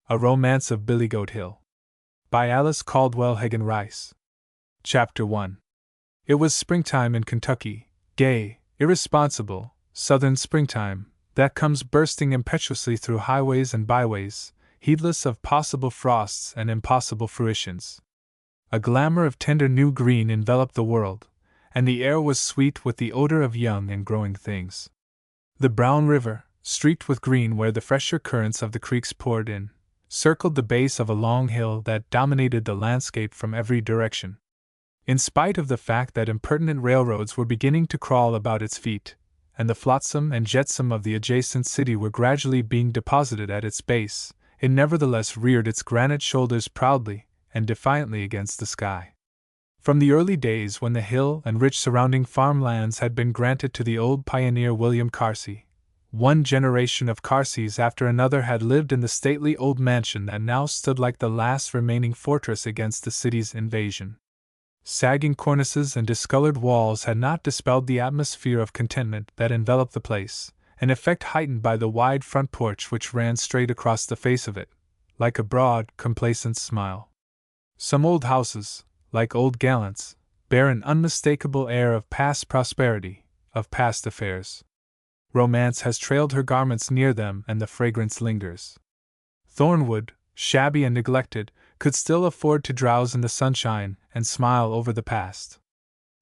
A Romance of Billy Goat Hill. By Alice Hegan Rice. Chapter 1. It was springtime in Kentucky, gay, irresponsible, southern springtime, that comes bursting impetuously through highways and byways, heedless of possible frosts and impossible fruitions. A glamour of tender new green enveloped the world, and the air was sweet with the odor of young and growing things. The brown river, streaked with green where the fresher currents of the creeks poured in, circled the base of a long hill that dominated the landscape from every direction. In spite of the fact that impertinent railroads were beginning to crawl about its feet, and the flotsam and jetsam of the adjacent city were gradually being deposited at its base, it nevertheless reared its granite shoulders proudly and defiantly against the sky. From the early days when the hill and rich surrounding farmlands had been granted to the old pioneer William Carsey, one generation of Carseys after another had lived in the stately old mansion that now stood like the last remaining fortress against the city's invasion. Sagging cornices and discolored walls had not dispelled the atmosphere of contentment that enveloped the place, an effect heightened by the wide front porch which ran straight across the face of it, like a broad, complacent smile. Some old houses, like old gallants, bear an unmistakable air of past prosperity, of past affairs. Romance has trailed her garments near them and the fragrance lingers. Thornwood, shabby and neglected, could still afford to drowse in the sunshine and smile over the past.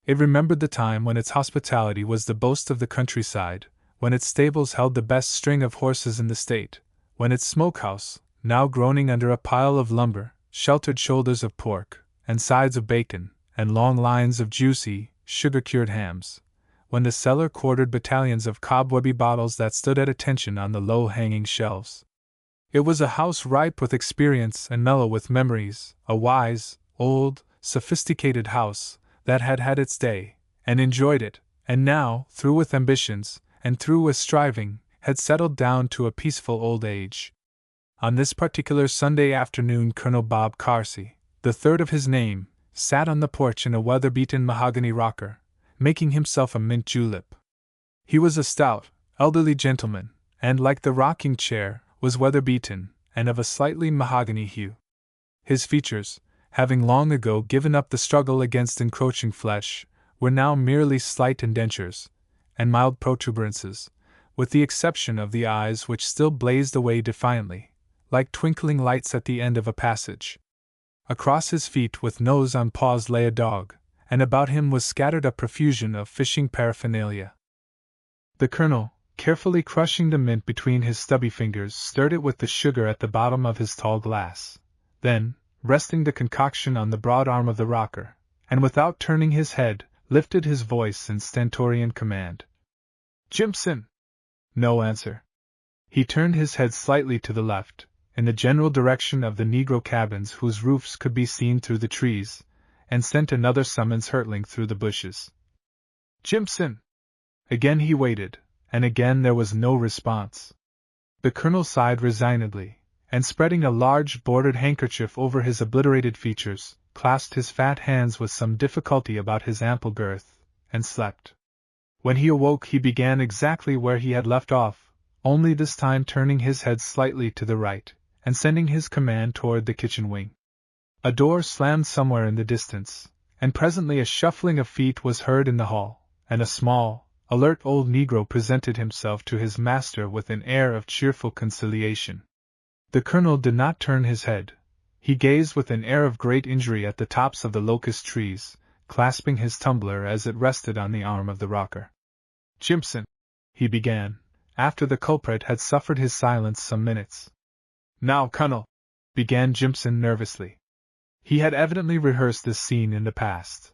It remembered the time when its hospitality was the boast of the countryside, when its stables held the best string of horses in the state, when its smokehouse, now groaning under a pile of lumber, sheltered shoulders of pork, and sides of bacon, and long lines of juicy, sugar-cured hams, when the cellar quartered battalions of cobwebby bottles that stood at attention on the low-hanging shelves. It was a house ripe with experience and mellow with memories, a wise, old, sophisticated house that had had its day, and enjoyed it, and now, through with ambitions, and through with striving, had settled down to a peaceful old age. On this particular Sunday afternoon Colonel Bob Carsey, the third of his name, sat on the porch in a weather-beaten mahogany rocker, making himself a mint julep. He was a stout, elderly gentleman, and, like the rocking chair, was weather-beaten, and of a slightly mahogany hue. His features, having long ago given up the struggle against encroaching flesh, were now merely slight indentures, and mild protuberances, with the exception of the eyes which still blazed away defiantly, like twinkling lights at the end of a passage. Across his feet with nose on paws lay a dog, and about him was scattered a profusion of fishing paraphernalia. The colonel, carefully crushing the mint between his stubby fingers, stirred it with the sugar at the bottom of his tall glass. Then, resting the concoction on the broad arm of the rocker, and without turning his head, lifted his voice in stentorian command. "Jimson!" No answer. He turned his head slightly to the left, in the general direction of the negro cabins whose roofs could be seen through the trees, and sent another summons hurtling through the bushes. "Jimson!" Again he waited, and again there was no response. The colonel sighed resignedly, and spreading a large bordered handkerchief over his obliterated features, clasped his fat hands with some difficulty about his ample girth, and slept. When he awoke he began exactly where he had left off, only this time turning his head slightly to the right, and sending his command toward the kitchen wing. A door slammed somewhere in the distance, and presently a shuffling of feet was heard in the hall, and a small, alert old negro presented himself to his master with an air of cheerful conciliation. The colonel did not turn his head. He gazed with an air of great injury at the tops of the locust trees, clasping his tumbler as it rested on the arm of the rocker. "Jimson," he began, after the culprit had suffered his silence some minutes. "Now, Colonel," began Jimson nervously. He had evidently rehearsed this scene in the past.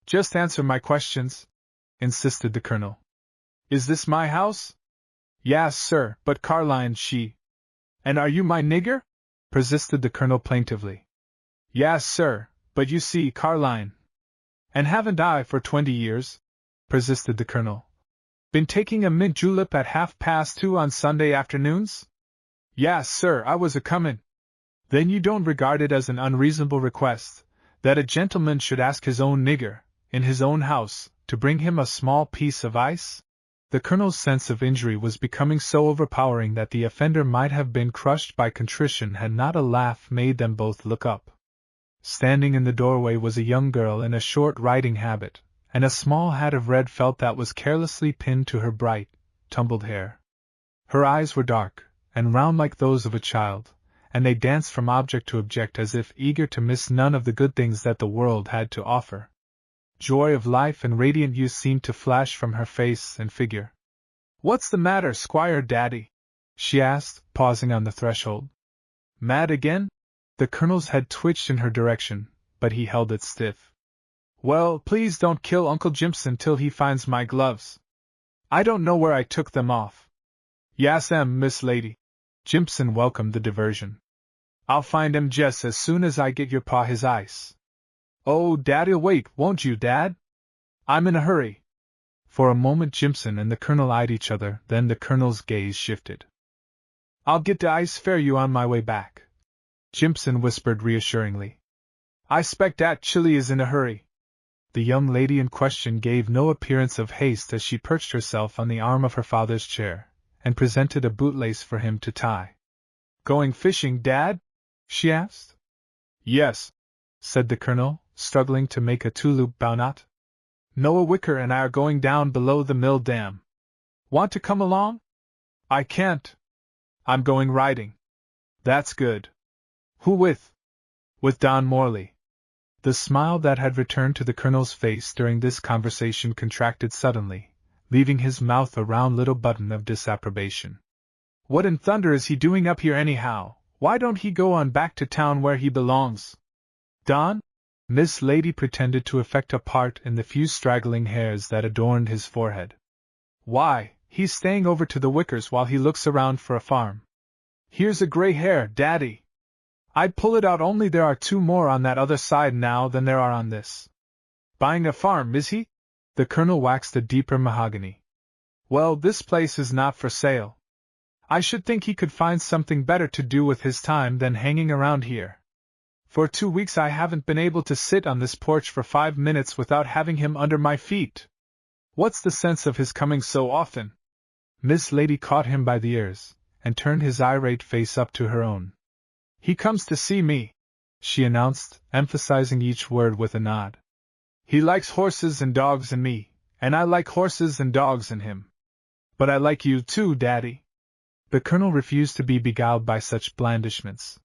"Just answer my questions," insisted the colonel. "Is this my house?" "Yas, sir, but Carline, she—" "And are you my nigger?" persisted the colonel plaintively. "Yas, sir, but you see, Carline—" "And haven't I for 20 years," persisted the colonel, "been taking a mint julep at 2:30 on Sunday afternoons?" "Yas, sir, I was a-comin'." "Then you don't regard it as an unreasonable request, that a gentleman should ask his own nigger, in his own house, to bring him a small piece of ice?" The Colonel's sense of injury was becoming so overpowering that the offender might have been crushed by contrition had not a laugh made them both look up. Standing in the doorway was a young girl in a short riding habit, and a small hat of red felt that was carelessly pinned to her bright, tumbled hair. Her eyes were dark, and round like those of a child, and they danced from object to object as if eager to miss none of the good things that the world had to offer. Joy of life and radiant youth seemed to flash from her face and figure. "What's the matter, Squire Daddy?" she asked, pausing on the threshold. "Mad again?" The Colonel's head twitched in her direction, but he held it stiff. "Well, please don't kill Uncle Jimson till he finds my gloves. I don't know where I took them off." "Yes, Miss Lady." Jimson welcomed the diversion. "I'll find 'em just as soon as I get your pa his ice." "Oh, Dad'll wait, won't you, Dad? I'm in a hurry." For a moment Jimson and the Colonel eyed each other, then the Colonel's gaze shifted. "I'll get the ice fare you on my way back," Jimson whispered reassuringly. "I 'spect dat Chilly is in a hurry." The young lady in question gave no appearance of haste as she perched herself on the arm of her father's chair, and presented a bootlace for him to tie. "Going fishing, Dad?" she asked. "Yes," said the Colonel, struggling to make a two-loop bow knot. "Noah Wicker and I are going down below the mill dam. Want to come along?" "I can't. I'm going riding." "That's good. Who with?" "With Don Morley." The smile that had returned to the Colonel's face during this conversation contracted suddenly, leaving his mouth a round little button of disapprobation. "What in thunder is he doing up here anyhow? Why don't he go on back to town where he belongs?" "Don?" Miss Lady pretended to affect a part in the few straggling hairs that adorned his forehead. "Why, he's staying over to the Wickers while he looks around for a farm. Here's a gray hair, Daddy. I'd pull it out, only there are 2 more on that other side now than there are on this." "Buying a farm, is he?" The Colonel waxed a deeper mahogany. "Well, this place is not for sale. I should think he could find something better to do with his time than hanging around here. For 2 weeks I haven't been able to sit on this porch for 5 minutes without having him under my feet. What's the sense of his coming so often?" Miss Lady caught him by the ears, and turned his irate face up to her own. "He comes to see me," she announced, emphasizing each word with a nod. "He likes horses and dogs and me, and I like horses and dogs and him. But I like you too, Daddy." The Colonel refused to be beguiled by such blandishments.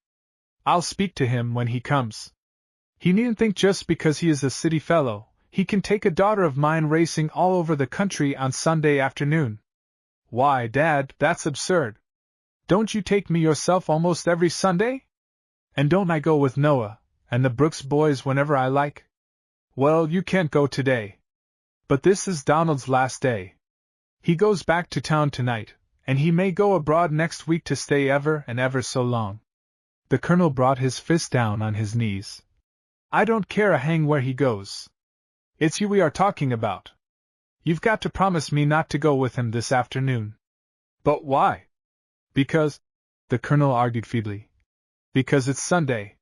"I'll speak to him when he comes. He needn't think just because he is a city fellow, he can take a daughter of mine racing all over the country on Sunday afternoon. Why, Dad, that's absurd. Don't you take me yourself almost every Sunday? And don't I go with Noah and the Brooks boys whenever I like?" "Well, you can't go today. But this is Donald's last day. He goes back to town tonight, and he may go abroad next week to stay ever and ever so long." The Colonel brought his fist down on his knees. "I don't care a hang where he goes. It's you we are talking about. You've got to promise me not to go with him this afternoon." "But why?" "Because," the Colonel argued feebly, "because it's Sunday."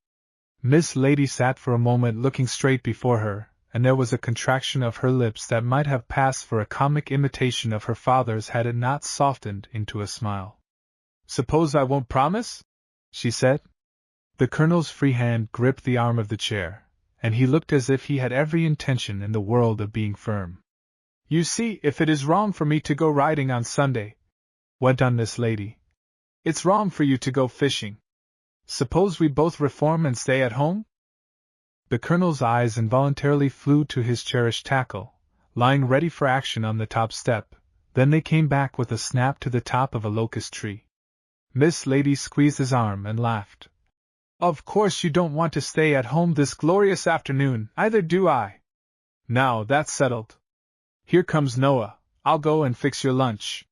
Miss Lady sat for a moment looking straight before her, and there was a contraction of her lips that might have passed for a comic imitation of her father's had it not softened into a smile. "Suppose I won't promise?" she said. The Colonel's free hand gripped the arm of the chair, and he looked as if he had every intention in the world of being firm. "You see, if it is wrong for me to go riding on Sunday," went on Miss Lady, "it's wrong for you to go fishing. Suppose we both reform and stay at home?" The Colonel's eyes involuntarily flew to his cherished tackle, lying ready for action on the top step, then they came back with a snap to the top of a locust tree. Miss Lady squeezed his arm and laughed. "Of course you don't want to stay at home this glorious afternoon, either do I. Now that's settled. Here comes Noah, I'll go and fix your lunch."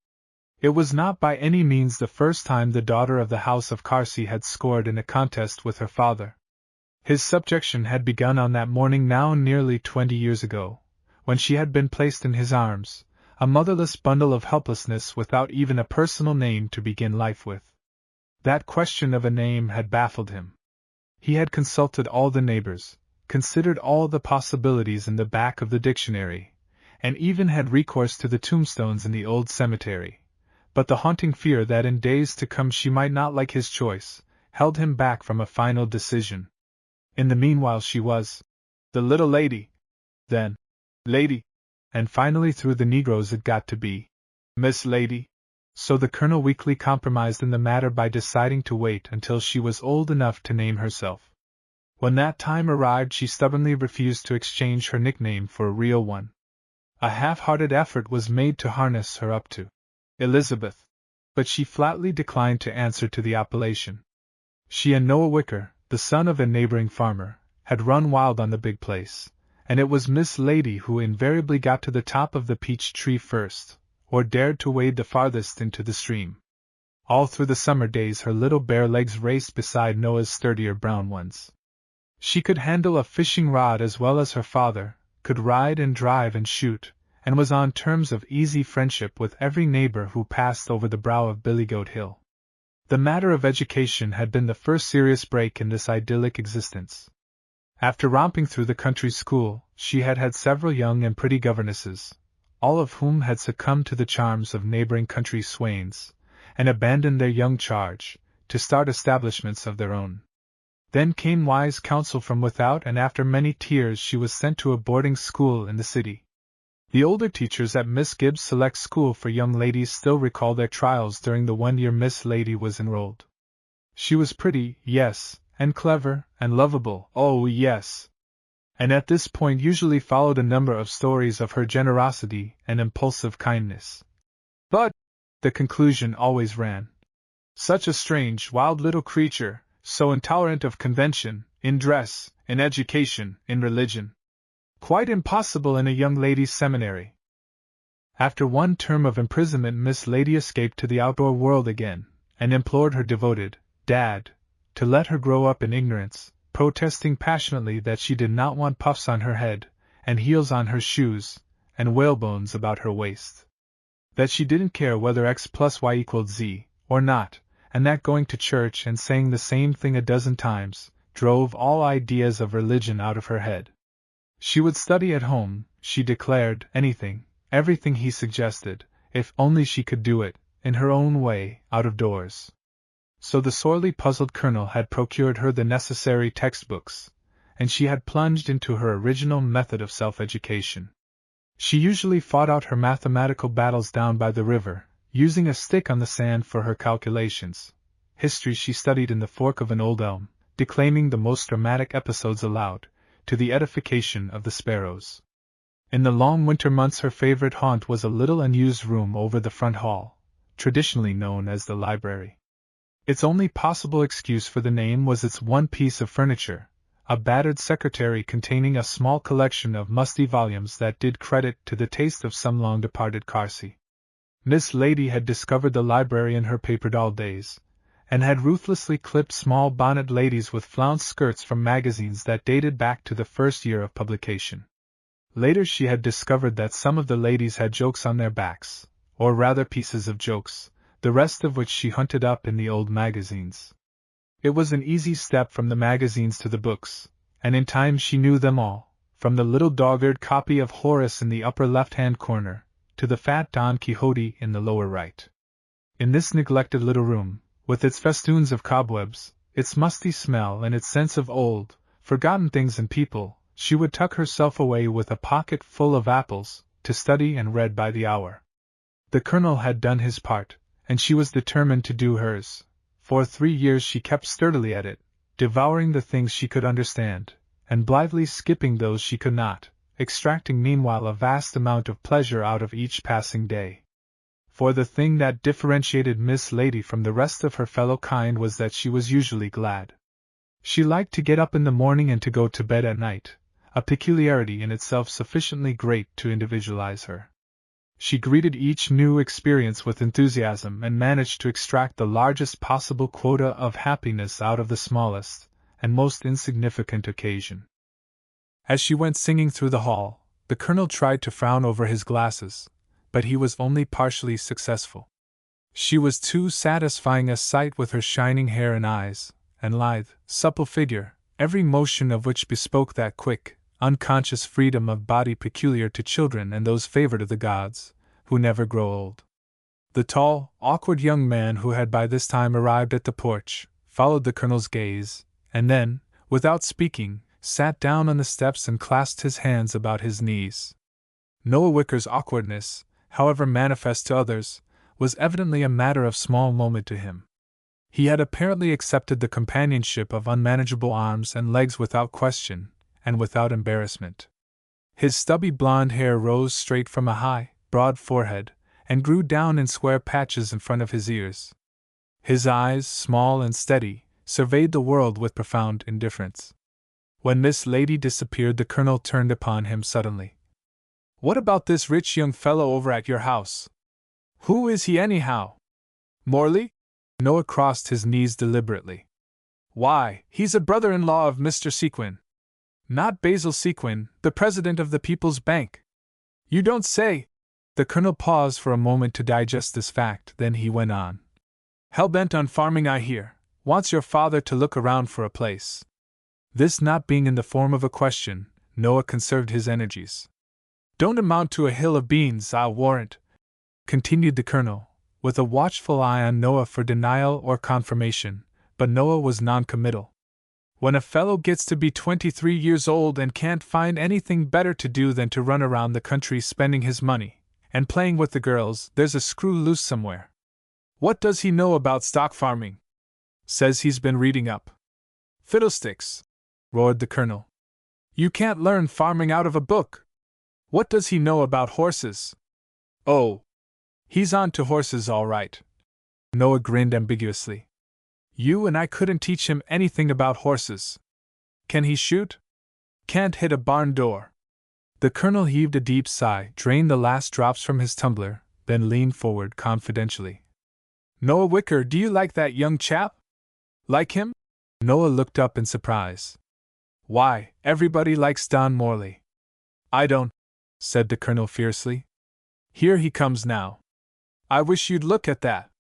It was not by any means the first time the daughter of the House of Carcy had scored in a contest with her father. His subjection had begun on that morning now nearly 20 years ago, when she had been placed in his arms, a motherless bundle of helplessness without even a personal name to begin life with. That question of a name had baffled him. He had consulted all the neighbors, considered all the possibilities in the back of the dictionary, and even had recourse to the tombstones in the old cemetery. But the haunting fear that in days to come she might not like his choice held him back from a final decision. In the meanwhile she was the little lady, then lady, and finally through the Negroes it got to be Miss Lady. So the Colonel weakly compromised in the matter by deciding to wait until she was old enough to name herself. When that time arrived she stubbornly refused to exchange her nickname for a real one. A half-hearted effort was made to harness her up to Elizabeth, but she flatly declined to answer to the appellation. She and Noah Wicker, the son of a neighboring farmer, had run wild on the big place, and it was Miss Lady who invariably got to the top of the peach tree first, or dared to wade the farthest into the stream. All through the summer days her little bare legs raced beside Noah's sturdier brown ones. She could handle a fishing rod as well as her father, could ride and drive and shoot, and was on terms of easy friendship with every neighbor who passed over the brow of Billygoat Hill. The matter of education had been the first serious break in this idyllic existence. After romping through the country school, she had had several young and pretty governesses, all of whom had succumbed to the charms of neighboring country swains, and abandoned their young charge, to start establishments of their own. Then came wise counsel from without, and after many tears she was sent to a boarding school in the city. The older teachers at Miss Gibbs' Select School for Young Ladies still recall their trials during the 1 year Miss Lady was enrolled. She was pretty, yes, and clever, and lovable, oh yes. And at this point usually followed a number of stories of her generosity and impulsive kindness. But the conclusion always ran. Such a strange, wild little creature, so intolerant of convention, in dress, in education, in religion. Quite impossible in a young ladies' seminary. After 1 term of imprisonment Miss Lady escaped to the outdoor world again, and implored her devoted dad to let her grow up in ignorance, protesting passionately that she did not want puffs on her head, and heels on her shoes, and whalebones about her waist. That she didn't care whether X plus Y equaled Z, or not, and that going to church and saying the same thing a dozen times drove all ideas of religion out of her head. She would study at home, she declared, anything, everything he suggested, if only she could do it, in her own way, out of doors. So the sorely puzzled Colonel had procured her the necessary textbooks, and she had plunged into her original method of self-education. She usually fought out her mathematical battles down by the river, using a stick on the sand for her calculations. History she studied in the fork of an old elm, declaiming the most dramatic episodes aloud, to the edification of the sparrows. In the long winter months her favorite haunt was a little unused room over the front hall, traditionally known as the library. Its only possible excuse for the name was its one piece of furniture, a battered secretary containing a small collection of musty volumes that did credit to the taste of some long-departed Carsey. Miss Lady had discovered the library in her paper doll days, and had ruthlessly clipped small bonnet ladies with flounced skirts from magazines that dated back to the first year of publication. Later she had discovered that some of the ladies had jokes on their backs, or rather pieces of jokes, the rest of which she hunted up in the old magazines. It was an easy step from the magazines to the books, and in time she knew them all, from the little dog-eared copy of Horace in the upper left-hand corner, to the fat Don Quixote in the lower right. In this neglected little room, with its festoons of cobwebs, its musty smell and its sense of old, forgotten things and people, she would tuck herself away with a pocket full of apples, to study and read by the hour. The Colonel had done his part, and she was determined to do hers. For 3 years she kept sturdily at it, devouring the things she could understand, and blithely skipping those she could not, extracting meanwhile a vast amount of pleasure out of each passing day. For the thing that differentiated Miss Lady from the rest of her fellow kind was that she was usually glad. She liked to get up in the morning and to go to bed at night, a peculiarity in itself sufficiently great to individualize her. She greeted each new experience with enthusiasm and managed to extract the largest possible quota of happiness out of the smallest and most insignificant occasion. As she went singing through the hall, the Colonel tried to frown over his glasses, but he was only partially successful. She was too satisfying a sight with her shining hair and eyes, and lithe, supple figure, every motion of which bespoke that quick, unconscious freedom of body peculiar to children and those favored of the gods, who never grow old. The tall, awkward young man who had by this time arrived at the porch, followed the colonel's gaze, and then, without speaking, sat down on the steps and clasped his hands about his knees. Noah Wicker's awkwardness, however manifest to others, was evidently a matter of small moment to him. He had apparently accepted the companionship of unmanageable arms and legs without question, and without embarrassment. His stubby blond hair rose straight from a high, broad forehead, and grew down in square patches in front of his ears. His eyes, small and steady, surveyed the world with profound indifference. When Miss Lady disappeared, the colonel turned upon him suddenly. "What about this rich young fellow over at your house? Who is he anyhow? Morley?" Noah crossed his knees deliberately. "Why, he's a brother-in-law of Mr. Sequin. Not Basil Sequin, the president of the People's Bank." "You don't say?" The colonel paused for a moment to digest this fact, then he went on. "Hell-bent on farming, I hear. Wants your father to look around for a place." This not being in the form of a question, Noah conserved his energies. "Don't amount to a hill of beans, I'll warrant," continued the colonel, with a watchful eye on Noah for denial or confirmation, but Noah was non-committal. "When a fellow gets to be 23 years old and can't find anything better to do than to run around the country spending his money, and playing with the girls, there's a screw loose somewhere. What does he know about stock farming? Says he's been reading up." "Fiddlesticks!" roared the colonel. "You can't learn farming out of a book. What does he know about horses?" "Oh, he's on to horses all right." Noah grinned ambiguously. "You and I couldn't teach him anything about horses. Can he shoot?" "Can't hit a barn door." The colonel heaved a deep sigh, drained the last drops from his tumbler, then leaned forward confidentially. "Noah Wicker, do you like that young chap? Like him?" Noah looked up in surprise. "Why, everybody likes Don Morley." "I don't," said the colonel fiercely. "Here he comes now. I wish you'd look at that."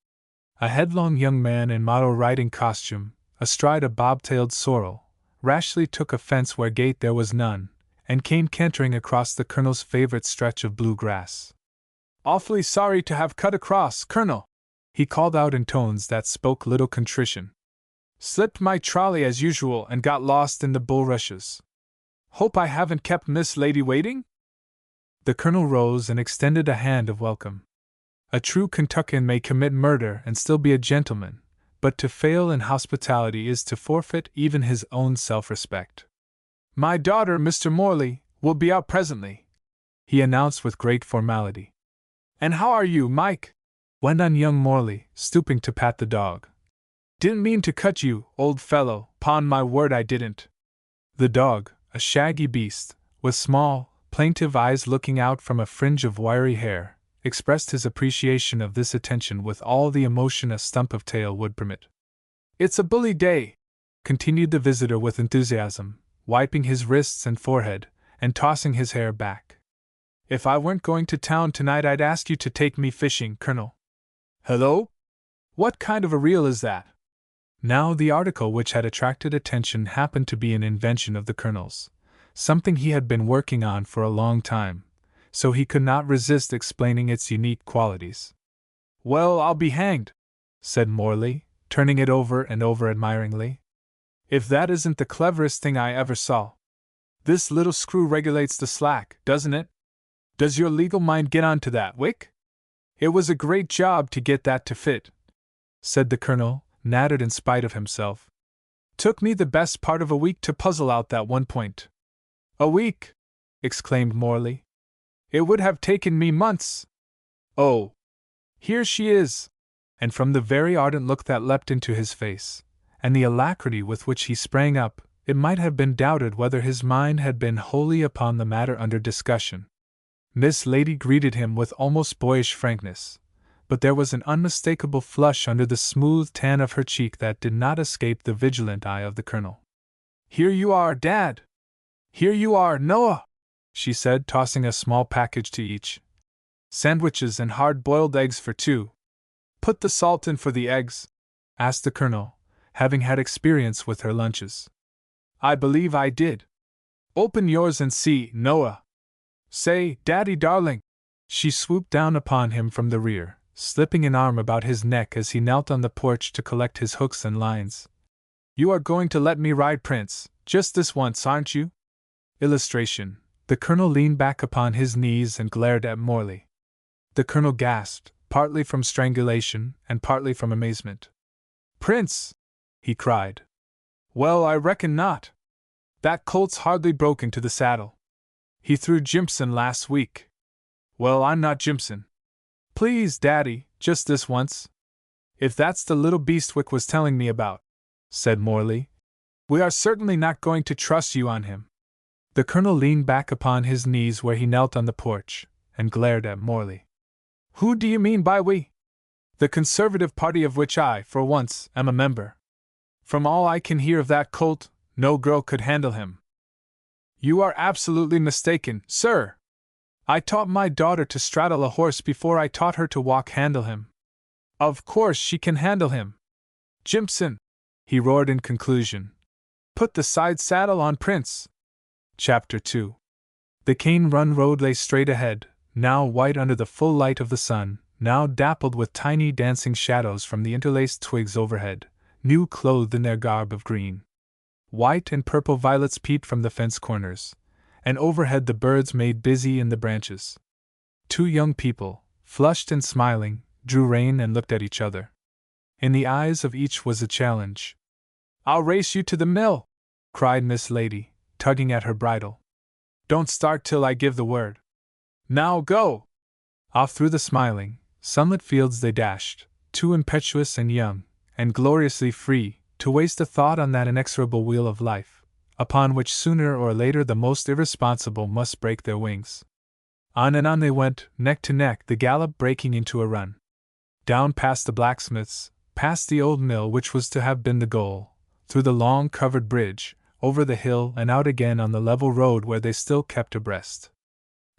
A headlong young man in model riding costume, astride a bobtailed sorrel, rashly took offense where gait there was none, and came cantering across the colonel's favorite stretch of blue grass. "Awfully sorry to have cut across, Colonel," he called out in tones that spoke little contrition. "Slipped my trolley as usual and got lost in the bulrushes. Hope I haven't kept Miss Lady waiting?" The colonel rose and extended a hand of welcome. A true Kentuckian may commit murder and still be a gentleman, but to fail in hospitality is to forfeit even his own self-respect. "My daughter, Mr. Morley, will be out presently," he announced with great formality. "And how are you, Mike?" went on young Morley, stooping to pat the dog. "Didn't mean to cut you, old fellow, 'pon my word I didn't." The dog, a shaggy beast, with small, plaintive eyes looking out from a fringe of wiry hair, expressed his appreciation of this attention with all the emotion a stump of tail would permit. "It's a bully day," continued the visitor with enthusiasm, wiping his wrists and forehead, and tossing his hair back. "If I weren't going to town tonight I'd ask you to take me fishing, Colonel." "Hello? What kind of a reel is that?" Now the article which had attracted attention happened to be an invention of the colonel's, something he had been working on for a long time, so he could not resist explaining its unique qualities. "Well, I'll be hanged," said Morley, turning it over and over admiringly, "if that isn't the cleverest thing I ever saw. This little screw regulates the slack, doesn't it? Does your legal mind get on to that, Wick? It was a great job to get that to fit," said the colonel, nattered in spite of himself. "Took me the best part of a week to puzzle out that one point." "A week?" exclaimed Morley. "It would have taken me months." "Oh, here she is!" And from the very ardent look that leapt into his face, and the alacrity with which he sprang up, it might have been doubted whether his mind had been wholly upon the matter under discussion. Miss Lady greeted him with almost boyish frankness, but there was an unmistakable flush under the smooth tan of her cheek that did not escape the vigilant eye of the colonel. "Here you are, Dad! Here you are, Noah!" she said, tossing a small package to each. "Sandwiches and hard-boiled eggs for two." "Put the salt in for the eggs?" asked the colonel, having had experience with her lunches. "I believe I did." Open yours and see, Noah. Say, Daddy darling. She swooped down upon him from the rear, slipping an arm about his neck as he knelt on the porch to collect his hooks and lines. You are going to let me ride, Prince, just this once, aren't you? Illustration. The Colonel leaned back upon his knees and glared at Morley. The Colonel gasped, partly from strangulation and partly from amazement. Prince! He cried. Well, I reckon not. That colt's hardly broke into the saddle. He threw Jimpson last week. Well, I'm not Jimpson. Please, Daddy, just this once. If that's the little beast Wick was telling me about, said Morley, we are certainly not going to trust you on him. The Colonel leaned back upon his knees where he knelt on the porch, and glared at Morley. Who do you mean by we? The Conservative Party of which I, for once, am a member. From all I can hear of that colt, no girl could handle him. You are absolutely mistaken, sir. I taught my daughter to straddle a horse before I taught her to handle him. Of course she can handle him. Jimpson, he roared in conclusion. Put the side saddle on, Prince. Chapter 2. The Cane Run road lay straight ahead, now white under the full light of the sun, now dappled with tiny dancing shadows from the interlaced twigs overhead, new clothed in their garb of green. White and purple violets peeped from the fence corners, and overhead the birds made busy in the branches. Two young people, flushed and smiling, drew rein and looked at each other. In the eyes of each was a challenge. I'll race you to the mill, cried Miss Lady, tugging at her bridle. Don't start till I give the word. Now go! Off through the smiling, sunlit fields they dashed, too impetuous and young, and gloriously free, to waste a thought on that inexorable wheel of life, upon which sooner or later the most irresponsible must break their wings. On and on they went, neck to neck, the gallop breaking into a run. Down past the blacksmith's, past the old mill which was to have been the goal, through the long covered bridge, over the hill and out again on the level road where they still kept abreast.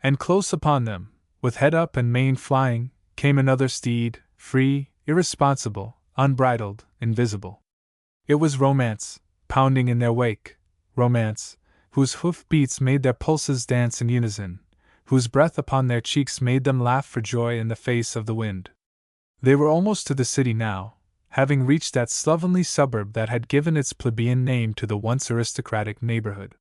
And close upon them, with head up and mane flying, came another steed, free, irresponsible, unbridled, invisible. It was Romance, pounding in their wake, Romance, whose hoof beats made their pulses dance in unison, whose breath upon their cheeks made them laugh for joy in the face of the wind. They were almost to the city now, having reached that slovenly suburb that had given its plebeian name to the once aristocratic neighborhood.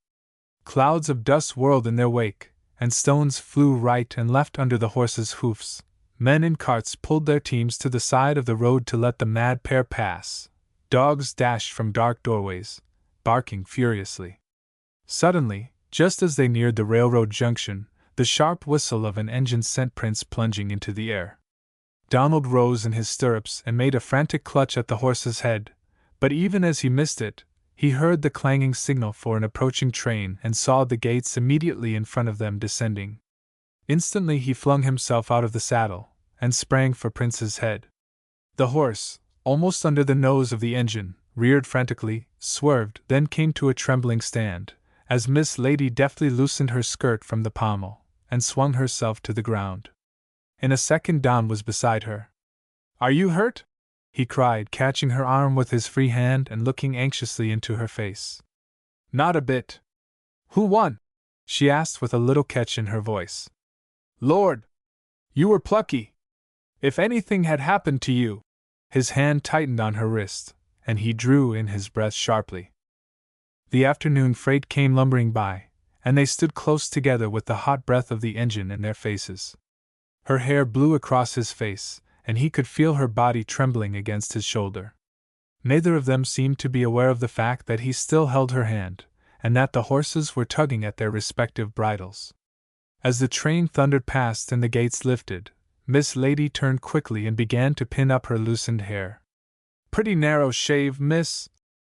Clouds of dust whirled in their wake, and stones flew right and left under the horses' hoofs. Men in carts pulled their teams to the side of the road to let the mad pair pass. Dogs dashed from dark doorways, barking furiously. Suddenly, just as they neared the railroad junction, the sharp whistle of an engine sent Prince plunging into the air. Donald rose in his stirrups and made a frantic clutch at the horse's head, but even as he missed it, he heard the clanging signal for an approaching train and saw the gates immediately in front of them descending. Instantly he flung himself out of the saddle, and sprang for Prince's head. The horse, almost under the nose of the engine, reared frantically, swerved, then came to a trembling stand, as Miss Lady deftly loosened her skirt from the pommel, and swung herself to the ground. In a second Don was beside her. Are you hurt? He cried, catching her arm with his free hand and looking anxiously into her face. Not a bit. Who won? She asked with a little catch in her voice. Lord! You were plucky. If anything had happened to you. His hand tightened on her wrist, and he drew in his breath sharply. The afternoon freight came lumbering by, and they stood close together with the hot breath of the engine in their faces. Her hair blew across his face, and he could feel her body trembling against his shoulder. Neither of them seemed to be aware of the fact that he still held her hand, and that the horses were tugging at their respective bridles. As the train thundered past and the gates lifted, Miss Lady turned quickly and began to pin up her loosened hair. Pretty narrow shave, miss,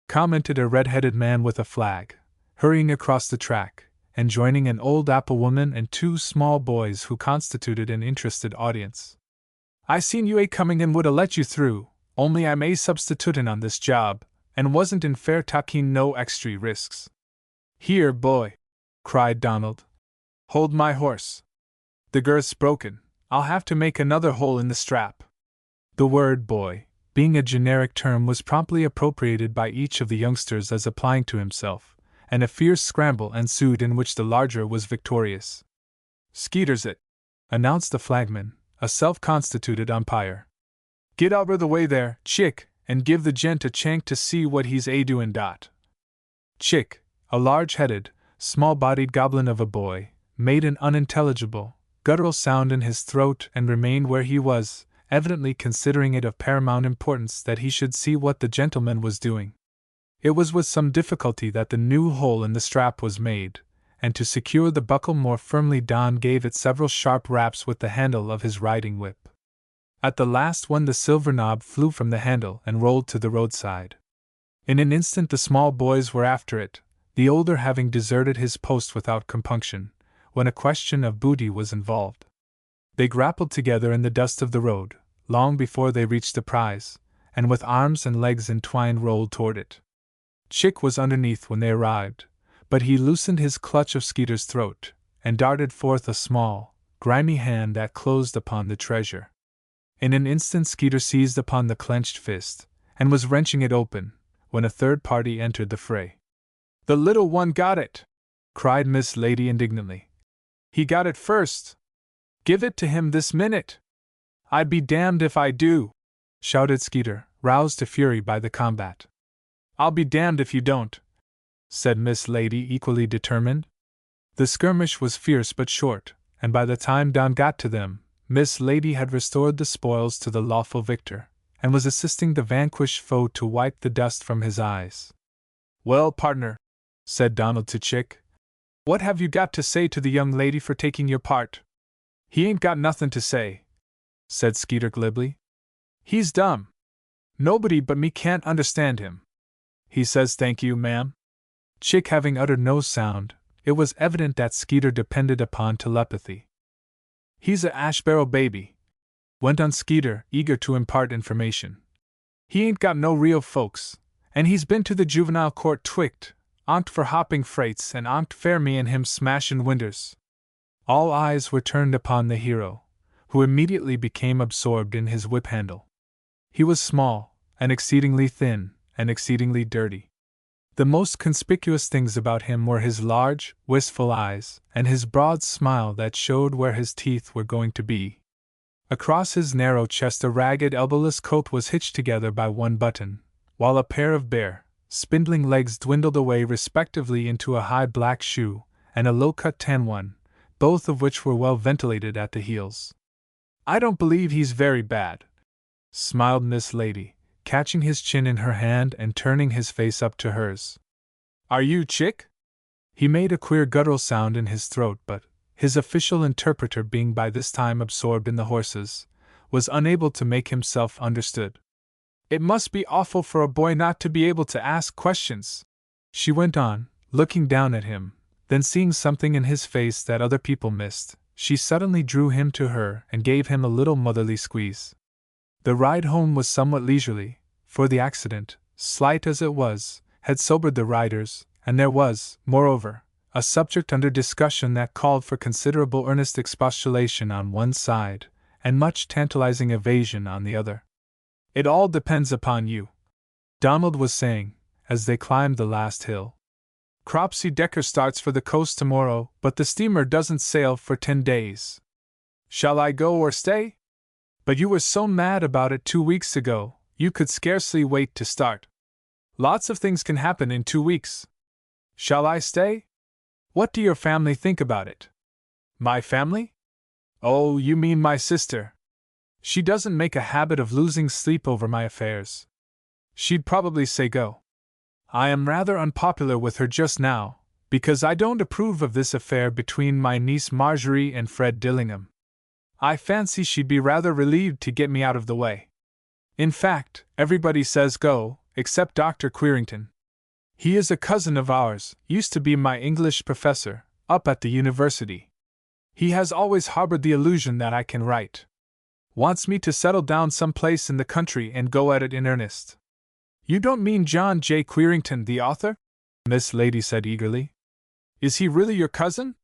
commented a red-headed man with a flag, hurrying across the track, and joining an old apple woman and two small boys who constituted an interested audience. I seen you coming and woulda let you through, only I'm substitutin' on this job, and wasn't in fair taking no extry risks. Here, boy, cried Donald. Hold my horse. The girth's broken. I'll have to make another hole in the strap. The word boy, being a generic term, was promptly appropriated by each of the youngsters as applying to himself, and a fierce scramble ensued in which the larger was victorious. "Skeeter's it," announced the flagman, a self-constituted umpire. "Get out of the way there, Chick, and give the gent a chance to see what he's a-doin'. Chick, a large-headed, small-bodied goblin of a boy, made an unintelligible, guttural sound in his throat and remained where he was, evidently considering it of paramount importance that he should see what the gentleman was doing. It was with some difficulty that the new hole in the strap was made, and to secure the buckle more firmly Don gave it several sharp raps with the handle of his riding whip. At the last one the silver knob flew from the handle and rolled to the roadside. In an instant the small boys were after it, the older having deserted his post without compunction, when a question of booty was involved. They grappled together in the dust of the road, long before they reached the prize, and with arms and legs entwined rolled toward it. Chick was underneath when they arrived, but he loosened his clutch of Skeeter's throat, and darted forth a small, grimy hand that closed upon the treasure. In an instant Skeeter seized upon the clenched fist, and was wrenching it open, when a third party entered the fray. "The little one got it!" cried Miss Lady indignantly. "He got it first! Give it to him this minute!" "I'd be damned if I do!" shouted Skeeter, roused to fury by the combat. "I'll be damned if you don't," said Miss Lady, equally determined. The skirmish was fierce but short, and by the time Don got to them, Miss Lady had restored the spoils to the lawful victor, and was assisting the vanquished foe to wipe the dust from his eyes. "Well, partner," said Donald to Chick, "what have you got to say to the young lady for taking your part?" "He ain't got nothin' to say," said Skeeter glibly. "He's dumb. Nobody but me can't understand him. He says thank you, ma'am." Chick having uttered no sound, it was evident that Skeeter depended upon telepathy. "He's a ash-barrel baby," went on Skeeter, eager to impart information. "He ain't got no real folks, and he's been to the juvenile court twict, onct for hopping freights and onct fair me and him smashin' winders." All eyes were turned upon the hero, who immediately became absorbed in his whip handle. He was small, and exceedingly thin, and exceedingly dirty. The most conspicuous things about him were his large, wistful eyes, and his broad smile that showed where his teeth were going to be. Across his narrow chest a ragged, elbowless coat was hitched together by one button, while a pair of bare, spindling legs dwindled away respectively into a high black shoe and a low-cut tan one, both of which were well ventilated at the heels. "I don't believe he's very bad," smiled Miss Lady, catching his chin in her hand and turning his face up to hers. "Are you, Chick?" He made a queer guttural sound in his throat, but, his official interpreter being by this time absorbed in the horses, was unable to make himself understood. "It must be awful for a boy not to be able to ask questions," she went on, looking down at him, then seeing something in his face that other people missed, she suddenly drew him to her and gave him a little motherly squeeze. The ride home was somewhat leisurely, for the accident, slight as it was, had sobered the riders, and there was, moreover, a subject under discussion that called for considerable earnest expostulation on one side, and much tantalizing evasion on the other. "It all depends upon you," Donald was saying, as they climbed the last hill. "Cropsey Decker starts for the coast tomorrow, but the steamer doesn't sail for 10 days. Shall I go or stay? But you were so mad about it 2 weeks ago, you could scarcely wait to start. Lots of things can happen in 2 weeks. Shall I stay? What do your family think about it?" "My family? Oh, you mean my sister. She doesn't make a habit of losing sleep over my affairs. She'd probably say go. I am rather unpopular with her just now, because I don't approve of this affair between my niece Marjorie and Fred Dillingham. I fancy she'd be rather relieved to get me out of the way. In fact, everybody says go, except Dr. Queerington. He is a cousin of ours, used to be my English professor, up at the university. He has always harbored the illusion that I can write. Wants me to settle down someplace in the country and go at it in earnest." "You don't mean John J. Queerington, the author?" Miss Lady said eagerly. "Is he really your cousin?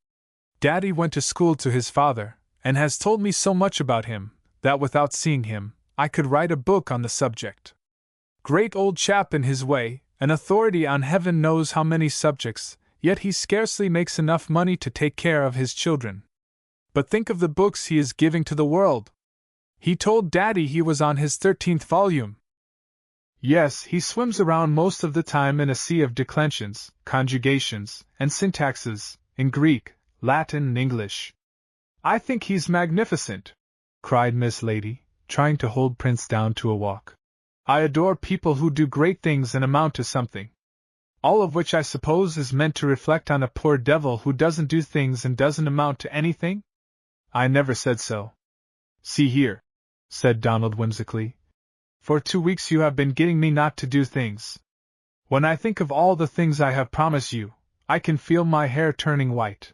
Daddy went to school to his father, and has told me so much about him, that without seeing him, I could write a book on the subject. Great old chap in his way, An authority on heaven knows how many subjects, yet he scarcely makes enough money to take care of his children. But think of the books he is giving to the world. He told Daddy he was on his 13th volume. Yes, he swims around most of the time in a sea of declensions, conjugations, and syntaxes, in Greek, Latin, and English. I think he's magnificent, cried Miss Lady, trying to hold Prince down to a walk. I adore people who do great things and amount to something. All of which I suppose is meant to reflect on a poor devil who doesn't do things and doesn't amount to anything? I never said so. See here, said Donald whimsically. For 2 weeks you have been getting me not to do things. When I think of all the things I have promised you, I can feel my hair turning white.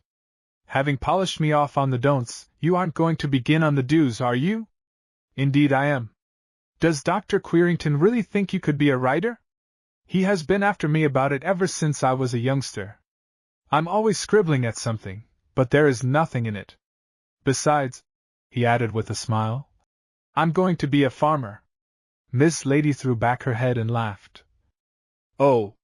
Having polished me off on the don'ts, you aren't going to begin on the do's, are you? Indeed I am. Does Dr. Queerington really think you could be a writer? He has been after me about it ever since I was a youngster. I'm always scribbling at something, but there is nothing in it. Besides, he added with a smile, I'm going to be a farmer. Miss Lady threw back her head and laughed. Oh!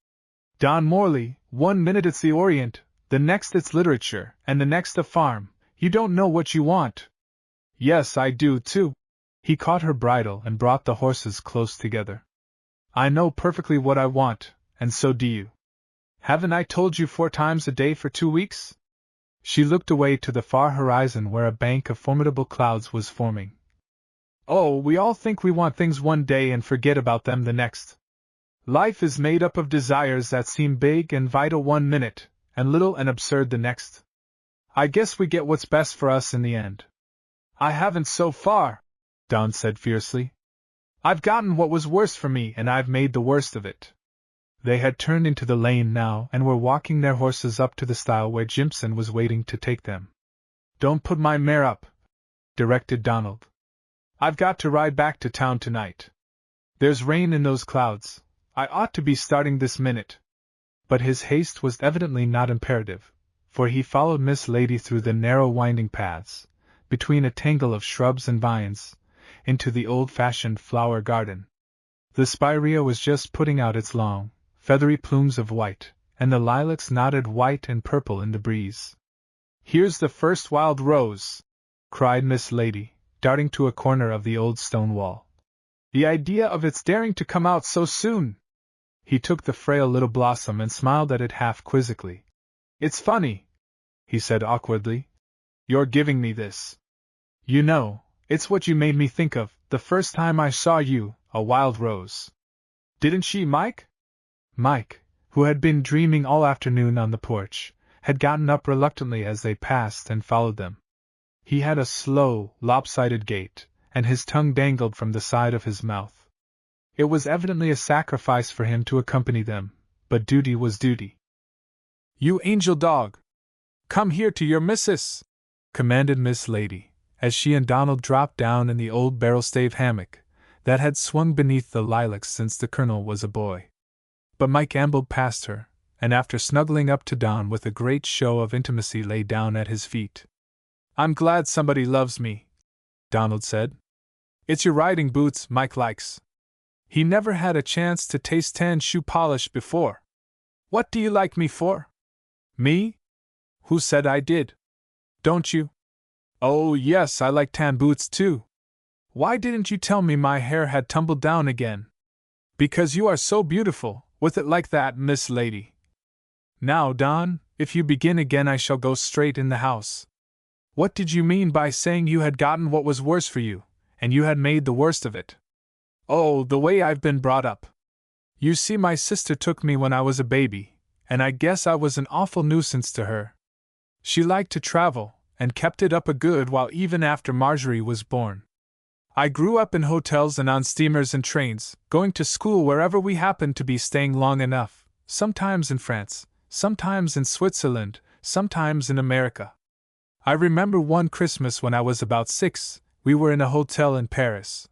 Don Morley, 1 minute it's the Orient, the next it's literature, and the next a farm. You don't know what you want. Yes, I do, too. He caught her bridle and brought the horses close together. I know perfectly what I want, and so do you. Haven't I told you 4 times a day for 2 weeks? She looked away to the far horizon where a bank of formidable clouds was forming. Oh, we all think we want things one day and forget about them the next. Life is made up of desires that seem big and vital 1 minute, and little and absurd the next. I guess we get what's best for us in the end. I haven't so far, Don said fiercely. I've gotten what was worst for me and I've made the worst of it. They had turned into the lane now and were walking their horses up to the stile where Jimson was waiting to take them. Don't put my mare up, directed Donald. I've got to ride back to town tonight. There's rain in those clouds. I ought to be starting this minute. But his haste was evidently not imperative, for he followed Miss Lady through the narrow winding paths, between a tangle of shrubs and vines, into the old-fashioned flower garden. The spirea was just putting out its long, feathery plumes of white, and the lilacs nodded white and purple in the breeze. Here's the first wild rose, cried Miss Lady, darting to a corner of the old stone wall. The idea of its daring to come out so soon! He took the frail little blossom and smiled at it half quizzically. It's funny, he said awkwardly. You're giving me this. You know, it's what you made me think of, the first time I saw you, a wild rose. Didn't she, Mike? Mike, who had been dreaming all afternoon on the porch, had gotten up reluctantly as they passed and followed them. He had a slow, lopsided gait, and his tongue dangled from the side of his mouth. It was evidently a sacrifice for him to accompany them, but duty was duty. You angel dog! Come here to your missus! Commanded Miss Lady, as she and Donald dropped down in the old barrel-stave hammock that had swung beneath the lilacs since the Colonel was a boy. But Mike ambled past her, and after snuggling up to Don with a great show of intimacy lay down at his feet. I'm glad somebody loves me, Donald said. It's your riding boots Mike likes. He never had a chance to taste tan shoe polish before. What do you like me for? Me? Who said I did? Don't you? Oh, yes, I like tan boots too. Why didn't you tell me my hair had tumbled down again? Because you are so beautiful, with it like that, Miss Lady. Now, Don, if you begin again I shall go straight in the house. What did you mean by saying you had gotten what was worse for you, and you had made the worst of it? Oh, the way I've been brought up. You see, my sister took me when I was a baby, and I guess I was an awful nuisance to her. She liked to travel, and kept it up a good while even after Marjorie was born. I grew up in hotels and on steamers and trains, going to school wherever we happened to be staying long enough, sometimes in France, sometimes in Switzerland, sometimes in America. I remember one Christmas when I was about 6, we were in a hotel in Paris.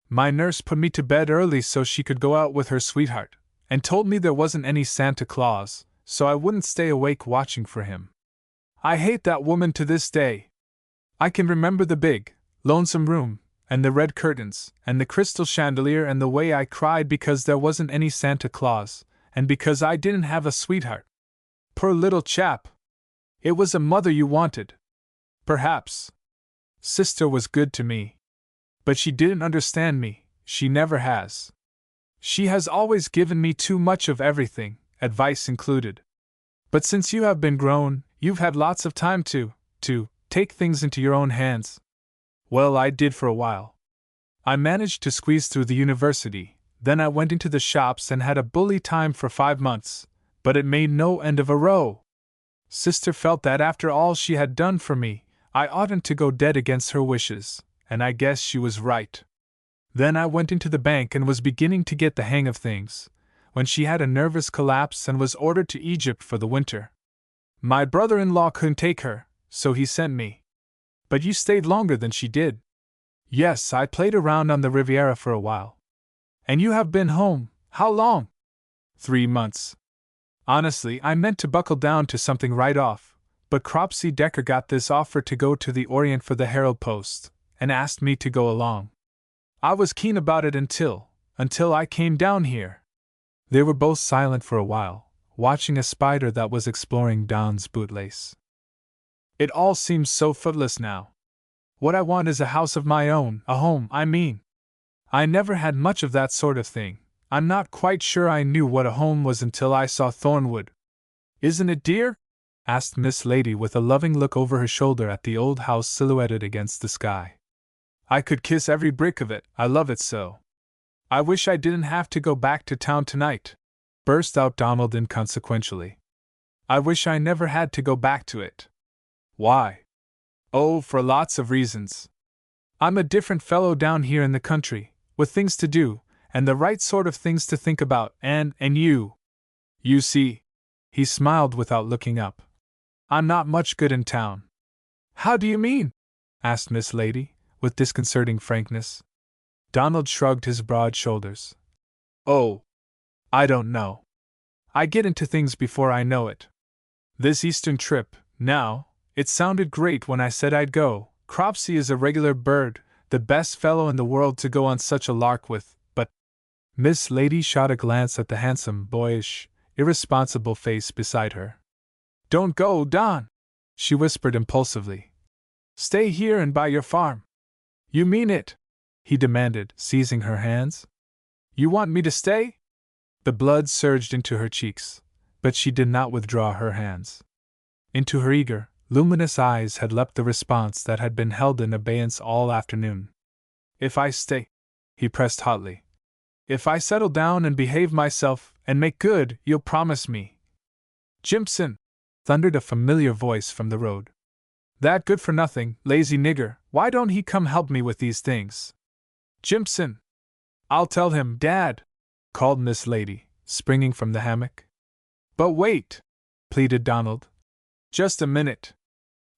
My nurse put me to bed early so she could go out with her sweetheart, and told me there wasn't any Santa Claus, so I wouldn't stay awake watching for him. I hate that woman to this day. I can remember the big, lonesome room, and the red curtains, and the crystal chandelier and the way I cried because there wasn't any Santa Claus, and because I didn't have a sweetheart. Poor little chap! It was a mother you wanted. Perhaps. Sister was good to me. But she didn't understand me, she never has. She has always given me too much of everything, advice included. But since you have been grown, you've had lots of time to take things into your own hands. Well, I did for a while. I managed to squeeze through the university, then I went into the shops and had a bully time for 5 months, but it made no end of a row. Sister felt that after all she had done for me, I oughtn't to go dead against her wishes, and I guess she was right. Then I went into the bank and was beginning to get the hang of things, when she had a nervous collapse and was ordered to Egypt for the winter. My brother-in-law couldn't take her, so he sent me. But you stayed longer than she did. Yes, I played around on the Riviera for a while. And you have been home, how long? 3 months. Honestly, I meant to buckle down to something right off, but Cropsey Decker got this offer to go to the Orient for the Herald Post, and asked me to go along. I was keen about it until I came down here. They were both silent for a while, watching a spider that was exploring Don's bootlace. It all seems so footless now. What I want is a house of my own, a home, I mean. I never had much of that sort of thing. I'm not quite sure I knew what a home was until I saw Thornwood. Isn't it dear? Asked Miss Lady with a loving look over her shoulder at the old house silhouetted against the sky. I could kiss every brick of it, I love it so. I wish I didn't have to go back to town tonight, burst out Donald inconsequentially. I wish I never had to go back to it. Why? Oh, for lots of reasons. I'm a different fellow down here in the country, with things to do, and the right sort of things to think about, and you see, he smiled without looking up. I'm not much good in town. How do you mean? Asked Miss Lady, with disconcerting frankness. Donald shrugged his broad shoulders. Oh, I don't know. I get into things before I know it. This Eastern trip, now, it sounded great when I said I'd go. Cropsey is a regular bird, the best fellow in the world to go on such a lark with, but Miss Lady shot a glance at the handsome, boyish, irresponsible face beside her. Don't go, Don, she whispered impulsively. Stay here and buy your farm. You mean it? He demanded, seizing her hands. You want me to stay? The blood surged into her cheeks, but she did not withdraw her hands. Into her eager, luminous eyes had leapt the response that had been held in abeyance all afternoon. If I stay, he pressed hotly. If I settle down and behave myself and make good, you'll promise me. Jimpson, thundered a familiar voice from the road. That good-for-nothing, lazy nigger, why don't he come help me with these things? Jimpson! I'll tell him, Dad! Called Miss Lady, springing from the hammock. But wait! Pleaded Donald. Just a minute.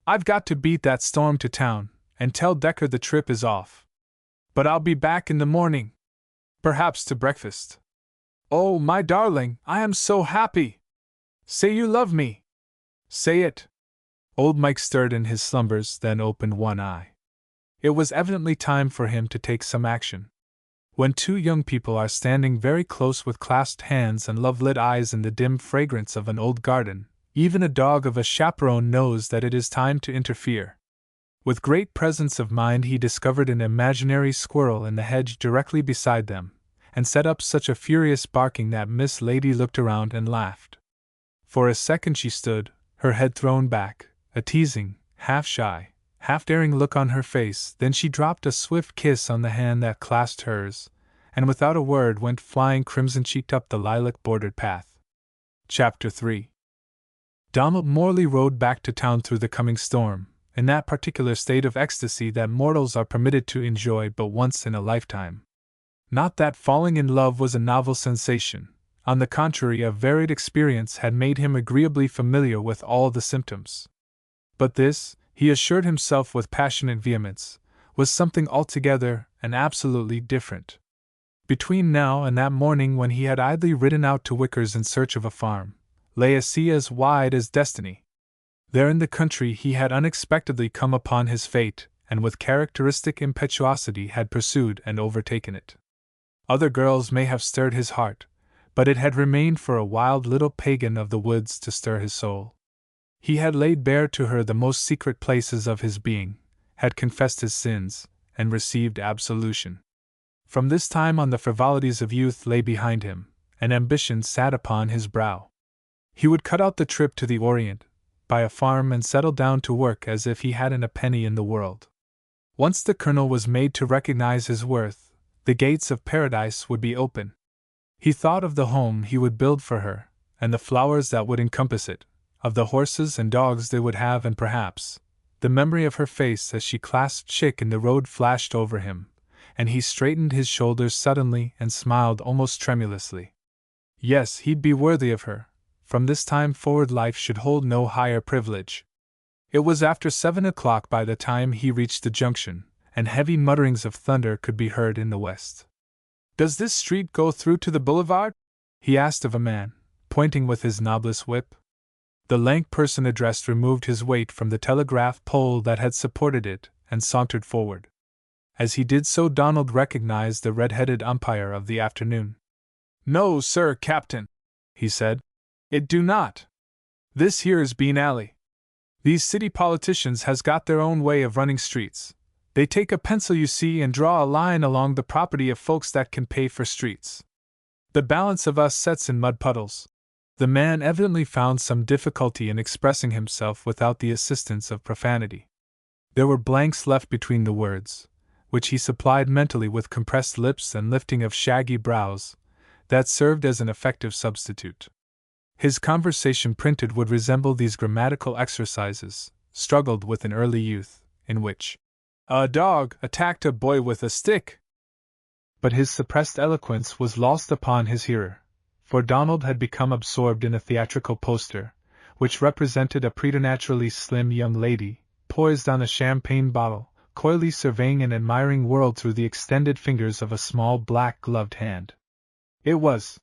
I've got to beat that storm to town, and tell Decker the trip is off. But I'll be back in the morning. Perhaps to breakfast. Oh, my darling, I am so happy! Say you love me! Say it! Old Mike stirred in his slumbers, then opened one eye. It was evidently time for him to take some action. When two young people are standing very close with clasped hands and love-lit eyes in the dim fragrance of an old garden, even a dog of a chaperone knows that it is time to interfere. With great presence of mind he discovered an imaginary squirrel in the hedge directly beside them, and set up such a furious barking that Miss Lady looked around and laughed. For a second she stood, her head thrown back, a teasing, half-shy, half-daring look on her face, then she dropped a swift kiss on the hand that clasped hers, and without a word went flying crimson-cheeked up the lilac-bordered path. Chapter 3. Donald Morley rode back to town through the coming storm, in that particular state of ecstasy that mortals are permitted to enjoy but once in a lifetime. Not that falling in love was a novel sensation. On the contrary, a varied experience had made him agreeably familiar with all the symptoms. But this, he assured himself with passionate vehemence, was something altogether and absolutely different. Between now and that morning when he had idly ridden out to Wickers in search of a farm, lay a sea as wide as destiny. There in the country he had unexpectedly come upon his fate, and with characteristic impetuosity had pursued and overtaken it. Other girls may have stirred his heart, but it had remained for a wild little pagan of the woods to stir his soul. He had laid bare to her the most secret places of his being, had confessed his sins, and received absolution. From this time on the frivolities of youth lay behind him, and ambition sat upon his brow. He would cut out the trip to the Orient, buy a farm and settle down to work as if he hadn't a penny in the world. Once the colonel was made to recognize his worth, the gates of paradise would be open. He thought of the home he would build for her, and the flowers that would encompass it, of the horses and dogs they would have, and perhaps the memory of her face as she clasped Chick in the road flashed over him, and he straightened his shoulders suddenly and smiled almost tremulously. Yes, he'd be worthy of her. From this time forward life should hold no higher privilege. It was after 7 o'clock by the time he reached the junction, and heavy mutterings of thunder could be heard in the west. "Does this street go through to the boulevard?" he asked of a man, pointing with his knobless whip. The lank person addressed removed his weight from the telegraph pole that had supported it, and sauntered forward. As he did so, Donald recognized the red-headed umpire of the afternoon. "No, sir, Captain," he said. "It do not. This here's Bean Alley. These city politicians has got their own way of running streets. They take a pencil, you see, and draw a line along the property of folks that can pay for streets. The balance of us sets in mud puddles." The man evidently found some difficulty in expressing himself without the assistance of profanity. There were blanks left between the words, which he supplied mentally with compressed lips and lifting of shaggy brows, that served as an effective substitute. His conversation printed would resemble these grammatical exercises, struggled with in early youth, in which a dog attacked a boy with a stick. But his suppressed eloquence was lost upon his hearer, for Donald had become absorbed in a theatrical poster, which represented a preternaturally slim young lady, poised on a champagne bottle, coyly surveying an admiring world through the extended fingers of a small black-gloved hand. It was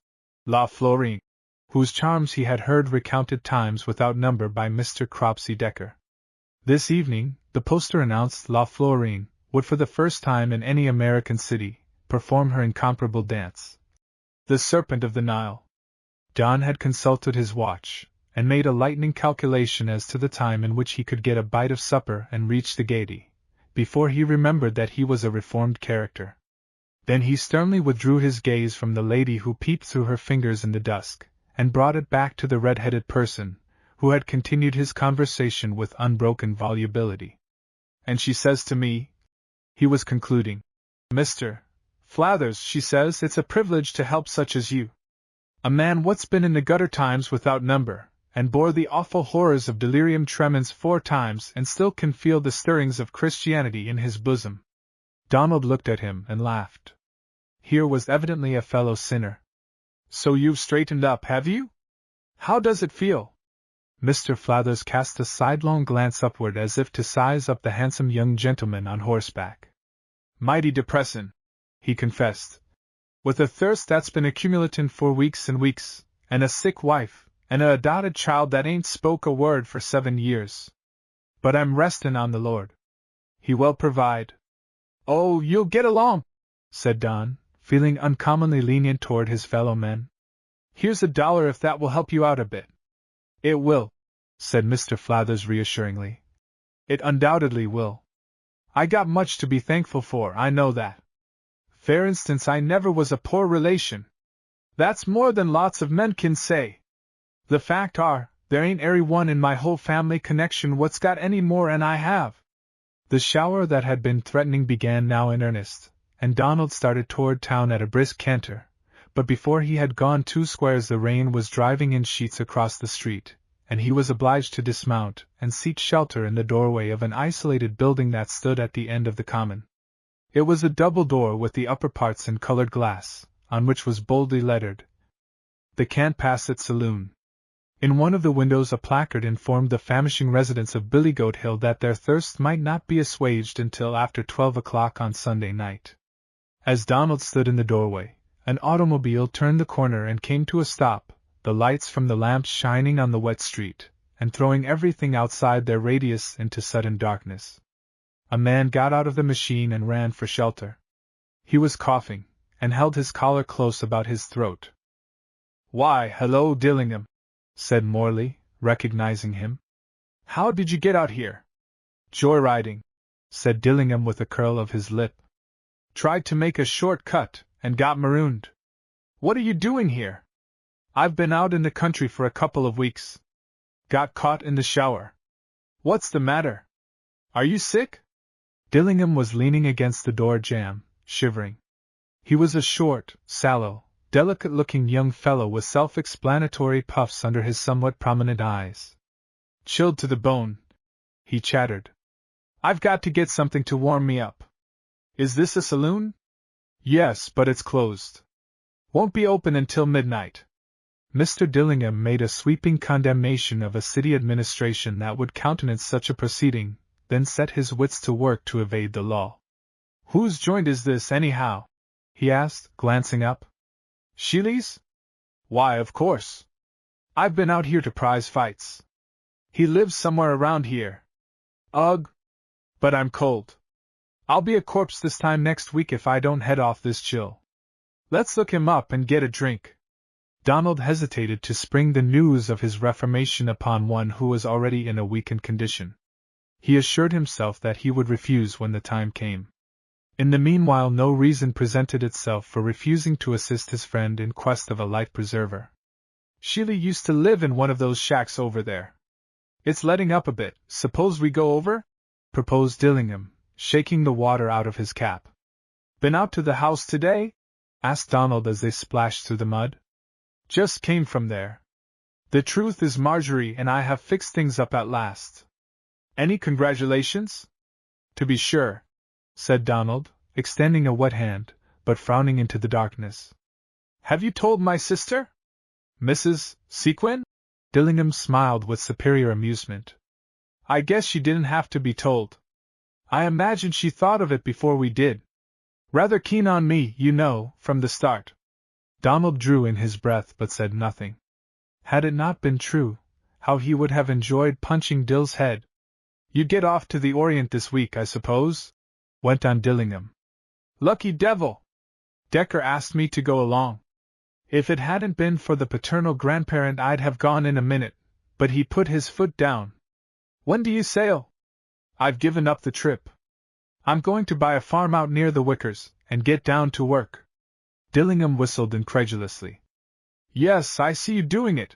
La Florine, whose charms he had heard recounted times without number by Mr. Cropsey Decker. This evening, the poster announced, La Florine would for the first time in any American city perform her incomparable dance, the Serpent of the Nile. Don had consulted his watch, and made a lightning calculation as to the time in which he could get a bite of supper and reach the Gaiety, before he remembered that he was a reformed character. Then he sternly withdrew his gaze from the lady who peeped through her fingers in the dusk, and brought it back to the red-headed person, who had continued his conversation with unbroken volubility. "And she says to me," he was concluding, "Mr. Flathers, she says, it's a privilege to help such as you. A man what's been in the gutter times without number, and bore the awful horrors of delirium tremens 4 times, and still can feel the stirrings of Christianity in his bosom." Donald looked at him and laughed. Here was evidently a fellow sinner. "So you've straightened up, have you? How does it feel?" Mr. Flathers cast a sidelong glance upward as if to size up the handsome young gentleman on horseback. "Mighty depressin'," he confessed. "With a thirst that's been accumulatin' for weeks and weeks, and a sick wife, and a adotted child that ain't spoke a word for 7 years. But I'm restin' on the Lord. He will provide." "Oh, you'll get along," said Don, feeling uncommonly lenient toward his fellow men. "Here's $1 if that will help you out a bit." "It will," said Mr. Flathers reassuringly. "It undoubtedly will. I got much to be thankful for, I know that. For instance, I never was a poor relation. That's more than lots of men can say. The fact are, there ain't ary one in my whole family connection what's got any more 'an I have." The shower that had been threatening began now in earnest, and Donald started toward town at a brisk canter, but before he had gone 2 squares the rain was driving in sheets across the street, and he was obliged to dismount and seek shelter in the doorway of an isolated building that stood at the end of the common. It was a double door with the upper parts in colored glass, on which was boldly lettered, "The Can't Pass It Saloon." In one of the windows a placard informed the famishing residents of Billygoat Hill that their thirst might not be assuaged until after 12 o'clock on Sunday night. As Donald stood in the doorway, an automobile turned the corner and came to a stop, the lights from the lamps shining on the wet street, and throwing everything outside their radius into sudden darkness. A man got out of the machine and ran for shelter. He was coughing, and held his collar close about his throat. Why, hello, Dillingham, said Morley, recognizing him. How did you get out here? Joyriding, said Dillingham with a curl of his lip. Tried to make a short cut, and got marooned. What are you doing here? I've been out in the country for a couple of weeks. Got caught in the shower. What's the matter? Are you sick? Dillingham was leaning against the door jamb, shivering. He was a short, sallow, delicate-looking young fellow with self-explanatory puffs under his somewhat prominent eyes. Chilled to the bone, he chattered. I've got to get something to warm me up. Is this a saloon? Yes, but it's closed. Won't be open until midnight. Mr. Dillingham made a sweeping condemnation of a city administration that would countenance such a proceeding, then set his wits to work to evade the law. Whose joint is this, anyhow? He asked, glancing up. Sheely's? Why, of course. I've been out here to prize fights. He lives somewhere around here. Ugh! But I'm cold. I'll be a corpse this time next week if I don't head off this chill. Let's look him up and get a drink. Donald hesitated to spring the news of his reformation upon one who was already in a weakened condition. He assured himself that he would refuse when the time came. In the meanwhile, no reason presented itself for refusing to assist his friend in quest of a life preserver. Sheely used to live in one of those shacks over there. It's letting up a bit. Suppose we go over? Proposed Dillingham, shaking the water out of his cap. Been out to the house today? Asked Donald as they splashed through the mud. Just came from there. The truth is, Marjorie and I have fixed things up at last. Any congratulations? To be sure, said Donald, extending a wet hand, but frowning into the darkness. Have you told my sister? Mrs. Sequin? Dillingham smiled with superior amusement. I guess she didn't have to be told. I imagine she thought of it before we did. Rather keen on me, you know, from the start. Donald drew in his breath but said nothing. Had it not been true, how he would have enjoyed punching Dill's head. You get off to the Orient this week, I suppose? Went on Dillingham. Lucky devil! Decker asked me to go along. If it hadn't been for the paternal grandparent I'd have gone in a minute, but he put his foot down. When do you sail? I've given up the trip. I'm going to buy a farm out near the Wickers, and get down to work. Dillingham whistled incredulously. Yes, I see you doing it.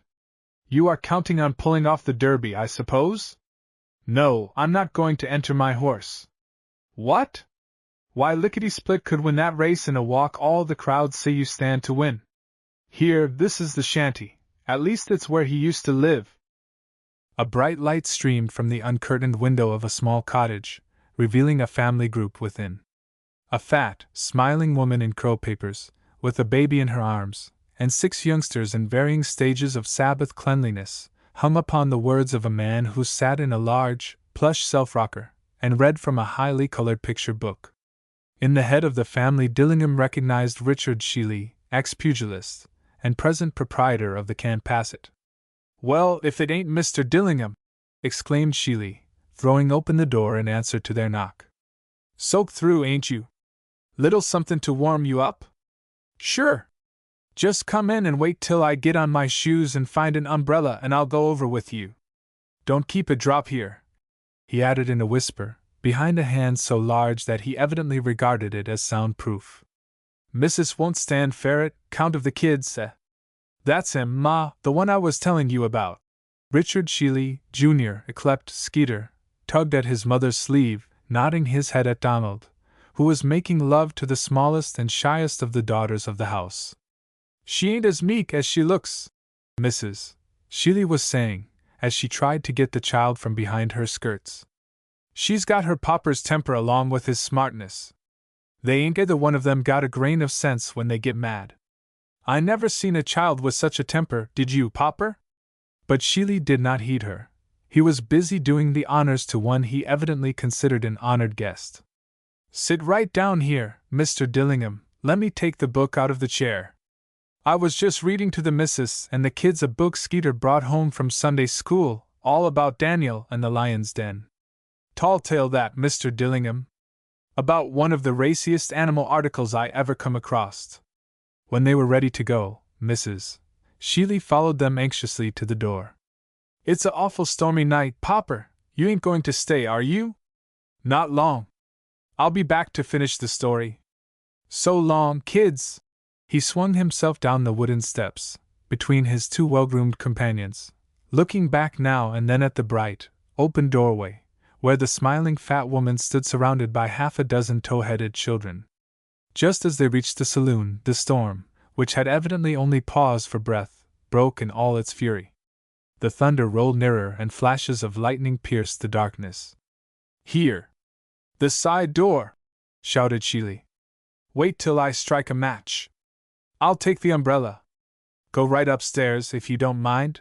You are counting on pulling off the Derby, I suppose? No, I'm not going to enter my horse. What? Why, Lickety-Split could win that race in a walk. All the crowd say you stand to win. Here, this is the shanty. At least it's where he used to live. A bright light streamed from the uncurtained window of a small cottage, revealing a family group within. A fat, smiling woman in curl papers, with a baby in her arms, and 6 youngsters in varying stages of Sabbath cleanliness, hung upon the words of a man who sat in a large, plush self-rocker, and read from a highly colored picture book. In the head of the family, Dillingham recognized Richard Sheely, ex-pugilist, and present proprietor of the Campasset. Well, if it ain't Mr. Dillingham! Exclaimed Sheely, throwing open the door in answer to their knock. Soaked through, ain't you? Little something to warm you up? Sure. Just come in and wait till I get on my shoes and find an umbrella and I'll go over with you. Don't keep a drop here, he added in a whisper, behind a hand so large that he evidently regarded it as soundproof. Missus won't stand ferret, count of the kids, That's him, Ma, the one I was telling you about. Richard Sheely, Jr., yclept Skeeter, tugged at his mother's sleeve, nodding his head at Donald, who was making love to the smallest and shyest of the daughters of the house. She ain't as meek as she looks, Mrs. Sheely was saying, as she tried to get the child from behind her skirts. She's got her popper's temper along with his smartness. They ain't either one of them got a grain of sense when they get mad. I never seen a child with such a temper, did you, Popper? But Sheely did not heed her. He was busy doing the honors to one he evidently considered an honored guest. Sit right down here, Mr. Dillingham, let me take the book out of the chair. I was just reading to the missus and the kids a book Skeeter brought home from Sunday school, all about Daniel and the lion's den. Tall tale that, Mr. Dillingham. About one of the raciest animal articles I ever come across. When they were ready to go, Mrs. Sheely followed them anxiously to the door. It's a awful stormy night, Popper. You ain't going to stay, are you? Not long. I'll be back to finish the story. So long, kids! He swung himself down the wooden steps, between his two well-groomed companions, looking back now and then at the bright, open doorway, where the smiling fat woman stood surrounded by half a dozen tow-headed children. Just as they reached the saloon, the storm, which had evidently only paused for breath, broke in all its fury. The thunder rolled nearer and flashes of lightning pierced the darkness. Here! The side door! Shouted Sheely. Wait till I strike a match. I'll take the umbrella. Go right upstairs if you don't mind.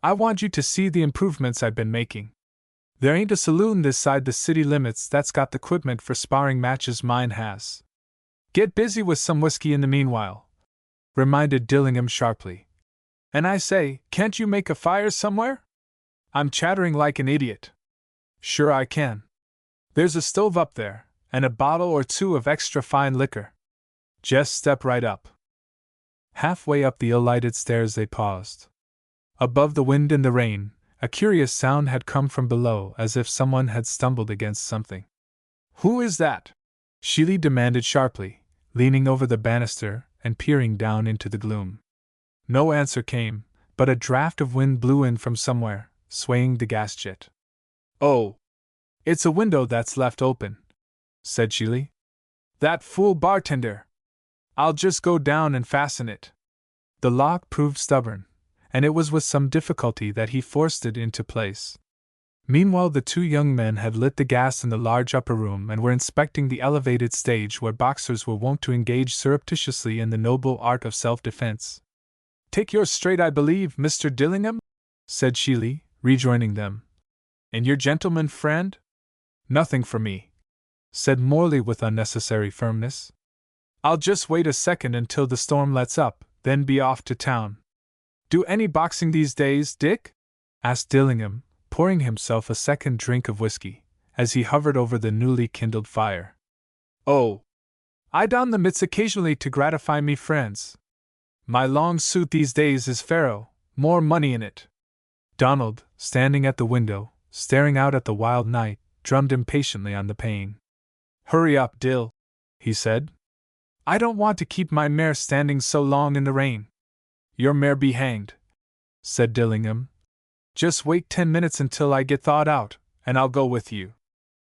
I want you to see the improvements I've been making. There ain't a saloon this side the city limits that's got the equipment for sparring matches mine has. Get busy with some whiskey in the meanwhile, reminded Dillingham sharply. And I say, can't you make a fire somewhere? I'm chattering like an idiot. Sure I can. There's a stove up there, and a bottle or two of extra fine liquor. Just step right up. Halfway up the ill-lighted stairs they paused. Above the wind and the rain, a curious sound had come from below as if someone had stumbled against something. Who is that? Sheely demanded sharply, leaning over the banister and peering down into the gloom. No answer came, but a draft of wind blew in from somewhere, swaying the gas jet. Oh! It's a window that's left open, said Sheely. That fool bartender! I'll just go down and fasten it. The lock proved stubborn, and it was with some difficulty that he forced it into place. Meanwhile, the two young men had lit the gas in the large upper room and were inspecting the elevated stage where boxers were wont to engage surreptitiously in the noble art of self-defense. Take yours straight, I believe, Mr. Dillingham? Said Sheely, rejoining them. And your gentleman friend? Nothing for me, said Morley with unnecessary firmness. I'll just wait a second until the storm lets up, then be off to town. Do any boxing these days, Dick? Asked Dillingham, pouring himself a second drink of whiskey, as he hovered over the newly kindled fire. Oh! I don the mitts occasionally to gratify me friends. My long suit these days is faro, more money in it. Donald, standing at the window, staring out at the wild night, drummed impatiently on the pane. Hurry up, Dill, he said. I don't want to keep my mare standing so long in the rain. Your mare be hanged, said Dillingham. Just wait 10 minutes until I get thawed out, and I'll go with you.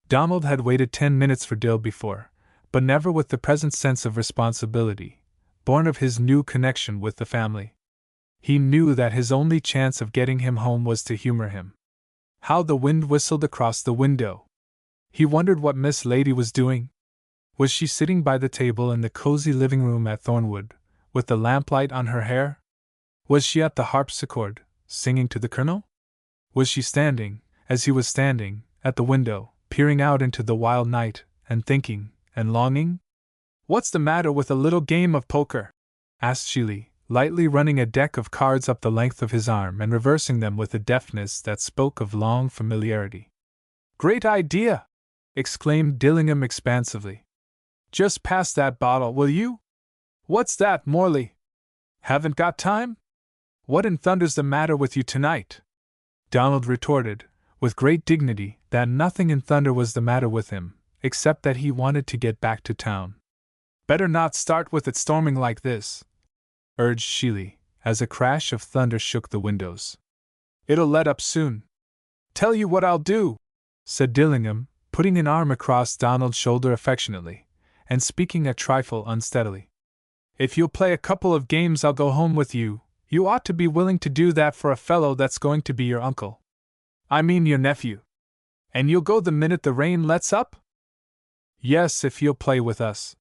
Donald had waited 10 minutes for Dill before, but never with the present sense of responsibility, born of his new connection with the family. He knew that his only chance of getting him home was to humor him. How the wind whistled across the window! He wondered what Miss Lady was doing. Was she sitting by the table in the cozy living room at Thornwood, with the lamplight on her hair? Was she at the harpsichord, singing to the Colonel? Was she standing, as he was standing, at the window, peering out into the wild night, and thinking, and longing? What's the matter with a little game of poker? Asked Sheely, lightly running a deck of cards up the length of his arm and reversing them with a deftness that spoke of long familiarity. Great idea! Exclaimed Dillingham expansively. Just pass that bottle, will you? What's that, Morley? Haven't got time? What in thunder's the matter with you tonight? Donald retorted, with great dignity, that nothing in thunder was the matter with him, except that he wanted to get back to town. Better not start with it storming like this, urged Sheely, as a crash of thunder shook the windows. It'll let up soon. Tell you what I'll do, said Dillingham, putting an arm across Donald's shoulder affectionately, and speaking a trifle unsteadily. If you'll play a couple of games I'll go home with you. You ought to be willing to do that for a fellow that's going to be your uncle. I mean your nephew. And you'll go the minute the rain lets up? Yes, if you'll play with us.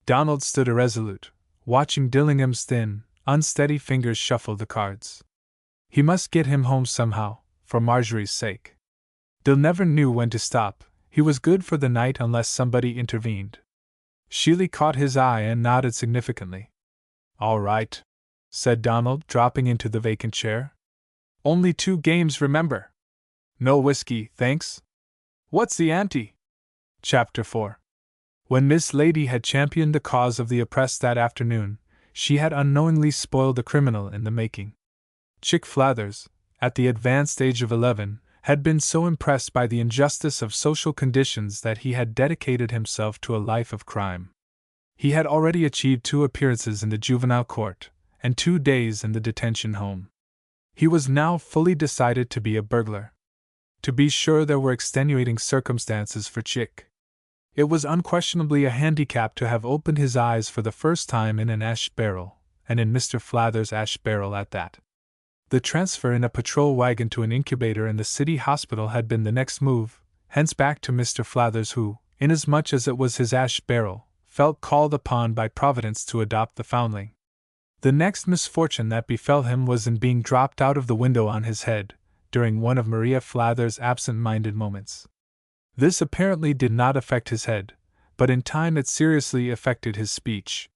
Donald stood irresolute, watching Dillingham's thin, unsteady fingers shuffle the cards. He must get him home somehow, for Marjorie's sake. Dill never knew when to stop. He was good for the night unless somebody intervened. Sheely caught his eye and nodded significantly. All right, said Donald, dropping into the vacant chair. Only 2 games, remember. No whiskey, thanks. What's the ante? Chapter 4. When Miss Lady had championed the cause of the oppressed that afternoon, she had unknowingly spoiled a criminal in the making. Chick Flathers, at the advanced age of 11, had been so impressed by the injustice of social conditions that he had dedicated himself to a life of crime. He had already achieved 2 appearances in the juvenile court, and 2 days in the detention home. He was now fully decided to be a burglar. To be sure, there were extenuating circumstances for Chick. It was unquestionably a handicap to have opened his eyes for the first time in an ash barrel, and in Mr. Flathers' ash barrel at that. The transfer in a patrol wagon to an incubator in the city hospital had been the next move, hence back to Mr. Flathers who, inasmuch as it was his ash barrel, felt called upon by Providence to adopt the foundling. The next misfortune that befell him was in being dropped out of the window on his head, during one of Maria Flathers' absent-minded moments. This apparently did not affect his head, but in time it seriously affected his speech.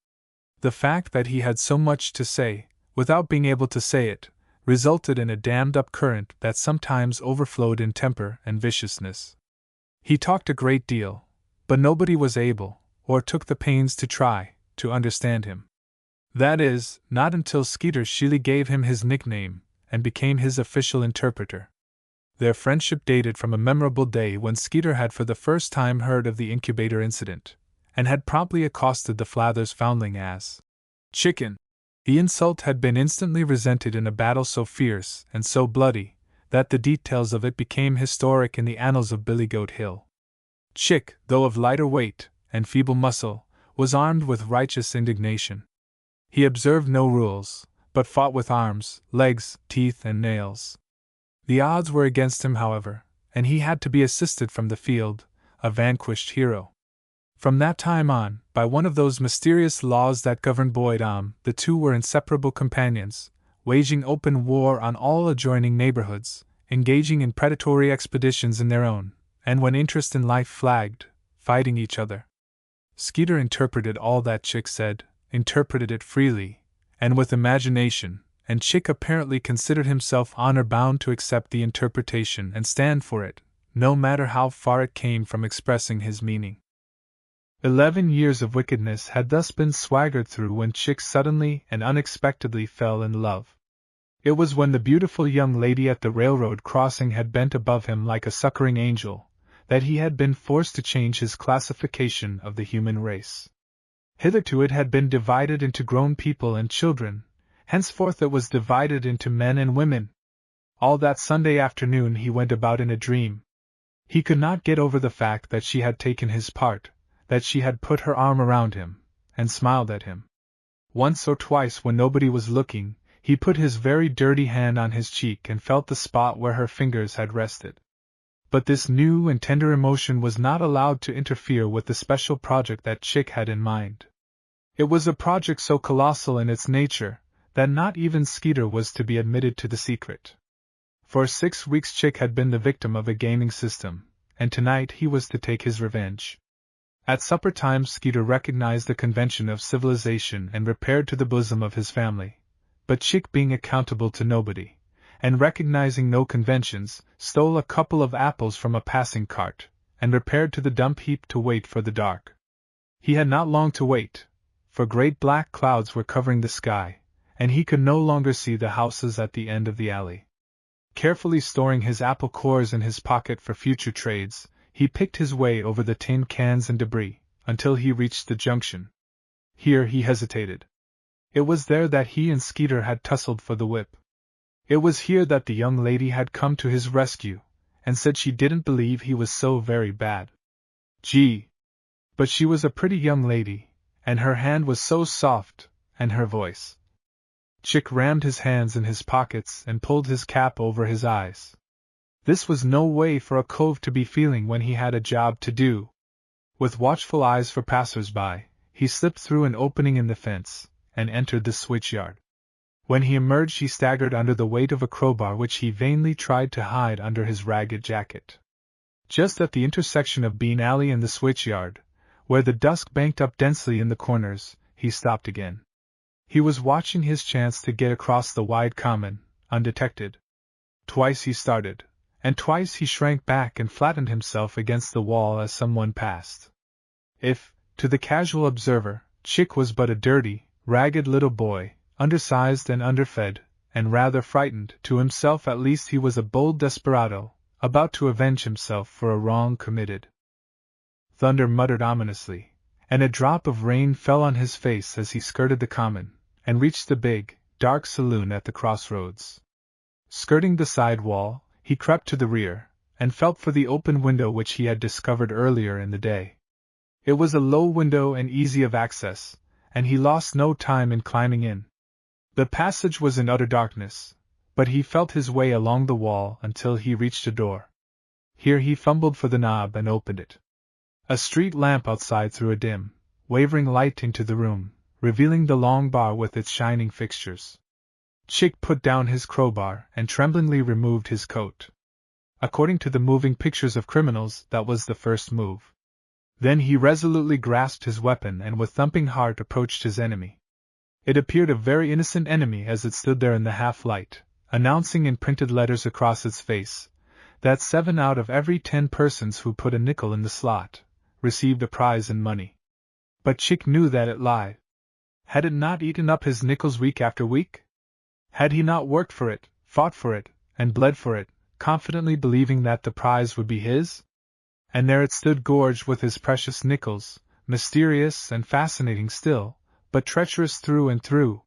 The fact that he had so much to say, without being able to say it, resulted in a dammed-up current that sometimes overflowed in temper and viciousness. He talked a great deal, but nobody was able, or took the pains to try, to understand him. That is, not until Skeeter Sheely gave him his nickname, and became his official interpreter. Their friendship dated from a memorable day when Skeeter had for the first time heard of the incubator incident, and had promptly accosted the Flathers foundling as "Chicken." The insult had been instantly resented in a battle so fierce and so bloody that the details of it became historic in the annals of Billy Goat Hill. Chick, though of lighter weight and feeble muscle, was armed with righteous indignation. He observed no rules, but fought with arms, legs, teeth, and nails. The odds were against him, however, and he had to be assisted from the field, a vanquished hero. From that time on, by one of those mysterious laws that govern Boydom, the two were inseparable companions, waging open war on all adjoining neighborhoods, engaging in predatory expeditions in their own, and when interest in life flagged, fighting each other. Skeeter interpreted all that Chick said, interpreted it freely, and with imagination, and Chick apparently considered himself honor-bound to accept the interpretation and stand for it, no matter how far it came from expressing his meaning. 11 years of wickedness had thus been swaggered through when Chick suddenly and unexpectedly fell in love. It was when the beautiful young lady at the railroad crossing had bent above him like a succoring angel, that he had been forced to change his classification of the human race. Hitherto it had been divided into grown people and children, henceforth it was divided into men and women. All that Sunday afternoon he went about in a dream. He could not get over the fact that she had taken his part, that she had put her arm around him, and smiled at him. Once or twice when nobody was looking, he put his very dirty hand on his cheek and felt the spot where her fingers had rested. But this new and tender emotion was not allowed to interfere with the special project that Chick had in mind. It was a project so colossal in its nature, that not even Skeeter was to be admitted to the secret. For 6 weeks Chick had been the victim of a gaming system, and tonight he was to take his revenge. At supper time Skeeter recognized the convention of civilization and repaired to the bosom of his family, but Chick, being accountable to nobody, and recognizing no conventions, stole a couple of apples from a passing cart, and repaired to the dump heap to wait for the dark. He had not long to wait, for great black clouds were covering the sky, and he could no longer see the houses at the end of the alley. Carefully storing his apple cores in his pocket for future trades, he picked his way over the tin cans and debris, until he reached the junction. Here he hesitated. It was there that he and Skeeter had tussled for the whip. It was here that the young lady had come to his rescue, and said she didn't believe he was so very bad. Gee! But she was a pretty young lady, and her hand was so soft, and her voice. Chick rammed his hands in his pockets and pulled his cap over his eyes. This was no way for a cove to be feeling when he had a job to do. With watchful eyes for passers-by, he slipped through an opening in the fence, and entered the switchyard. When he emerged he staggered under the weight of a crowbar which he vainly tried to hide under his ragged jacket. Just at the intersection of Bean Alley and the switchyard, where the dusk banked up densely in the corners, he stopped again. He was watching his chance to get across the wide common, undetected. Twice he started, and twice he shrank back and flattened himself against the wall as someone passed. If, to the casual observer, Chick was but a dirty, ragged little boy, undersized and underfed, and rather frightened. To himself at least he was a bold desperado, about to avenge himself for a wrong committed. Thunder muttered ominously, and a drop of rain fell on his face as he skirted the common, and reached the big, dark saloon at the crossroads. Skirting the side wall, he crept to the rear, and felt for the open window which he had discovered earlier in the day. It was a low window and easy of access, and he lost no time in climbing in. The passage was in utter darkness, but he felt his way along the wall until he reached a door. Here he fumbled for the knob and opened it. A street lamp outside threw a dim, wavering light into the room, revealing the long bar with its shining fixtures. Chick put down his crowbar and tremblingly removed his coat. According to the moving pictures of criminals, that was the first move. Then he resolutely grasped his weapon and with thumping heart approached his enemy. It appeared a very innocent enemy as it stood there in the half-light, announcing in printed letters across its face that 7 out of every 10 persons who put a nickel in the slot received a prize in money. But Chick knew that it lied. Had it not eaten up his nickels week after week? Had he not worked for it, fought for it, and bled for it, confidently believing that the prize would be his? And there it stood gorged with his precious nickels, mysterious and fascinating still, but treacherous through and through.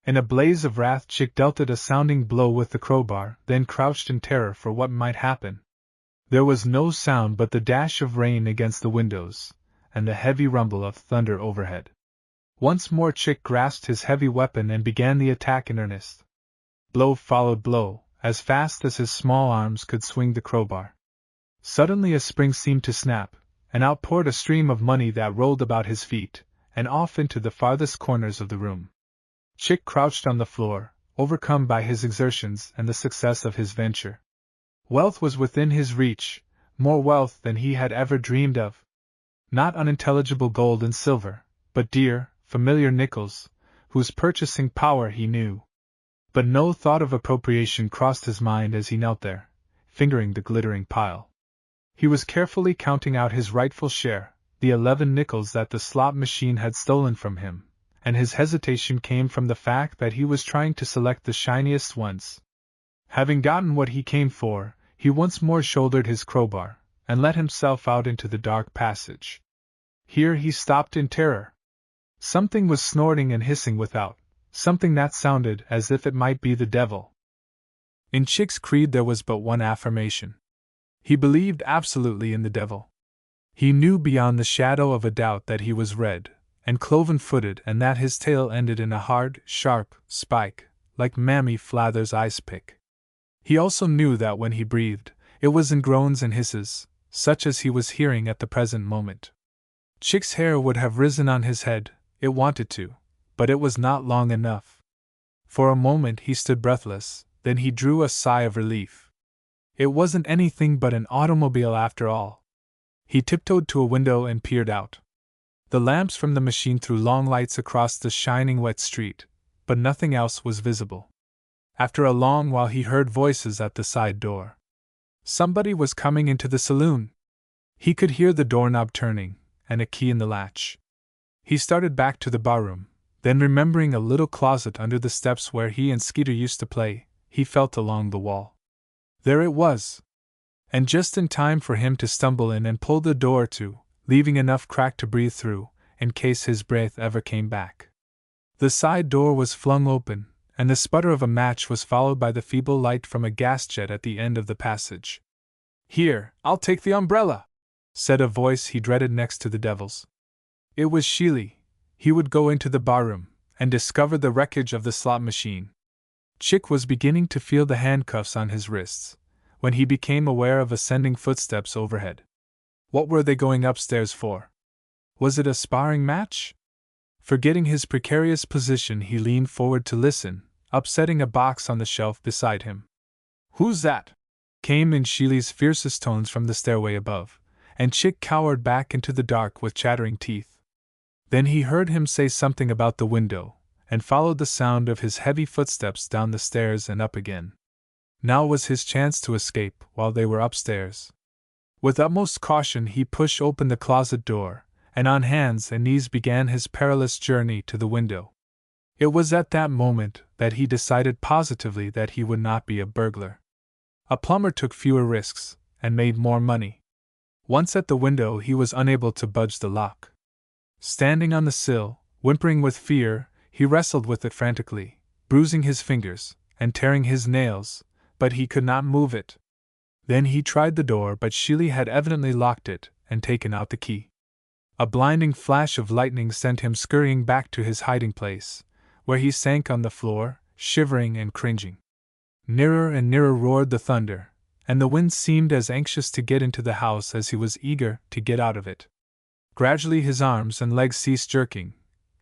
In a blaze of wrath Chick dealt it a sounding blow with the crowbar, then crouched in terror for what might happen. There was no sound but the dash of rain against the windows, and the heavy rumble of thunder overhead. Once more Chick grasped his heavy weapon and began the attack in earnest. Blow followed blow, as fast as his small arms could swing the crowbar. Suddenly a spring seemed to snap, and out poured a stream of money that rolled about his feet, and off into the farthest corners of the room. Chick crouched on the floor, overcome by his exertions and the success of his venture. Wealth was within his reach, more wealth than he had ever dreamed of. Not unintelligible gold and silver, but dear, familiar nickels, whose purchasing power he knew. But no thought of appropriation crossed his mind as he knelt there, fingering the glittering pile. He was carefully counting out his rightful share, the 11 nickels that the slot machine had stolen from him, and his hesitation came from the fact that he was trying to select the shiniest ones. Having gotten what he came for, he once more shouldered his crowbar, and let himself out into the dark passage. Here he stopped in terror. Something was snorting and hissing without, something that sounded as if it might be the devil. In Chick's creed there was but one affirmation. He believed absolutely in the devil. He knew beyond the shadow of a doubt that he was red and cloven-footed and that his tail ended in a hard, sharp spike, like Mammy Flather's ice pick. He also knew that when he breathed, it was in groans and hisses, such as he was hearing at the present moment. Chick's hair would have risen on his head, it wanted to, but it was not long enough. For a moment he stood breathless, then he drew a sigh of relief. It wasn't anything but an automobile after all. He tiptoed to a window and peered out. The lamps from the machine threw long lights across the shining wet street, but nothing else was visible. After a long while he heard voices at the side door. Somebody was coming into the saloon. He could hear the doorknob turning, and a key in the latch. He started back to the barroom, then remembering a little closet under the steps where he and Skeeter used to play, he felt along the wall. There it was! And just in time for him to stumble in and pull the door to, leaving enough crack to breathe through, in case his breath ever came back. The side door was flung open, and the sputter of a match was followed by the feeble light from a gas jet at the end of the passage. "Here, I'll take the umbrella," said a voice he dreaded next to the devil's. It was Sheely. He would go into the barroom and discover the wreckage of the slot machine. Chick was beginning to feel the handcuffs on his wrists, when he became aware of ascending footsteps overhead. What were they going upstairs for? Was it a sparring match? Forgetting his precarious position, he leaned forward to listen, upsetting a box on the shelf beside him. "Who's that?" came in Sheely's fiercest tones from the stairway above, and Chick cowered back into the dark with chattering teeth. Then he heard him say something about the window, and followed the sound of his heavy footsteps down the stairs and up again. Now was his chance to escape while they were upstairs. With utmost caution he pushed open the closet door, and on hands and knees began his perilous journey to the window. It was at that moment that he decided positively that he would not be a burglar. A plumber took fewer risks, and made more money. Once at the window, he was unable to budge the lock. Standing on the sill, whimpering with fear, he wrestled with it frantically, bruising his fingers, and tearing his nails, but he could not move it. Then he tried the door, but Sheely had evidently locked it and taken out the key. A blinding flash of lightning sent him scurrying back to his hiding place, where he sank on the floor, shivering and cringing. Nearer and nearer roared the thunder, and the wind seemed as anxious to get into the house as he was eager to get out of it. Gradually his arms and legs ceased jerking.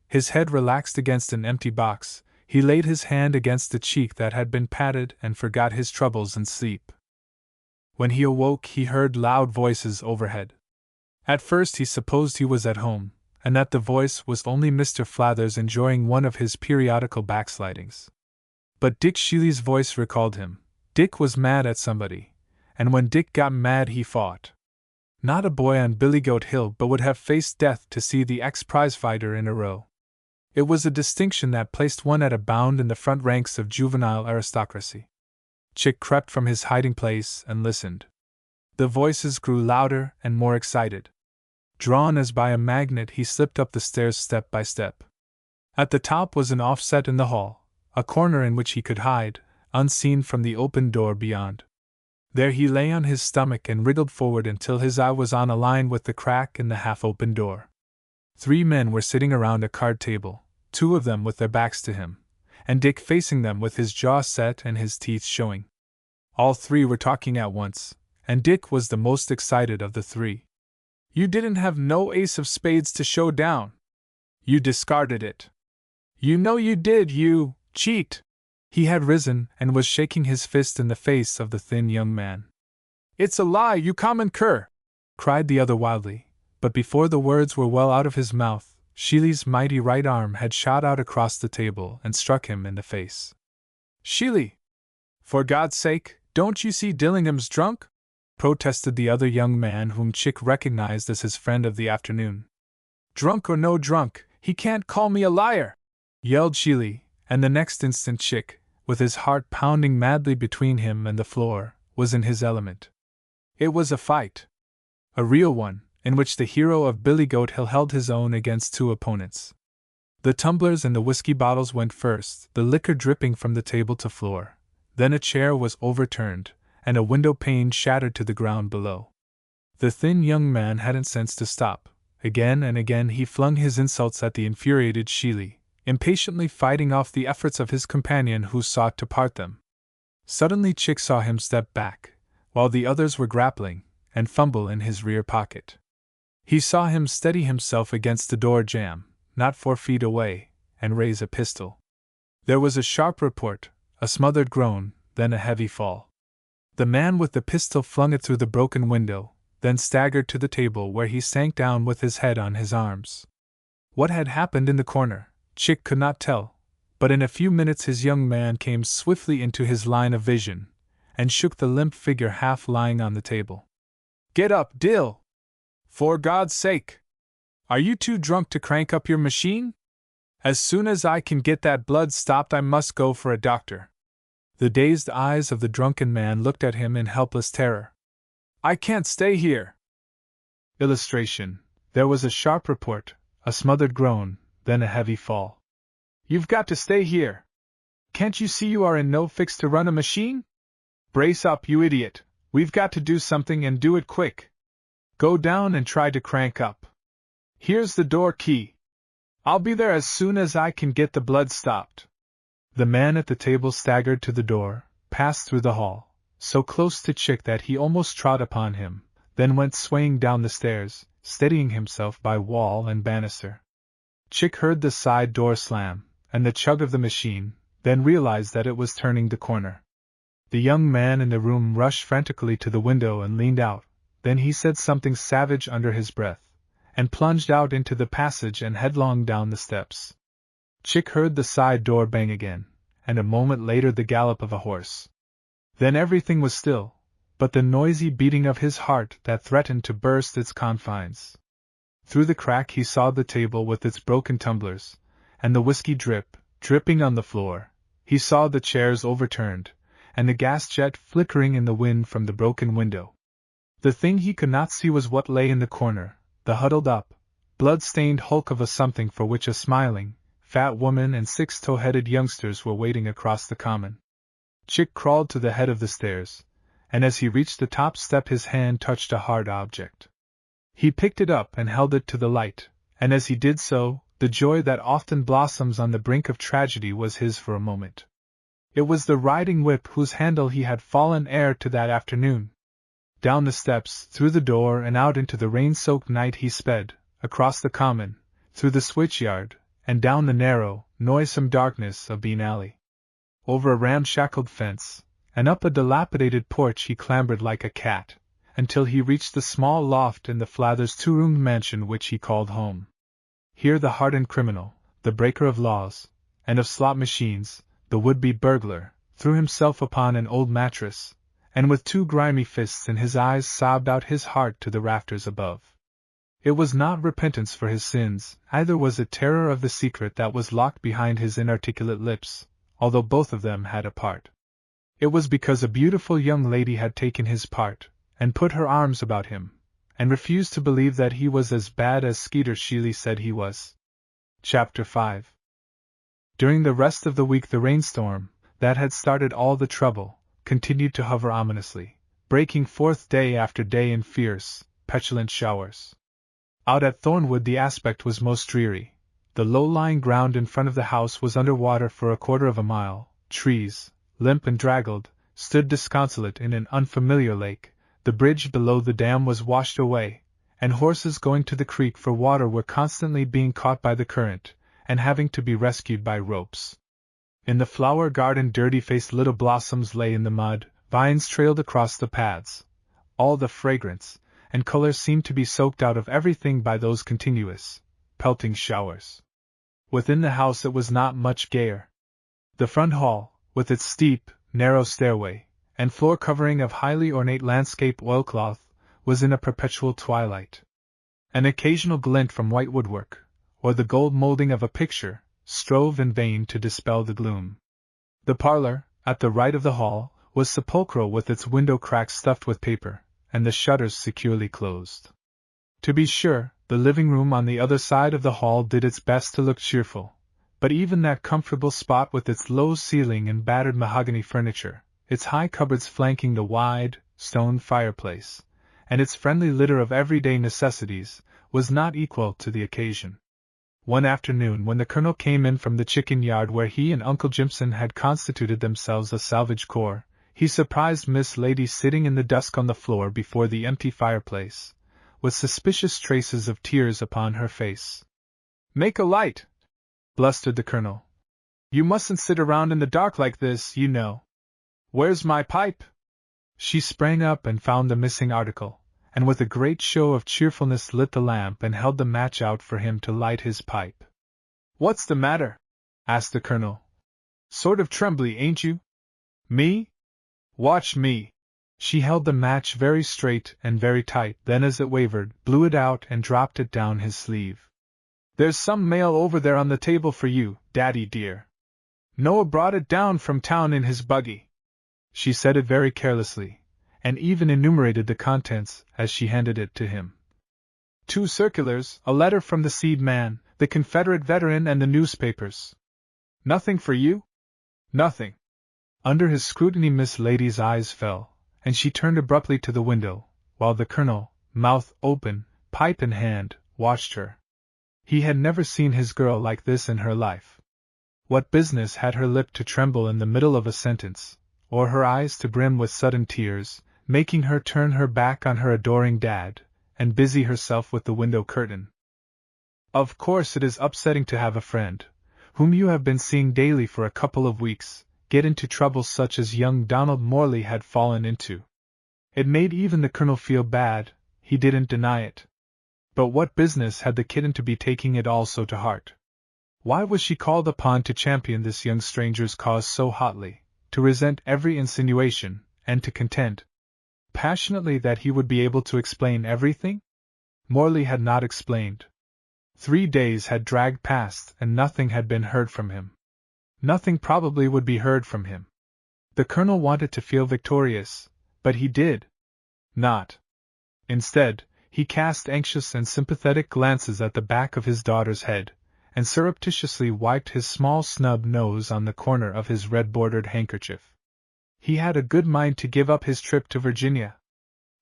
His head relaxed against an empty box. He laid his hand against the cheek that had been patted and forgot his troubles in sleep. When he awoke, he heard loud voices overhead. At first he supposed he was at home, and that the voice was only Mr. Flathers enjoying one of his periodical backslidings. But Dick Sheely's voice recalled him. Dick was mad at somebody, and when Dick got mad he fought. Not a boy on Billygoat Hill but would have faced death to see the ex-prizefighter in a row. It was a distinction that placed one at a bound in the front ranks of juvenile aristocracy. Chick crept from his hiding place and listened. The voices grew louder and more excited. Drawn as by a magnet, he slipped up the stairs step by step. At the top was an offset in the hall, a corner in which he could hide, unseen from the open door beyond. There he lay on his stomach and wriggled forward until his eye was on a line with the crack in the half-open door. 3 men were sitting around a card table, 2 of them with their backs to him, and Dick facing them with his jaw set and his teeth showing. All 3 were talking at once, and Dick was the most excited of the 3. "You didn't have no ace of spades to show down. You discarded it. You know you did, you cheat!" He had risen and was shaking his fist in the face of the thin young man. "It's a lie, you common cur!" cried the other wildly, but before the words were well out of his mouth, Sheely's mighty right arm had shot out across the table and struck him in the face. "Sheely! For God's sake, don't you see Dillingham's drunk?" protested the other young man whom Chick recognized as his friend of the afternoon. "Drunk or no drunk, he can't call me a liar!" yelled Sheely, and the next instant Chick, with his heart pounding madly between him and the floor, was in his element. It was a fight. A real one, in which the hero of Billygoat Hill held his own against 2 opponents. The tumblers and the whiskey bottles went first, the liquor dripping from the table to floor. Then a chair was overturned, and a window pane shattered to the ground below. The thin young man hadn't sense to stop. Again and again he flung his insults at the infuriated Sheely, impatiently fighting off the efforts of his companion who sought to part them. Suddenly Chick saw him step back, while the others were grappling, and fumble in his rear pocket. He saw him steady himself against the door jamb, not 4 feet away, and raise a pistol. There was a sharp report, a smothered groan, then a heavy fall. The man with the pistol flung it through the broken window, then staggered to the table where he sank down with his head on his arms. What had happened in the corner, Chick could not tell, but in a few minutes his young man came swiftly into his line of vision, and shook the limp figure half lying on the table. "Get up, Dill! For God's sake! Are you too drunk to crank up your machine? As soon as I can get that blood stopped I must go for a doctor." The dazed eyes of the drunken man looked at him in helpless terror. "I can't stay here." Illustration: there was a sharp report, a smothered groan, then a heavy fall. "You've got to stay here. Can't you see you are in no fix to run a machine? Brace up, you idiot. We've got to do something and do it quick. Go down and try to crank up. Here's the door key. I'll be there as soon as I can get the blood stopped." The man at the table staggered to the door, passed through the hall, so close to Chick that he almost trod upon him, then went swaying down the stairs, steadying himself by wall and banister. Chick heard the side door slam, and the chug of the machine, then realized that it was turning the corner. The young man in the room rushed frantically to the window and leaned out, then he said something savage under his breath, and plunged out into the passage and headlong down the steps. Chick heard the side door bang again, and a moment later the gallop of a horse. Then everything was still, but the noisy beating of his heart that threatened to burst its confines. Through the crack he saw the table with its broken tumblers, and the whiskey drip, dripping on the floor. He saw the chairs overturned, and the gas jet flickering in the wind from the broken window. The thing he could not see was what lay in the corner, the huddled up, blood-stained hulk of a something for which a smiling, fat woman and 6 tow-headed youngsters were waiting across the common. Chick crawled to the head of the stairs, and as he reached the top step his hand touched a hard object. He picked it up and held it to the light, and as he did so, the joy that often blossoms on the brink of tragedy was his for a moment. It was the riding whip whose handle he had fallen heir to that afternoon. Down the steps, through the door and out into the rain-soaked night he sped, across the common, through the switchyard, and down the narrow, noisome darkness of Bean Alley. Over a ramshackled fence, and up a dilapidated porch he clambered like a cat, until he reached the small loft in the Flathers' 2-roomed mansion which he called home. Here the hardened criminal, the breaker of laws, and of slot machines, the would-be burglar, threw himself upon an old mattress, and with 2 grimy fists in his eyes sobbed out his heart to the rafters above. It was not repentance for his sins, either was it terror of the secret that was locked behind his inarticulate lips, although both of them had a part. It was because a beautiful young lady had taken his part, and put her arms about him, and refused to believe that he was as bad as Skeeter Sheely said he was. Chapter 5. During the rest of the week the rainstorm, that had started all the trouble, continued to hover ominously, breaking forth day after day in fierce, petulant showers. Out at Thornwood the aspect was most dreary. The low-lying ground in front of the house was under water for 1/4 of a mile. Trees, limp and draggled, stood disconsolate in an unfamiliar lake. The bridge below the dam was washed away, and horses going to the creek for water were constantly being caught by the current, and having to be rescued by ropes. In the flower garden dirty-faced little blossoms lay in the mud, vines trailed across the paths. All the fragrance and color seemed to be soaked out of everything by those continuous, pelting showers. Within the house it was not much gayer. The front hall, with its steep, narrow stairway, and floor covering of highly ornate landscape oilcloth, was in a perpetual twilight. An occasional glint from white woodwork, or the gold molding of a picture, strove in vain to dispel the gloom. The parlor, at the right of the hall, was sepulchral with its window cracks stuffed with paper, and the shutters securely closed. To be sure, the living room on the other side of the hall did its best to look cheerful, but even that comfortable spot with its low ceiling and battered mahogany furniture, its high cupboards flanking the wide, stone fireplace, and its friendly litter of everyday necessities, was not equal to the occasion. One afternoon when the Colonel came in from the chicken yard where he and Uncle Jimson had constituted themselves a salvage corps, he surprised Miss Lady sitting in the dusk on the floor before the empty fireplace, with suspicious traces of tears upon her face. "Make a light!" blustered the Colonel. "You mustn't sit around in the dark like this, you know. Where's my pipe?" She sprang up and found the missing article, and with a great show of cheerfulness lit the lamp and held the match out for him to light his pipe. "What's the matter?" asked the Colonel. "Sort of trembly, ain't you?" "Me? Watch me." She held the match very straight and very tight, then as it wavered, blew it out and dropped it down his sleeve. "There's some mail over there on the table for you, Daddy dear. Noah brought it down from town in his buggy." She said it very carelessly, and even enumerated the contents as she handed it to him. 2 circulars, a letter from the Seed Man, the Confederate veteran, and the newspapers. "Nothing for you?" "Nothing." Under his scrutiny Miss Lady's eyes fell, and she turned abruptly to the window, while the Colonel, mouth open, pipe in hand, watched her. He had never seen his girl like this in her life. What business had her lip to tremble in the middle of a sentence, or her eyes to brim with sudden tears, making her turn her back on her adoring dad, and busy herself with the window curtain? "Of course it is upsetting to have a friend, whom you have been seeing daily for a couple of weeks, get into trouble such as young Donald Morley had fallen into." It made even the Colonel feel bad, he didn't deny it. But what business had the kitten to be taking it all so to heart? Why was she called upon to champion this young stranger's cause so hotly, to resent every insinuation, and to contend passionately that he would be able to explain everything? Morley had not explained. 3 days had dragged past and nothing had been heard from him. nothing probably would be heard from him. The Colonel wanted to feel victorious, but he did not. Instead, he cast anxious and sympathetic glances at the back of his daughter's head, and surreptitiously wiped his small snub nose on the corner of his red-bordered handkerchief. He had a good mind to give up his trip to Virginia.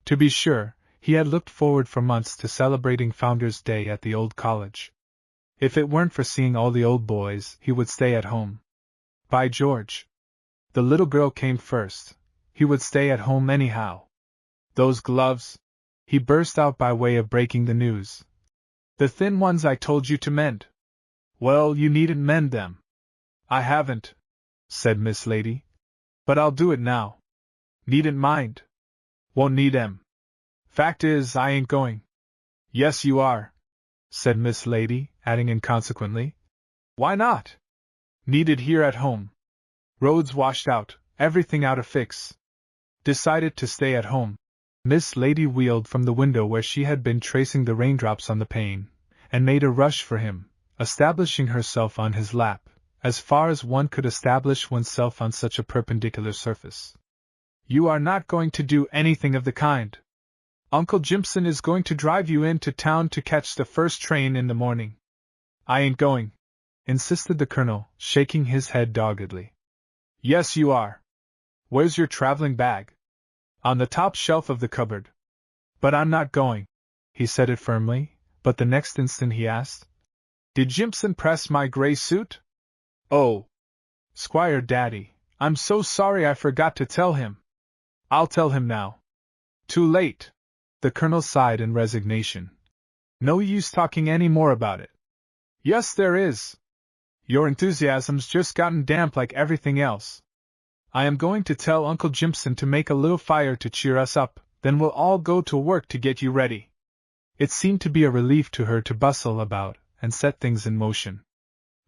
To be sure, he had looked forward for months to celebrating Founders' Day at the old college. If it weren't for seeing all the old boys, he would stay at home. By George! The little girl came first. He would stay at home anyhow. Those gloves! He burst out by way of breaking the news. The thin ones I told you to mend. Well, you needn't mend them. I haven't, said Miss Lady. But I'll do it now. Needn't mind. Won't need 'em. Fact is, I ain't going. Yes, you are, said Miss Lady, adding inconsequently. Why not? Needed here at home. Roads washed out, everything out of fix. Decided to stay at home. Miss Lady wheeled from the window where she had been tracing the raindrops on the pane, and made a rush for him, establishing herself on his lap, as far as one could establish oneself on such a perpendicular surface. You are not going to do anything of the kind. Uncle Jimson is going to drive you into town to catch the first train in the morning. I ain't going, insisted the Colonel, shaking his head doggedly. Yes, you are. Where's your traveling bag? On the top shelf of the cupboard. But I'm not going. He said it firmly, but the next instant he asked, Did Jimson press my gray suit? Oh, Squire Daddy, I'm so sorry I forgot to tell him. I'll tell him now. Too late. The Colonel sighed in resignation. No use talking any more about it. Yes, there is. Your enthusiasm's just gotten damp like everything else. I am going to tell Uncle Jimson to make a little fire to cheer us up, then we'll all go to work to get you ready. It seemed to be a relief to her to bustle about and set things in motion.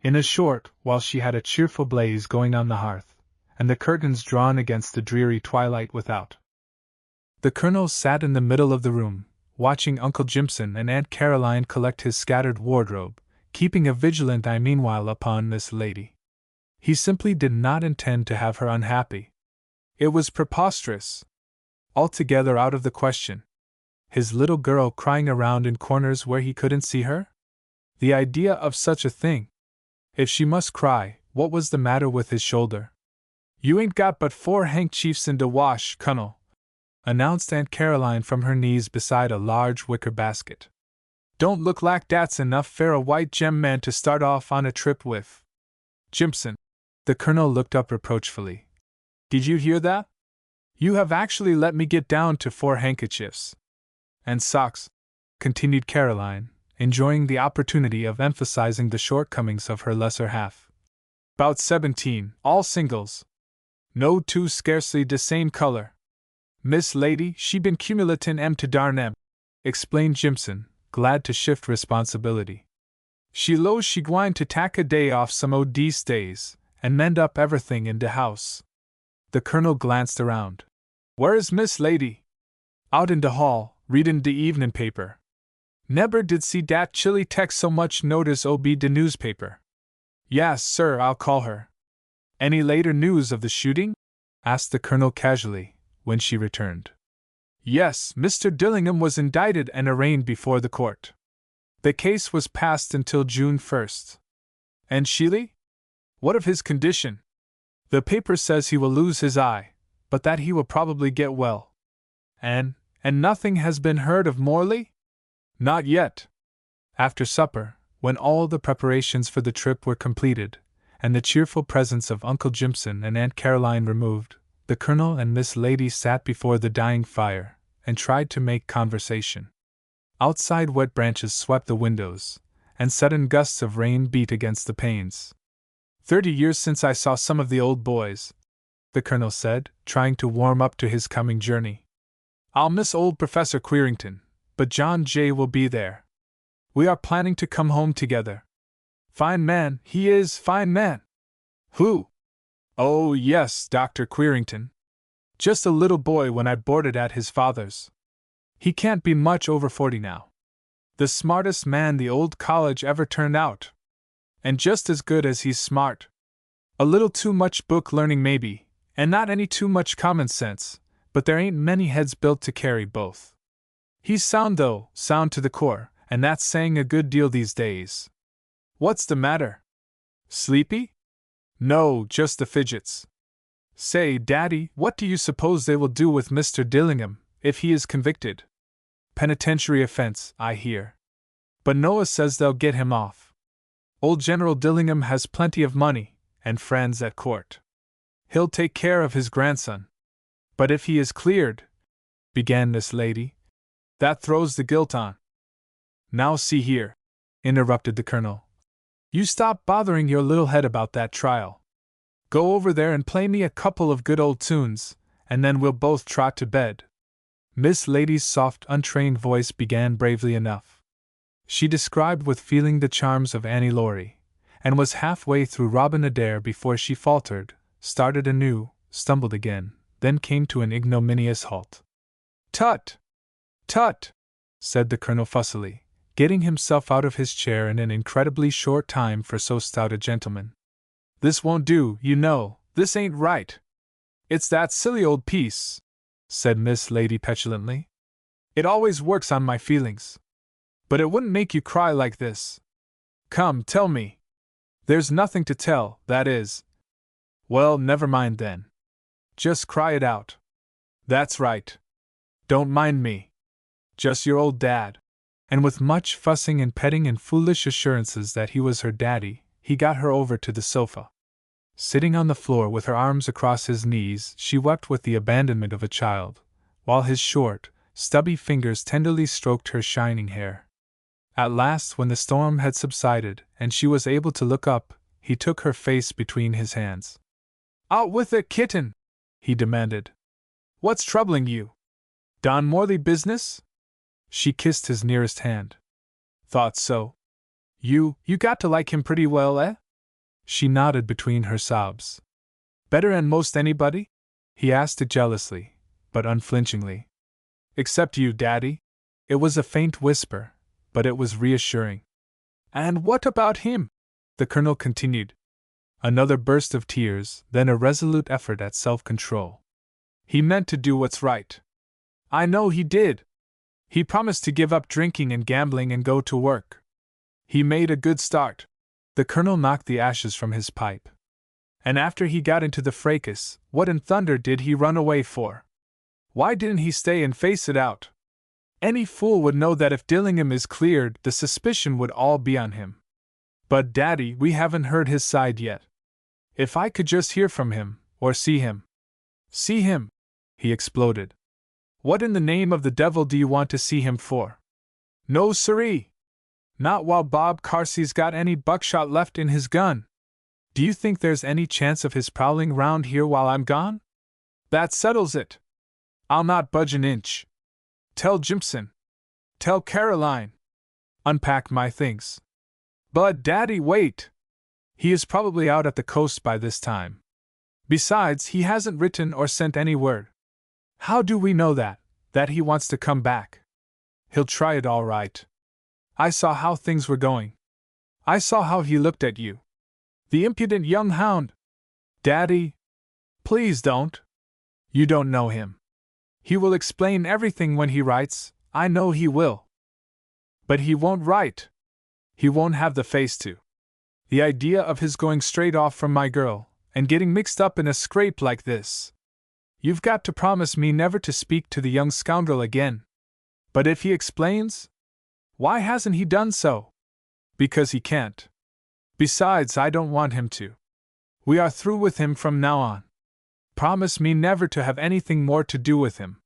In a short while she had a cheerful blaze going on the hearth, and the curtains drawn against the dreary twilight without. The Colonel sat in the middle of the room, watching Uncle Jimson and Aunt Caroline collect his scattered wardrobe, keeping a vigilant eye meanwhile upon Miss Lady. He simply did not intend to have her unhappy. It was preposterous. Altogether out of the question. His little girl crying around in corners where he couldn't see her? The idea of such a thing! If she must cry, what was the matter with his shoulder? You ain't got but 4 handkerchiefs in de wash, Colonel, announced Aunt Caroline from her knees beside a large wicker basket. Don't look like dat's enough for a white gem man to start off on a trip with. Jimson. The Colonel looked up reproachfully. Did you hear that? You have actually let me get down to 4 handkerchiefs. And socks, continued Caroline, enjoying the opportunity of emphasizing the shortcomings of her lesser half. 'Bout 17, all singles. No 2 scarcely de same color. Miss Lady, she been cumulatin' 'em to darn 'em, explained Jimson, glad to shift responsibility. She lows she gwine to tack a day off some o' dese days, and mend up everything in de house. The Colonel glanced around. Where is Miss Lady? Out in de hall, readin' de evenin' paper. Neber did see dat chilly tek so much notice ob de newspaper. Yas, sir, I'll call her. Any later news of the shooting? Asked the Colonel casually, when she returned. Yes, Mr. Dillingham was indicted and arraigned before the court. The case was passed until June 1st. And Sheely? What of his condition? The paper says he will lose his eye, but that he will probably get well. And nothing has been heard of Morley? Not yet. After supper, when all the preparations for the trip were completed, and the cheerful presence of Uncle Jimson and Aunt Caroline removed, the Colonel and Miss Lady sat before the dying fire, and tried to make conversation. Outside wet branches swept the windows, and sudden gusts of rain beat against the panes. 30 years since I saw some of the old boys, the Colonel said, trying to warm up to his coming journey. I'll miss old Professor Queerington, but John Jay will be there. We are planning to come home together. Fine man, he is, fine man. Who? Oh, yes, Dr. Queerington. Just a little boy when I boarded at his father's. He can't be much over 40 now. The smartest man the old college ever turned out. And just as good as he's smart. A little too much book learning maybe, and not any too much common sense, but there ain't many heads built to carry both. He's sound though, sound to the core, and that's saying a good deal these days. What's the matter? Sleepy? No, just the fidgets. Say, Daddy, what do you suppose they will do with Mr. Dillingham, if he is convicted? Penitentiary offense, I hear. But Noah says they'll get him off. Old General Dillingham has plenty of money, and friends at court. He'll take care of his grandson. But if he is cleared, began this lady, that throws the guilt on. Now see here, interrupted the colonel. You stop bothering your little head about that trial. Go over there and play me a couple of good old tunes, and then we'll both trot to bed. Miss Lady's soft, untrained voice began bravely enough. She described with feeling the charms of Annie Laurie, and was halfway through Robin Adair before she faltered, started anew, stumbled again, then came to an ignominious halt. Tut! Tut! Said the colonel fussily, getting himself out of his chair in an incredibly short time for so stout a gentleman. This won't do, you know, this ain't right. It's that silly old piece, said Miss Lady petulantly. It always works on my feelings. But it wouldn't make you cry like this. Come, tell me. There's nothing to tell, that is. Well, never mind then. Just cry it out. That's right. Don't mind me. Just your old dad. And with much fussing and petting and foolish assurances that he was her daddy, he got her over to the sofa. Sitting on the floor with her arms across his knees, she wept with the abandonment of a child, while his short, stubby fingers tenderly stroked her shining hair. At last, when the storm had subsided and she was able to look up, he took her face between his hands. Out with it, kitten! He demanded. What's troubling you? Don Morley business? She kissed his nearest hand. Thought so. You got to like him pretty well, eh? She nodded between her sobs. Better than most anybody? He asked it jealously, but unflinchingly. Except you, Daddy. It was a faint whisper, but it was reassuring. And what about him? The colonel continued. Another burst of tears, then a resolute effort at self-control. He meant to do what's right. I know he did. He promised to give up drinking and gambling and go to work. He made a good start. The colonel knocked the ashes from his pipe. And after he got into the fracas, what in thunder did he run away for? Why didn't he stay and face it out? Any fool would know that if Dillingham is cleared, the suspicion would all be on him. But, Daddy, we haven't heard his side yet. If I could just hear from him, or see him. See him? He exploded. What in the name of the devil do you want to see him for? No siree! Not while Bob Carsey's got any buckshot left in his gun. Do you think there's any chance of his prowling round here while I'm gone? That settles it. I'll not budge an inch. Tell Jimpson. Tell Caroline. Unpack my things. But, Daddy, wait! He is probably out at the coast by this time. Besides, he hasn't written or sent any word. How do we know that he wants to come back? He'll try it all right. I saw how things were going. I saw how he looked at you. The impudent young hound! Daddy! Please don't. You don't know him. He will explain everything when he writes, I know he will. But he won't write. He won't have the face to. The idea of his going straight off from my girl, and getting mixed up in a scrape like this. You've got to promise me never to speak to the young scoundrel again. But if he explains? Why hasn't he done so? Because he can't. Besides, I don't want him to. We are through with him from now on. Promise me never to have anything more to do with him.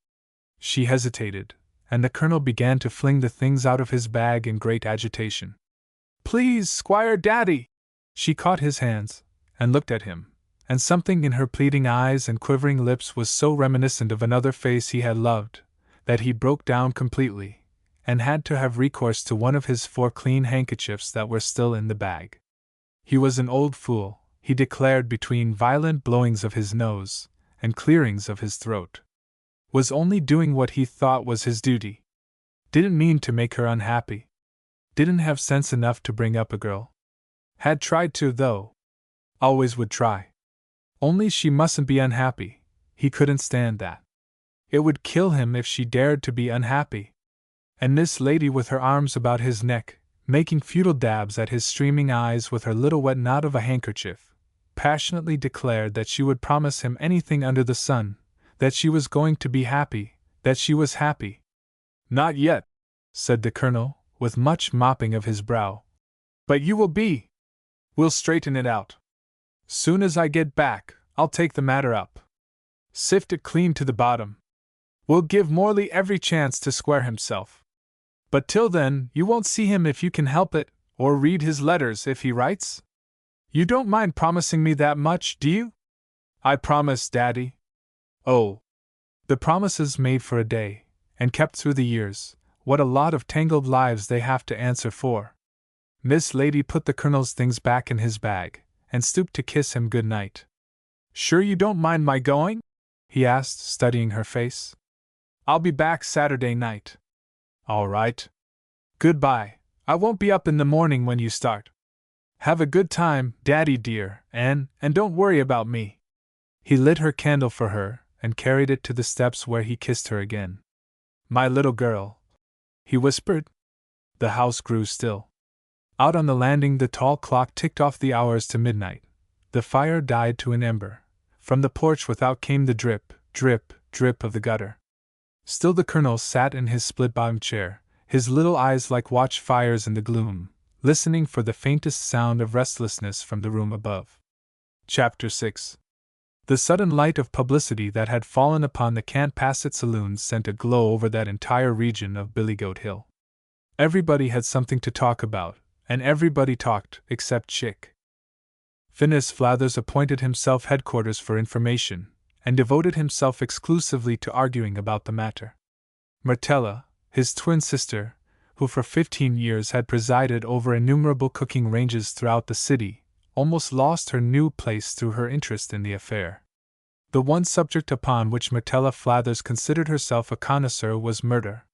She hesitated, and the colonel began to fling the things out of his bag in great agitation. Please, Squire Daddy! She caught his hands, and looked at him, and something in her pleading eyes and quivering lips was so reminiscent of another face he had loved, that he broke down completely, and had to have recourse to one of his 4 clean handkerchiefs that were still in the bag. He was an old fool, he declared between violent blowings of his nose and clearings of his throat. Was only doing what he thought was his duty. Didn't mean to make her unhappy. Didn't have sense enough to bring up a girl. Had tried to, though. Always would try. Only she mustn't be unhappy, he couldn't stand that. It would kill him if she dared to be unhappy. And this lady with her arms about his neck, making futile dabs at his streaming eyes with her little wet knot of a handkerchief, passionately declared that she would promise him anything under the sun, that she was going to be happy, that she was happy. Not yet, said the colonel, with much mopping of his brow. But you will be. We'll straighten it out. Soon as I get back, I'll take the matter up. Sift it clean to the bottom. We'll give Morley every chance to square himself. But till then, you won't see him if you can help it, or read his letters if he writes? You don't mind promising me that much, do you? I promise, Daddy. Oh. The promises made for a day, and kept through the years, what a lot of tangled lives they have to answer for. Miss Lady put the colonel's things back in his bag, and stooped to kiss him good night. Sure you don't mind my going? He asked, studying her face. I'll be back Saturday night. All right. Goodbye. I won't be up in the morning when you start. Have a good time, Daddy dear, and don't worry about me. He lit her candle for her, and carried it to the steps where he kissed her again. My little girl, he whispered. The house grew still. Out on the landing the tall clock ticked off the hours to midnight. The fire died to an ember. From the porch without came the drip, drip, drip of the gutter. Still the colonel sat in his split-bottomed chair, his little eyes like watch fires in the gloom, listening for the faintest sound of restlessness from the room above. Chapter 6. The sudden light of publicity that had fallen upon the Can't Pass It saloons sent a glow over that entire region of Billygoat Hill. Everybody had something to talk about, and everybody talked, except Chick. Phineas Flathers appointed himself headquarters for information, and devoted himself exclusively to arguing about the matter. Myrtella, his twin sister, who for 15 years had presided over innumerable cooking ranges throughout the city, almost lost her new place through her interest in the affair. The one subject upon which Myrtella Flathers considered herself a connoisseur was murder.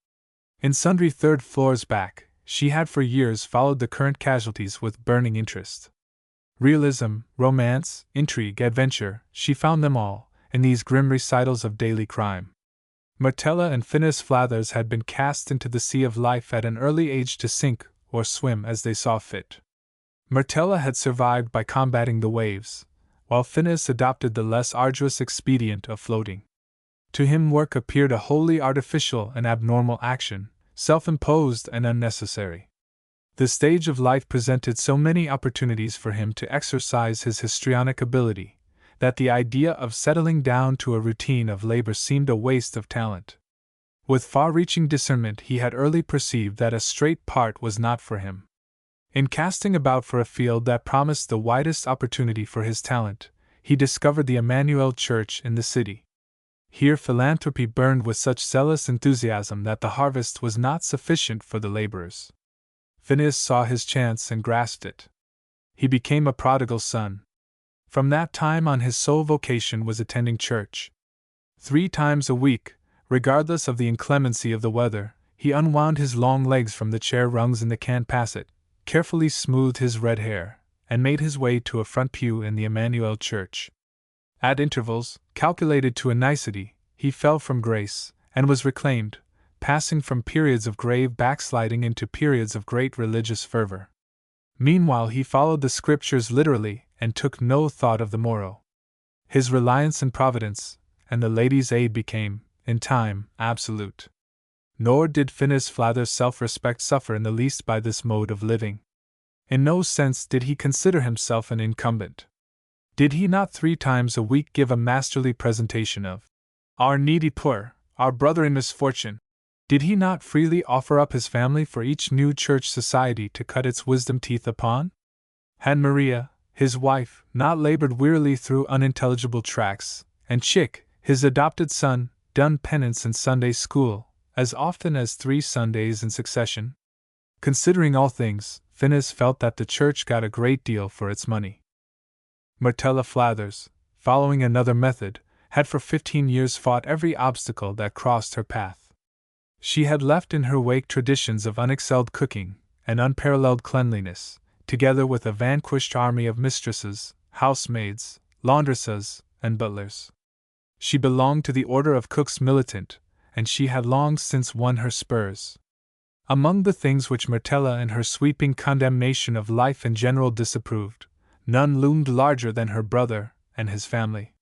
In sundry third floors back, she had for years followed the current casualties with burning interest. Realism, romance, intrigue, adventure, she found them all, in these grim recitals of daily crime. Myrtella and Phineas Flathers had been cast into the sea of life at an early age to sink or swim as they saw fit. Myrtella had survived by combating the waves, while Phineas adopted the less arduous expedient of floating. To him work appeared a wholly artificial and abnormal action, self-imposed and unnecessary. The stage of life presented so many opportunities for him to exercise his histrionic ability, that the idea of settling down to a routine of labor seemed a waste of talent. With far-reaching discernment he had early perceived that a straight part was not for him. In casting about for a field that promised the widest opportunity for his talent, he discovered the Emmanuel Church in the city. Here philanthropy burned with such zealous enthusiasm that the harvest was not sufficient for the laborers. Phineas saw his chance and grasped it. He became a prodigal son. From that time on his sole vocation was attending church. 3 times a week, regardless of the inclemency of the weather, he unwound his long legs from the chair rungs in the Can't Pass It, carefully smoothed his red hair, and made his way to a front pew in the Emmanuel Church. At intervals, calculated to a nicety, he fell from grace, and was reclaimed, passing from periods of grave backsliding into periods of great religious fervor. Meanwhile he followed the Scriptures literally, and took no thought of the morrow. His reliance in Providence, and the lady's aid became, in time, absolute. Nor did Phineas Flathers' self-respect suffer in the least by this mode of living. In no sense did he consider himself an incumbent. Did he not 3 times a week give a masterly presentation of Our Needy Poor, Our Brother in Misfortune? Did he not freely offer up his family for each new church society to cut its wisdom teeth upon? Had Maria, his wife, not labored wearily through unintelligible tracts, and Chick, his adopted son, done penance in Sunday school, as often as 3 Sundays in succession? Considering all things, Phineas felt that the church got a great deal for its money. Myrtella Flathers, following another method, had for 15 years fought every obstacle that crossed her path. She had left in her wake traditions of unexcelled cooking and unparalleled cleanliness, together with a vanquished army of mistresses, housemaids, laundresses, and butlers. She belonged to the order of cooks militant, and she had long since won her spurs. Among the things which Myrtella in her sweeping condemnation of life in general disapproved, none loomed larger than her brother and his family.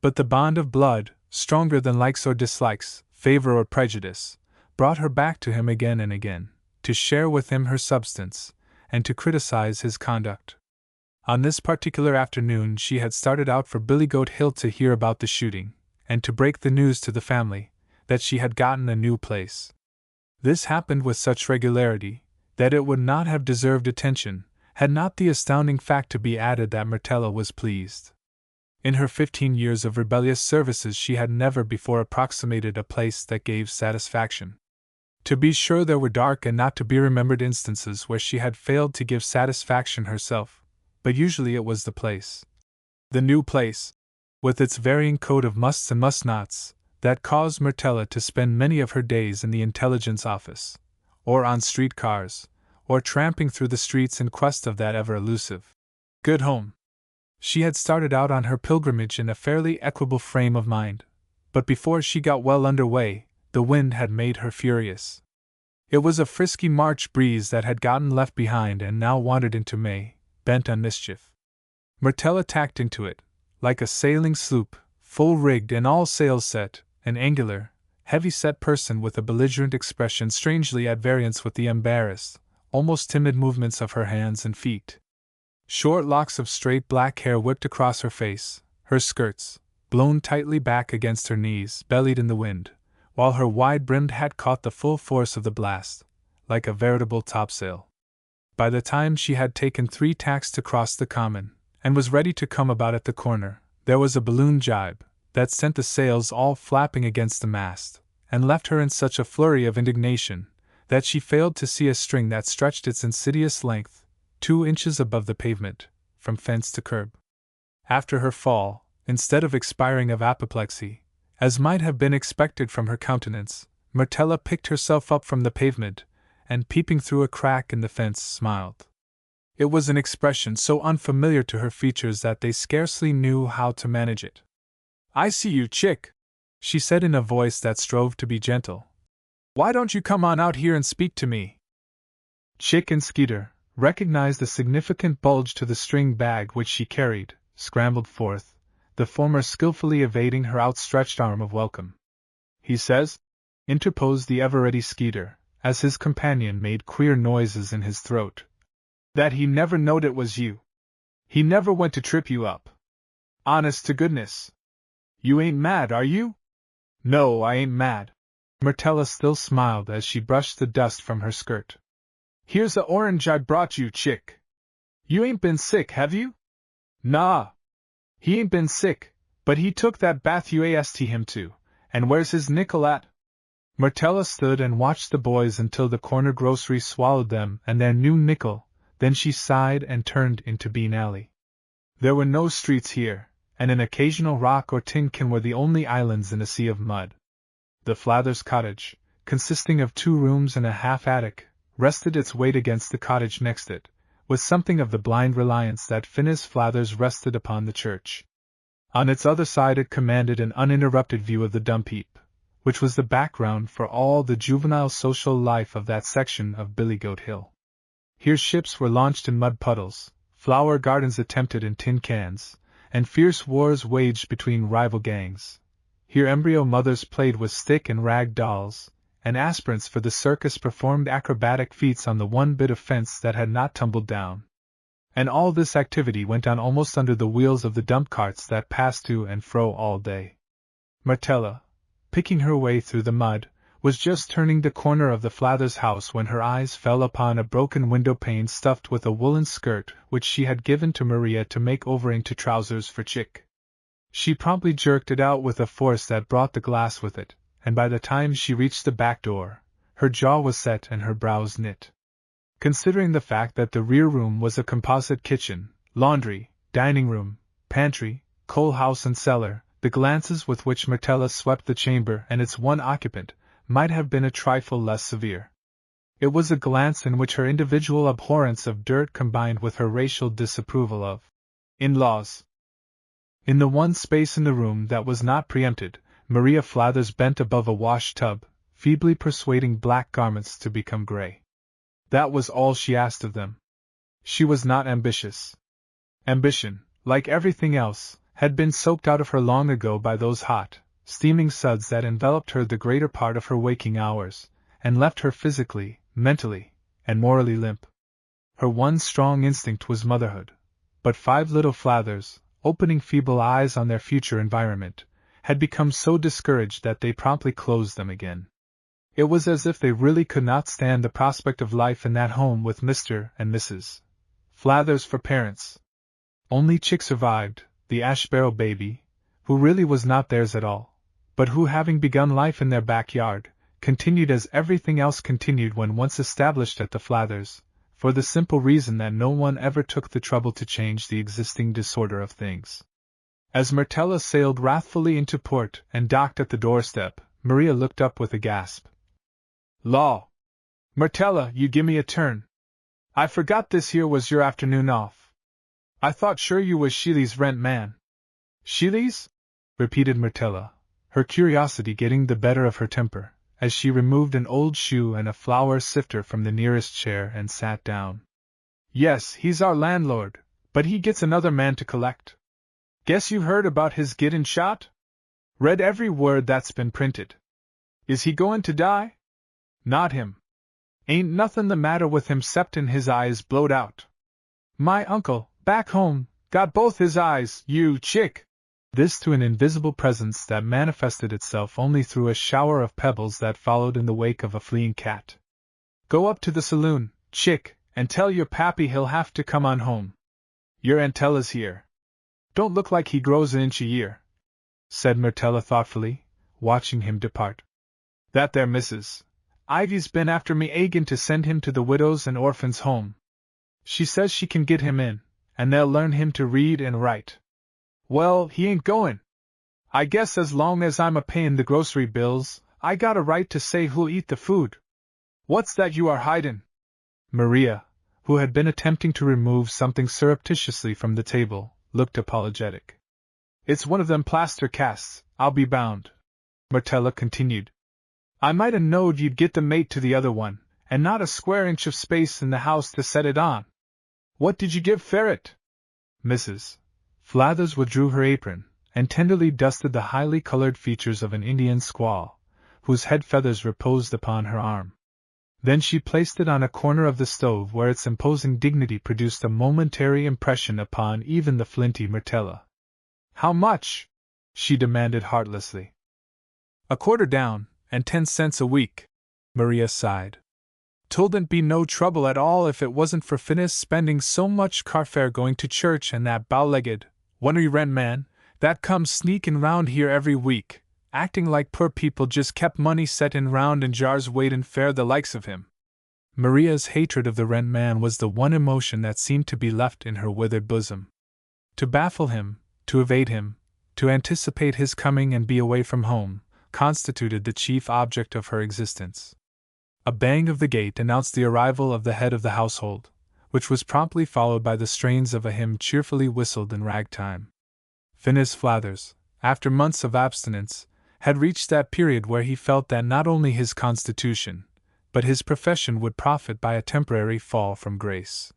But the bond of blood, stronger than likes or dislikes, favor or prejudice, brought her back to him again and again, to share with him her substance, and to criticize his conduct. On this particular afternoon she had started out for Billygoat Hill to hear about the shooting, and to break the news to the family that she had gotten a new place. This happened with such regularity that it would not have deserved attention, had not the astounding fact to be added that Myrtella was pleased. In her 15 years of rebellious services she had never before approximated a place that gave satisfaction. To be sure, there were dark and not to be remembered instances where she had failed to give satisfaction herself, but usually it was the place. The new place, with its varying code of musts and must-nots, that caused Myrtella to spend many of her days in the intelligence office, or on street cars, or tramping through the streets in quest of that ever-elusive good home. She had started out on her pilgrimage in a fairly equable frame of mind, but before she got well under way, the wind had made her furious. It was a frisky March breeze that had gotten left behind and now wandered into May, bent on mischief. Myrtella tacked into it, like a sailing sloop, full-rigged and all sails set, an angular, heavy-set person with a belligerent expression strangely at variance with the embarrassed, almost timid movements of her hands and feet. Short locks of straight black hair whipped across her face, her skirts, blown tightly back against her knees, bellied in the wind, while her wide-brimmed hat caught the full force of the blast, like a veritable topsail. By the time she had taken 3 tacks to cross the common, and was ready to come about at the corner, there was a balloon jibe that sent the sails all flapping against the mast, and left her in such a flurry of indignation that she failed to see a string that stretched its insidious length 2 inches above the pavement, from fence to curb. After her fall, instead of expiring of apoplexy, as might have been expected from her countenance, Myrtella picked herself up from the pavement, and peeping through a crack in the fence, smiled. It was an expression so unfamiliar to her features that they scarcely knew how to manage it. "I see you, Chick," she said in a voice that strove to be gentle. "Why don't you come on out here and speak to me?" Chick and Skeeter recognized the significant bulge to the string bag which she carried, scrambled forth, the former skillfully evading her outstretched arm of welcome. "He says," interposed the ever-ready Skeeter, as his companion made queer noises in his throat, "that he never knowed it was you. He never went to trip you up. Honest to goodness. You ain't mad, are you?" "No, I ain't mad." Myrtella still smiled as she brushed the dust from her skirt. "Here's a orange I brought you, Chick. You ain't been sick, have you?" "Nah. He ain't been sick, but he took that bath you asked him to, and where's his nickel at?" Myrtella stood and watched the boys until the corner grocery swallowed them and their new nickel, then she sighed and turned into Bean Alley. There were no streets here, and an occasional rock or tin can were the only islands in a sea of mud. The Flathers cottage, consisting of 2 rooms and a half-attic, rested its weight against the cottage next it, with something of the blind reliance that Phineas Flathers rested upon the church. On its other side it commanded an uninterrupted view of the dump heap, which was the background for all the juvenile social life of that section of Billygoat Hill. Here ships were launched in mud puddles, flower gardens attempted in tin cans, and fierce wars waged between rival gangs. Here embryo mothers played with stick and rag dolls, and aspirants for the circus performed acrobatic feats on the one bit of fence that had not tumbled down. And all this activity went on almost under the wheels of the dump carts that passed to and fro all day. Myrtella, picking her way through the mud, was just turning the corner of the Flathers house when her eyes fell upon a broken window pane stuffed with a woolen skirt which she had given to Maria to make over into trousers for Chick. She promptly jerked it out with a force that brought the glass with it, and by the time she reached the back door, her jaw was set and her brows knit. Considering the fact that the rear room was a composite kitchen, laundry, dining room, pantry, coal house and cellar, the glances with which Myrtella swept the chamber and its one occupant might have been a trifle less severe. It was a glance in which her individual abhorrence of dirt combined with her racial disapproval of In-laws. In the one space in the room that was not preempted, Maria Flathers bent above a wash-tub, feebly persuading black garments to become gray. That was all she asked of them. She was not ambitious. Ambition, like everything else, had been soaked out of her long ago by those hot, steaming suds that enveloped her the greater part of her waking hours, and left her physically, mentally, and morally limp. Her one strong instinct was motherhood. But 5 little Flathers, opening feeble eyes on their future environment, had become so discouraged that they promptly closed them again. It was as if they really could not stand the prospect of life in that home with Mr. and Mrs. Flathers for parents. Only Chick survived, the ash-barrel baby, who really was not theirs at all, but who, having begun life in their backyard, continued as everything else continued when once established at the Flathers, for the simple reason that no one ever took the trouble to change the existing disorder of things. As Myrtella sailed wrathfully into port and docked at the doorstep, Maria looked up with a gasp. "Law! Myrtella, you gimme a turn. I forgot this here was your afternoon off. I thought sure you was Sheely's rent man." "Sheely's?" repeated Myrtella, her curiosity getting the better of her temper, as she removed an old shoe and a flour sifter from the nearest chair and sat down. "Yes, he's our landlord, but he gets another man to collect. Guess you heard about his gettin' shot? Read every word that's been printed. Is he goin' to die?" "Not him. Ain't nothin' the matter with him 'ceptin' his eyes blowed out. My uncle, back home, got both his eyes, you Chick!" This to an invisible presence that manifested itself only through a shower of pebbles that followed in the wake of a fleeing cat. "Go up to the saloon, Chick, and tell your pappy he'll have to come on home. Your Aunt-Ella's here. Don't look like he grows an inch a year," said Myrtella thoughtfully, watching him depart. "That there Mrs. Ivy's been after me agin to send him to the widows' and orphans' home. She says she can get him in, and they'll learn him to read and write. Well, he ain't goin'. I guess as long as I'm a-payin' the grocery bills, I got a right to say who'll eat the food. What's that you are hidin'?" Maria, who had been attempting to remove something surreptitiously from the table, looked apologetic. "It's one of them plaster casts, I'll be bound," Myrtella continued. "I might 'a' knowed you'd get the mate to the other one, and not a square inch of space in the house to set it on. What did you give Ferret?" Mrs. Flathers withdrew her apron, and tenderly dusted the highly colored features of an Indian squaw, whose head feathers reposed upon her arm. Then she placed it on a corner of the stove where its imposing dignity produced a momentary impression upon even the flinty Myrtella. "How much?" she demanded heartlessly. "A quarter down, and 10 cents a week," Maria sighed. "'Twouldn't be no trouble at all if it wasn't for Finis spending so much carfare going to church and that bow-legged, wunnery rent man, that comes sneakin' round here every week, acting like poor people just kept money settin' round in jars waitin' for the likes of him." Maria's hatred of the rent man was the one emotion that seemed to be left in her withered bosom. To baffle him, to evade him, to anticipate his coming and be away from home, constituted the chief object of her existence. A bang of the gate announced the arrival of the head of the household, which was promptly followed by the strains of a hymn cheerfully whistled in ragtime. Finis Flathers, after months of abstinence, had reached that period where he felt that not only his constitution, but his profession would profit by a temporary fall from grace.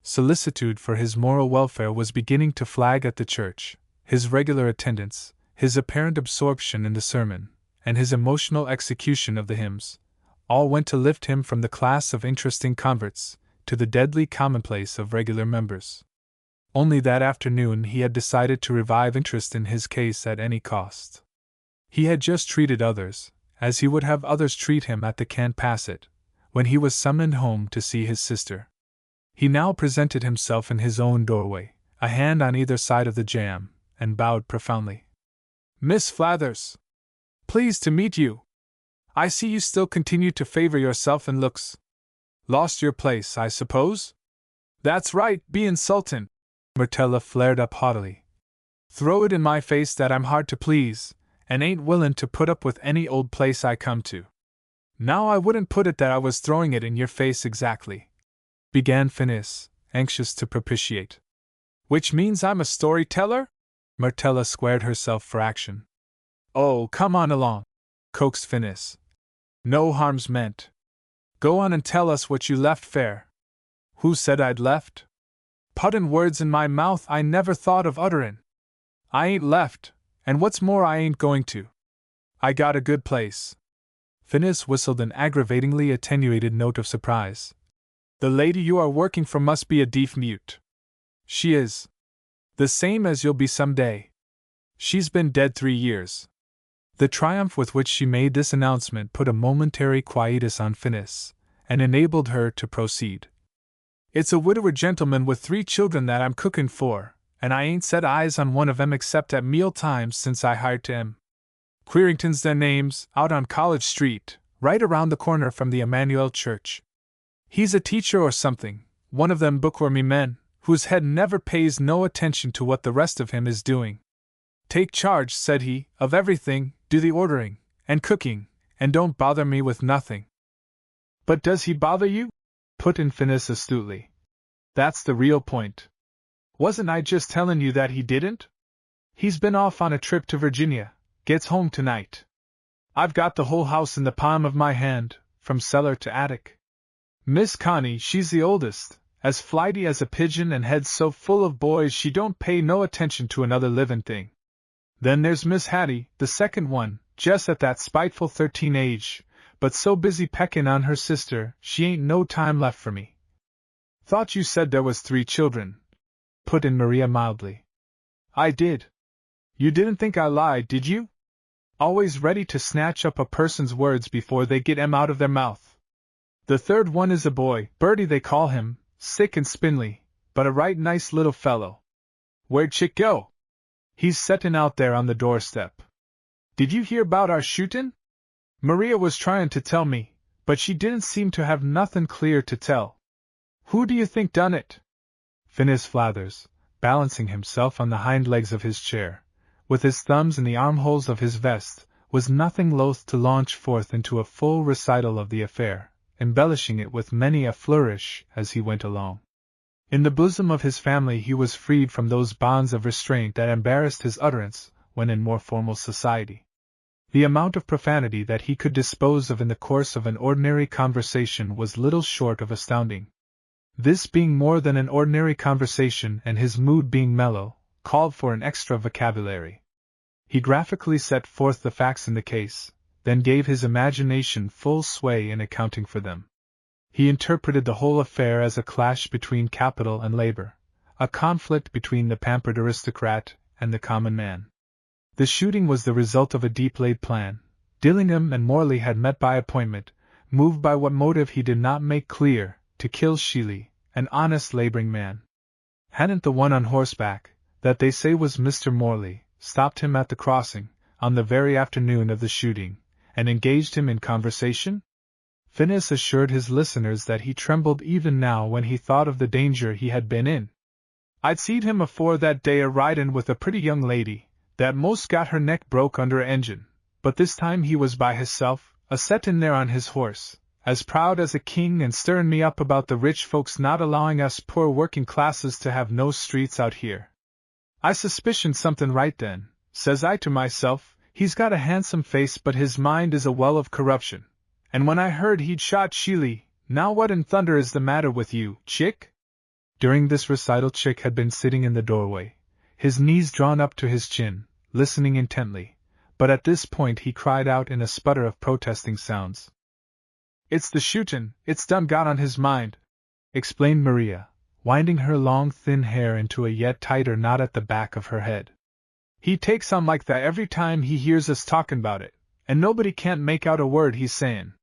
Solicitude for his moral welfare was beginning to flag at the church. His regular attendance, his apparent absorption in the sermon, and his emotional execution of the hymns, all went to lift him from the class of interesting converts to the deadly commonplace of regular members. Only that afternoon he had decided to revive interest in his case at any cost. He had just treated others, as he would have others treat him at the Can't Pass It, when he was summoned home to see his sister. He now presented himself in his own doorway, a hand on either side of the jamb, and bowed profoundly. "Miss Flathers! Pleased to meet you. I see you still continue to favor yourself in looks. Lost your place, I suppose?" "That's right, be insultin'," Myrtella flared up haughtily. "Throw it in my face that I'm hard to please, and ain't willin' to put up with any old place I come to." "Now I wouldn't put it that I was throwing it in your face exactly," began Finis, anxious to propitiate. Which means I'm a storyteller? Myrtella squared herself for action. Oh, come on along, coaxed Finis. No harm's meant. Go on and tell us what you left fair. Who said I'd left? Puttin' words in my mouth I never thought of utterin'. I ain't left, and what's more I ain't going to. I got a good place. Finis whistled an aggravatingly attenuated note of surprise. The lady you are working for must be a deaf mute. She is. The same as you'll be some day. She's been dead 3 years. The triumph with which she made this announcement put a momentary quietus on Finis, and enabled her to proceed. It's a widower gentleman with 3 children that I'm cooking for, and I ain't set eyes on one of 'em except at meal times since I hired to 'em. Queerington's their names, out on College Street, right around the corner from the Emmanuel Church. He's a teacher or something, one of them bookwormy men, whose head never pays no attention to what the rest of him is doing. Take charge, said he, of everything, do the ordering, and cooking, and don't bother me with nothing. But does he bother you? Put in Finis astutely. That's the real point. Wasn't I just telling you that he didn't? He's been off on a trip to Virginia, gets home tonight. I've got the whole house in the palm of my hand, from cellar to attic. Miss Connie, she's the oldest, as flighty as a pigeon and head so full of boys she don't pay no attention to another living thing. Then there's Miss Hattie, the second one, just at that spiteful 13 age, but so busy pecking on her sister, she ain't no time left for me. Thought you said there was 3 children, put in Maria mildly. I did. You didn't think I lied, did you? Always ready to snatch up a person's words before they get 'em out of their mouth. The third one is a boy, Bertie they call him, sick and spindly, but a right nice little fellow. Where'd Chick go? He's settin' out there on the doorstep. Did you hear 'bout our shootin'? Maria was tryin' to tell me, but she didn't seem to have nothin' clear to tell. Who do you think done it? Finis Flathers, balancing himself on the hind legs of his chair, with his thumbs in the armholes of his vest, was nothing loath to launch forth into a full recital of the affair, embellishing it with many a flourish as he went along. In the bosom of his family he was freed from those bonds of restraint that embarrassed his utterance when in more formal society. The amount of profanity that he could dispose of in the course of an ordinary conversation was little short of astounding. This being more than an ordinary conversation and his mood being mellow, called for an extra vocabulary. He graphically set forth the facts in the case, then gave his imagination full sway in accounting for them. He interpreted the whole affair as a clash between capital and labor, a conflict between the pampered aristocrat and the common man. The shooting was the result of a deep-laid plan. Dillingham and Morley had met by appointment, moved by what motive he did not make clear, to kill Sheely, an honest laboring man. Hadn't the one on horseback, that they say was Mr. Morley, stopped him at the crossing, on the very afternoon of the shooting, and engaged him in conversation? Finis assured his listeners that he trembled even now when he thought of the danger he had been in. I'd seed him afore that day a-ridin' with a pretty young lady, that most got her neck broke under a engine, but this time he was by hisself, a-settin' there on his horse, as proud as a king and stirrin' me up about the rich folks not allowing us poor working classes to have no streets out here. I suspicioned something right then, says I to myself, he's got a handsome face but his mind is a well of corruption. And when I heard he'd shot Sheely, now what in thunder is the matter with you, Chick? During this recital Chick had been sitting in the doorway, his knees drawn up to his chin, listening intently, but at this point he cried out in a sputter of protesting sounds. It's the shootin', it's done got on his mind, explained Maria, winding her long thin hair into a yet tighter knot at the back of her head. He takes on like that every time he hears us talkin' about it, and nobody can't make out a word he's sayin'.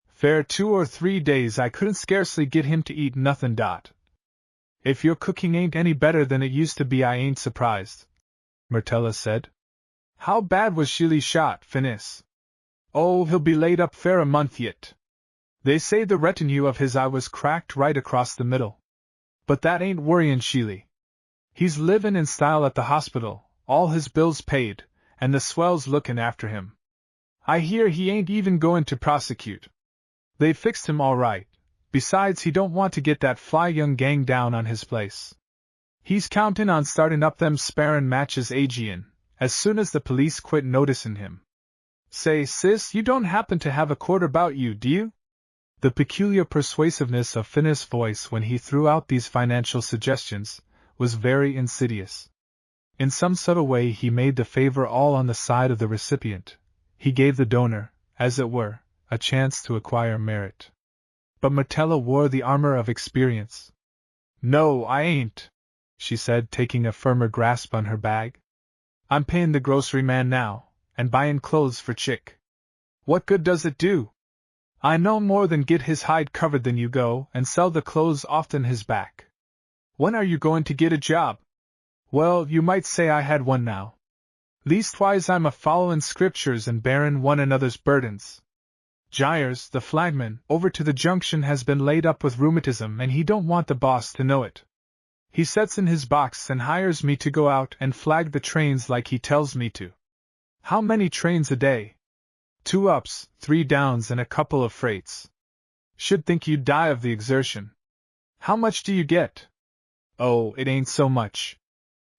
Fair 2 or 3 days I couldn't scarcely get him to eat nothin'. If your cooking ain't any better than it used to be I ain't surprised, Myrtella said. How bad was Sheely shot, Finis? Oh, he'll be laid up fair a month yet. They say the retinue of his eye was cracked right across the middle. But that ain't worryin' Sheely. He's livin' in style at the hospital, all his bills paid, and the swells lookin' after him. I hear he ain't even goin' to prosecute. They fixed him all right, besides he don't want to get that fly young gang down on his place. He's countin' on startin' up them sparrin' matches agin, as soon as the police quit noticin' him. Say, sis, you don't happen to have a quarter 'bout you, do you? The peculiar persuasiveness of Finn's voice when he threw out these financial suggestions was very insidious. In some subtle way he made the favor all on the side of the recipient. He gave the donor, as it were, a chance to acquire merit. But Myrtella wore the armor of experience. "No, I ain't," she said, taking a firmer grasp on her bag. "I'm payin' the grocery man now, and buyin' clothes for Chick. What good does it do? I no more than get his hide covered than you go and sell the clothes offen his back. When are you goin' to get a job?" "Well, you might say I had one now. Leastwise I'm a-followin' scriptures and bearin' one another's burdens. Gyres, the flagman, over to the junction has been laid up with rheumatism and he don't want the boss to know it. He sets in his box and hires me to go out and flag the trains like he tells me to. How many trains a day? 2 ups, 3 downs and a couple of freights. Should think you'd die of the exertion. How much do you get?" "Oh, it ain't so much.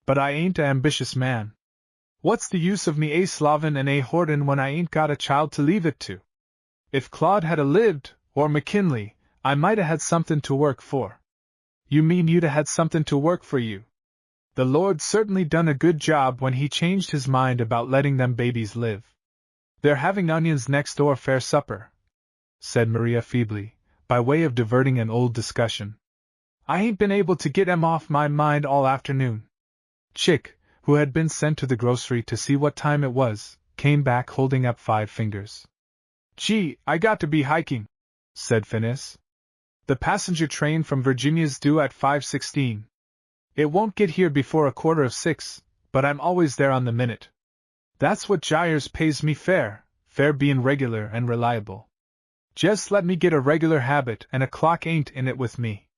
But I ain't a ambitious man. What's the use of me a-slavin' and a-hoardin' when I ain't got a child to leave it to? If Claude had a-lived, or McKinley, I might 'a' had somethin' to work for." "You mean you'd 'a' had somethin' to work for you? The Lord certainly done a good job when he changed his mind about letting them babies live." "They're having onions next door fair supper," said Maria feebly, by way of diverting an old discussion. "I ain't been able to get 'em off my mind all afternoon." Chick, who had been sent to the grocery to see what time it was, came back holding up 5 fingers. "Gee, I got to be hiking," said Finis. "The passenger train from Virginia's due at 5:16. It won't get here before 5:15, but I'm always there on the minute. That's what Gyres pays me fair bein' regular and reliable. Just let me get a regular habit and a clock ain't in it with me.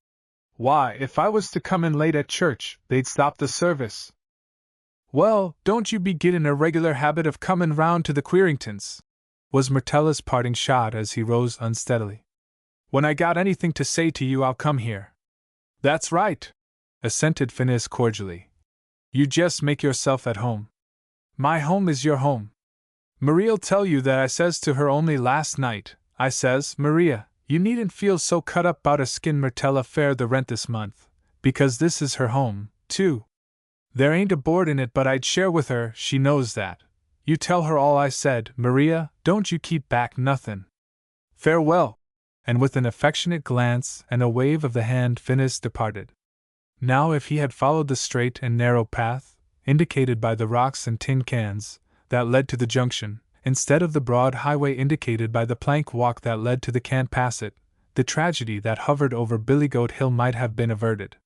Why, if I was to come in late at church, they'd stop the service." "Well, don't you be gettin' a regular habit of comin' round to the Queringtons," was Myrtella's parting shot as he rose unsteadily. "When I got anything to say to you, I'll come here." "That's right," assented Finis cordially. "You just make yourself at home. My home is your home. Maria'll tell you that I says to her only last night, I says, 'Maria, you needn't feel so cut up 'bout a skin Myrtella fair the rent this month, because this is her home, too. There ain't a board in it but I'd share with her, she knows that. You tell her all I said, Maria, don't you keep back nothin'. Farewell!" And with an affectionate glance and a wave of the hand Finis departed. Now if he had followed the straight and narrow path, indicated by the rocks and tin cans, that led to the junction, instead of the broad highway indicated by the plank walk that led to the Can't Pass It, the tragedy that hovered over Billygoat Hill might have been averted.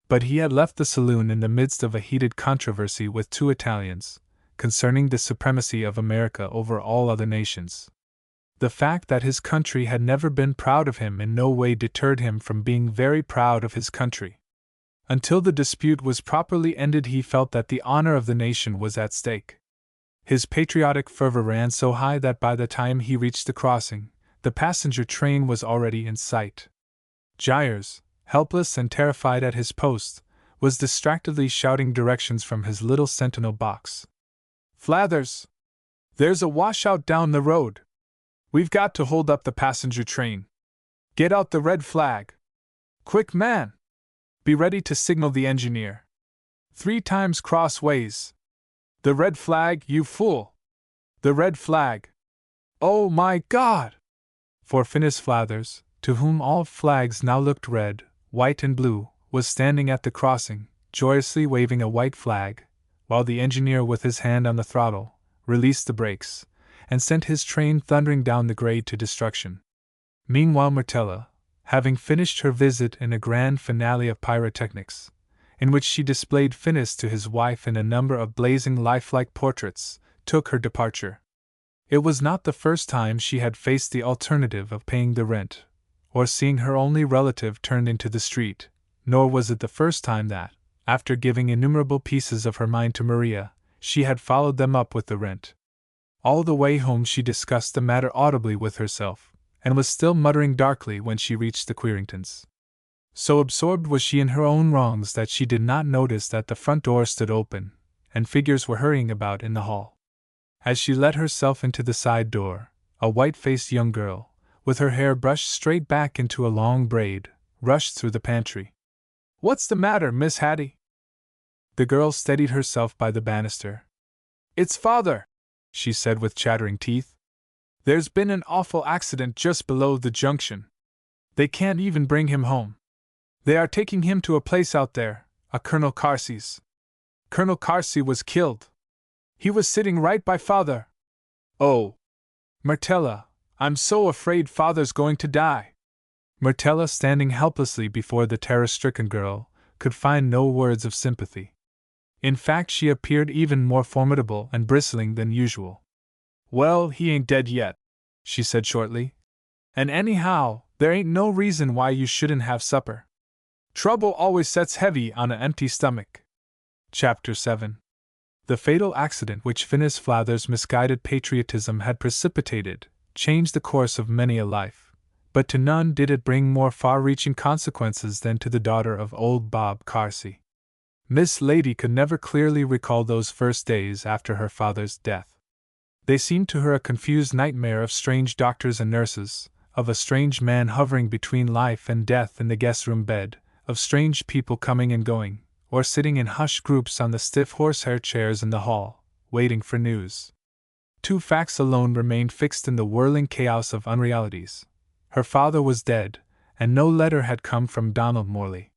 But he had left the saloon in the midst of a heated controversy with 2 Italians, concerning the supremacy of America over all other nations. The fact that his country had never been proud of him in no way deterred him from being very proud of his country. Until the dispute was properly ended, he felt that the honor of the nation was at stake. His patriotic fervor ran so high that by the time he reached the crossing, the passenger train was already in sight. Gyres, helpless and terrified at his post, was distractedly shouting directions from his little sentinel box. "Flathers! There's a washout down the road! We've got to hold up the passenger train. Get out the red flag! Quick, man! Be ready to signal the engineer. 3 times crossways! The red flag, you fool! The red flag! Oh my God!" For Finis Flathers, to whom all flags now looked red, white and blue, was standing at the crossing, joyously waving a white flag, while the engineer with his hand on the throttle, released the brakes, and sent his train thundering down the grade to destruction. Meanwhile Myrtella, having finished her visit in a grand finale of pyrotechnics, in which she displayed Finis to his wife in a number of blazing lifelike portraits, took her departure. It was not the first time she had faced the alternative of paying the rent, or seeing her only relative turned into the street, nor was it the first time that, after giving innumerable pieces of her mind to Maria, she had followed them up with the rent. All the way home she discussed the matter audibly with herself, and was still muttering darkly when she reached the Queringtons. So absorbed was she in her own wrongs that she did not notice that the front door stood open, and figures were hurrying about in the hall. As she let herself into the side door, a white-faced young girl, with her hair brushed straight back into a long braid, rushed through the pantry. "What's the matter, Miss Hattie?" The girl steadied herself by the banister. "It's father," she said with chattering teeth. "There's been an awful accident just below the junction. They can't even bring him home. They are taking him to a place out there, a Colonel Carsey's. Colonel Carsey was killed. He was sitting right by father. Oh, Myrtella, I'm so afraid father's going to die." Myrtella, standing helplessly before the terror-stricken girl, could find no words of sympathy. In fact, she appeared even more formidable and bristling than usual. "Well, he ain't dead yet," she said shortly. "And anyhow, there ain't no reason why you shouldn't have supper. Trouble always sets heavy on an empty stomach." Chapter 7. The fatal accident which Phineas Flather's misguided patriotism had precipitated changed the course of many a life, but to none did it bring more far-reaching consequences than to the daughter of old Bob Carsey. Miss Lady could never clearly recall those first days after her father's death. They seemed to her a confused nightmare of strange doctors and nurses, of a strange man hovering between life and death in the guest-room bed, of strange people coming and going, or sitting in hushed groups on the stiff horsehair chairs in the hall, waiting for news. Two facts alone remained fixed in the whirling chaos of unrealities. Her father was dead, and no letter had come from Donald Morley.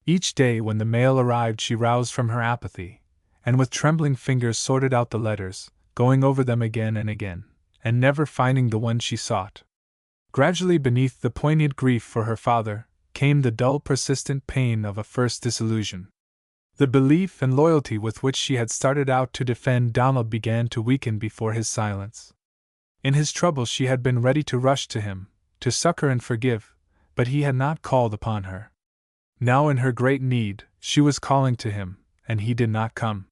Each day when the mail arrived she roused from her apathy, and with trembling fingers sorted out the letters, going over them again, and never finding the one she sought. Gradually, beneath the poignant grief for her father, came the dull, persistent pain of a first disillusion. The belief and loyalty with which she had started out to defend Donald began to weaken before his silence. In his trouble she had been ready to rush to him, to succor and forgive, but he had not called upon her. Now in her great need, she was calling to him, and he did not come.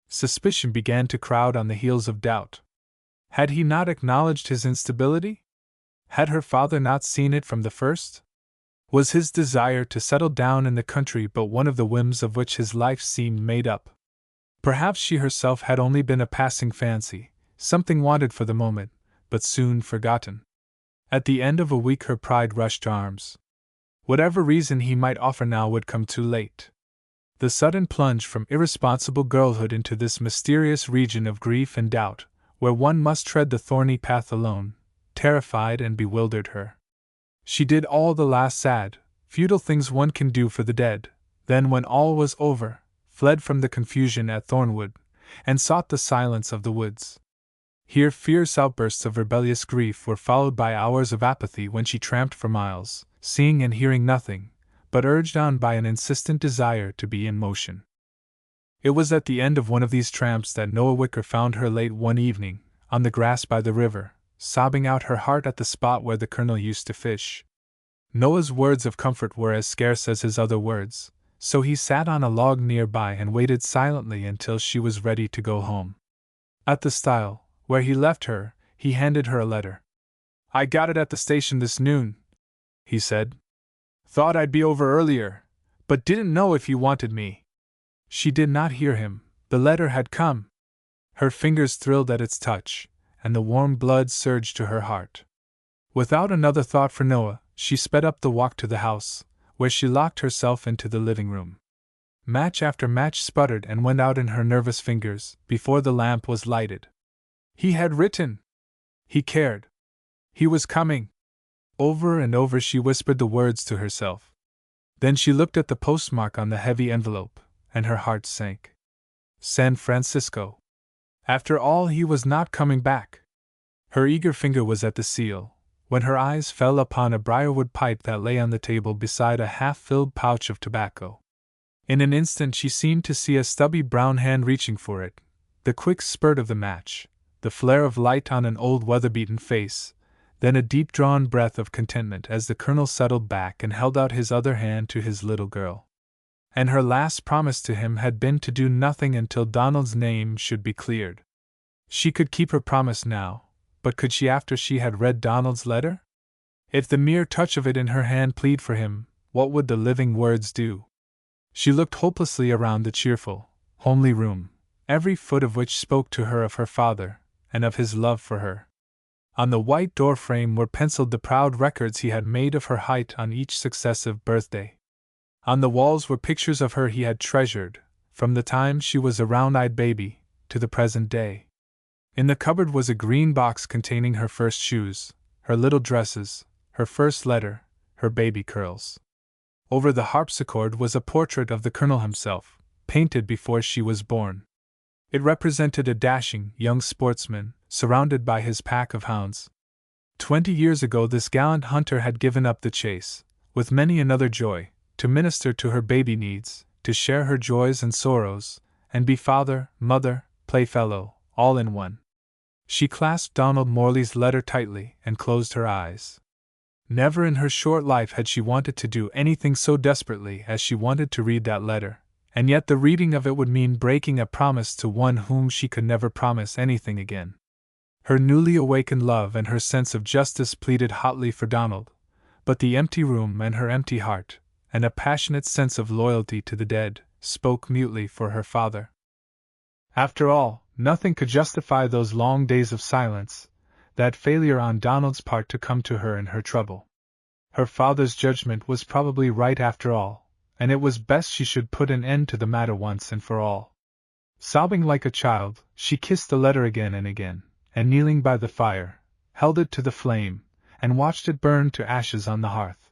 Suspicion began to crowd on the heels of doubt. Had he not acknowledged his instability? Had her father not seen it from the first? Was his desire to settle down in the country but one of the whims of which his life seemed made up? Perhaps she herself had only been a passing fancy, something wanted for the moment, but soon forgotten. At the end of a week her pride rushed to arms. Whatever reason he might offer now would come too late. The sudden plunge from irresponsible girlhood into this mysterious region of grief and doubt, where one must tread the thorny path alone, terrified and bewildered her. She did all the last sad, futile things one can do for the dead, then when all was over, fled from the confusion at Thornwood, and sought the silence of the woods. Here fierce outbursts of rebellious grief were followed by hours of apathy when she tramped for miles, seeing and hearing nothing, but urged on by an insistent desire to be in motion. It was at the end of one of these tramps that Noah Wicker found her late one evening, on the grass by the river, sobbing out her heart at the spot where the Colonel used to fish. Noah's words of comfort were as scarce as his other words, so he sat on a log nearby and waited silently until she was ready to go home. At the stile, where he left her, he handed her a letter. "I got it at the station this noon," he said. "Thought I'd be over earlier, but didn't know if you wanted me." She did not hear him. The letter had come. Her fingers thrilled at its touch, and the warm blood surged to her heart. Without another thought for Noah, she sped up the walk to the house, where she locked herself into the living room. Match after match sputtered and went out in her nervous fingers before the lamp was lighted. He had written! He cared! He was coming! Over and over she whispered the words to herself. Then she looked at the postmark on the heavy envelope, and her heart sank. San Francisco. After all, he was not coming back. Her eager finger was at the seal, when her eyes fell upon a briarwood pipe that lay on the table beside a half-filled pouch of tobacco. In an instant she seemed to see a stubby brown hand reaching for it, the quick spurt of the match, the flare of light on an old weather-beaten face, then a deep-drawn breath of contentment as the Colonel settled back and held out his other hand to his little girl. And her last promise to him had been to do nothing until Donald's name should be cleared. She could keep her promise now, but could she after she had read Donald's letter? If the mere touch of it in her hand plead for him, what would the living words do? She looked hopelessly around the cheerful, homely room, every foot of which spoke to her of her father, and of his love for her. On the white door frame were penciled the proud records he had made of her height on each successive birthday. On the walls were pictures of her he had treasured, from the time she was a round-eyed baby, to the present day. In the cupboard was a green box containing her first shoes, her little dresses, her first letter, her baby curls. Over the harpsichord was a portrait of the Colonel himself, painted before she was born. It represented a dashing young sportsman, surrounded by his pack of hounds. 20 years ago this gallant hunter had given up the chase, with many another joy, to minister to her baby needs, to share her joys and sorrows, and be father, mother, playfellow, all in one. She clasped Donald Morley's letter tightly and closed her eyes. Never in her short life had she wanted to do anything so desperately as she wanted to read that letter, and yet the reading of it would mean breaking a promise to one whom she could never promise anything again. Her newly awakened love and her sense of justice pleaded hotly for Donald, but the empty room and her empty heart, and a passionate sense of loyalty to the dead, spoke mutely for her father. After all, nothing could justify those long days of silence, that failure on Donald's part to come to her in her trouble. Her father's judgment was probably right after all, and it was best she should put an end to the matter once and for all. Sobbing like a child, she kissed the letter again and again, and kneeling by the fire, held it to the flame, and watched it burn to ashes on the hearth.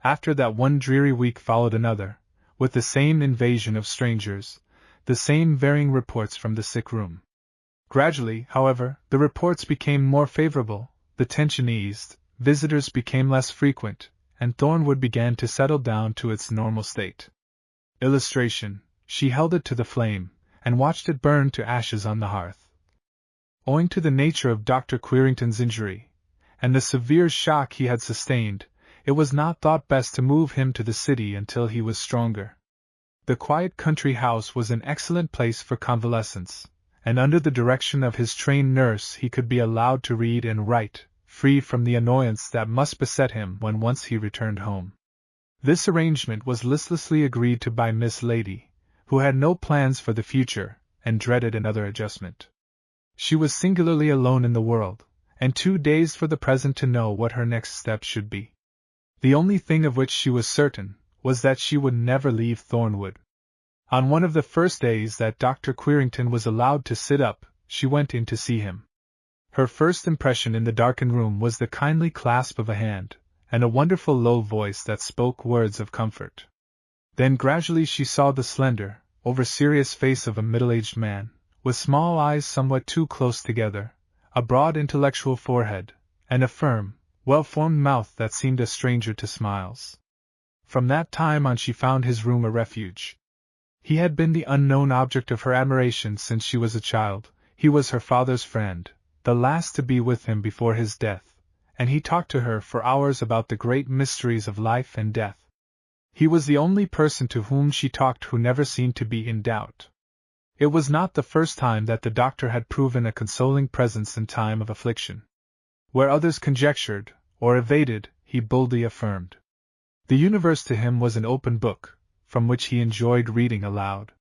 After that one dreary week followed another, with the same invasion of strangers, the same varying reports from the sick room. Gradually, however, the reports became more favorable, the tension eased, visitors became less frequent, and Thornwood began to settle down to its normal state. Illustration: she held it to the flame, and watched it burn to ashes on the hearth. Owing to the nature of Dr. Querington's injury, and the severe shock he had sustained, it was not thought best to move him to the city until he was stronger. The quiet country house was an excellent place for convalescence, and under the direction of his trained nurse he could be allowed to read and write, free from the annoyance that must beset him when once he returned home. This arrangement was listlessly agreed to by Miss Lady, who had no plans for the future, and dreaded another adjustment. She was singularly alone in the world, and too dazed for the present to know what her next step should be. The only thing of which she was certain was that she would never leave Thornwood. On one of the first days that Dr. Querington was allowed to sit up, she went in to see him. Her first impression in the darkened room was the kindly clasp of a hand, and a wonderful low voice that spoke words of comfort. Then gradually she saw the slender, over-serious face of a middle-aged man, with small eyes somewhat too close together, a broad intellectual forehead, and a firm, well-formed mouth that seemed a stranger to smiles. From that time on she found his room a refuge. He had been the unknown object of her admiration since she was a child, he was her father's friend, the last to be with him before his death, and he talked to her for hours about the great mysteries of life and death. He was the only person to whom she talked who never seemed to be in doubt. It was not the first time that the doctor had proven a consoling presence in time of affliction. Where others conjectured, or evaded, he boldly affirmed. The universe to him was an open book, from which he enjoyed reading aloud.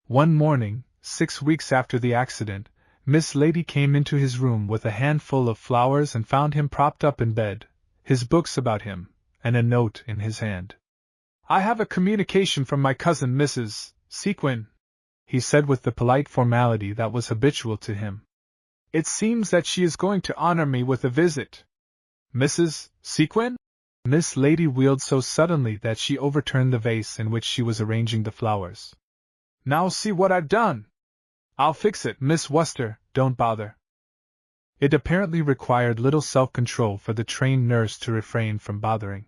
One morning, 6 weeks after the accident, Miss Lady came into his room with a handful of flowers and found him propped up in bed, his books about him, and a note in his hand. "I have a communication from my cousin Mrs. Sequin," he said with the polite formality that was habitual to him. "It seems that she is going to honor me with a visit." "Mrs. Sequin?" Miss Lady wheeled so suddenly that she overturned the vase in which she was arranging the flowers. "Now see what I've done! I'll fix it, Miss Worcester, don't bother." It apparently required little self-control for the trained nurse to refrain from bothering.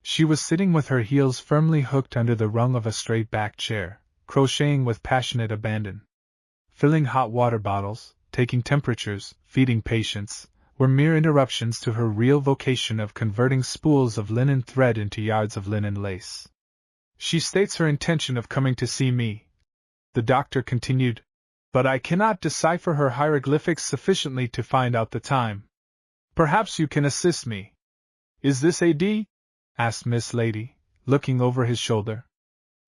She was sitting with her heels firmly hooked under the rung of a straight-backed chair, crocheting with passionate abandon. Filling hot water bottles, taking temperatures, feeding patients, were mere interruptions to her real vocation of converting spools of linen thread into yards of linen lace. "She states her intention of coming to see me," the doctor continued, "but I cannot decipher her hieroglyphics sufficiently to find out the time. Perhaps you can assist me." "Is this A.D.?" asked Miss Lady, looking over his shoulder.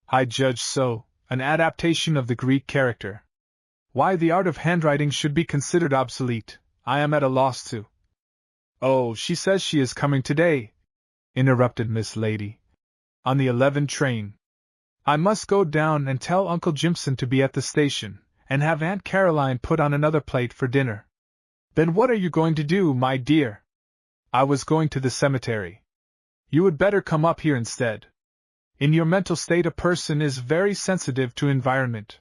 I judge so, an adaptation of the Greek character. Why the art of handwriting should be considered obsolete, I am at a loss to. Oh, she says she is coming today, interrupted Miss Lady. On the 11 train. I must go down and tell Uncle Jimson to be at the station, and have Aunt Caroline put on another plate for dinner. Then what are you going to do, my dear? I was going to the cemetery. You would better come up here instead. In your mental state a person is very sensitive to environment.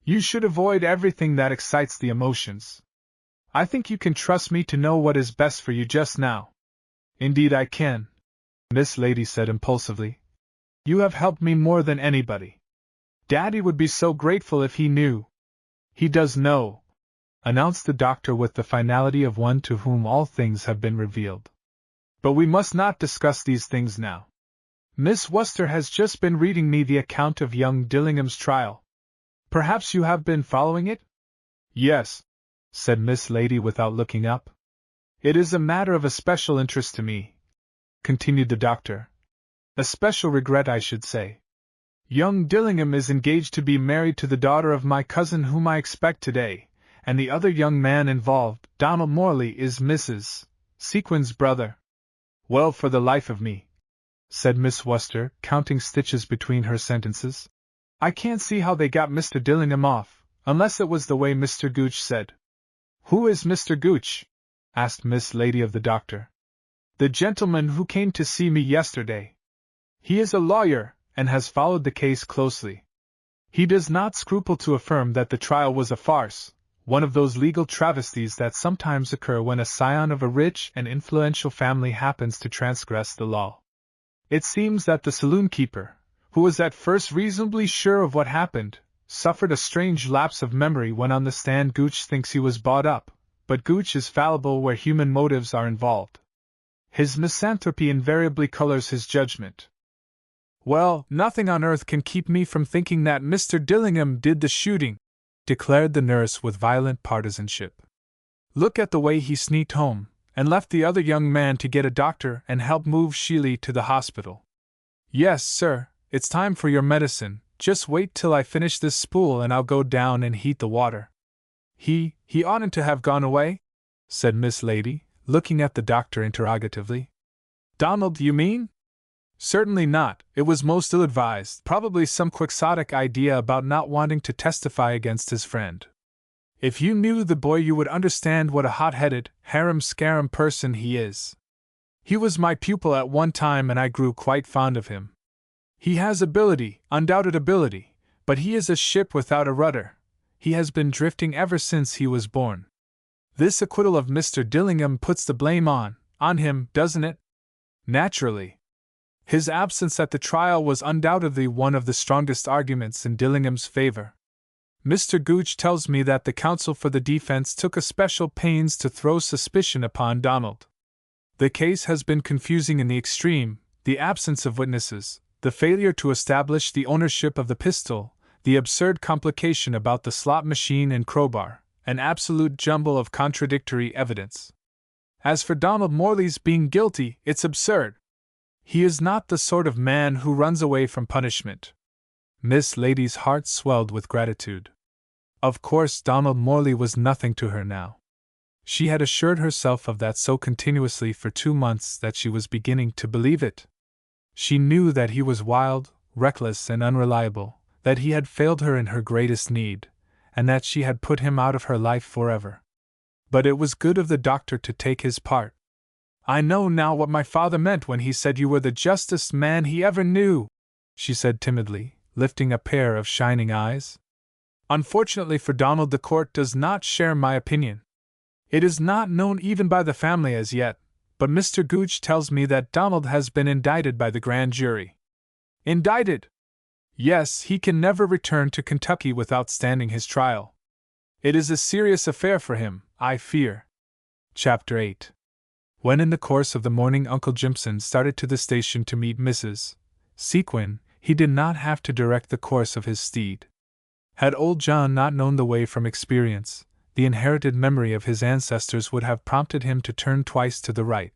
You should avoid everything that excites the emotions. I think you can trust me to know what is best for you just now. Indeed I can, Miss Lady said impulsively. You have helped me more than anybody. Daddy would be so grateful if he knew. He does know, announced the doctor with the finality of one to whom all things have been revealed. But we must not discuss these things now. Miss Worcester has just been reading me the account of young Dillingham's trial. Perhaps you have been following it? Yes, said Miss Lady without looking up. It is a matter of especial interest to me, continued the doctor. A special regret, I should say. Young Dillingham is engaged to be married to the daughter of my cousin whom I expect today, and the other young man involved, Donald Morley, is Mrs. Sequin's brother. Well, for the life of me, said Miss Worcester, counting stitches between her sentences, I can't see how they got Mr. Dillingham off, unless it was the way Mr. Gooch said. Who is Mr. Gooch? Asked Miss Lady of the doctor. The gentleman who came to see me yesterday. He is a lawyer, and has followed the case closely. He does not scruple to affirm that the trial was a farce, one of those legal travesties that sometimes occur when a scion of a rich and influential family happens to transgress the law. It seems that the saloon-keeper, who was at first reasonably sure of what happened, suffered a strange lapse of memory when on the stand. Gooch thinks he was bought up, but Gooch is fallible where human motives are involved. His misanthropy invariably colors his judgment. Well, nothing on earth can keep me from thinking that Mr. Dillingham did the shooting, declared the nurse with violent partisanship. Look at the way he sneaked home, and left the other young man to get a doctor and help move Sheely to the hospital. Yes, sir, it's time for your medicine. Just wait till I finish this spool and I'll go down and heat the water. He oughtn't to have gone away? Said Miss Lady, looking at the doctor interrogatively. Donald, you mean? Certainly not. It was most ill-advised, probably some quixotic idea about not wanting to testify against his friend. If you knew the boy you would understand what a hot-headed, harum-scarum person he is. He was my pupil at one time and I grew quite fond of him. He has ability, undoubted ability, but he is a ship without a rudder. He has been drifting ever since he was born. This acquittal of Mr. Dillingham puts the blame on him, doesn't it? Naturally. His absence at the trial was undoubtedly one of the strongest arguments in Dillingham's favor. Mr. Gooch tells me that the counsel for the defense took especial pains to throw suspicion upon Donald. The case has been confusing in the extreme, the absence of witnesses, the failure to establish the ownership of the pistol, the absurd complication about the slot machine and crowbar, an absolute jumble of contradictory evidence. As for Donald Morley's being guilty, it's absurd. He is not the sort of man who runs away from punishment. Miss Lady's heart swelled with gratitude. Of course, Donald Morley was nothing to her now. She had assured herself of that so continuously for 2 months that she was beginning to believe it. She knew that he was wild, reckless, and unreliable, that he had failed her in her greatest need, and that she had put him out of her life forever. But it was good of the doctor to take his part. I know now what my father meant when he said you were the justest man he ever knew, she said timidly, lifting a pair of shining eyes. Unfortunately for Donald, the court does not share my opinion. It is not known even by the family as yet, but Mr. Gooch tells me that Donald has been indicted by the grand jury. Indicted? Yes, he can never return to Kentucky without standing his trial. It is a serious affair for him, I fear. Chapter 8. When in the course of the morning Uncle Jimson started to the station to meet Mrs. Sequin, he did not have to direct the course of his steed. Had old John not known the way from experience, the inherited memory of his ancestors would have prompted him to turn twice to the right,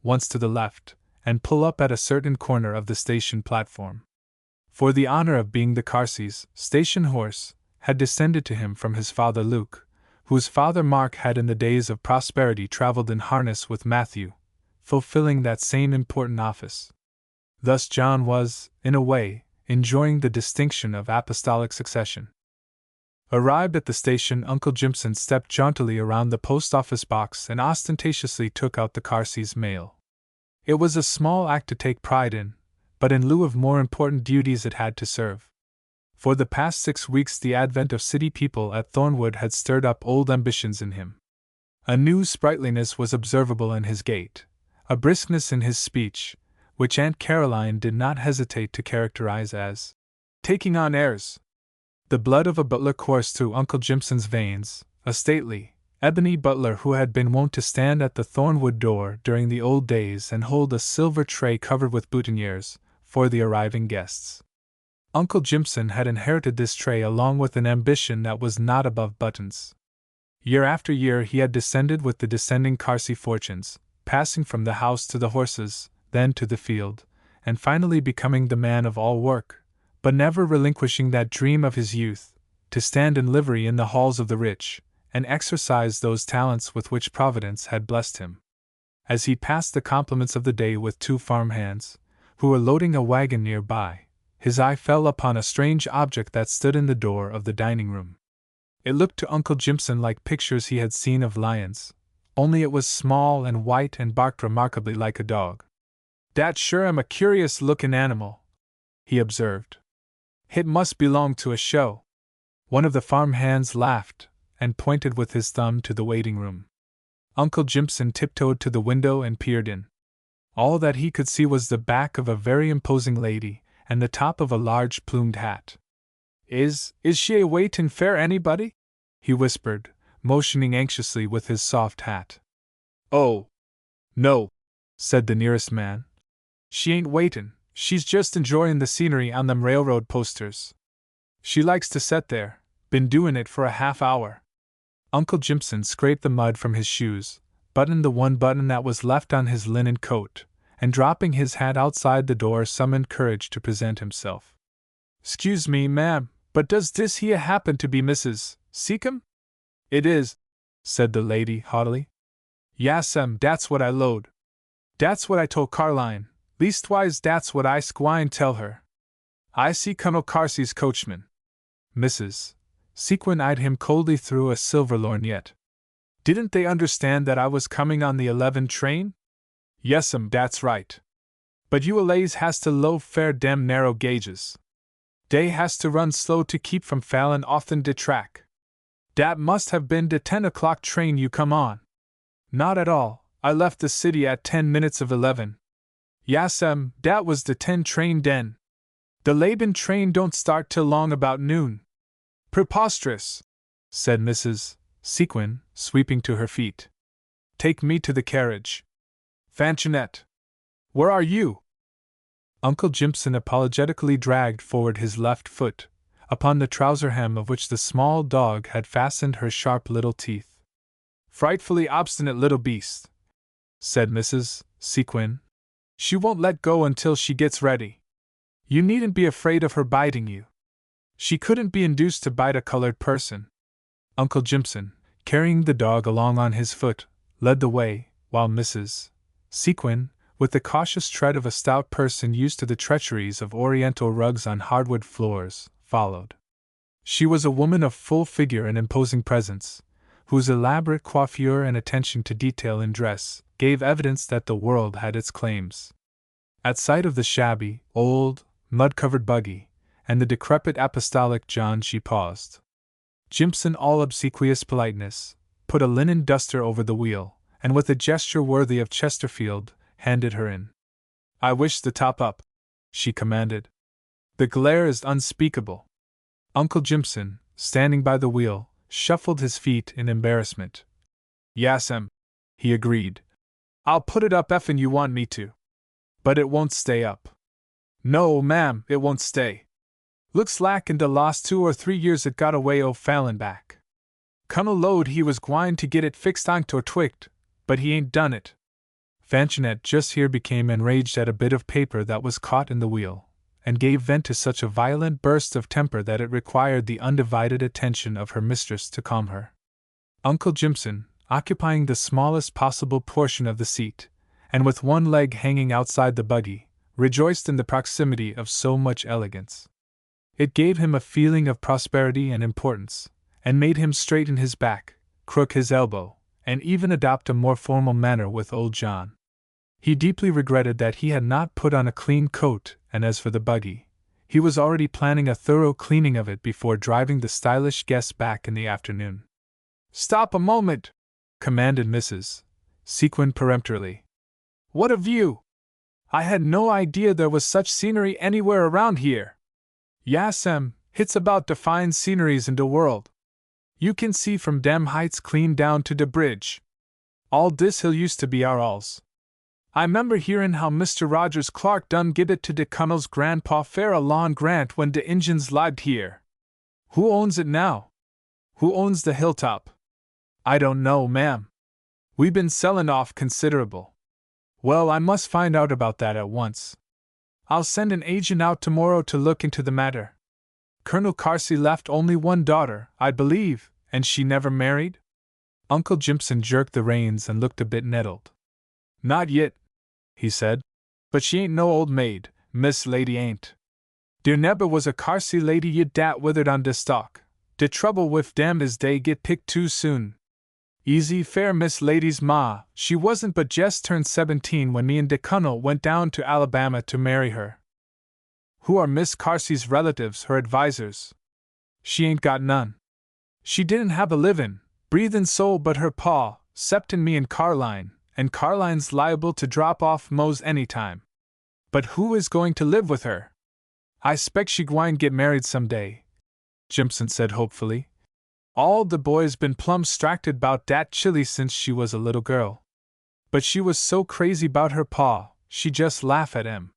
once to the left, and pull up at a certain corner of the station platform. For the honor of being the Carsey's station horse had descended to him from his father Luke, whose father Mark had in the days of prosperity traveled in harness with Matthew, fulfilling that same important office. Thus John was, in a way, enjoying the distinction of apostolic succession. Arrived at the station, Uncle Jimson stepped jauntily around the post office box and ostentatiously took out the Carsey's mail. It was a small act to take pride in, but in lieu of more important duties it had to serve. For the past 6 weeks the advent of city people at Thornwood had stirred up old ambitions in him. A new sprightliness was observable in his gait, a briskness in his speech, which Aunt Caroline did not hesitate to characterize as taking on airs. The blood of a butler coursed through Uncle Jimson's veins, a stately, ebony butler who had been wont to stand at the Thornwood door during the old days and hold a silver tray covered with boutonnieres for the arriving guests. Uncle Jimson had inherited this tray along with an ambition that was not above buttons. Year after year he had descended with the descending Carsey fortunes, passing from the house to the horses, then to the field, and finally becoming the man of all work, but never relinquishing that dream of his youth, to stand in livery in the halls of the rich, and exercise those talents with which Providence had blessed him. As he passed the compliments of the day with 2 farm hands, who were loading a wagon near by, his eye fell upon a strange object that stood in the door of the dining room. It looked to Uncle Jimson like pictures he had seen of lions, only it was small and white and barked remarkably like a dog. "Dat sure am a curious-lookin' animal," he observed. "Hit must belong to a show." One of the farm hands laughed, and pointed with his thumb to the waiting room. Uncle Jimson tiptoed to the window and peered in. All that he could see was the back of a very imposing lady, and the top of a large plumed hat. Is she a waitin' fair anybody?" he whispered, motioning anxiously with his soft hat. "Oh, no," said the nearest man. "She ain't waitin', she's just enjoyin' the scenery on them railroad posters. She likes to set there, been doin' it for a half hour." Uncle Jimson scraped the mud from his shoes, buttoned the one button that was left on his linen coat, and dropping his hat outside the door summoned courage to present himself. "'Scuse me, ma'am, but does this here happen to be Mrs. Seacombe?" "It is," said the lady haughtily. "Yassam, dat's what I load. Dat's what I told Carline, leastwise dat's what I sgwine tell her. I see Colonel Carsey's coachman." Mrs. Sequin eyed him coldly through a silver lorgnette. "Didn't they understand that I was coming on the 11 train?" "Yes'm, dat's right. But you allays has to load fair dem narrow gauges. Dey has to run slow to keep from fallin' off'n de track. Dat must have been de 10 o'clock train you come on." "Not at all, I left the city at 10 minutes of 11. Yassam, dat was de 10 train den. The Laban train don't start till long about noon." "Preposterous," said Mrs. Sequin, sweeping to her feet. "Take me to the carriage. Fanchonette, where are you?" Uncle Jimson apologetically dragged forward his left foot, upon the trouser hem of which the small dog had fastened her sharp little teeth. "Frightfully obstinate little beast," said Mrs. Sequin. "She won't let go until she gets ready. You needn't be afraid of her biting you. She couldn't be induced to bite a colored person." Uncle Jimson, carrying the dog along on his foot, led the way, while Mrs. Sequin, with the cautious tread of a stout person used to the treacheries of oriental rugs on hardwood floors, followed. She was a woman of full figure and imposing presence, whose elaborate coiffure and attention to detail in dress gave evidence that the world had its claims. At sight of the shabby, old, mud-covered buggy, and the decrepit apostolic John, she paused. Jimson, all obsequious politeness, put a linen duster over the wheel, and with a gesture worthy of Chesterfield, handed her in. "I wish the top up," she commanded. "The glare is unspeakable." Uncle Jimson, standing by the wheel, shuffled his feet in embarrassment. "Yassam," he agreed. "I'll put it up eff'n you want me to. But it won't stay up." "No, ma'am, it won't stay. Looks lak in de last 2 or 3 years it got away o' fallin' back. Colonel 'lowed he was gwine to git it fixed onto twict, but he ain't done it. Fanchonette just here became enraged at a bit of paper that was caught in the wheel, and gave vent to such a violent burst of temper that it required the undivided attention of her mistress to calm her. Uncle Jimson, occupying the smallest possible portion of the seat, and with one leg hanging outside the buggy, rejoiced in the proximity of so much elegance. It gave him a feeling of prosperity and importance, and made him straighten his back, crook his elbow, and even adopt a more formal manner with old John. He deeply regretted that he had not put on a clean coat, and as for the buggy, he was already planning a thorough cleaning of it before driving the stylish guests back in the afternoon. "Stop a moment!" commanded Mrs. Sequin peremptorily. "What a view! I had no idea there was such scenery anywhere around here." "Yas'm, hit's about de fine sceneries in de world. You can see from dem heights clean down to de bridge. All dis hill used to be our all's. I 'member hearin' how Mr. Rogers Clark done give it to de Cunnel's grandpa Farrah Lawn Grant when de Injuns lived here. Who owns it now? Who owns the hilltop?" "I don't know, ma'am. We been sellin' off considerable." "Well, I must find out about that at once. I'll send an agent out tomorrow to look into the matter. Colonel Carsey left only one daughter, I believe, and she never married?" Uncle Jimson jerked the reins and looked a bit nettled. "Not yit," he said. "But she ain't no old maid, Miss Lady ain't. There never was a Carsey lady yit dat withered on de stalk. De trouble wif dem is dey get picked too soon. Easy fair Miss Lady's ma, she wasn't but jest turned 17 when me and de Cunnel went down to Alabama to marry her." "Who are Miss Carsey's relatives, her advisers?" "She ain't got none. She didn't have a livin', breathin' soul but her paw, 'ceptin' me and Carline, and Carline's liable to drop off Mose any time. But who is going to live with her?" "I 'spect she gwine get married some day," Jimson said hopefully. "All the boys been plumb 'stracted 'bout dat Chile since she was a little girl. But she was so crazy 'bout her paw, she just laugh at him.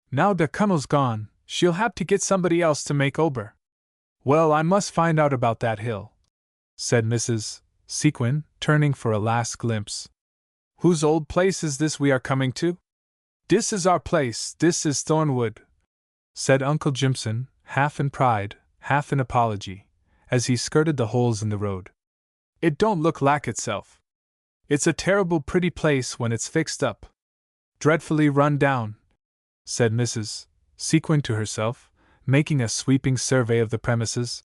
Now de Cunnel's gone, she'll have to get somebody else to make ober." "Well, I must find out about that hill," said Mrs. Sequin, turning for a last glimpse. "Whose old place is this we are coming to?" "Dis is our place, dis is Thornwood," said Uncle Jimson, half in pride, half in apology, as he skirted the holes in the road. "It don't look like itself. It's a terrible pretty place when it's fixed up. Dreadfully run down," said Mrs. Sequin to herself, making a sweeping survey of the premises.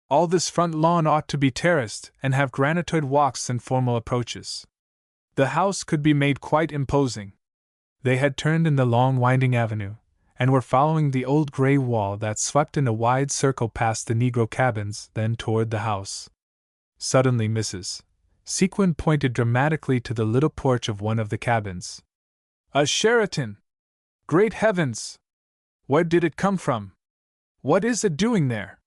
"All this front lawn ought to be terraced and have granitoid walks and formal approaches. The house could be made quite imposing." They had turned in the long winding avenue, and were following the old gray wall that swept in a wide circle past the negro cabins, then toward the house. Suddenly Mrs. Sequin pointed dramatically to the little porch of one of the cabins. "A Sheraton! Great heavens! Where did it come from? What is it doing there?"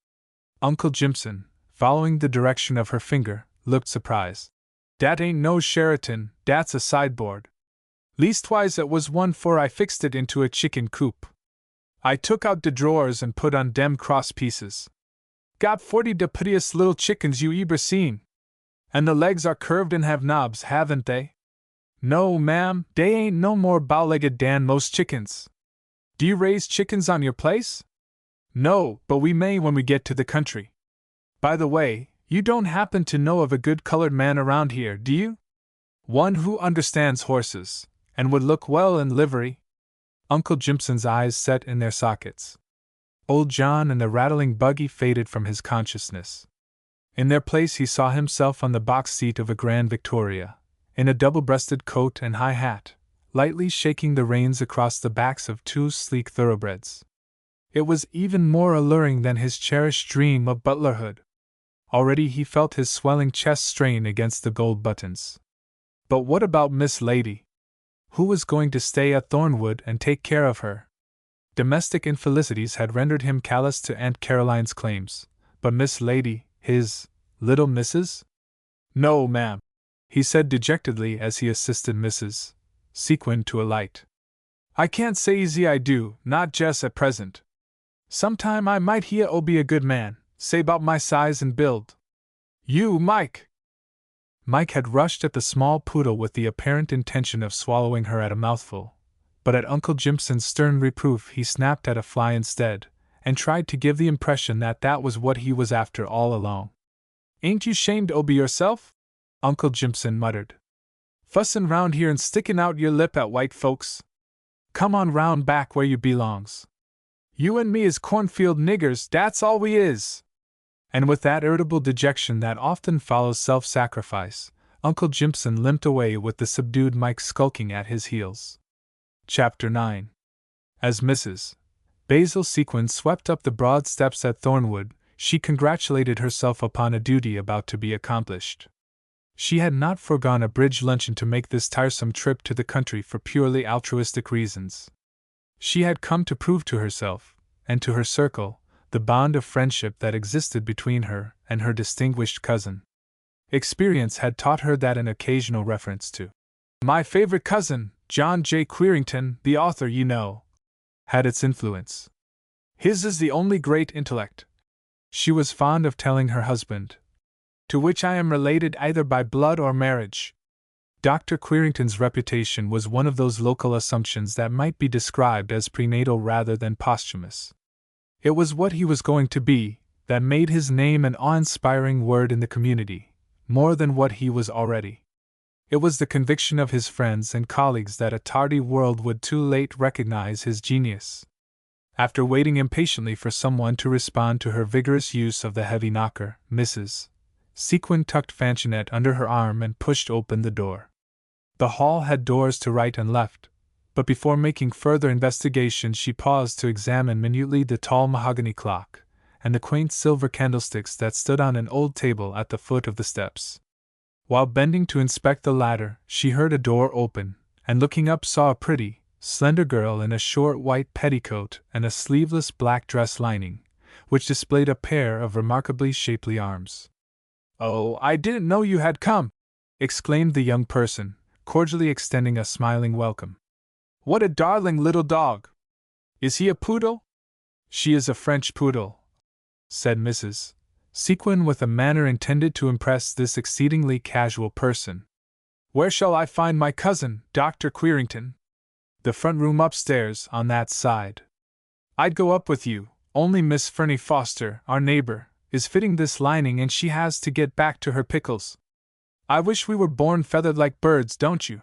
Uncle Jimson, following the direction of her finger, looked surprised. "Dat ain't no Sheraton, dat's a sideboard. Leastwise it was one 'fore I fixed it into a chicken coop. I took out de drawers and put on dem cross pieces. Got 40 de prettiest little chickens you eber seen. And the legs are curved and have knobs, haven't they? No, ma'am, dey ain't no more bow-legged dan most chickens. Do you raise chickens on your place?" "No, but we may when we get to the country. By the way, you don't happen to know of a good colored man around here, do you? One who understands horses, and would look well in livery?" Uncle Jimson's eyes set in their sockets. Old John and the rattling buggy faded from his consciousness. In their place he saw himself on the box seat of a Grand Victoria, in a double-breasted coat and high hat, lightly shaking the reins across the backs of two sleek thoroughbreds. It was even more alluring than his cherished dream of butlerhood. Already he felt his swelling chest strain against the gold buttons. But what about Miss Lady? Who was going to stay at Thornwood and take care of her? Domestic infelicities had rendered him callous to Aunt Caroline's claims, but Miss Lady, his little missus? "No, ma'am," he said dejectedly as he assisted Mrs. Sequin to alight. "I can't say easy I do, not jes' at present. Sometime I might hear O be a good man, say 'bout my size and build." "You, Mike!" Mike had rushed at the small poodle with the apparent intention of swallowing her at a mouthful, but at Uncle Jimson's stern reproof he snapped at a fly instead, and tried to give the impression that that was what he was after all along. "Ain't you shamed ober yourself?" Uncle Jimson muttered. "Fussin' round here and stickin' out your lip at white folks? Come on round back where you belongs. You and me is cornfield niggers, dat's all we is." And with that irritable dejection that often follows self-sacrifice, Uncle Jimson limped away with the subdued Mike skulking at his heels. Chapter 9. As Mrs. Basil Sequin swept up the broad steps at Thornwood, she congratulated herself upon a duty about to be accomplished. She had not foregone a bridge luncheon to make this tiresome trip to the country for purely altruistic reasons. She had come to prove to herself, and to her circle, the bond of friendship that existed between her and her distinguished cousin. Experience had taught her that an occasional reference to "my favorite cousin, John J. Queerington, the author, you know," had its influence. "His is the only great intellect," she was fond of telling her husband, "to which I am related either by blood or marriage." Dr. Queerington's reputation was one of those local assumptions that might be described as prenatal rather than posthumous. It was what he was going to be that made his name an awe-inspiring word in the community, more than what he was already. It was the conviction of his friends and colleagues that a tardy world would too late recognize his genius. After waiting impatiently for someone to respond to her vigorous use of the heavy knocker, Mrs. Sequin tucked Fanchonette under her arm and pushed open the door. The hall had doors to right and left, but before making further investigation she paused to examine minutely the tall mahogany clock and the quaint silver candlesticks that stood on an old table at the foot of the steps. While bending to inspect the latter, she heard a door open, and looking up saw a pretty, slender girl in a short white petticoat and a sleeveless black dress lining, which displayed a pair of remarkably shapely arms. "Oh, I didn't know you had come!" exclaimed the young person, cordially extending a smiling welcome. "What a darling little dog! Is he a poodle?" "She is a French poodle," said Mrs. Sequin with a manner intended to impress this exceedingly casual person. "Where shall I find my cousin, Dr. Queerington?" "The front room upstairs, on that side." "I'd go up with you, only Miss Fernie Foster, our neighbor, is fitting this lining and she has to get back to her pickles. I wish we were born feathered like birds, don't you?"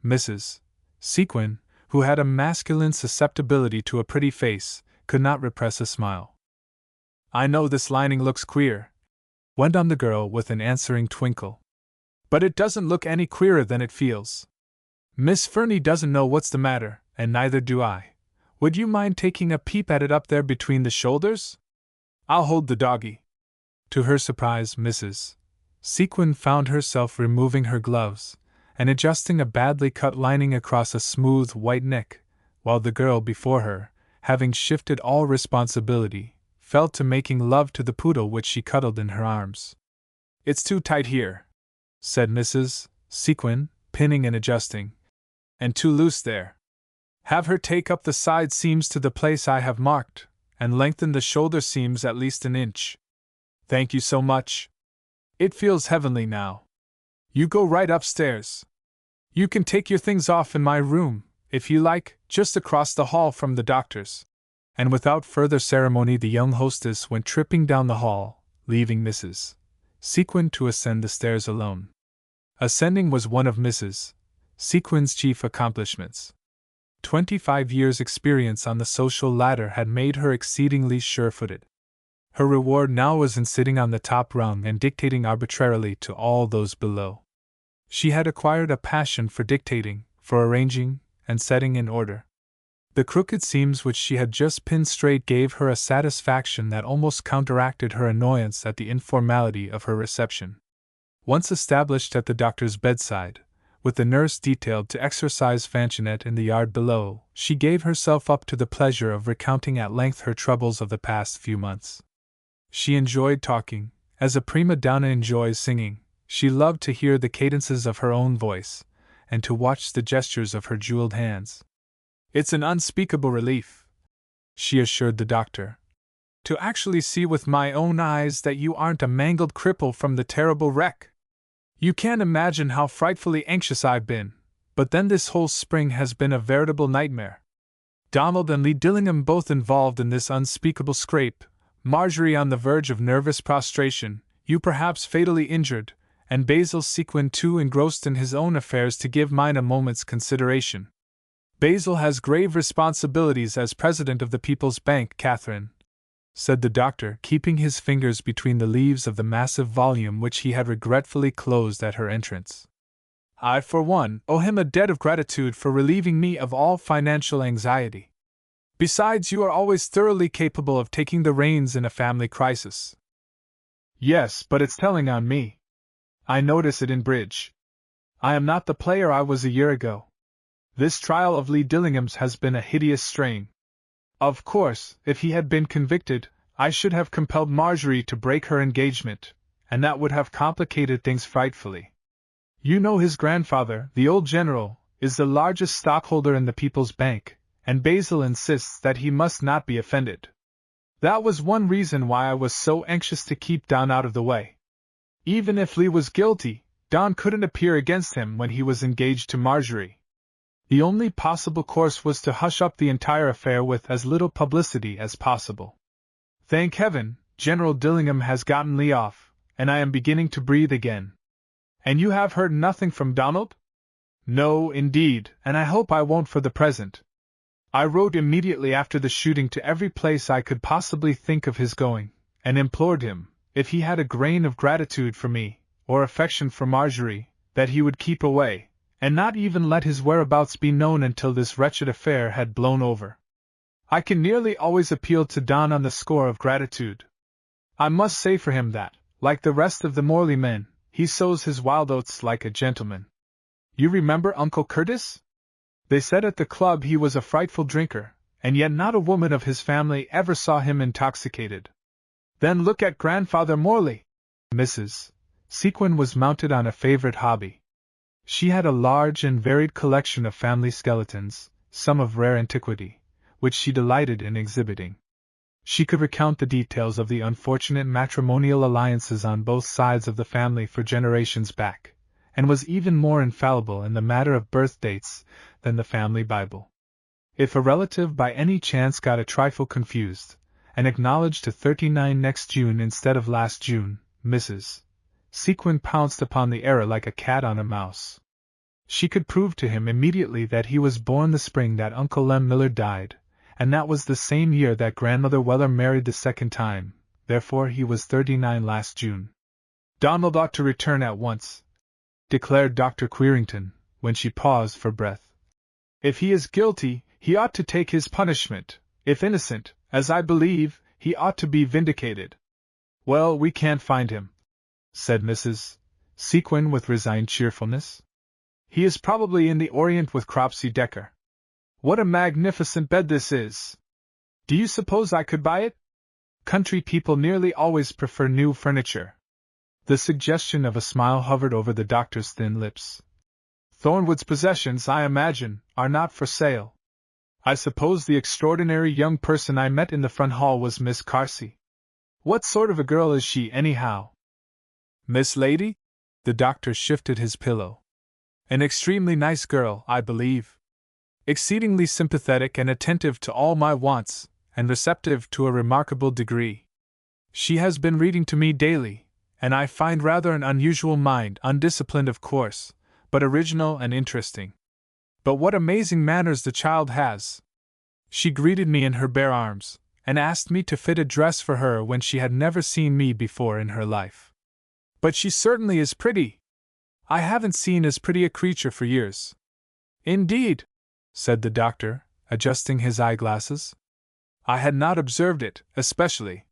Mrs. Sequin, who had a masculine susceptibility to a pretty face, could not repress a smile. "I know this lining looks queer," went on the girl with an answering twinkle, "but it doesn't look any queerer than it feels. Miss Fernie doesn't know what's the matter, and neither do I. Would you mind taking a peep at it up there between the shoulders? I'll hold the doggy." To her surprise, Mrs. Sequin found herself removing her gloves and adjusting a badly cut lining across a smooth white neck, while the girl before her, having shifted all responsibility, fell to making love to the poodle which she cuddled in her arms. "It's too tight here," said Mrs. Sequin, pinning and adjusting, "and too loose there. Have her take up the side seams to the place I have marked, and lengthen the shoulder seams at least an inch. Thank you so much. It feels heavenly now. You go right upstairs. You can take your things off in my room, if you like, just across the hall from the doctor's." And without further ceremony the young hostess went tripping down the hall, leaving Mrs. Sequin to ascend the stairs alone. Ascending was one of Mrs. Sequin's chief accomplishments. 25 years' experience on the social ladder had made her exceedingly sure-footed. Her reward now was in sitting on the top rung and dictating arbitrarily to all those below. She had acquired a passion for dictating, for arranging, and setting in order. The crooked seams which she had just pinned straight gave her a satisfaction that almost counteracted her annoyance at the informality of her reception. Once established at the doctor's bedside, with the nurse detailed to exercise Fanchonette in the yard below, she gave herself up to the pleasure of recounting at length her troubles of the past few months. She enjoyed talking, as a prima donna enjoys singing. She loved to hear the cadences of her own voice, and to watch the gestures of her jeweled hands. "It's an unspeakable relief," she assured the doctor, "to actually see with my own eyes that you aren't a mangled cripple from the terrible wreck. You can't imagine how frightfully anxious I've been, but then this whole spring has been a veritable nightmare. Donald and Lee Dillingham both involved in this unspeakable scrape, Marjorie on the verge of nervous prostration, you perhaps fatally injured, and Basil Sequin too engrossed in his own affairs to give mine a moment's consideration. Basil has grave responsibilities as president of the People's Bank, Catherine, said the doctor, keeping his fingers between the leaves of the massive volume which he had regretfully closed at her entrance. I, for one, owe him a debt of gratitude for relieving me of all financial anxiety. Besides, you are always thoroughly capable of taking the reins in a family crisis. Yes, but it's telling on me. I notice it in bridge. I am not the player I was a year ago. This trial of Lee Dillingham's has been a hideous strain. Of course, if he had been convicted, I should have compelled Marjorie to break her engagement, and that would have complicated things frightfully. You know his grandfather, the old general, is the largest stockholder in the People's Bank, and Basil insists that he must not be offended. That was one reason why I was so anxious to keep Don out of the way. Even if Lee was guilty, Don couldn't appear against him when he was engaged to Marjorie. The only possible course was to hush up the entire affair with as little publicity as possible. Thank heaven, General Dillingham has gotten Lee off, and I am beginning to breathe again. And you have heard nothing from Donald? No, indeed, and I hope I won't for the present. I wrote immediately after the shooting to every place I could possibly think of his going, and implored him, if he had a grain of gratitude for me, or affection for Marjorie, that he would keep away, and not even let his whereabouts be known until this wretched affair had blown over. I can nearly always appeal to Don on the score of gratitude. I must say for him that, like the rest of the Morley men, he sows his wild oats like a gentleman. You remember Uncle Curtis? They said at the club he was a frightful drinker, and yet not a woman of his family ever saw him intoxicated. Then look at Grandfather Morley. Mrs. Sequin was mounted on a favorite hobby. She had a large and varied collection of family skeletons, some of rare antiquity, which she delighted in exhibiting. She could recount the details of the unfortunate matrimonial alliances on both sides of the family for generations back, and was even more infallible in the matter of birth dates than the family Bible. If a relative by any chance got a trifle confused, and acknowledged to 39 next June instead of last June, Mrs. Sequin pounced upon the error like a cat on a mouse. She could prove to him immediately that he was born the spring that Uncle Lem Miller died, and that was the same year that Grandmother Weller married the second time, therefore he was 39 last June. Donald ought to return at once, declared Dr. Querington, when she paused for breath. If he is guilty, he ought to take his punishment. If innocent, as I believe, he ought to be vindicated. Well, we can't find him, said Mrs. Sequin with resigned cheerfulness. He is probably in the Orient with Cropsey Decker. What a magnificent bed this is! Do you suppose I could buy it? Country people nearly always prefer new furniture. The suggestion of a smile hovered over the doctor's thin lips. Thornwood's possessions, I imagine, are not for sale. I suppose the extraordinary young person I met in the front hall was Miss Carcy. What sort of a girl is she, anyhow? Miss Lady? The doctor shifted his pillow. An extremely nice girl, I believe. Exceedingly sympathetic and attentive to all my wants, and receptive to a remarkable degree. She has been reading to me daily, and I find rather an unusual mind, undisciplined of course, but original and interesting. But what amazing manners the child has! She greeted me in her bare arms, and asked me to fit a dress for her when she had never seen me before in her life. But she certainly is pretty. I haven't seen as pretty a creature for years. Indeed, said the doctor, adjusting his eyeglasses. I had not observed it, especially.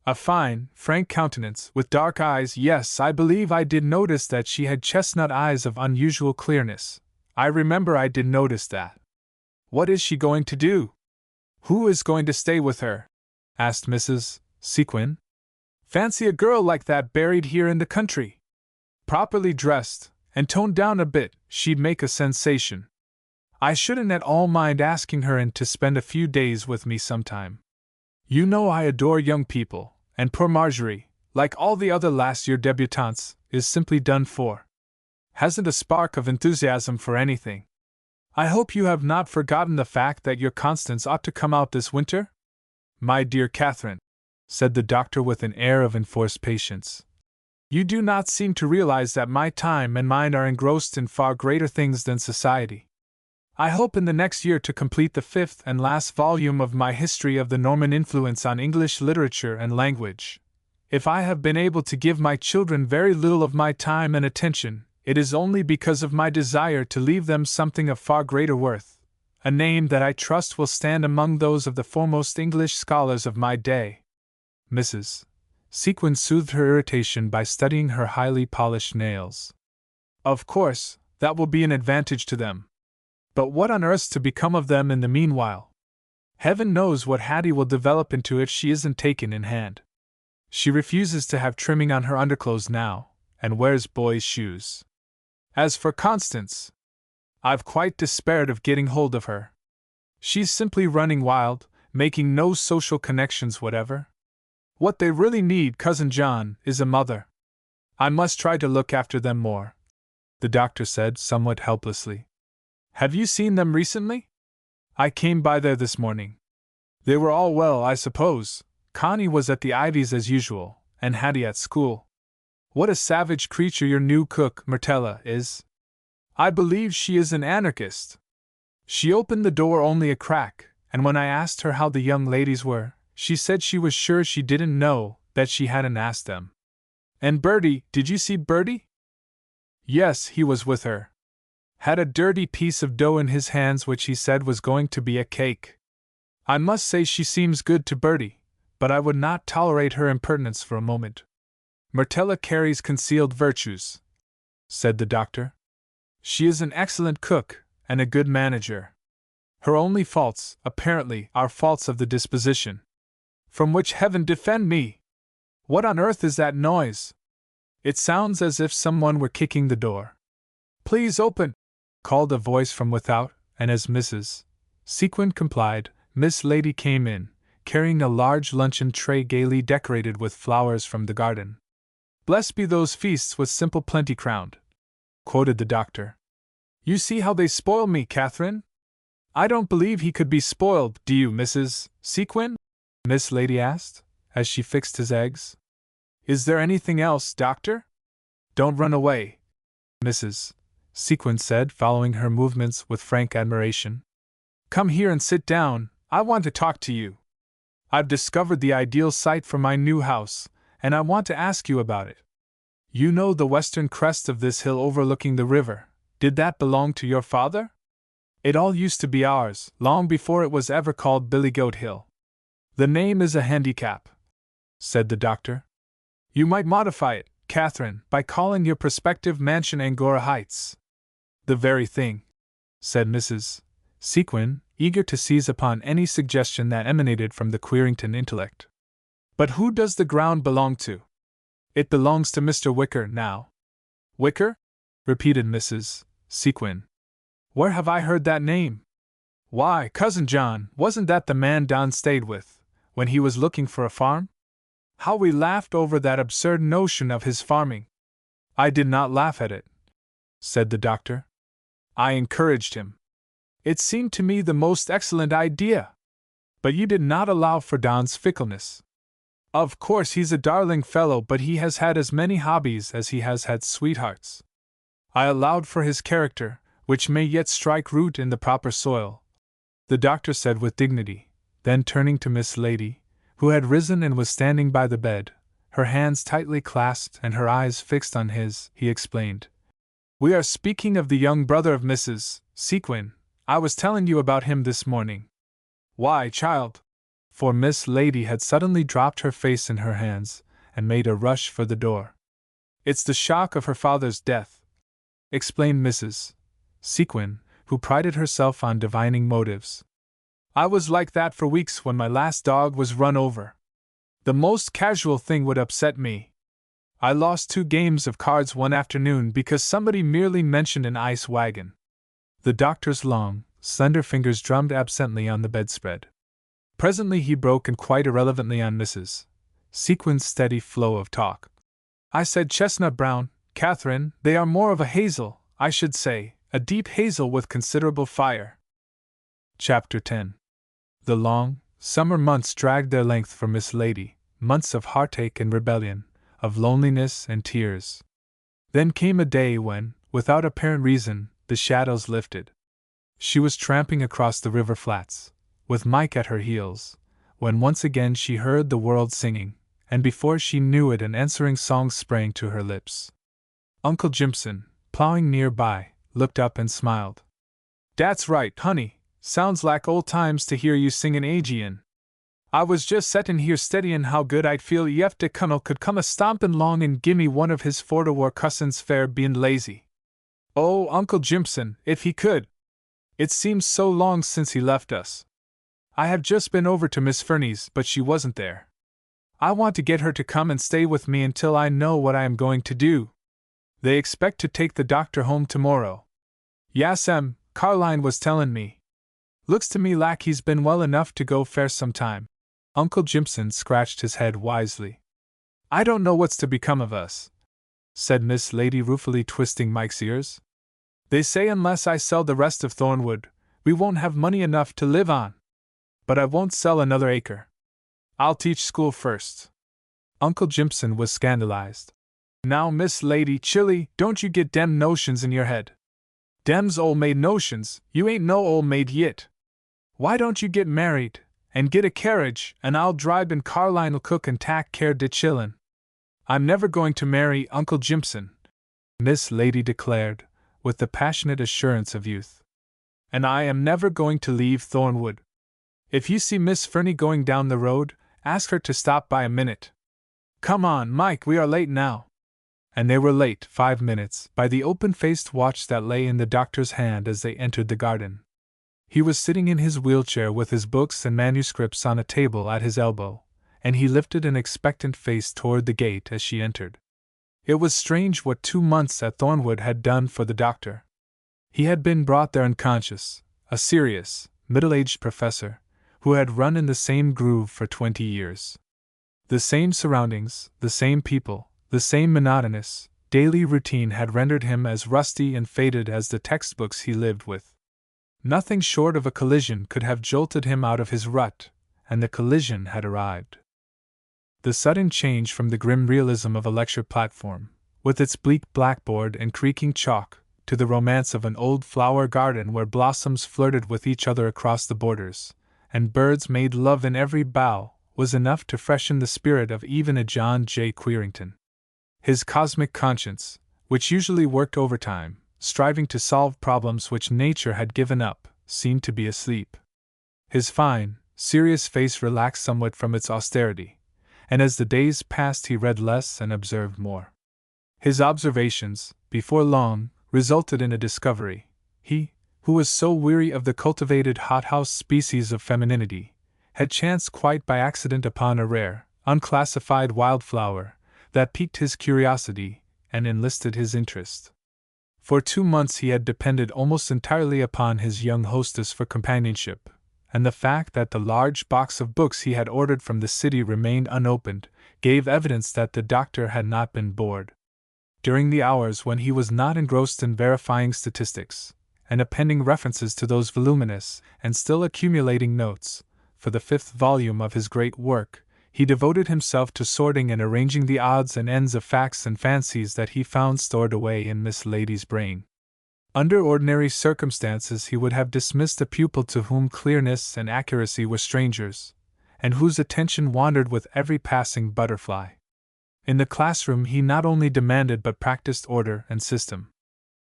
A fine, frank countenance, with dark eyes. Yes, I believe I did notice that she had chestnut eyes of unusual clearness. I remember I did notice that. What is she going to do? Who is going to stay with her? Asked Mrs. Sequin. Fancy a girl like that buried here in the country. Properly dressed, and toned down a bit, she'd make a sensation. I shouldn't at all mind asking her in to spend a few days with me sometime. You know I adore young people, and poor Marjorie, like all the other last-year debutantes, is simply done for. Hasn't a spark of enthusiasm for anything. I hope you have not forgotten the fact that your Constance ought to come out this winter? My dear Catherine, said the doctor with an air of enforced patience, you do not seem to realize that my time and mind are engrossed in far greater things than society. I hope in the next year to complete the 5th and last volume of my History of the Norman Influence on English Literature and Language. If I have been able to give my children very little of my time and attention, it is only because of my desire to leave them something of far greater worth, a name that I trust will stand among those of the foremost English scholars of my day. Mrs. Sequin soothed her irritation by studying her highly polished nails. Of course, that will be an advantage to them. But what on earth's to become of them in the meanwhile? Heaven knows what Hattie will develop into if she isn't taken in hand. She refuses to have trimming on her underclothes now, and wears boys' shoes. As for Constance, I've quite despaired of getting hold of her. She's simply running wild, making no social connections whatever. What they really need, Cousin John, is a mother. I must try to look after them more, the doctor said somewhat helplessly. Have you seen them recently? I came by there this morning. They were all well, I suppose. Connie was at the Ivies as usual, and Hattie at school. What a savage creature your new cook, Myrtella, is. I believe she is an anarchist. She opened the door only a crack, and when I asked her how the young ladies were, she said she was sure she didn't know, that she hadn't asked them. And Bertie, did you see Bertie? Yes, he was with her. Had a dirty piece of dough in his hands which he said was going to be a cake. I must say she seems good to Bertie, but I would not tolerate her impertinence for a moment. Myrtella carries concealed virtues, said the doctor. She is an excellent cook, and a good manager. Her only faults, apparently, are faults of the disposition. From which heaven defend me! What on earth is that noise? It sounds as if someone were kicking the door. Please open, called a voice from without, and as Mrs. Sequin complied, Miss Lady came in, carrying a large luncheon tray gaily decorated with flowers from the garden. Blessed be those feasts with simple plenty crowned, quoted the doctor. You see how they spoil me, Catherine? I don't believe he could be spoiled, do you, Mrs. Sequin? Miss Lady asked, as she fixed his eggs. Is there anything else, doctor? Don't run away, Mrs. Sequin said, following her movements with frank admiration. Come here and sit down, I want to talk to you. I've discovered the ideal site for my new house, and I want to ask you about it. You know the western crest of this hill overlooking the river. Did that belong to your father? It all used to be ours, long before it was ever called Billygoat Hill. The name is a handicap, said the doctor. You might modify it, Catherine, by calling your prospective mansion Angora Heights. The very thing, said Mrs. Sequin, eager to seize upon any suggestion that emanated from the Querington intellect. But who does the ground belong to? It belongs to Mr. Wicker now. Wicker? Repeated Mrs. Sequin. Where have I heard that name? Why, Cousin John, wasn't that the man Don stayed with, when he was looking for a farm? How we laughed over that absurd notion of his farming. I did not laugh at it, said the doctor. I encouraged him. It seemed to me the most excellent idea. But you did not allow for Don's fickleness. Of course he's a darling fellow, but he has had as many hobbies as he has had sweethearts. I allowed for his character, which may yet strike root in the proper soil, the doctor said with dignity. Then turning to Miss Lady, who had risen and was standing by the bed, her hands tightly clasped and her eyes fixed on his, he explained. We are speaking of the young brother of Mrs. Sequin. I was telling you about him this morning. Why, child? For Miss Lady had suddenly dropped her face in her hands and made a rush for the door. It's the shock of her father's death, explained Mrs. Sequin, who prided herself on divining motives. I was like that for weeks when my last dog was run over. The most casual thing would upset me. I lost 2 games of cards one afternoon because somebody merely mentioned an ice wagon. The doctor's long, slender fingers drummed absently on the bedspread. Presently he broke in quite irrelevantly on Mrs. Sequin's steady flow of talk. I said Chestnut Brown, Catherine, they are more of a hazel, I should say, a deep hazel with considerable fire. Chapter 10. The long, summer months dragged their length for Miss Lady, months of heartache and rebellion, of loneliness and tears. Then came a day when, without apparent reason, the shadows lifted. She was tramping across the river flats, with Mike at her heels, when once again she heard the world singing, and before she knew it an answering song sprang to her lips. Uncle Jimson, plowing nearby, looked up and smiled. "Dat's right, honey. Sounds like old times to hear you singin' Aegean. I was just settin' here steadyin' how good I'd feel ef de Cunnel could come a stompin' long and gimme one of his 4-to-war cussins fair bein' lazy. Oh, Uncle Jimson, if he could! It seems so long since he left us. I have just been over to Miss Fernie's, but she wasn't there. I want to get her to come and stay with me until I know what I am going to do. They expect to take the doctor home tomorrow. Yas'm, Carline was tellin' me. Looks to me like he's been well enough to go fair some time." Uncle Jimson scratched his head wisely. "I don't know what's to become of us," said Miss Lady ruefully, twisting Mike's ears. "They say unless I sell the rest of Thornwood, we won't have money enough to live on. But I won't sell another acre. I'll teach school first." Uncle Jimson was scandalized. "Now, Miss Lady Chilly, don't you get dem notions in your head. Dem's old maid notions, you ain't no old maid yit. Why don't you get married, and get a carriage, and I'll drive and Carline'll cook and tak care de chillun." "I'm never going to marry Uncle Jimson," Miss Lady declared, with the passionate assurance of youth. "And I am never going to leave Thornwood. If you see Miss Fernie going down the road, ask her to stop by a minute. Come on, Mike, we are late now." And they were late 5 minutes by the open-faced watch that lay in the doctor's hand as they entered the garden. He was sitting in his wheelchair with his books and manuscripts on a table at his elbow, and he lifted an expectant face toward the gate as she entered. It was strange what 2 months at Thornwood had done for the doctor. He had been brought there unconscious, a serious, middle-aged professor, who had run in the same groove for 20 years. The same surroundings, the same people, the same monotonous, daily routine had rendered him as rusty and faded as the textbooks he lived with. Nothing short of a collision could have jolted him out of his rut, and the collision had arrived. The sudden change from the grim realism of a lecture platform, with its bleak blackboard and creaking chalk, to the romance of an old flower garden where blossoms flirted with each other across the borders, and birds made love in every bough, was enough to freshen the spirit of even a John J. Queerington. His cosmic conscience, which usually worked overtime, striving to solve problems which nature had given up, seemed to be asleep. His fine, serious face relaxed somewhat from its austerity, and as the days passed he read less and observed more. His observations, before long, resulted in a discovery. He, who was so weary of the cultivated hothouse species of femininity, had chanced quite by accident upon a rare, unclassified wildflower that piqued his curiosity and enlisted his interest. For 2 months he had depended almost entirely upon his young hostess for companionship, and the fact that the large box of books he had ordered from the city remained unopened gave evidence that the doctor had not been bored. During the hours when he was not engrossed in verifying statistics, and appending references to those voluminous and still accumulating notes, for the 5th volume of his great work, he devoted himself to sorting and arranging the odds and ends of facts and fancies that he found stored away in Miss Lady's brain. Under ordinary circumstances he would have dismissed a pupil to whom clearness and accuracy were strangers, and whose attention wandered with every passing butterfly. In the classroom he not only demanded but practiced order and system.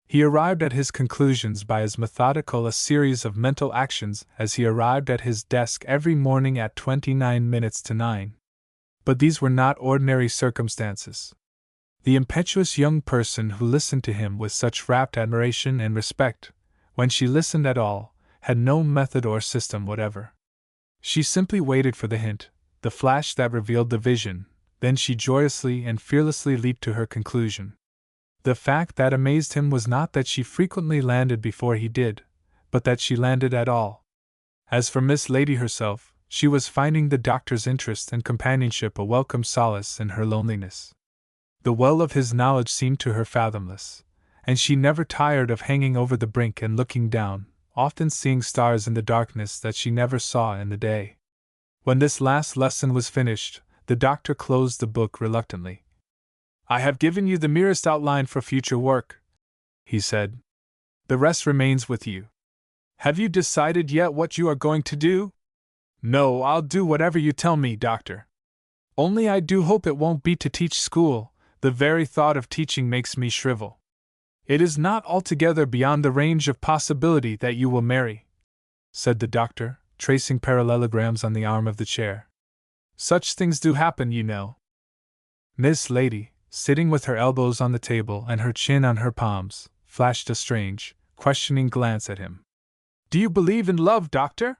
He arrived at his conclusions by as methodical a series of mental actions as he arrived at his desk every morning at 29 minutes to 9. But these were not ordinary circumstances. The impetuous young person who listened to him with such rapt admiration and respect, when she listened at all, had no method or system whatever. She simply waited for the hint, the flash that revealed the vision, then she joyously and fearlessly leaped to her conclusion. The fact that amazed him was not that she frequently landed before he did, but that she landed at all. As for Miss Lady herself, she was finding the doctor's interest and companionship a welcome solace in her loneliness. The well of his knowledge seemed to her fathomless, and she never tired of hanging over the brink and looking down, often seeing stars in the darkness that she never saw in the day. When this last lesson was finished, the doctor closed the book reluctantly. "I have given you the merest outline for future work," he said. "The rest remains with you. Have you decided yet what you are going to do?" "No, I'll do whatever you tell me, doctor. Only I do hope it won't be to teach school. The very thought of teaching makes me shrivel. It is not altogether beyond the range of possibility that you will marry," said the doctor, tracing parallelograms on the arm of the chair. "Such things do happen, you know." Miss Lady, sitting with her elbows on the table and her chin on her palms, flashed a strange, questioning glance at him. "Do you believe in love, doctor?"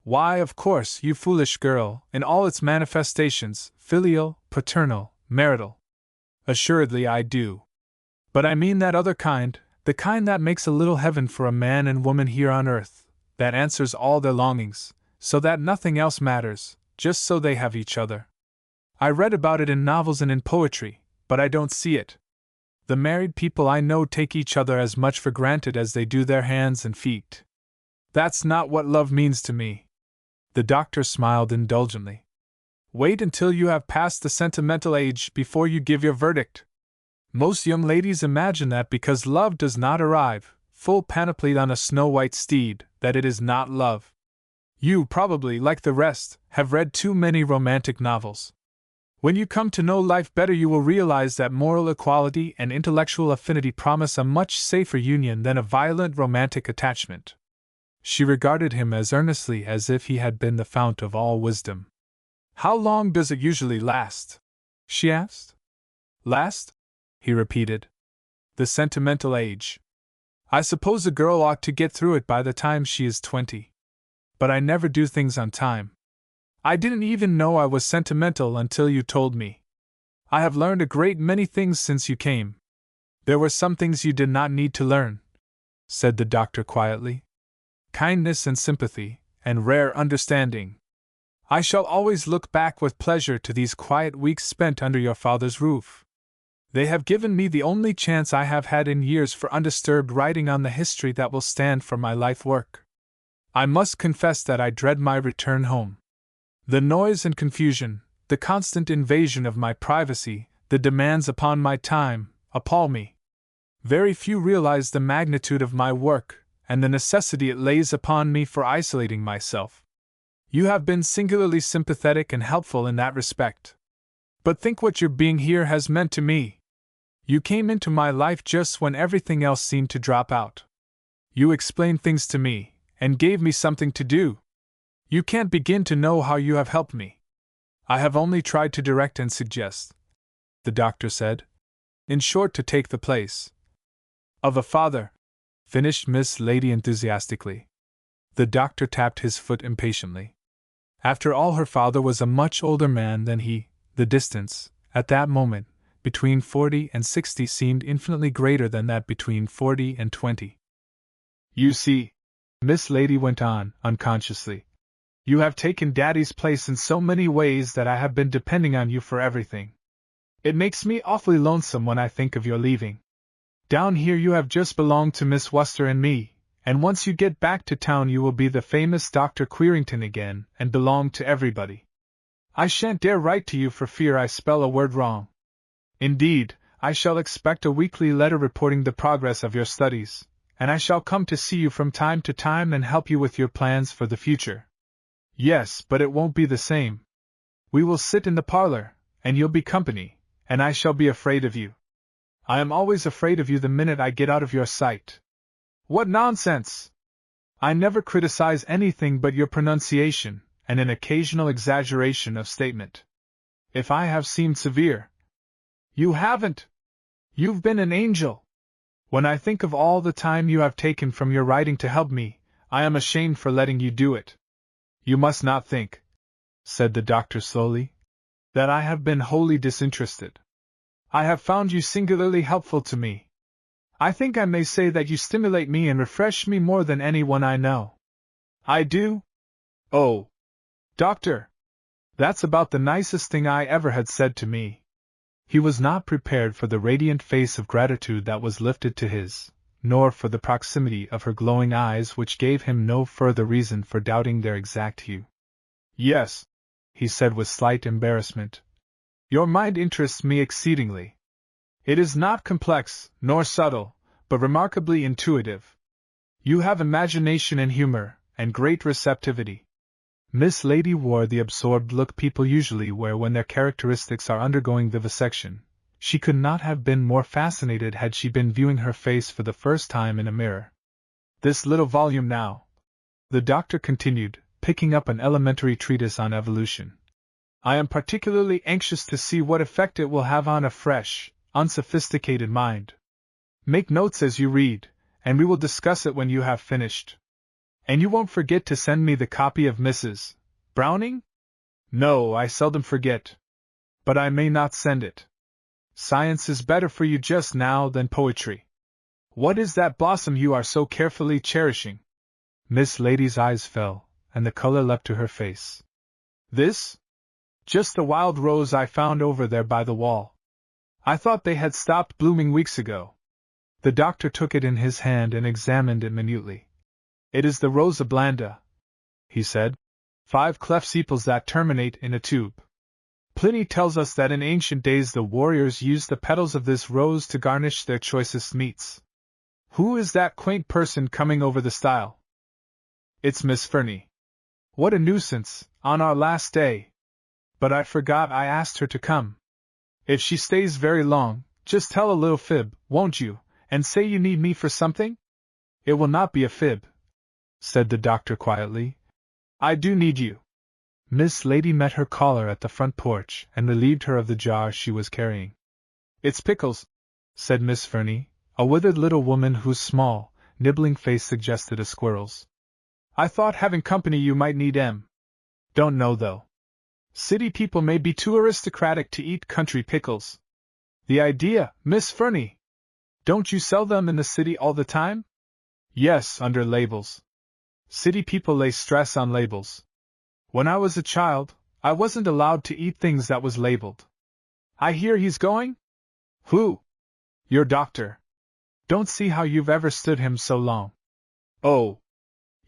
"Why, of course, you foolish girl, in all its manifestations, filial, paternal, marital. Assuredly I do. But I mean that other kind, the kind that makes a little heaven for a man and woman here on earth, that answers all their longings, so that nothing else matters, just so they have each other. I read about it in novels and in poetry, but I don't see it. The married people I know take each other as much for granted as they do their hands and feet. That's not what love means to me." The doctor smiled indulgently. "Wait until you have passed the sentimental age before you give your verdict. Most young ladies imagine that because love does not arrive, full panoplied on a snow-white steed, that it is not love. You probably, like the rest, have read too many romantic novels. When you come to know life better, you will realize that moral equality and intellectual affinity promise a much safer union than a violent romantic attachment." She regarded him as earnestly as if he had been the fount of all wisdom. "How long does it usually last?" she asked. "Last?" he repeated. "The sentimental age. I suppose a girl ought to get through it by the time she is 20. But I never do things on time. I didn't even know I was sentimental until you told me. I have learned a great many things since you came." "There were some things you did not need to learn," said the doctor quietly. "Kindness and sympathy, and rare understanding. I shall always look back with pleasure to these quiet weeks spent under your father's roof. They have given me the only chance I have had in years for undisturbed writing on the history that will stand for my life work. I must confess that I dread my return home. The noise and confusion, the constant invasion of my privacy, the demands upon my time, appall me. Very few realize the magnitude of my work, and the necessity it lays upon me for isolating myself. You have been singularly sympathetic and helpful in that respect. But think what your being here has meant to me. You came into my life just when everything else seemed to drop out. You explained things to me, and gave me something to do. You can't begin to know how you have helped me. I have only tried to direct and suggest," the doctor said. "In short, to take the place of a father," finished Miss Lady enthusiastically. The doctor tapped his foot impatiently. After all, her father was a much older man than he. The distance, at that moment, between 40 and 60 seemed infinitely greater than that between 40 and 20. "You see," Miss Lady went on, unconsciously, "you have taken Daddy's place in so many ways that I have been depending on you for everything. It makes me awfully lonesome when I think of your leaving. Down here you have just belonged to Miss Worcester and me, and once you get back to town you will be the famous Dr. Querington again and belong to everybody. I shan't dare write to you for fear I spell a word wrong. Indeed, I shall expect a weekly letter reporting the progress of your studies, and I shall come to see you from time to time and help you with your plans for the future. Yes, but it won't be the same. We will sit in the parlor, and you'll be company, and I shall be afraid of you. I am always afraid of you the minute I get out of your sight." "What nonsense! I never criticize anything but your pronunciation, and an occasional exaggeration of statement. If I have seemed severe—" "You haven't! You've been an angel! When I think of all the time you have taken from your writing to help me, I am ashamed for letting you do it. You must not think," said the doctor slowly, "that I have been wholly disinterested. I have found you singularly helpful to me. I think I may say that you stimulate me and refresh me more than anyone I know." "I do? Oh, doctor! That's about the nicest thing I ever had said to me." He was not prepared for the radiant face of gratitude that was lifted to his, nor for the proximity of her glowing eyes, which gave him no further reason for doubting their exact hue. "Yes," he said with slight embarrassment. "Your mind interests me exceedingly. It is not complex, nor subtle, but remarkably intuitive. You have imagination and humor, and great receptivity." Miss Lady wore the absorbed look people usually wear when their characteristics are undergoing vivisection. She could not have been more fascinated had she been viewing her face for the first time in a mirror. "This little volume now," the doctor continued, picking up an elementary treatise on evolution. "I am particularly anxious to see what effect it will have on a fresh, unsophisticated mind. Make notes as you read, and we will discuss it when you have finished. And you won't forget to send me the copy of Mrs. Browning?" "No, I seldom forget. But I may not send it. Science is better for you just now than poetry. What is that blossom you are so carefully cherishing?" Miss Lady's eyes fell, and the color leapt to her face. "This? Just a wild rose I found over there by the wall. I thought they had stopped blooming weeks ago." The doctor took it in his hand and examined it minutely. "It is the Rosa blanda," he said. 5 cleft sepals that terminate in a tube. Pliny tells us that in ancient days the warriors used the petals of this rose to garnish their choicest meats. Who is that quaint person coming over the stile? "It's Miss Fernie." "What a nuisance, on our last day! But I forgot I asked her to come. If she stays very long, just tell a little fib, won't you, and say you need me for something?" "It will not be a fib," said the doctor quietly. "I do need you." Miss Lady met her caller at the front porch and relieved her of the jar she was carrying. "It's Pickles," said Miss Fernie, a withered little woman whose small, nibbling face suggested a squirrel's. "I thought having company you might need 'em. Don't know though. City people may be too aristocratic to eat country pickles. The idea, Miss Fernie! Don't you sell them in the city all the time?" "Yes, under labels. City people lay stress on labels. When I was a child, I wasn't allowed to eat things that was labeled." "I hear he's going?" "Who?" "Your doctor. Don't see how you've ever stood him so long." "Oh,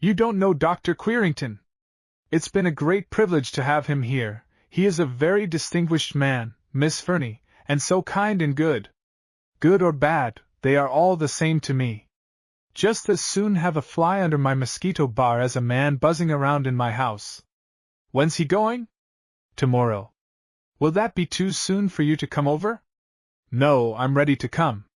you don't know Dr. Queerington? It's been a great privilege to have him here. He is a very distinguished man, Miss Fernie, and so kind and good. Good or bad, they are all the same to me. Just as soon have a fly under my mosquito bar as a man buzzing around in my house. When's he going?" "Tomorrow." "Will that be too soon for you to come over?" "No, I'm ready to come.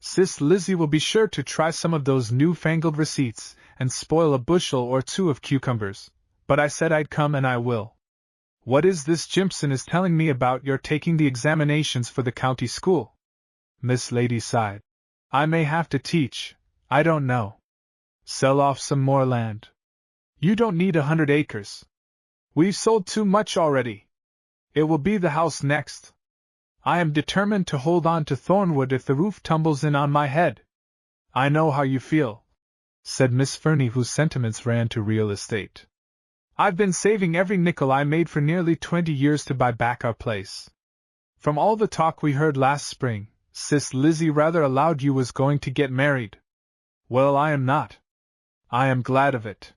Sis Lizzie will be sure to try some of those new-fangled receipts, and spoil a bushel or 2 of cucumbers, but I said I'd come and I will. What is this Jimpson is telling me about your taking the examinations for the county school?" Miss Lady sighed. "I may have to teach, I don't know. Sell off some more land. You don't need 100 acres. We've sold too much already. It will be the house next. I am determined to hold on to Thornwood if the roof tumbles in on my head." "I know how you feel," said Miss Fernie, whose sentiments ran to real estate. "I've been saving every nickel I made for nearly 20 years to buy back our place. From all the talk we heard last spring, Sis Lizzie rather allowed you was going to get married. Well, I am not. I am glad of it.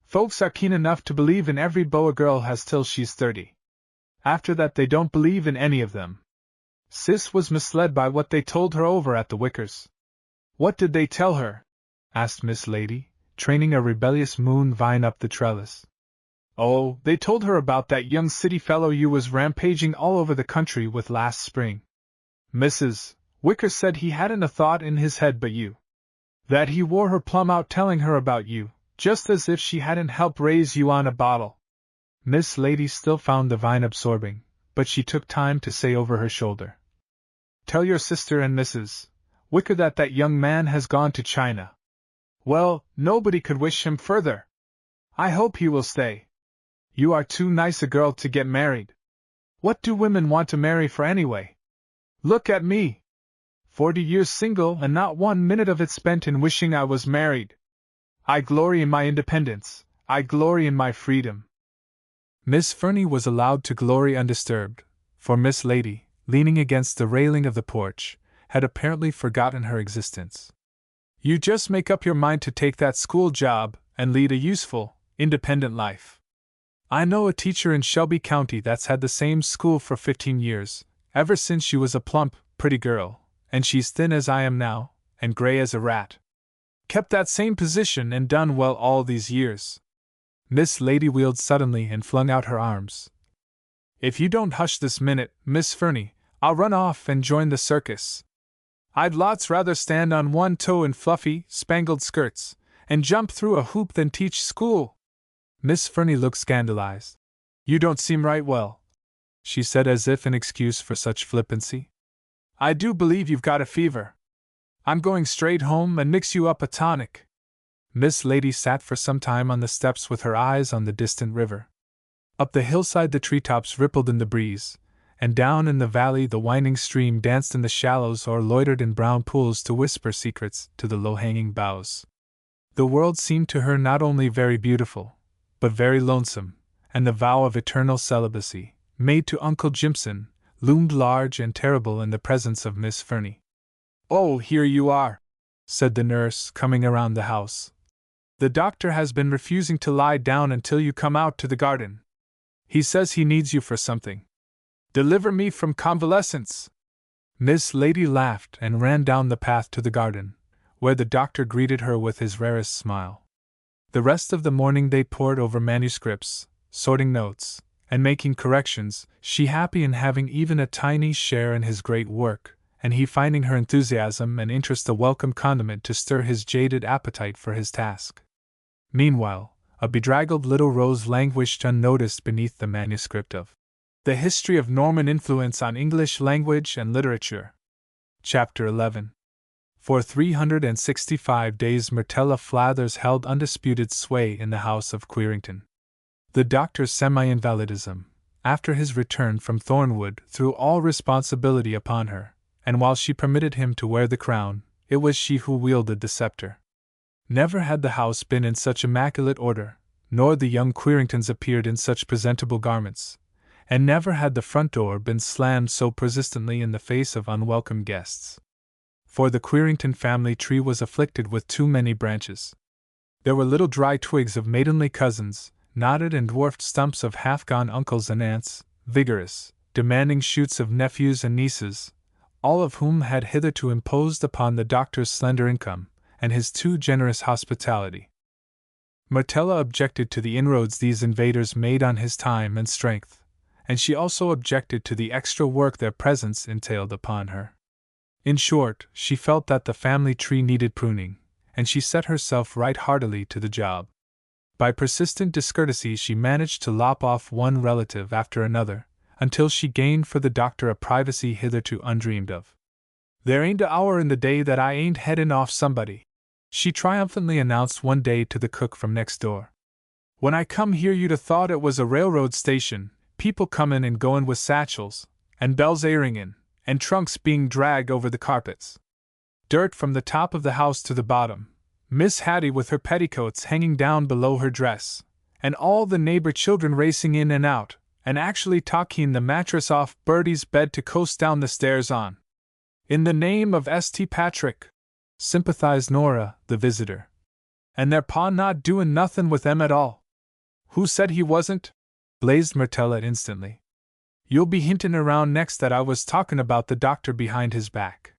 Folks are keen enough to believe in every beau a girl has till she's 30. After that they don't believe in any of them. Sis was misled by what they told her over at the Wickers." "What did they tell her?" asked Miss Lady, training a rebellious moon vine up the trellis. "Oh, they told her about that young city fellow you was rampaging all over the country with last spring. Mrs. Wicker said he hadn't a thought in his head but you. That he wore her plumb out telling her about you, just as if she hadn't helped raise you on a bottle." Miss Lady still found the vine absorbing, but she took time to say over her shoulder, "Tell your sister and Mrs. Wicker that that young man has gone to China. Well, nobody could wish him further. I hope he will stay. You are too nice a girl to get married. What do women want to marry for anyway? Look at me. 40 years single and not 1 minute of it spent in wishing I was married. I glory in my independence. I glory in my freedom." Miss Fernie was allowed to glory undisturbed, for Miss Lady, leaning against the railing of the porch, had apparently forgotten her existence. You just make up your mind to take that school job and lead a useful, independent life. I know a teacher in Shelby County that's had the same school for 15 years, ever since she was a plump, pretty girl, and she's thin as I am now, and gray as a rat. Kept that same position and done well all these years. Miss Lady wheeled suddenly and flung out her arms. If you don't hush this minute, Miss Fernie, I'll run off and join the circus. I'd lots rather stand on one toe in fluffy, spangled skirts, and jump through a hoop than teach school. Miss Fernie looked scandalized. You don't seem right well, she said as if in excuse for such flippancy. I do believe you've got a fever. I'm going straight home and mix you up a tonic. Miss Lady sat for some time on the steps with her eyes on the distant river. Up the hillside the treetops rippled in the breeze, and down in the valley the winding stream danced in the shallows or loitered in brown pools to whisper secrets to the low-hanging boughs. The world seemed to her not only very beautiful, but very lonesome, and the vow of eternal celibacy, made to Uncle Jimson, loomed large and terrible in the presence of Miss Fernie. Oh, here you are, said the nurse, coming around the house. The doctor has been refusing to lie down until you come out to the garden. He says he needs you for something. Deliver me from convalescence. Miss Lady laughed and ran down the path to the garden, where the doctor greeted her with his rarest smile. The rest of the morning they pored over manuscripts, sorting notes, and making corrections, she happy in having even a tiny share in his great work, and he finding her enthusiasm and interest a welcome condiment to stir his jaded appetite for his task. Meanwhile, a bedraggled little rose languished unnoticed beneath the manuscript of The History of Norman Influence on English Language and Literature. Chapter 11. For 365 days Myrtella Flathers held undisputed sway in the house of Queerington. The doctor's semi-invalidism, after his return from Thornwood, threw all responsibility upon her, and while she permitted him to wear the crown, it was she who wielded the scepter. Never had the house been in such immaculate order, nor the young Queeringtons appeared in such presentable garments, and never had the front door been slammed so persistently in the face of unwelcome guests. For the Queerington family tree was afflicted with too many branches. There were little dry twigs of maidenly cousins, knotted and dwarfed stumps of half-gone uncles and aunts, vigorous, demanding shoots of nephews and nieces, all of whom had hitherto imposed upon the doctor's slender income, and his too generous hospitality. Myrtella objected to the inroads these invaders made on his time and strength, and she also objected to the extra work their presence entailed upon her. In short, she felt that the family tree needed pruning, and she set herself right heartily to the job. By persistent discourtesy she managed to lop off one relative after another, until she gained for the doctor a privacy hitherto undreamed of. There ain't a hour in the day that I ain't headin' off somebody, she triumphantly announced one day to the cook from next door. When I come here you'd 'a' thought it was a railroad station, people comin' and goin' with satchels, and bells a-ringin', and trunks being dragged over the carpets. Dirt from the top of the house to the bottom, Miss Hattie with her petticoats hanging down below her dress, and all the neighbor children racing in and out, and actually talking the mattress off Bertie's bed to coast down the stairs on. In the name of St. Patrick, sympathized Nora, the visitor. And their pa not doin' nothin' with them at all. Who said he wasn't? Blazed Myrtella instantly. You'll be hintin' around next that I was talkin' about the doctor behind his back.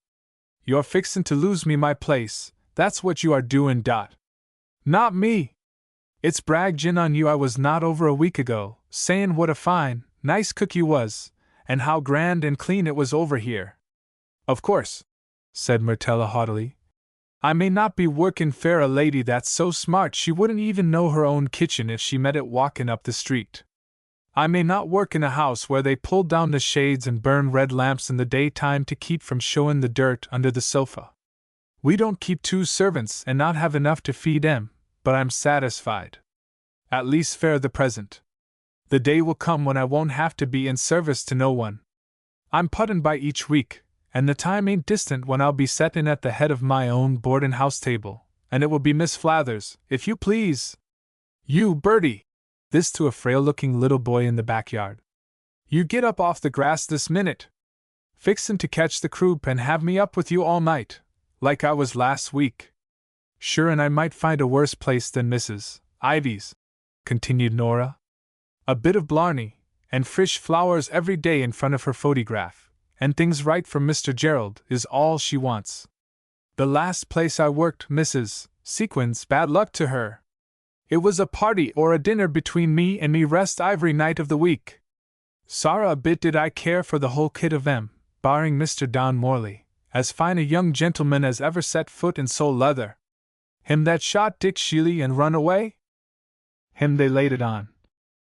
You're fixin' to lose me my place, that's what you are doin'. Not me! It's braggin' on you I was not over a week ago, sayin' what a fine, nice cook you was, and how grand and clean it was over here. Of course, said Myrtella haughtily. I may not be workin' fair a lady that's so smart she wouldn't even know her own kitchen if she met it walkin' up the street. I may not work in a house where they pull down the shades and burn red lamps in the daytime to keep from showin' the dirt under the sofa. We don't keep 2 servants and not have enough to feed 'em, but I'm satisfied. At least fair the present. The day will come when I won't have to be in service to no one. I'm puttin' by each week, and the time ain't distant when I'll be settin' at the head of my own boardin'-house table, and it will be Miss Flathers, if you please. You, Bertie! This to a frail-looking little boy in the backyard. You get up off the grass this minute. Fixin' to catch the croup and have me up with you all night, like I was last week. Sure, and I might find a worse place than Mrs. Ivy's," continued Nora. "A bit of blarney, and frish flowers every day in front of her photograph, and things right from Mr. Gerald, is all she wants. The last place I worked, Mrs. Sequins, bad luck to her. It was a party or a dinner between me and me rest ivory night of the week. Sorra a bit did I care for the whole kit of 'em, barring Mr. Don Morley, as fine a young gentleman as ever set foot in sole leather. Him that shot Dick Sheely and run away? Him they laid it on,"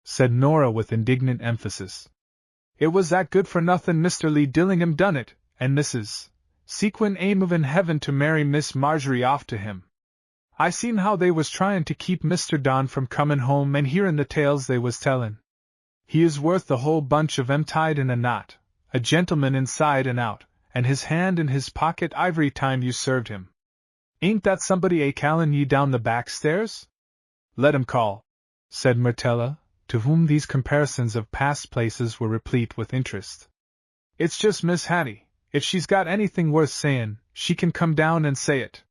said Nora with indignant emphasis. "It was that good-for-nothing Mr. Lee Dillingham done it, and Mrs. Sequin aim of in heaven to marry Miss Marjorie off to him. I seen how they was tryin' to keep Mr. Don from comin' home and hearin' the tales they was tellin'. He is worth the whole bunch of 'em tied in a knot, a gentleman inside and out, and his hand in his pocket ivory time you served him. Ain't that somebody a-callin' ye down the back stairs?" "Let him call," said Myrtella, to whom these comparisons of past places were replete with interest. "It's just Miss Hattie. If she's got anything worth sayin', she can come down and say it."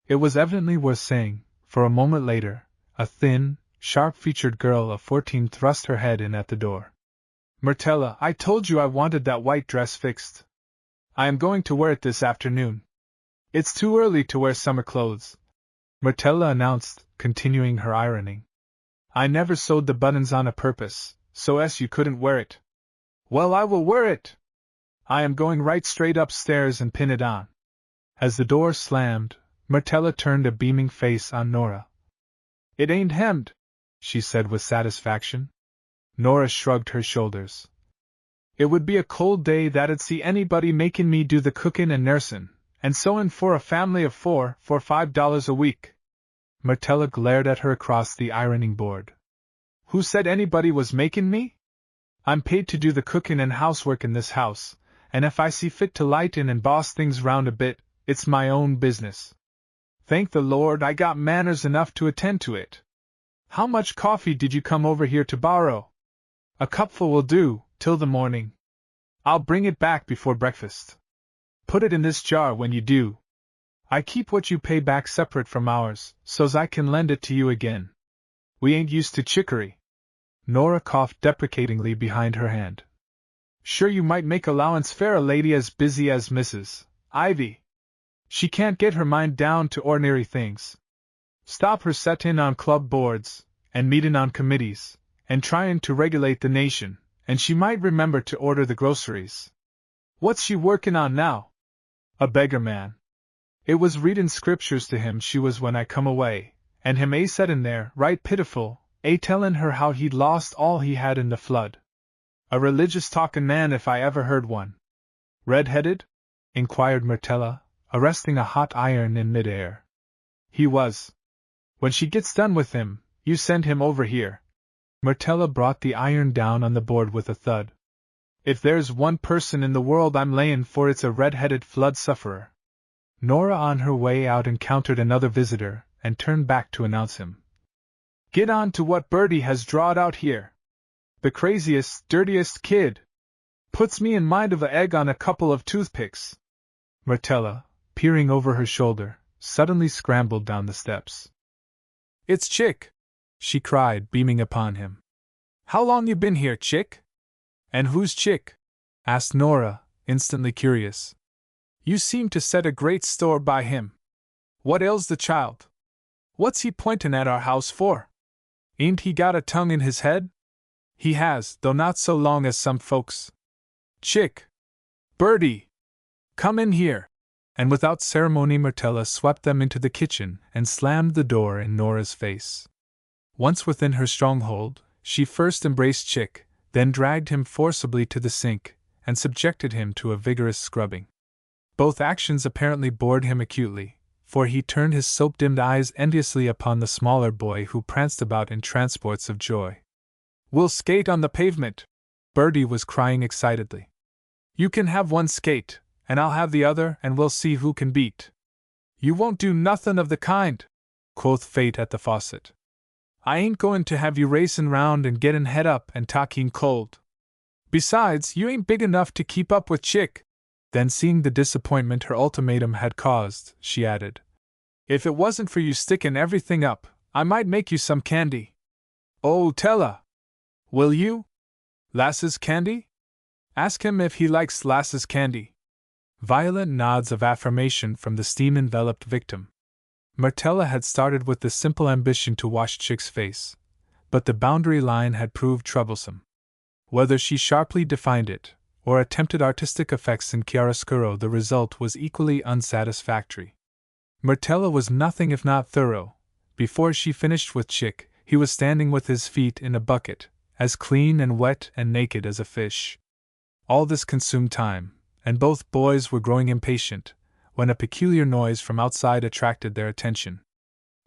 It was evidently worth saying, for a moment later, a thin, sharp-featured girl of 14 thrust her head in at the door. "Myrtella, I told you I wanted that white dress fixed. I am going to wear it this afternoon." "It's too early to wear summer clothes," Myrtella announced, continuing her ironing. "I never sewed the buttons on a purpose, so as you couldn't wear it." "Well, I will wear it. I am going right straight upstairs and pin it on." As the door slammed, Myrtella turned a beaming face on Nora. "It ain't hemmed," she said with satisfaction. Nora shrugged her shoulders. "It would be a cold day that'd see anybody making me do the cookin' and nursin', and sewin' for a family of 4 for $5 a week." Myrtella glared at her across the ironing board. "Who said anybody was making me? I'm paid to do the cookin' and housework in this house, and if I see fit to light in and boss things round a bit, it's my own business. Thank the Lord I got manners enough to attend to it. How much coffee did you come over here to borrow?" "A cupful will do, till the morning. I'll bring it back before breakfast. Put it in this jar when you do. I keep what you pay back separate from ours, so's I can lend it to you again. We ain't used to chicory." Nora coughed deprecatingly behind her hand. "Sure you might make allowance for a lady as busy as Mrs. Ivy. She can't get her mind down to ordinary things. Stop her settin' on club boards, and meetin' on committees, and tryin' to regulate the nation, and she might remember to order the groceries. What's she workin' on now?" "A beggar man. It was readin' scriptures to him she was when I come away, and him settin' there, right pitiful, tellin' her how he'd lost all he had in the flood. A religious talkin' man if I ever heard one." "Red-headed?" inquired Myrtella, arresting a hot iron in mid-air. "He was. When she gets done with him, you send him over here." Myrtella brought the iron down on the board with a thud. "If there's one person in the world I'm layin' for, it's a red-headed flood sufferer." Nora on her way out encountered another visitor, and turned back to announce him. "Get on to what Bertie has drawed out here. The craziest, dirtiest kid. Puts me in mind of a egg on a couple of toothpicks." Myrtella, peering over her shoulder, suddenly scrambled down the steps. "It's Chick!" she cried, beaming upon him. "How long you been here, Chick?" "And who's Chick?" asked Nora, instantly curious. "You seem to set a great store by him. What ails the child? What's he pointin' at our house for? Ain't he got a tongue in his head?" "He has, though not so long as some folks." "Chick! Bertie! Come in here!" And without ceremony Myrtella swept them into the kitchen and slammed the door in Nora's face. Once within her stronghold, she first embraced Chick, then dragged him forcibly to the sink, and subjected him to a vigorous scrubbing. Both actions apparently bored him acutely, for he turned his soap-dimmed eyes enviously upon the smaller boy who pranced about in transports of joy. "We'll skate on the pavement," Bertie was crying excitedly. "You can have one skate, and I'll have the other, and we'll see who can beat." "You won't do nothin' of the kind," quoth Fate at the faucet. "I ain't goin' to have you racin' round and gettin' het up and talkin' cold. Besides, you ain't big enough to keep up with Chick," Then, seeing the disappointment her ultimatum had caused, she added, "If it wasn't for you sticking everything up, I might make you some candy." "Oh, Tella! Will you? Lass's candy?" "Ask him if he likes Lass's candy." Violent nods of affirmation from the steam-enveloped victim. Myrtella had started with the simple ambition to wash Chick's face, but the boundary line had proved troublesome. Whether she sharply defined it, or attempted artistic effects in chiaroscuro, the result was equally unsatisfactory. Myrtella was nothing if not thorough. Before she finished with Chick, he was standing with his feet in a bucket, as clean and wet and naked as a fish. All this consumed time, and both boys were growing impatient, when a peculiar noise from outside attracted their attention.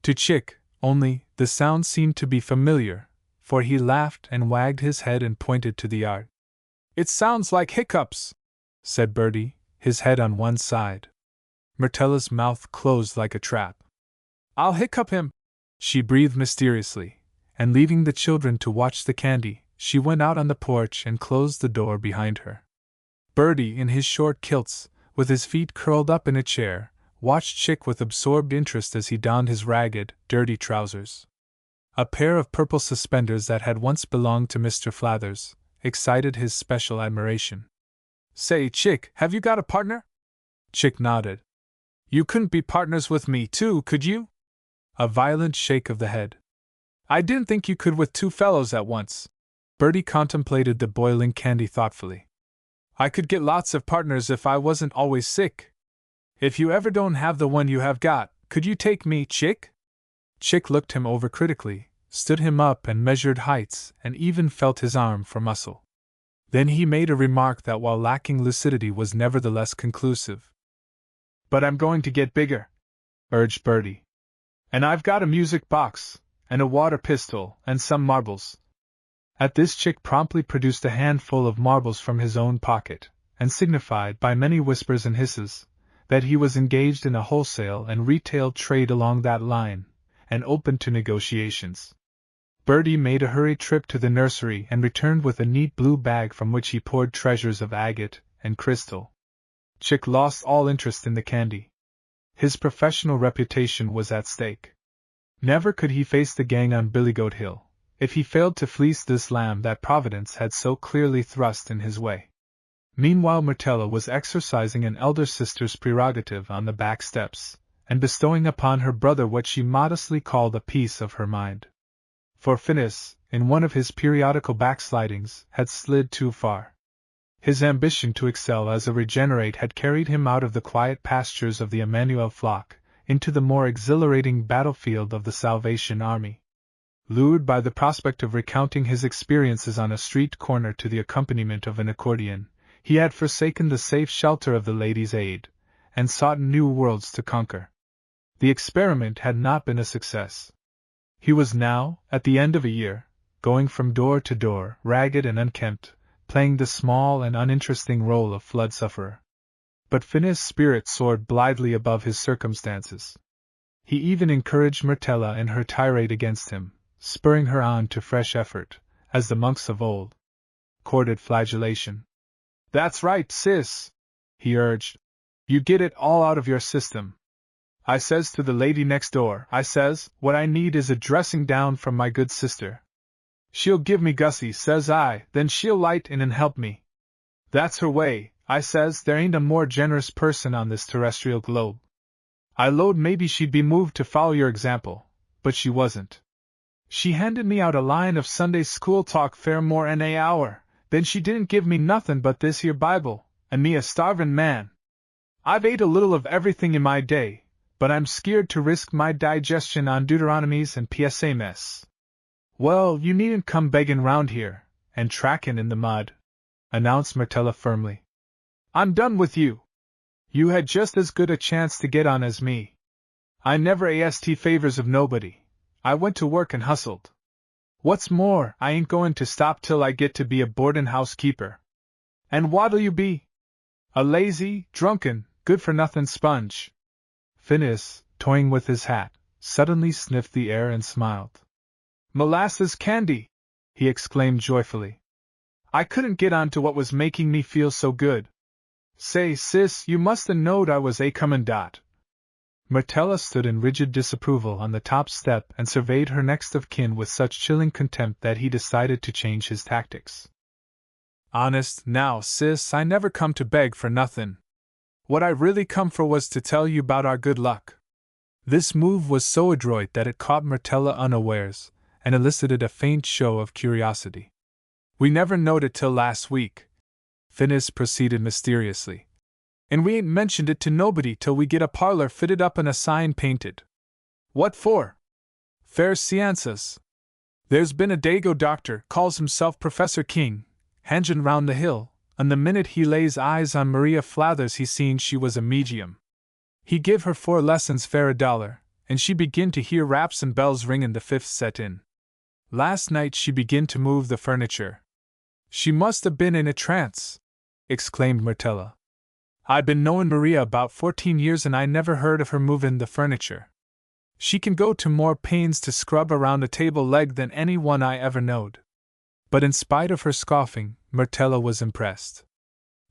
To Chick, only, the sound seemed to be familiar, for he laughed and wagged his head and pointed to the yard. "It sounds like hiccups," said Bertie, his head on one side. Myrtella's mouth closed like a trap. "I'll hiccup him," she breathed mysteriously, and leaving the children to watch the candy, she went out on the porch and closed the door behind her. Bertie, in his short kilts, with his feet curled up in a chair, watched Chick with absorbed interest as he donned his ragged, dirty trousers. A pair of purple suspenders that had once belonged to Mr. Flathers excited his special admiration. "Say, Chick, have you got a partner?" Chick nodded. "You couldn't be partners with me, too, could you?" A violent shake of the head. "I didn't think you could with two fellows at once." Bertie contemplated the boiling candy thoughtfully. "I could get lots of partners if I wasn't always sick. If you ever don't have the one you have got, could you take me, Chick?" Chick looked him over critically, stood him up and measured heights, and even felt his arm for muscle. Then he made a remark that, while lacking lucidity, was nevertheless conclusive. "But I'm going to get bigger," urged Bertie. "And I've got a music box, and a water pistol, and some marbles." At this, Chick promptly produced a handful of marbles from his own pocket, and signified, by many whispers and hisses, that he was engaged in a wholesale and retail trade along that line, and open to negotiations. Bertie made a hurried trip to the nursery and returned with a neat blue bag from which he poured treasures of agate and crystal. Chick lost all interest in the candy. His professional reputation was at stake. Never could he face the gang on Billygoat Hill, if he failed to fleece this lamb that Providence had so clearly thrust in his way. Meanwhile, Myrtella was exercising an elder sister's prerogative on the back steps, and bestowing upon her brother what she modestly called a piece of her mind. For Phineas, in one of his periodical backslidings, had slid too far. His ambition to excel as a regenerate had carried him out of the quiet pastures of the Emmanuel flock, into the more exhilarating battlefield of the Salvation Army. Lured by the prospect of recounting his experiences on a street corner to the accompaniment of an accordion, he had forsaken the safe shelter of the Ladies' Aid, and sought new worlds to conquer. The experiment had not been a success. He was now, at the end of a year, going from door to door, ragged and unkempt, playing the small and uninteresting role of flood sufferer. But Phineas' spirit soared blithely above his circumstances. He even encouraged Myrtella in her tirade against him, spurring her on to fresh effort, as the monks of old courted flagellation. "That's right, sis," he urged. "You get it all out of your system. I says to the lady next door, I says, what I need is a dressing down from my good sister. She'll give me Gussie, says I, then she'll light in and help me. That's her way, I says, there ain't a more generous person on this terrestrial globe. I lowed maybe she'd be moved to follow your example, but she wasn't. She handed me out a line of Sunday school talk fair more 'n a hour, then she didn't give me nothin' but this here Bible, and me a starvin' man. I've ate a little of everything in my day, but I'm skeered to risk my digestion on Deuteronomies and PSA mess." "Well, you needn't come beggin' round here, and trackin' in the mud," announced Myrtella firmly. "I'm done with you. You had just as good a chance to get on as me. I never asked favors of nobody. I went to work and hustled. What's more, I ain't goin' to stop till I get to be a boardin' house keeper. And what'll you be? A lazy, drunken, good-for-nothin' sponge." Phineas, toying with his hat, suddenly sniffed the air and smiled. "Molasses candy!" he exclaimed joyfully. "I couldn't get on to what was making me feel so good. Say, sis, you must'a knowed I was a-comin' dot. Myrtella stood in rigid disapproval on the top step and surveyed her next of kin with such chilling contempt that he decided to change his tactics. Honest, now, sis, I never come to beg for nothin'. What I really come for was to tell you about our good luck. This move was so adroit that it caught Myrtella unawares, and elicited a faint show of curiosity. We never knowed it till last week, Phineas proceeded mysteriously. And we ain't mentioned it to nobody till we get a parlor fitted up and a sign painted. What for? Fair seances. There's been a dago doctor, calls himself Professor King, hangin' round the hill, and the minute he lays eyes on Maria Flathers he seen she was a medium. He give her 4 lessons fair $1, and she begin to hear raps and bells ringin' the 5th set in. Last night she begin to move the furniture. She must have been in a trance, exclaimed Myrtella. I'd been knowin' Maria about 14 years and I never heard of her movin' the furniture. She can go to more pains to scrub around a table leg than any one I ever knowed. But in spite of her scoffing, Myrtella was impressed.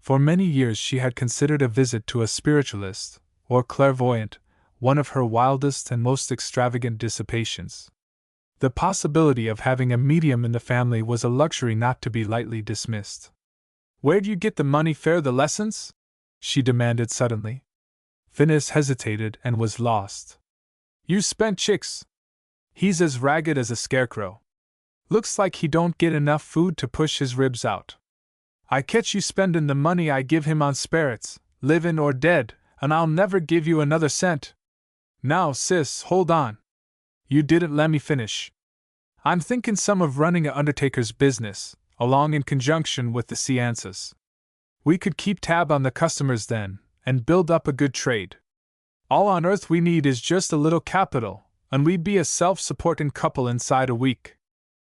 For many years she had considered a visit to a spiritualist, or clairvoyant, one of her wildest and most extravagant dissipations. The possibility of having a medium in the family was a luxury not to be lightly dismissed. Where'd you get the money for the lessons? She demanded suddenly. Phineas hesitated and was lost. You spent Chick's. He's as ragged as a scarecrow. Looks like he don't get enough food to push his ribs out. I catch you spendin' the money I give him on sperrits, livin' or dead, and I'll never give you another cent. Now, sis, hold on. You didn't let me finish. I'm thinkin' some of running a undertaker's business, along in conjunction with the seances. We could keep tab on the customers then, and build up a good trade. All on earth we need is just a little capital, and we'd be a self-supportin' couple inside a week.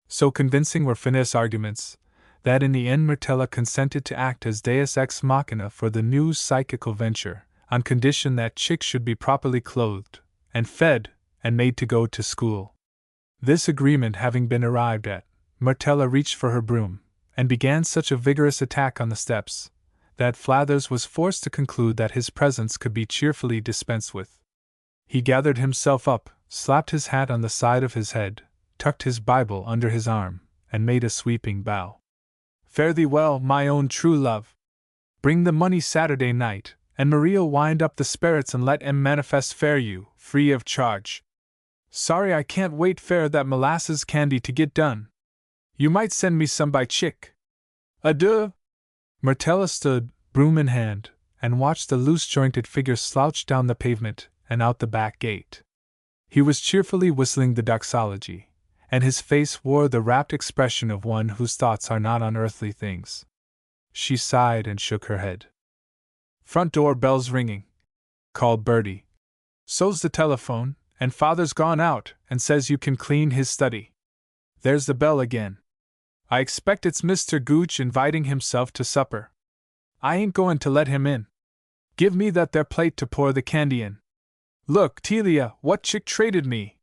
So convincing were Phineas' arguments, that in the end Myrtella consented to act as deus ex machina for the new psychical venture, on condition that Chick should be properly clothed, and fed, and made to go to school. This agreement having been arrived at, Myrtella reached for her broom, and began such a vigorous attack on the steps, that Flathers was forced to conclude that his presence could be cheerfully dispensed with. He gathered himself up, slapped his hat on the side of his head, tucked his Bible under his arm, and made a sweeping bow. Fare thee well, my own true love. Bring the money Saturday night, and Maria'll wind up the sperrits and let 'em manifest fare you, free of charge. Sorry I can't wait for that molasses candy to get done. You might send me some by Chick. Adieu. Myrtella stood, broom in hand, and watched the loose-jointed figure slouch down the pavement and out the back gate. He was cheerfully whistling the doxology, and his face wore the rapt expression of one whose thoughts are not on earthly things. She sighed and shook her head. Front door bell's ringing, called Bertie. So's the telephone, and Father's gone out and says you can clean his study. There's the bell again. I expect it's Mr. Gooch inviting himself to supper. I ain't going to let him in. Give me that there plate to pour the candy in. Look, Telia, what Chick traded me.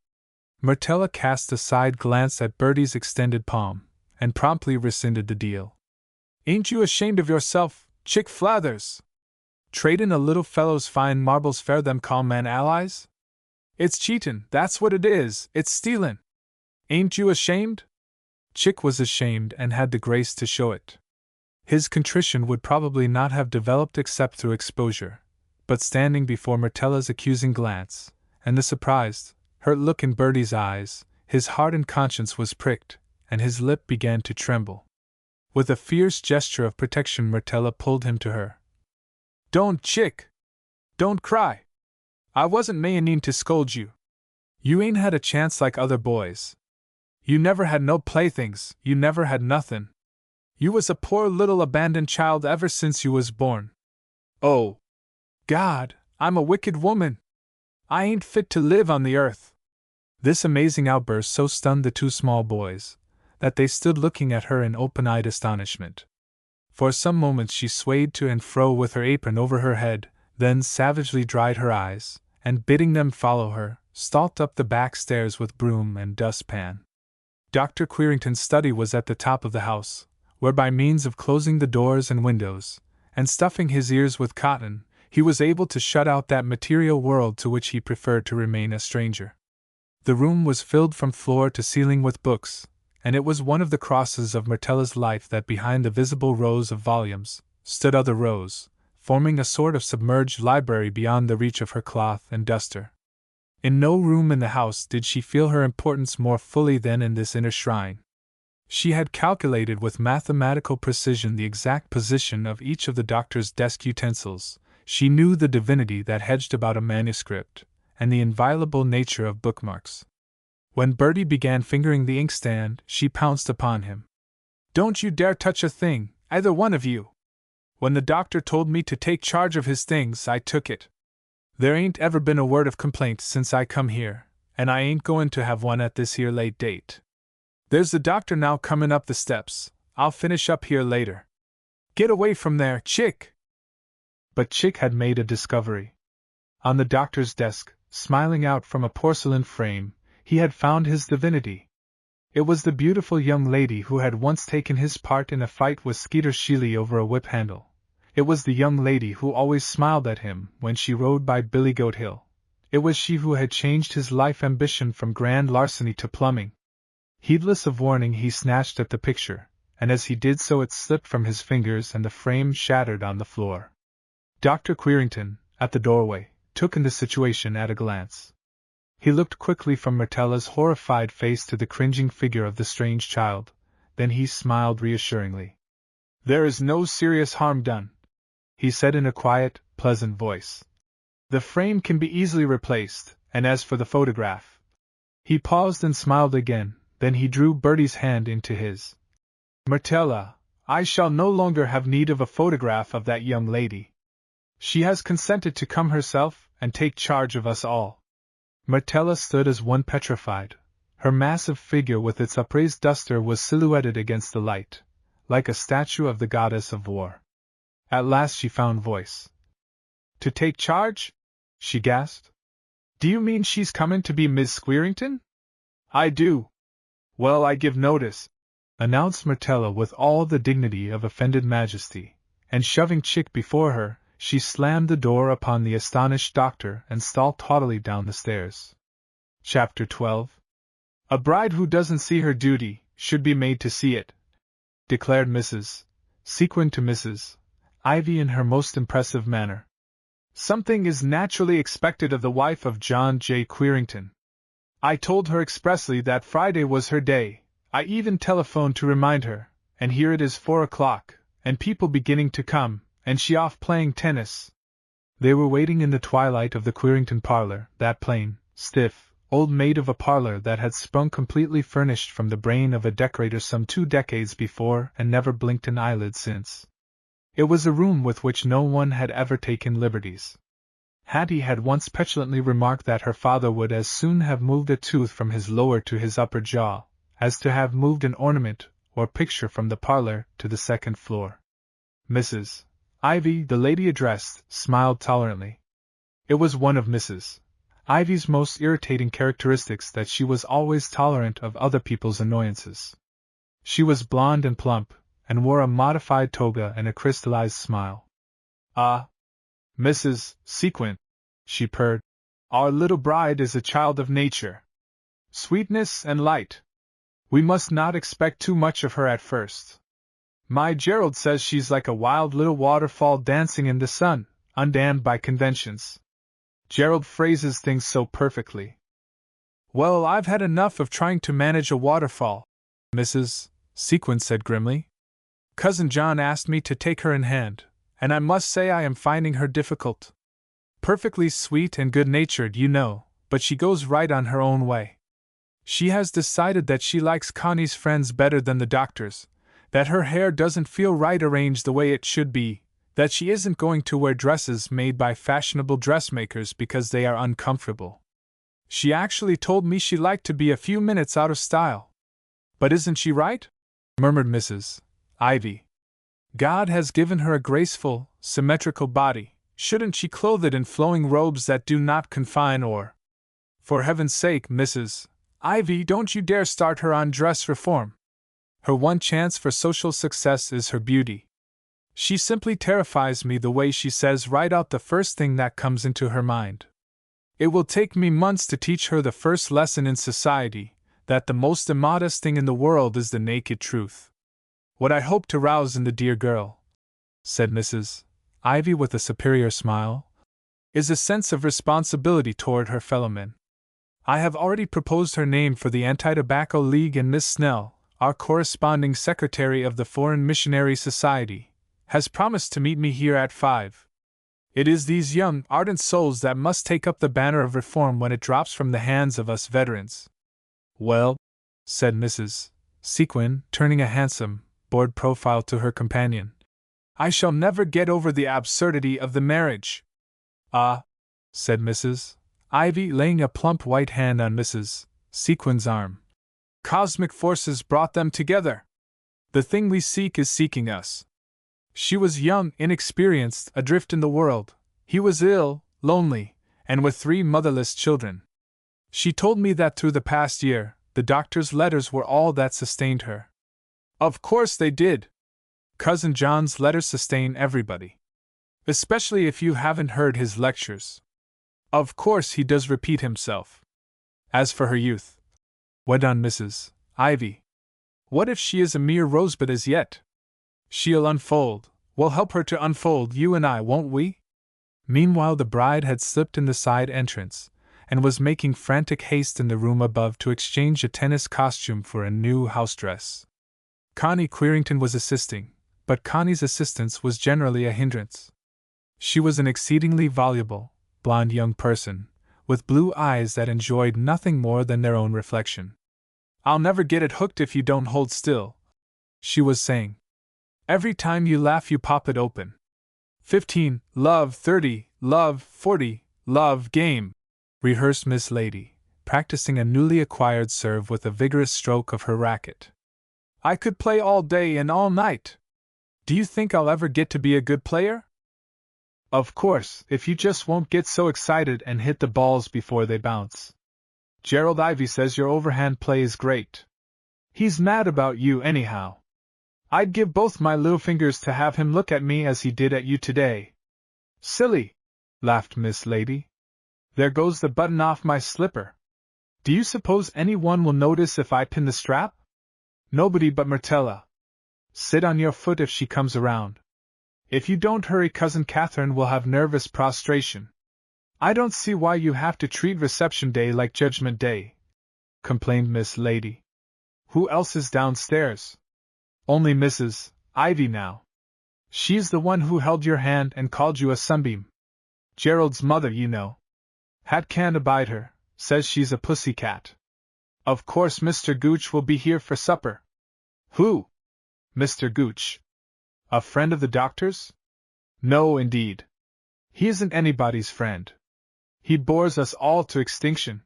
Myrtella cast a side glance at Bertie's extended palm, and promptly rescinded the deal. Ain't you ashamed of yourself, Chick Flathers? Tradin' a little fellow's fine marbles fair them call man allies? It's cheatin', that's what it is, it's stealin'. Ain't you ashamed? Chick was ashamed and had the grace to show it. His contrition would probably not have developed except through exposure, but standing before Myrtella's accusing glance, and the surprised, hurt look in Bertie's eyes, his hardened conscience was pricked, and his lip began to tremble. With a fierce gesture of protection Myrtella pulled him to her. Don't, Chick! Don't cry! I wasn't mayin' to scold you. You ain't had a chance like other boys. You never had no playthings, you never had nothin'. You was a poor little abandoned child ever since you was born. Oh! God, I'm a wicked woman! I ain't fit to live on the earth. This amazing outburst so stunned the 2 small boys, that they stood looking at her in open-eyed astonishment. For some moments she swayed to and fro with her apron over her head, then savagely dried her eyes, and bidding them follow her, stalked up the back stairs with broom and dustpan. Dr. Queerington's study was at the top of the house, where by means of closing the doors and windows, and stuffing his ears with cotton, he was able to shut out that material world to which he preferred to remain a stranger. The room was filled from floor to ceiling with books, and it was one of the crosses of Myrtella's life that behind the visible rows of volumes stood other rows, forming a sort of submerged library beyond the reach of her cloth and duster. In no room in the house did she feel her importance more fully than in this inner shrine. She had calculated with mathematical precision the exact position of each of the doctor's desk utensils. She knew the divinity that hedged about a manuscript, and the inviolable nature of bookmarks. When Bertie began fingering the inkstand, she pounced upon him. "Don't you dare touch a thing, either one of you! When the doctor told me to take charge of his things, I took it. There ain't ever been a word of complaint since I come here, and I ain't goin' to have one at this here late date. There's the doctor now comin' up the steps. I'll finish up here later. Get away from there, Chick!" But Chick had made a discovery. On the doctor's desk, smiling out from a porcelain frame, he had found his divinity. It was the beautiful young lady who had once taken his part in a fight with Skeeter Sheely over a whip handle. It was the young lady who always smiled at him when she rode by Billy Goat Hill. It was she who had changed his life ambition from grand larceny to plumbing. Heedless of warning, he snatched at the picture, and as he did so it slipped from his fingers and the frame shattered on the floor. Dr. Queerington, at the doorway, took in the situation at a glance. He looked quickly from Myrtella's horrified face to the cringing figure of the strange child, then he smiled reassuringly. "There is no serious harm done," he said in a quiet, pleasant voice. "The frame can be easily replaced, and as for the photograph—" He paused and smiled again, then he drew Bertie's hand into his. "Myrtella, I shall no longer have need of a photograph of that young lady. She has consented to come herself and take charge of us all." Myrtella stood as one petrified. Her massive figure with its upraised duster was silhouetted against the light, like a statue of the goddess of war. At last she found voice. "To take charge?" she gasped. "Do you mean she's comin' to be Miss Squeerington?" "I do." "Well, I give notice," announced Myrtella with all the dignity of offended majesty, and shoving Chick before her, she slammed the door upon the astonished doctor and stalked haughtily down the stairs. Chapter 12. "A bride who doesn't see her duty should be made to see it," declared Mrs. Sequin to Mrs. Ivy in her most impressive manner. "Something is naturally expected of the wife of John J. Queerington. I told her expressly that Friday was her day. I even telephoned to remind her, and here it is 4 o'clock, and people beginning to come, and she off playing tennis." They were waiting in the twilight of the Queerington parlor, that plain, stiff, old maid of a parlor that had sprung completely furnished from the brain of a decorator some 2 decades before and never blinked an eyelid since. It was a room with which no one had ever taken liberties. Hattie had once petulantly remarked that her father would as soon have moved a tooth from his lower to his upper jaw, as to have moved an ornament or picture from the parlor to the second floor. Mrs. Ivy, the lady addressed, smiled tolerantly. It was one of Mrs. Ivy's most irritating characteristics that she was always tolerant of other people's annoyances. She was blonde and plump, and wore a modified toga and a crystallized smile. "Ah, Mrs. Sequin," she purred, "our little bride is a child of nature. Sweetness and light. We must not expect too much of her at first. My Gerald says she's like a wild little waterfall dancing in the sun, undammed by conventions. Gerald phrases things so perfectly." "Well, I've had enough of trying to manage a waterfall," Mrs. Sequin said grimly. "Cousin John asked me to take her in hand, and I must say I am finding her difficult. Perfectly sweet and good-natured, you know, but she goes right on her own way. She has decided that she likes Connie's friends better than the doctor's, that her hair doesn't feel right arranged the way it should be, that she isn't going to wear dresses made by fashionable dressmakers because they are uncomfortable. She actually told me she liked to be a few minutes out of style. But isn't she right?" murmured Mrs. Ivy. "God has given her a graceful, symmetrical body. Shouldn't she clothe it in flowing robes that do not confine or—" "For heaven's sake, Mrs. Ivy, don't you dare start her on dress reform. Her one chance for social success is her beauty. She simply terrifies me the way she says right out the first thing that comes into her mind. It will take me months to teach her the first lesson in society, that the most immodest thing in the world is the naked truth. What I hope to rouse in the dear girl," said Mrs. Ivy with a superior smile, "is a sense of responsibility toward her fellowmen. I have already proposed her name for the Anti-Tobacco League, and Miss Snell, our corresponding secretary of the Foreign Missionary Society, has promised to meet me here at 5. It is these young, ardent souls that must take up the banner of reform when it drops from the hands of us veterans." "Well," said Mrs. Sequin, turning a handsome, bored profile to her companion, "I shall never get over the absurdity of the marriage." "Ah," said Mrs. Ivy, laying a plump white hand on Mrs. Sequin's arm. "Cosmic forces brought them together. The thing we seek is seeking us. She was young, inexperienced, adrift in the world. He was ill, lonely, and with 3 motherless children. She told me that through the past year, the doctor's letters were all that sustained her." "Of course they did. Cousin John's letters sustain everybody. Especially if you haven't heard his lectures. Of course he does repeat himself. As for her youth," went on Mrs. Ivy, "what if she is a mere rosebud as yet? She'll unfold. We'll help her to unfold, you and I, won't we?" Meanwhile the bride had slipped in the side entrance, and was making frantic haste in the room above to exchange a tennis costume for a new house dress. Connie Querington was assisting, but Connie's assistance was generally a hindrance. She was an exceedingly voluble, blonde young person, with blue eyes that enjoyed nothing more than their own reflection. "I'll never get it hooked if you don't hold still," she was saying. "Every time you laugh you pop it open. 15, love 30, love 40, love game," rehearsed Miss Lady, practicing a newly acquired serve with a vigorous stroke of her racket. "I could play all day and all night. Do you think I'll ever get to be a good player?" "Of course, if you just won't get so excited and hit the balls before they bounce. Gerald Ivy says your overhand play is great. He's mad about you anyhow. I'd give both my little fingers to have him look at me as he did at you today." "Silly!" laughed Miss Lady. "There goes the button off my slipper. Do you suppose anyone will notice if I pin the strap?" "Nobody but Myrtella. Sit on your foot if she comes around. If you don't hurry, Cousin Catherine will have nervous prostration. I don't see why you have to treat reception day like Judgment Day," complained Miss Lady. "Who else is downstairs?" "Only Mrs. Ivy now. She's the one who held your hand and called you a sunbeam. Gerald's mother, you know. Hat can't abide her, says she's a pussy cat. Of course Mr. Gooch will be here for supper." "Who? Mr. Gooch? A friend of the doctor's?" "No, indeed. He isn't anybody's friend. He bores us all to extinction."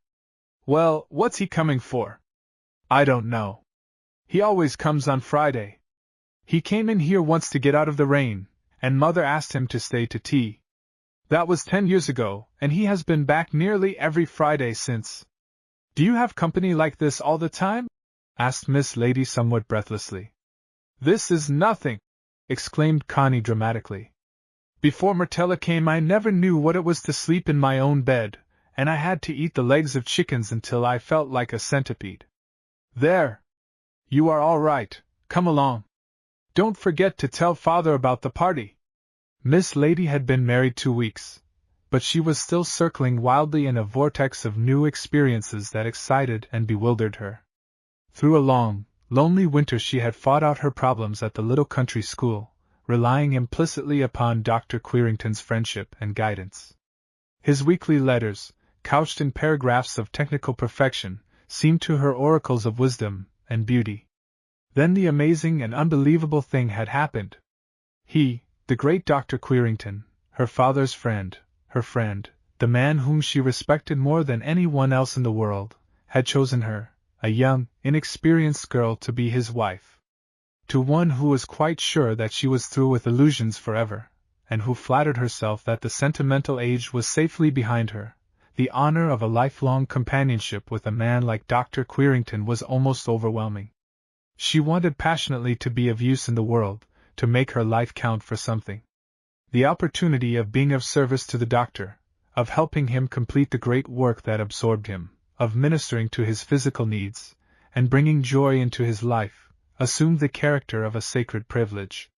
"Well, what's he coming for?" "I don't know. He always comes on Friday. He came in here once to get out of the rain, and Mother asked him to stay to tea. That was 10 years ago, and he has been back nearly every Friday since." "Do you have company like this all the time?" asked Miss Lady somewhat breathlessly. "This is nothing!" exclaimed Connie dramatically. "Before Myrtella came I never knew what it was to sleep in my own bed, and I had to eat the legs of chickens until I felt like a centipede. There! You are all right, come along. Don't forget to tell Father about the party." Miss Lady had been married 2 weeks, but she was still circling wildly in a vortex of new experiences that excited and bewildered her. Through a long, lonely winter she had fought out her problems at the little country school, relying implicitly upon Dr. Querington's friendship and guidance. His weekly letters, couched in paragraphs of technical perfection, seemed to her oracles of wisdom and beauty. Then the amazing and unbelievable thing had happened. He, the great Dr. Querington, her father's friend, the man whom she respected more than anyone else in the world, had chosen her, a young, inexperienced girl, to be his wife. To one who was quite sure that she was through with illusions forever, and who flattered herself that the sentimental age was safely behind her, the honor of a lifelong companionship with a man like Dr. Querington was almost overwhelming. She wanted passionately to be of use in the world, to make her life count for something. The opportunity of being of service to the doctor, of helping him complete the great work that absorbed him, of ministering to his physical needs, and bringing joy into his life, assumed the character of a sacred privilege.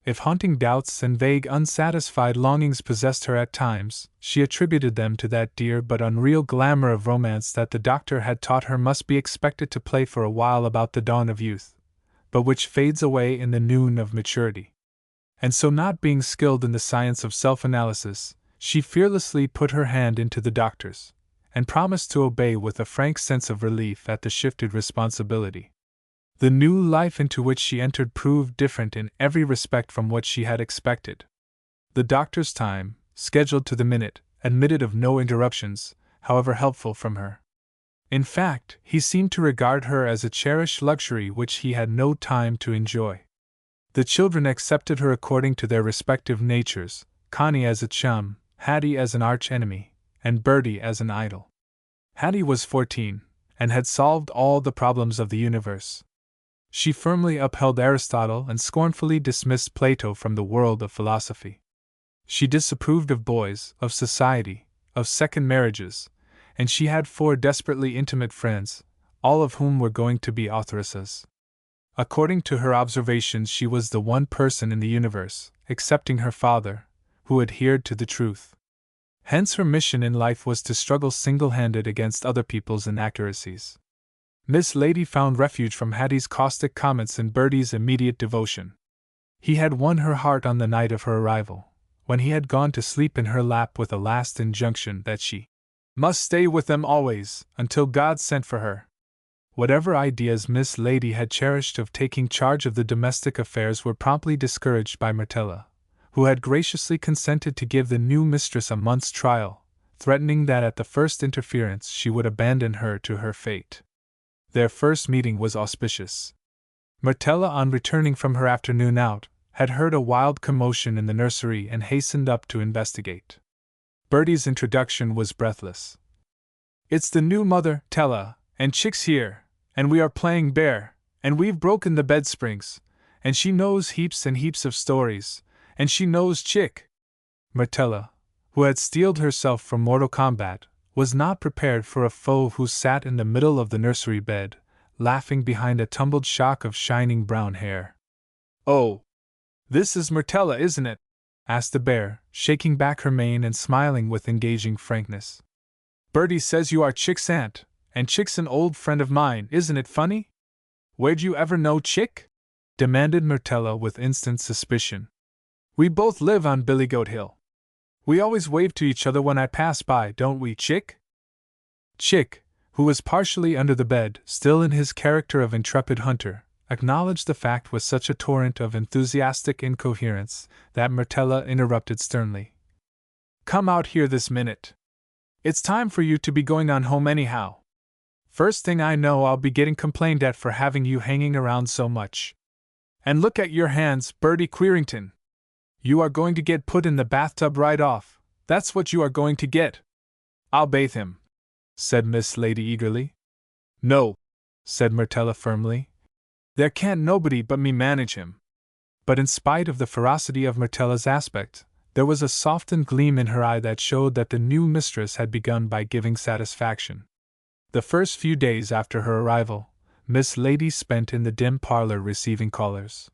If haunting doubts and vague unsatisfied longings possessed her at times, she attributed them to that dear but unreal glamour of romance that the doctor had taught her must be expected to play for a while about the dawn of youth, but which fades away in the noon of maturity. And so, not being skilled in the science of self-analysis, she fearlessly put her hand into the doctor's, and promised to obey with a frank sense of relief at the shifted responsibility. The new life into which she entered proved different in every respect from what she had expected. The doctor's time, scheduled to the minute, admitted of no interruptions, however helpful from her. In fact, he seemed to regard her as a cherished luxury which he had no time to enjoy. The children accepted her according to their respective natures, Connie as a chum, Hattie as an arch-enemy, and Bertie as an idol. Hattie was 14, and had solved all the problems of the universe. She firmly upheld Aristotle and scornfully dismissed Plato from the world of philosophy. She disapproved of boys, of society, of second marriages, and she had 4 desperately intimate friends, all of whom were going to be authoresses. According to her observations, she was the one person in the universe, excepting her father, who adhered to the truth. Hence her mission in life was to struggle single-handed against other people's inaccuracies. Miss Lady found refuge from Hattie's caustic comments in Bertie's immediate devotion. He had won her heart on the night of her arrival, when he had gone to sleep in her lap with a last injunction that she must stay with them always, until God sent for her. Whatever ideas Miss Lady had cherished of taking charge of the domestic affairs were promptly discouraged by Myrtilla, who had graciously consented to give the new mistress a month's trial, threatening that at the first interference she would abandon her to her fate. Their first meeting was auspicious. Myrtilla, on returning from her afternoon out, had heard a wild commotion in the nursery and hastened up to investigate. Bertie's introduction was breathless. "It's the new mother, Tella, and Chick's here, and we are playing bear, and we've broken the bed springs, and she knows heaps and heaps of stories, and she knows Chick." Myrtilla, who had steeled herself for mortal combat, was not prepared for a foe who sat in the middle of the nursery bed, laughing behind a tumbled shock of shining brown hair. "Oh, this is Myrtilla, isn't it?" asked the bear, shaking back her mane and smiling with engaging frankness. "Bertie says you are Chick's aunt, and Chick's an old friend of mine, isn't it funny?" "Where'd you ever know Chick?" demanded Myrtilla with instant suspicion. "We both live on Billygoat Hill. We always wave to each other when I pass by, don't we, Chick?" Chick, who was partially under the bed, still in his character of intrepid hunter, acknowledged the fact with such a torrent of enthusiastic incoherence that Myrtilla interrupted sternly. "Come out here this minute. It's time for you to be going on home anyhow. First thing I know I'll be getting complained at for having you hanging around so much. And look at your hands, Bertie Queerington. You are going to get put in the bathtub right off, that's what you are going to get." "I'll bathe him," said Miss Lady eagerly. "No," said Myrtilla firmly. "There can't nobody but me manage him." But in spite of the ferocity of Myrtilla's aspect, there was a softened gleam in her eye that showed that the new mistress had begun by giving satisfaction. The first few days after her arrival, Miss Lady spent in the dim parlor receiving callers.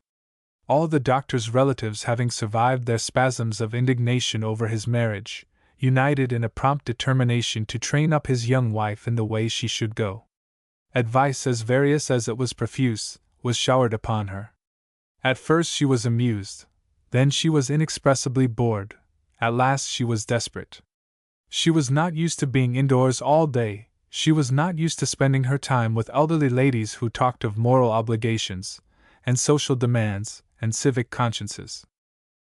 All the doctor's relatives, having survived their spasms of indignation over his marriage, united in a prompt determination to train up his young wife in the way she should go. Advice, as various as it was profuse, was showered upon her. At first she was amused, then she was inexpressibly bored, at last she was desperate. She was not used to being indoors all day, she was not used to spending her time with elderly ladies who talked of moral obligations, and social demands, and civic consciences.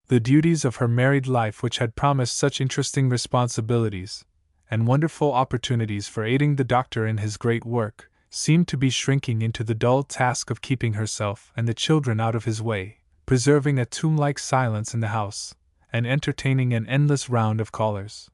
The duties of her married life, which had promised such interesting responsibilities, and wonderful opportunities for aiding the doctor in his great work, seemed to be shrinking into the dull task of keeping herself and the children out of his way, preserving a tomb-like silence in the house, and entertaining an endless round of callers.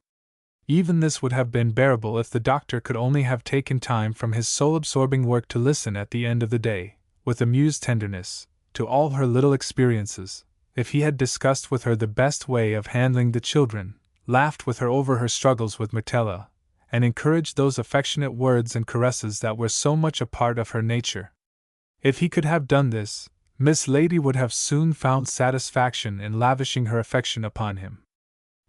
Even this would have been bearable if the doctor could only have taken time from his soul-absorbing work to listen at the end of the day, with amused tenderness, to all her little experiences, if he had discussed with her the best way of handling the children, laughed with her over her struggles with Myrtella, and encouraged those affectionate words and caresses that were so much a part of her nature. If he could have done this, Miss Lady would have soon found satisfaction in lavishing her affection upon him.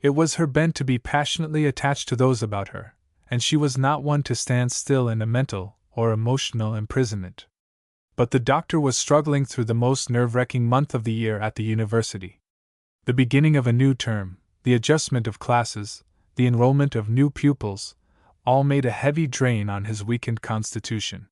It was her bent to be passionately attached to those about her, and she was not one to stand still in a mental or emotional imprisonment. But the doctor was struggling through the most nerve-wracking month of the year at the university. The beginning of a new term, the adjustment of classes, the enrollment of new pupils, all made a heavy drain on his weakened constitution.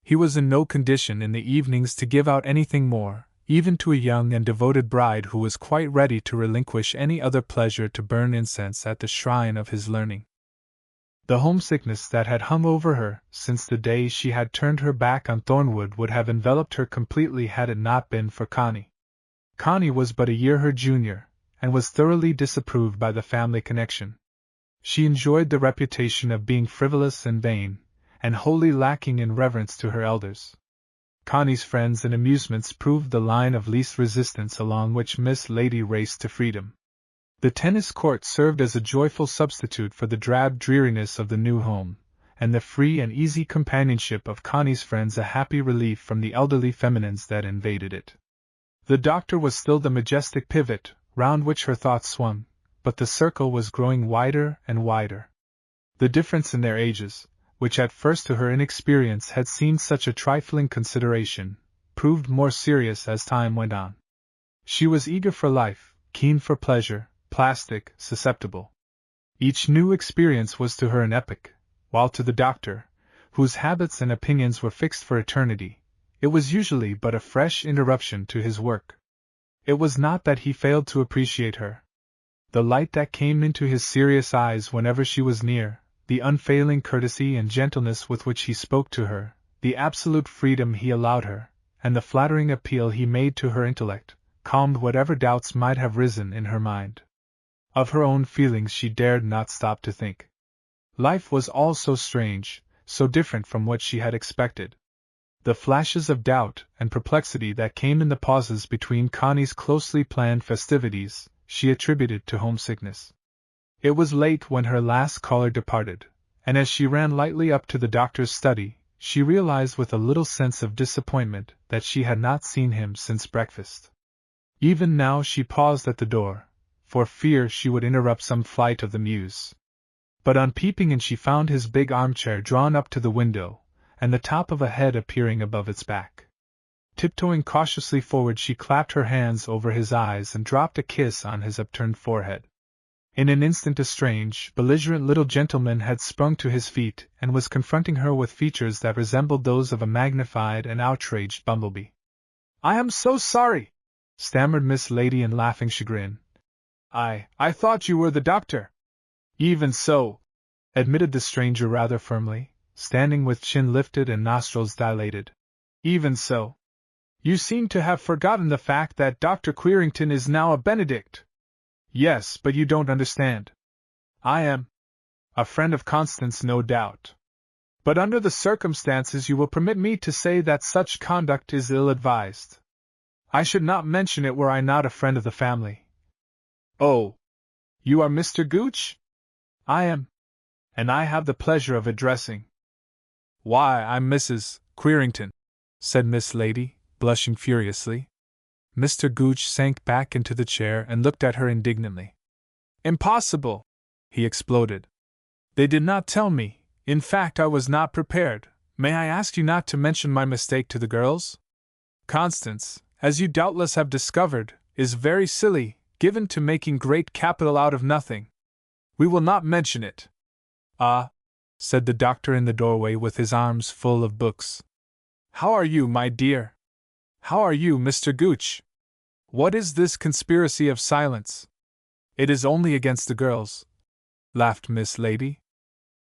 He was in no condition in the evenings to give out anything more, even to a young and devoted bride who was quite ready to relinquish any other pleasure to burn incense at the shrine of his learning. The homesickness that had hung over her since the day she had turned her back on Thornwood would have enveloped her completely had it not been for Connie. Connie was but a year her junior, and was thoroughly disapproved by the family connection. She enjoyed the reputation of being frivolous and vain, and wholly lacking in reverence to her elders. Connie's friends and amusements proved the line of least resistance along which Miss Lady raced to freedom. The tennis court served as a joyful substitute for the drab dreariness of the new home, and the free and easy companionship of Connie's friends a happy relief from the elderly feminines that invaded it. The doctor was still the majestic pivot round which her thoughts swung, but the circle was growing wider and wider. The difference in their ages, which at first to her inexperience had seemed such a trifling consideration, proved more serious as time went on. She was eager for life, keen for pleasure, plastic, susceptible. Each new experience was to her an epoch, while to the doctor, whose habits and opinions were fixed for eternity, it was usually but a fresh interruption to his work. It was not that he failed to appreciate her. The light that came into his serious eyes whenever she was near, the unfailing courtesy and gentleness with which he spoke to her, the absolute freedom he allowed her, and the flattering appeal he made to her intellect, calmed whatever doubts might have risen in her mind. Of her own feelings she dared not stop to think. Life was all so strange, so different from what she had expected. The flashes of doubt and perplexity that came in the pauses between Connie's closely planned festivities, she attributed to homesickness. It was late when her last caller departed, and as she ran lightly up to the doctor's study, she realized with a little sense of disappointment that she had not seen him since breakfast. Even now she paused at the door, for fear she would interrupt some flight of the muse. But on peeping in she found his big armchair drawn up to the window, and the top of a head appearing above its back. Tiptoeing cautiously forward she clapped her hands over his eyes and dropped a kiss on his upturned forehead. In an instant a strange, belligerent little gentleman had sprung to his feet and was confronting her with features that resembled those of a magnified and outraged bumblebee. "I am so sorry," stammered Miss Lady in laughing chagrin. I thought you were the doctor." "Even so," admitted the stranger rather firmly, standing with chin lifted and nostrils dilated. "Even so. You seem to have forgotten the fact that Dr. Querington is now a Benedict." "Yes, but you don't understand. I am a friend of Constance, no doubt. But under the circumstances you will permit me to say that such conduct is ill-advised. I should not mention it were I not a friend of the family." "Oh, you are Mr. Gooch?" "I am. And I have the pleasure of addressing—" "Why, I'm Mrs. Querington," said Miss Lady, blushing furiously. Mr. Gooch sank back into the chair and looked at her indignantly. "Impossible!" he exploded. "They did not tell me. In fact, I was not prepared. May I ask you not to mention my mistake to the girls? Constance, as you doubtless have discovered, is very silly, given to making great capital out of nothing. We will not mention it." "Ah," said the doctor in the doorway with his arms full of books. "How are you, my dear? How are you, Mr. Gooch? What is this conspiracy of silence?" "It is only against the girls," laughed Miss Lady.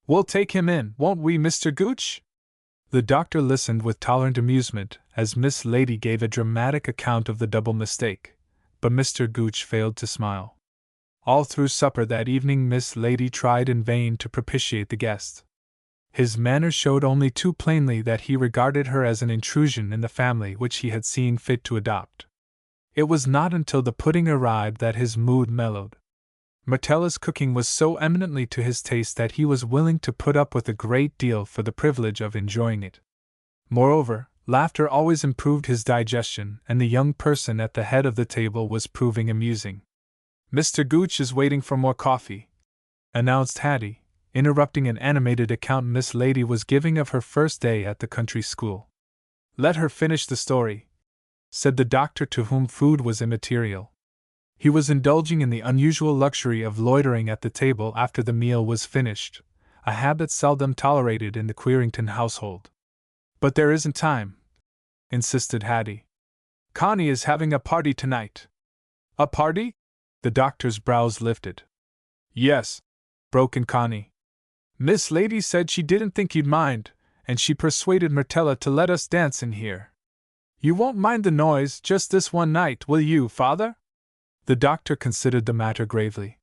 "We'll take him in, won't we, Mr. Gooch?" The doctor listened with tolerant amusement as Miss Lady gave a dramatic account of the double mistake, but Mr. Gooch failed to smile. All through supper that evening Miss Lady tried in vain to propitiate the guest. His manner showed only too plainly that he regarded her as an intrusion in the family which he had seen fit to adopt. It was not until the pudding arrived that his mood mellowed. Martella's cooking was so eminently to his taste that he was willing to put up with a great deal for the privilege of enjoying it. Moreover, laughter always improved his digestion, and the young person at the head of the table was proving amusing. "Mr. Gooch is waiting for more coffee," announced Hattie, interrupting an animated account Miss Lady was giving of her first day at the country school. "Let her finish the story," said the doctor, to whom food was immaterial. He was indulging in the unusual luxury of loitering at the table after the meal was finished, a habit seldom tolerated in the Queerington household. "But there isn't time," insisted Hattie. "Connie is having a party tonight." "A party?" The doctor's brows lifted. "Yes," broke in Connie. "Miss Lady said she didn't think you'd mind, and she persuaded Martella to let us dance in here. You won't mind the noise just this one night, will you, Father?" The doctor considered the matter gravely.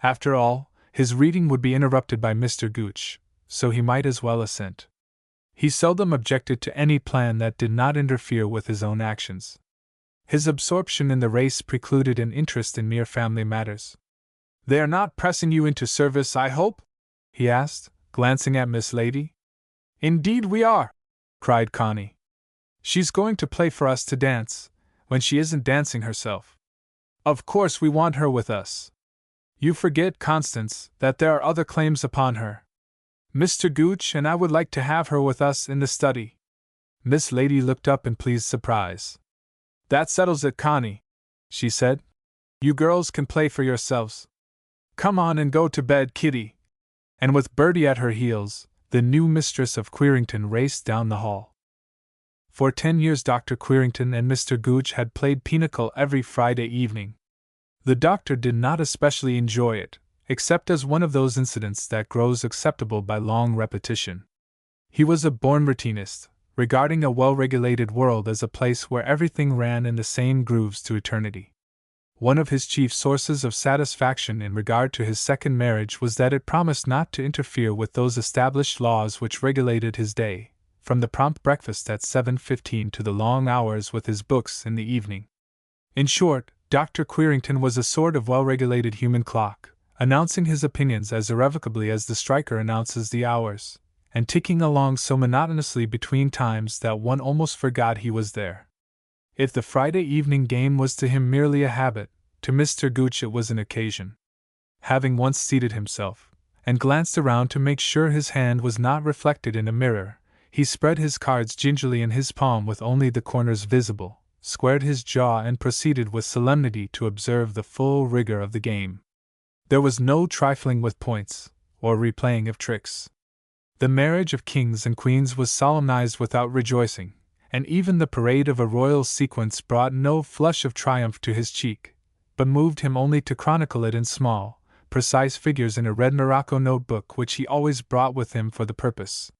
After all, his reading would be interrupted by Mr. Gooch, so he might as well assent. He seldom objected to any plan that did not interfere with his own actions. His absorption in the race precluded an interest in mere family matters. "They are not pressing you into service, I hope?" he asked, glancing at Miss Lady. "Indeed we are!" cried Connie. "She's going to play for us to dance, when she isn't dancing herself. Of course we want her with us. You forget, Constance, that there are other claims upon her. Mr. Gooch and I would like to have her with us in the study." Miss Lady looked up in pleased surprise. "That settles it, Connie," she said. "You girls can play for yourselves. Come on and go to bed, Kitty." And with Bertie at her heels, the new mistress of Queerington raced down the hall. For 10 years Dr. Queerington and Mr. Gooch had played pinochle every Friday evening. The doctor did not especially enjoy it, except as one of those incidents that grows acceptable by long repetition. He was a born routinist, regarding a well-regulated world as a place where everything ran in the same grooves to eternity. One of his chief sources of satisfaction in regard to his second marriage was that it promised not to interfere with those established laws which regulated his day, from the prompt breakfast at 7:15 to the long hours with his books in the evening. In short, Dr. Queerington was a sort of well-regulated human clock, announcing his opinions as irrevocably as the striker announces the hours, and ticking along so monotonously between times that one almost forgot he was there. If the Friday evening game was to him merely a habit, to Mr. Gooch it was an occasion. Having once seated himself, and glanced around to make sure his hand was not reflected in a mirror, he spread his cards gingerly in his palm with only the corners visible, squared his jaw and proceeded with solemnity to observe the full rigor of the game. There was no trifling with points, or replaying of tricks. The marriage of kings and queens was solemnized without rejoicing, and even the parade of a royal sequence brought no flush of triumph to his cheek, but moved him only to chronicle it in small, precise figures in a red morocco notebook which he always brought with him for the purpose.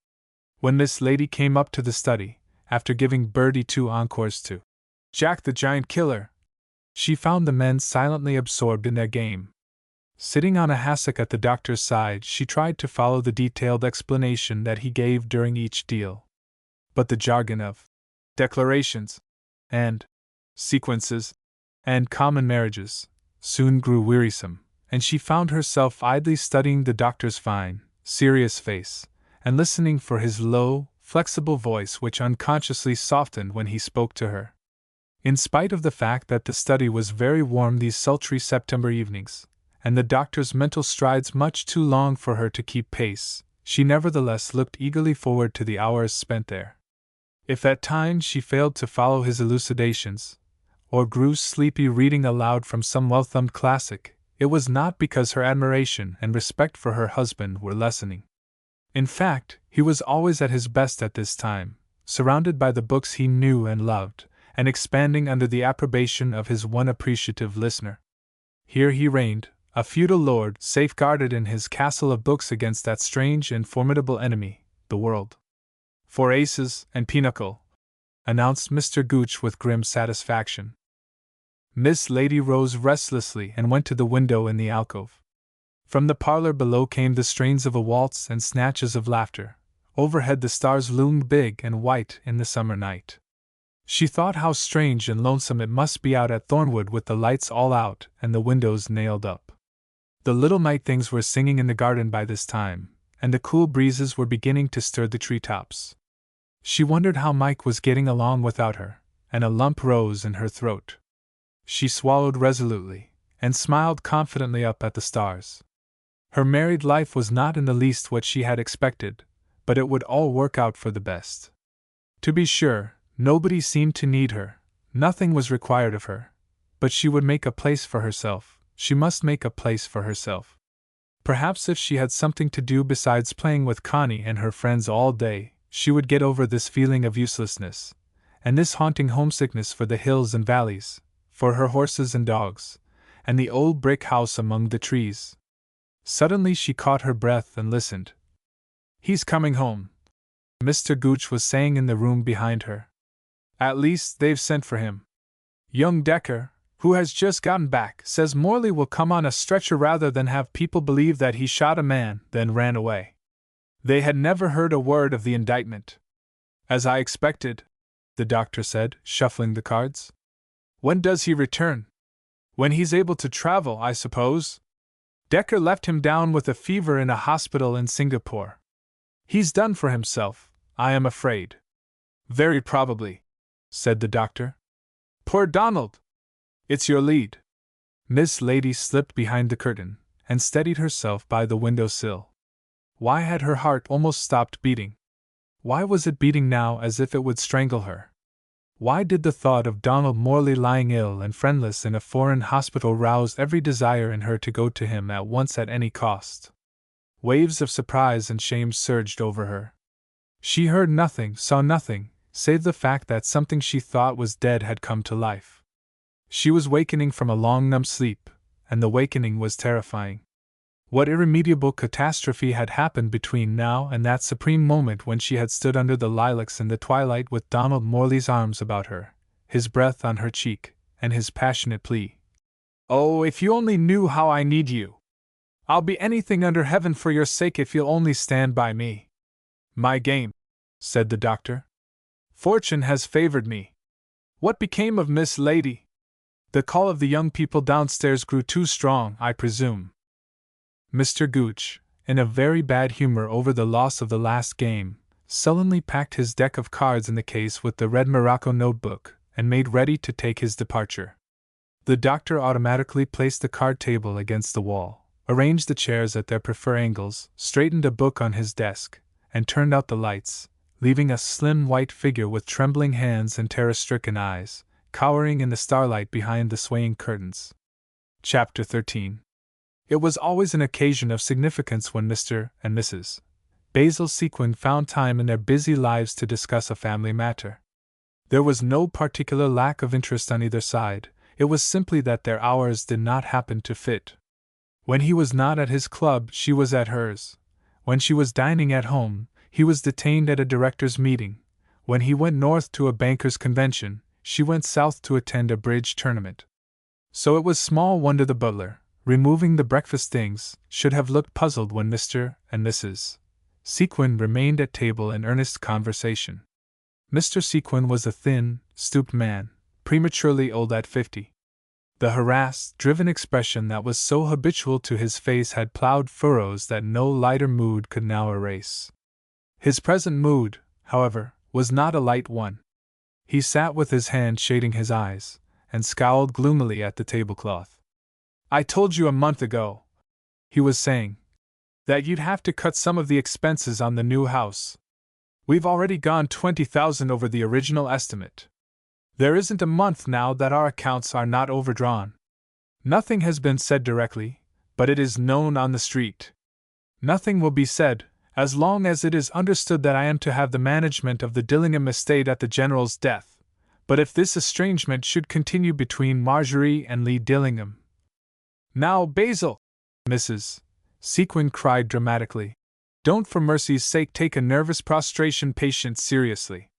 When Miss Lady came up to the study, after giving Bertie 2 encores to Jack the Giant Killer, she found the men silently absorbed in their game. Sitting on a hassock at the doctor's side, she tried to follow the detailed explanation that he gave during each deal. But the jargon of declarations, and sequences, and common marriages soon grew wearisome, and she found herself idly studying the doctor's fine, serious face, and listening for his low, flexible voice which unconsciously softened when he spoke to her. In spite of the fact that the study was very warm these sultry September evenings, and the doctor's mental strides much too long for her to keep pace, she nevertheless looked eagerly forward to the hours spent there. If at times she failed to follow his elucidations, or grew sleepy reading aloud from some well-thumbed classic, it was not because her admiration and respect for her husband were lessening. In fact, he was always at his best at this time, surrounded by the books he knew and loved, and expanding under the approbation of his one appreciative listener. Here he reigned, a feudal lord, safeguarded in his castle of books against that strange and formidable enemy, the world. "For aces and pinochle," announced Mr. Gooch with grim satisfaction. Miss Lady rose restlessly and went to the window in the alcove. From the parlor below came the strains of a waltz and snatches of laughter. Overhead the stars loomed big and white in the summer night. She thought how strange and lonesome it must be out at Thornwood with the lights all out and the windows nailed up. The little night things were singing in the garden by this time, and the cool breezes were beginning to stir the treetops. She wondered how Mike was getting along without her, and a lump rose in her throat. She swallowed resolutely, and smiled confidently up at the stars. Her married life was not in the least what she had expected, but it would all work out for the best. To be sure, nobody seemed to need her, nothing was required of her, but she would make a place for herself, she must make a place for herself. Perhaps if she had something to do besides playing with Connie and her friends all day, she would get over this feeling of uselessness, and this haunting homesickness for the hills and valleys, for her horses and dogs, and the old brick house among the trees. Suddenly she caught her breath and listened. "He's coming home," Mr. Gooch was saying in the room behind her. "At least, they've sent for him. Young Decker, who has just gotten back, says Morley will come on a stretcher rather than have people believe that he shot a man, then ran away." They had never heard a word of the indictment. "As I expected," the doctor said, shuffling the cards. "When does he return?" "When he's able to travel, I suppose. Decker left him down with a fever in a hospital in Singapore. He's done for himself, I am afraid." "Very probably," said the doctor. "Poor Donald! It's your lead." Miss Lady slipped behind the curtain, and steadied herself by the window sill. Why had her heart almost stopped beating? Why was it beating now as if it would strangle her? Why did the thought of Donald Morley lying ill and friendless in a foreign hospital rouse every desire in her to go to him at once at any cost? Waves of surprise and shame surged over her. She heard nothing, saw nothing, save the fact that something she thought was dead had come to life. She was wakening from a long numb sleep, and the wakening was terrifying. What irremediable catastrophe had happened between now and that supreme moment when she had stood under the lilacs in the twilight with Donald Morley's arms about her, his breath on her cheek, and his passionate plea, "Oh, if you only knew how I need you! I'll be anything under heaven for your sake if you'll only stand by me." "My game," said the doctor. "Fortune has favored me. What became of Miss Lady?" "The call of the young people downstairs grew too strong, I presume." Mr. Gooch, in a very bad humor over the loss of the last game, sullenly packed his deck of cards in the case with the red morocco notebook, and made ready to take his departure. The doctor automatically placed the card table against the wall, arranged the chairs at their preferred angles, straightened a book on his desk, and turned out the lights, leaving a slim white figure with trembling hands and terror-stricken eyes, cowering in the starlight behind the swaying curtains. Chapter 13. It was always an occasion of significance when Mr. and Mrs. Basil Sequin found time in their busy lives to discuss a family matter. There was no particular lack of interest on either side, it was simply that their hours did not happen to fit. When he was not at his club, she was at hers. When she was dining at home, he was detained at a directors' meeting. When he went north to a bankers' convention, she went south to attend a bridge tournament. So it was small wonder the butler, removing the breakfast things, should have looked puzzled when Mr. and Mrs. Sequin remained at table in earnest conversation. Mr. Sequin was a thin, stooped man, prematurely old at 50. The harassed, driven expression that was so habitual to his face had plowed furrows that no lighter mood could now erase. His present mood, however, was not a light one. He sat with his hand shading his eyes, and scowled gloomily at the tablecloth. "I told you a month ago," he was saying, "that you'd have to cut some of the expenses on the new house. We've already gone 20,000 over the original estimate. There isn't a month now that our accounts are not overdrawn. Nothing has been said directly, but it is known on the street. Nothing will be said, as long as it is understood that I am to have the management of the Dillingham estate at the General's death, but if this estrangement should continue between Marjorie and Lee Dillingham—" "Now, Basil!" Mrs. Sequin cried dramatically. "Don't for mercy's sake take a nervous prostration patient seriously.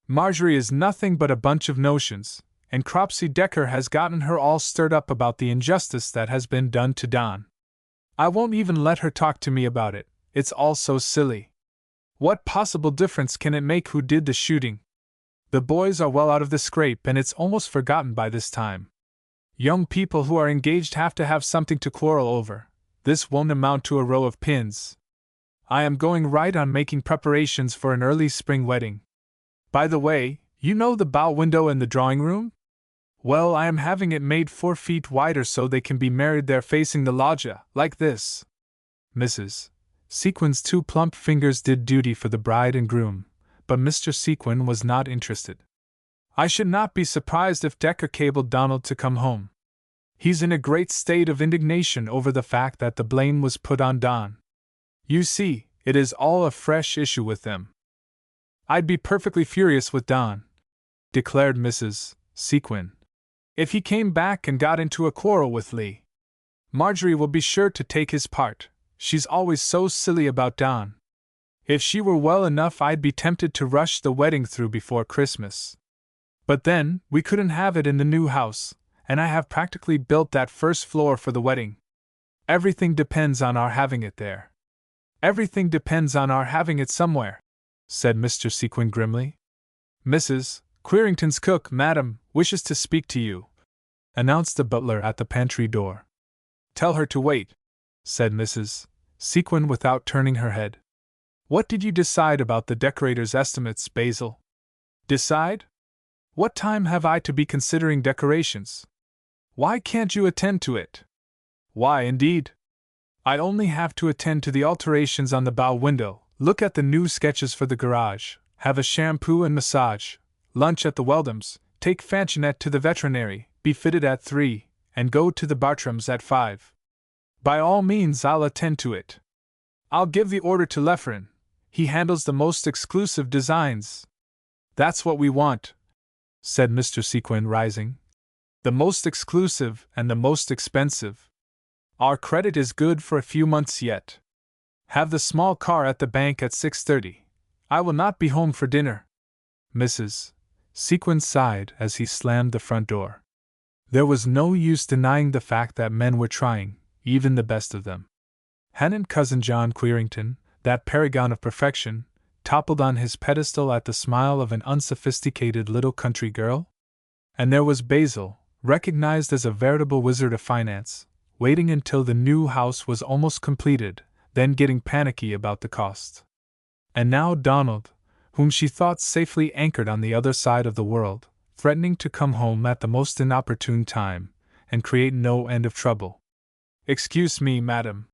Marjorie is nothing but a bunch of notions, and Cropsey Decker has gotten her all stirred up about the injustice that has been done to Don. I won't even let her talk to me about it, it's all so silly. What possible difference can it make who did the shooting? The boys are well out of the scrape and it's almost forgotten by this time. Young people who are engaged have to have something to quarrel over. This won't amount to a row of pins. I am going right on making preparations for an early spring wedding. By the way, you know the bow window in the drawing room? Well, I am having it made 4 feet wider so they can be married there facing the loggia, like this. Mrs. Sequin's 2 plump fingers did duty for the bride and groom, but Mr. Sequin was not interested. I should not be surprised if Decker cabled Donald to come home. He's in a great state of indignation over the fact that the blame was put on Don. You see, it is all a fresh issue with them. I'd be perfectly furious with Don, declared Mrs. Sequin, if he came back and got into a quarrel with Lee. Marjorie will be sure to take his part. She's always so silly about Don. If she were well enough, I'd be tempted to rush the wedding through before Christmas. But then, we couldn't have it in the new house, and I have practically built that first floor for the wedding. Everything depends on our having it there. Everything depends on our having it somewhere, said Mr. Sequin grimly. Mrs. Querington's cook, madam, wishes to speak to you, announced the butler at the pantry door. Tell her to wait, said Mrs. Sequin without turning her head. What did you decide about the decorator's estimates, Basil? Decide? What time have I to be considering decorations? Why can't you attend to it? Why, indeed? I only have to attend to the alterations on the bow window, look at the new sketches for the garage, have a shampoo and massage, lunch at the Weldams, take Fanchonette to the veterinary, be fitted at 3, and go to the Bartrams at 5. By all means I'll attend to it. I'll give the order to Leffrin. He handles the most exclusive designs. That's what we want, said Mr. Sequin, rising. The most exclusive and the most expensive. Our credit is good for a few months yet. Have the small car at the bank at 6:30. I will not be home for dinner. Mrs. Sequin sighed as he slammed the front door. There was no use denying the fact that men were trying, even the best of them. Hadn't Cousin John Querington, that paragon of perfection, toppled on his pedestal at the smile of an unsophisticated little country girl? And there was Basil, recognized as a veritable wizard of finance, waiting until the new house was almost completed, then getting panicky about the cost. And now Donald, whom she thought safely anchored on the other side of the world, threatening to come home at the most inopportune time, and create no end of trouble. Excuse me, madam,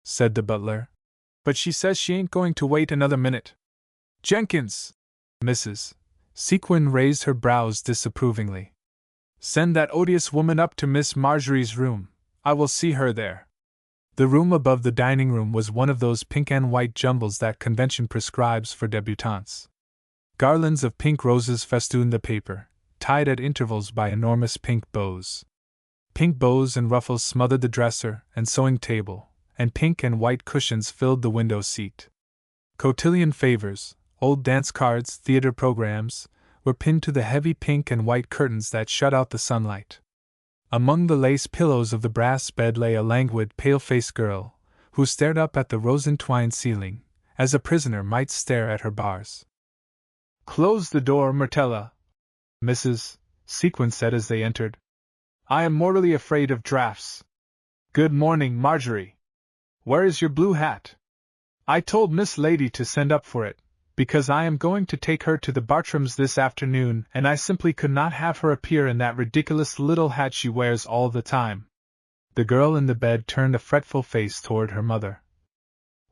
said the butler, but she says she ain't going to wait another minute. Jenkins! Mrs. Sequin raised her brows disapprovingly. Send that odious woman up to Miss Marjorie's room. I will see her there. The room above the dining room was one of those pink and white jumbles that convention prescribes for debutantes. Garlands of pink roses festooned the paper, tied at intervals by enormous pink bows. Pink bows and ruffles smothered the dresser and sewing table, and pink and white cushions filled the window seat. Cotillion favors, old dance cards, theater programs, were pinned to the heavy pink and white curtains that shut out the sunlight. Among the lace pillows of the brass bed lay a languid, pale-faced girl, who stared up at the rose-entwined ceiling, as a prisoner might stare at her bars. Close the door, Myrtella, Mrs. Sequin said as they entered. I am mortally afraid of draughts. Good morning, Marjorie. Where is your blue hat? I told Miss Lady to send up for it, because I am going to take her to the Bartrams this afternoon, and I simply could not have her appear in that ridiculous little hat she wears all the time. The girl in the bed turned a fretful face toward her mother.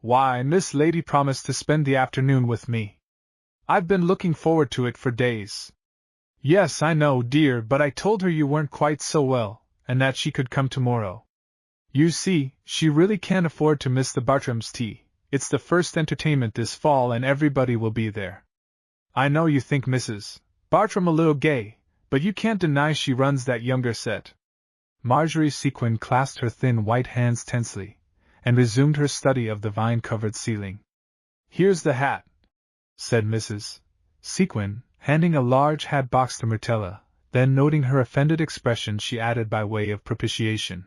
Why, Miss Lady promised to spend the afternoon with me. I've been looking forward to it for days. Yes, I know, dear, but I told her you weren't quite so well, and that she could come tomorrow. You see, she really can't afford to miss the Bartrams' tea. It's the first entertainment this fall and everybody will be there. I know you think Mrs. Bartram a little gay, but you can't deny she runs that younger set. Marjorie Sequin clasped her thin white hands tensely, and resumed her study of the vine-covered ceiling. Here's the hat, said Mrs. Sequin, handing a large hat box to Myrtella, then noting her offended expression she added by way of propitiation.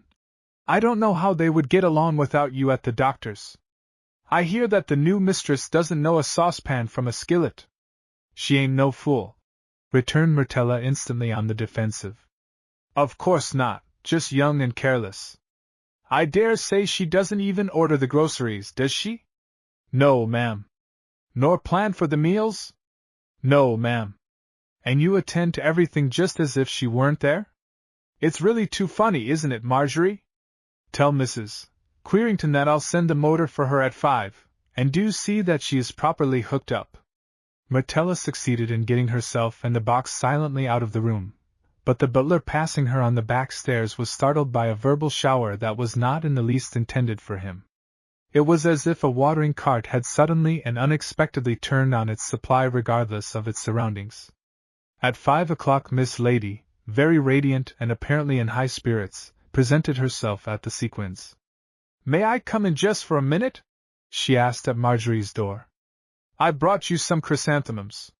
I don't know how they would get along without you at the doctor's. I hear that the new mistress doesn't know a saucepan from a skillet. She ain't no fool, returned Myrtella instantly on the defensive. Of course not, just young and careless. I dare say she doesn't even order the groceries, does she? No, ma'am. Nor plan for the meals? No, ma'am. And you attend to everything just as if she weren't there? It's really too funny, isn't it, Marjorie? Tell Mrs. Querington that I'll send the motor for her at 5, and do see that she is properly hooked up. Myrtella succeeded in getting herself and the box silently out of the room, but the butler passing her on the back stairs was startled by a verbal shower that was not in the least intended for him. It was as if a watering cart had suddenly and unexpectedly turned on its supply regardless of its surroundings. At 5 o'clock Miss Lady, very radiant and apparently in high spirits, presented herself at the sequins. "May I come in just for a minute?" she asked at Marjorie's door. "I brought you some chrysanthemums.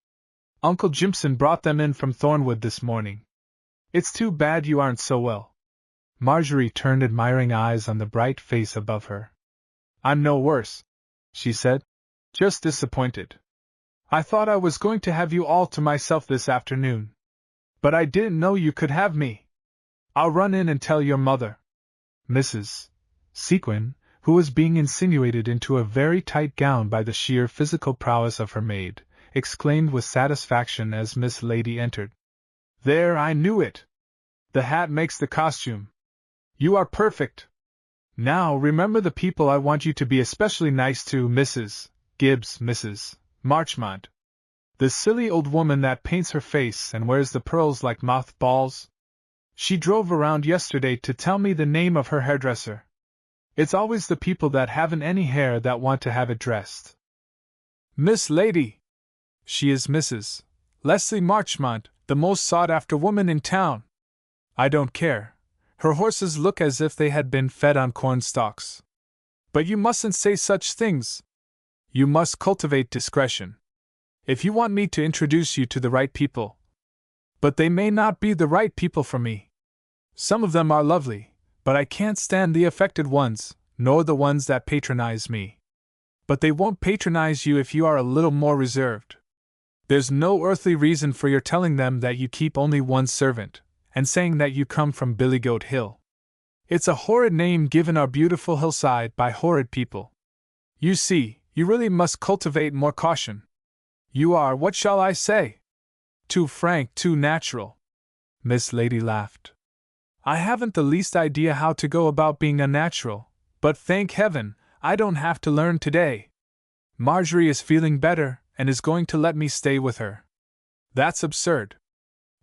Uncle Jimson brought them in from Thornwood this morning. It's too bad you aren't so well." Marjorie turned admiring eyes on the bright face above her. "I'm no worse," she said. "Just disappointed. I thought I was going to have you all to myself this afternoon. But I didn't know you could have me. I'll run in and tell your mother." Mrs. Sequin, who was being insinuated into a very tight gown by the sheer physical prowess of her maid, exclaimed with satisfaction as Miss Lady entered. "There, I knew it! The hat makes the costume. You are perfect. Now remember the people I want you to be especially nice to, Mrs. Gibbs, Mrs. Marchmont. The silly old woman that paints her face and wears the pearls like moth balls. She drove around yesterday to tell me the name of her hairdresser. It's always the people that haven't any hair that want to have it dressed. Miss Lady! She is Mrs. Leslie Marchmont, the most sought-after woman in town. I don't care. Her horses look as if they had been fed on corn stalks. But you mustn't say such things. You must cultivate discretion. If you want me to introduce you to the right people. But they may not be the right people for me. Some of them are lovely, but I can't stand the affected ones, nor the ones that patronize me. But they won't patronize you if you are a little more reserved. There's no earthly reason for your telling them that you keep only one servant, and saying that you come from Billygoat Hill. It's a horrid name given our beautiful hillside by horrid people. You see, you really must cultivate more caution. You are, what shall I say? Too frank, too natural." Miss Lady laughed. "I haven't the least idea how to go about being unnatural, but thank heaven, I don't have to learn today. Marjorie is feeling better, and is going to let me stay with her. That's absurd.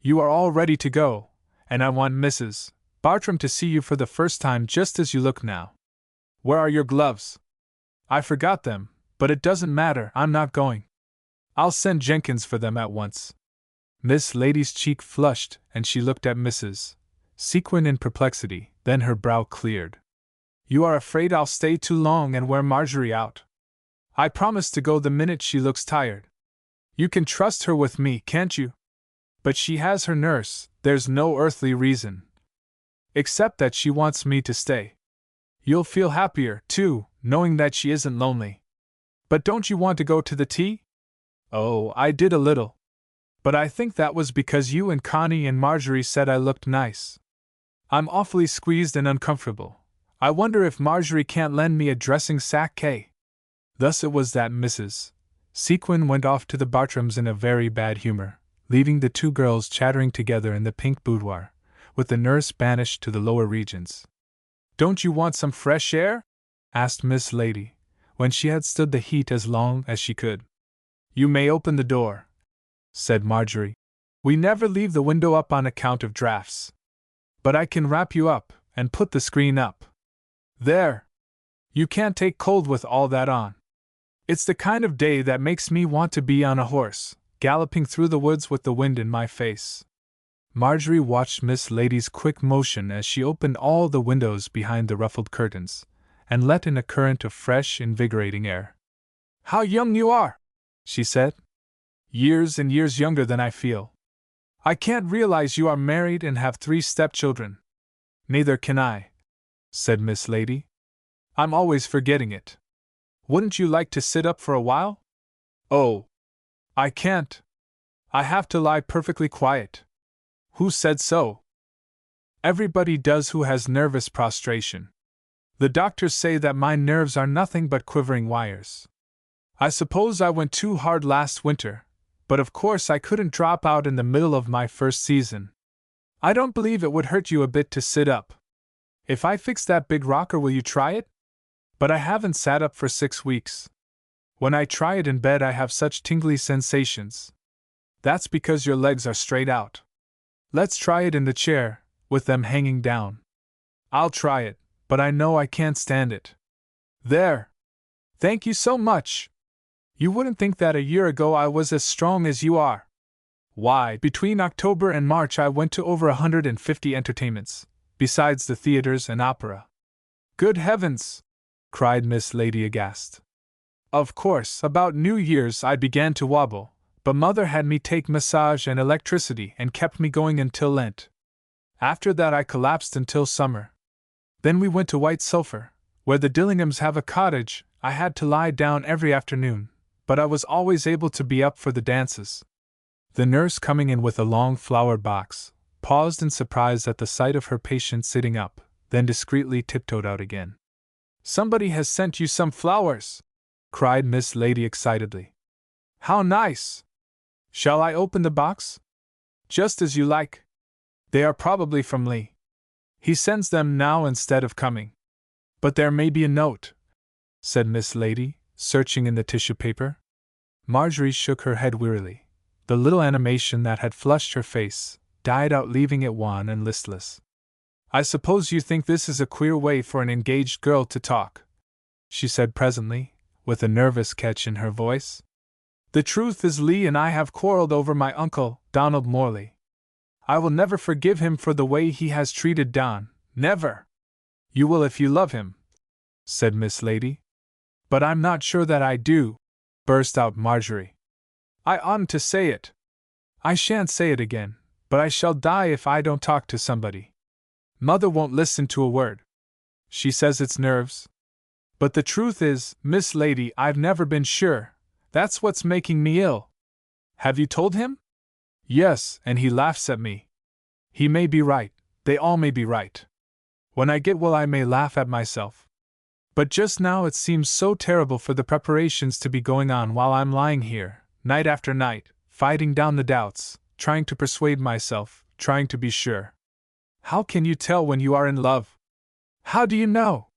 You are all ready to go, and I want Mrs. Bartram to see you for the first time just as you look now. Where are your gloves? I forgot them, but it doesn't matter, I'm not going. I'll send Jenkins for them at once." Miss Lady's cheek flushed, and she looked at Mrs. Sequin in perplexity, then her brow cleared. "You are afraid I'll stay too long and wear Marjorie out? I promise to go the minute she looks tired. You can trust her with me, can't you? But she has her nurse, there's no earthly reason. Except that she wants me to stay. You'll feel happier, too, knowing that she isn't lonely. But don't you want to go to the tea?" "Oh, I did a little. But I think that was because you and Connie and Marjorie said I looked nice. I'm awfully squeezed and uncomfortable. I wonder if Marjorie can't lend me a dressing sacque." Thus it was that Mrs. Sequin went off to the Bartrams in a very bad humor, leaving the two girls chattering together in the pink boudoir, with the nurse banished to the lower regions. "Don't you want some fresh air?" asked Miss Lady, when she had stood the heat as long as she could. "You may open the door," said Marjorie. "We never leave the window up on account of drafts. But I can wrap you up, and put the screen up. There! You can't take cold with all that on. It's the kind of day that makes me want to be on a horse, galloping through the woods with the wind in my face." Marjorie watched Miss Lady's quick motion as she opened all the windows behind the ruffled curtains, and let in a current of fresh, invigorating air. "How young you are!" she said. "Years and years younger than I feel. I can't realize you are married and have 3 stepchildren." "Neither can I," said Miss Lady. I'm always forgetting it. Wouldn't you like to sit up for a while? Oh, I can't. I have to lie perfectly quiet. Who said so? Everybody does who has nervous prostration. The doctors say that my nerves are nothing but quivering wires. I suppose I went too hard last winter, but of course I couldn't drop out in the middle of my first season. I don't believe it would hurt you a bit to sit up. If I fix that big rocker, will you try it? But I haven't sat up for 6 weeks. When I try it in bed, I have such tingly sensations. That's because your legs are straight out. Let's try it in the chair, with them hanging down. I'll try it, but I know I can't stand it. There! Thank you so much! You wouldn't think that a year ago I was as strong as you are. Why, between October and March I went to over 150 entertainments, besides the theaters and opera. Good heavens! Cried Miss Lady aghast. Of course, about New Year's I began to wobble, but Mother had me take massage and electricity and kept me going until Lent. After that I collapsed until summer. Then we went to White Sulphur, where the Dillinghams have a cottage. I had to lie down every afternoon, but I was always able to be up for the dances. The nurse, coming in with a long flower box, paused in surprise at the sight of her patient sitting up, then discreetly tiptoed out again. Somebody has sent you some flowers! Cried Miss Lady excitedly. How nice! Shall I open the box? Just as you like. They are probably from Lee. He sends them now instead of coming. But there may be a note, said Miss Lady, searching in the tissue paper. Marjorie shook her head wearily. The little animation that had flushed her face died out, leaving it wan and listless. I suppose you think this is a queer way for an engaged girl to talk, she said presently, with a nervous catch in her voice. The truth is, Lee and I have quarreled over my uncle, Donald Morley. I will never forgive him for the way he has treated Don, never. You will if you love him, said Miss Lady. But I'm not sure that I do, burst out Marjorie. I oughtn't to say it. I shan't say it again, but I shall die if I don't talk to somebody. Mother won't listen to a word. She says it's nerves. But the truth is, Miss Lady, I've never been sure. That's what's making me ill. Have you told him? Yes, and he laughs at me. He may be right, they all may be right. When I get well I may laugh at myself. But just now it seems so terrible for the preparations to be going on while I'm lying here, night after night, fighting down the doubts, trying to persuade myself, trying to be sure. How can you tell when you are in love? How do you know?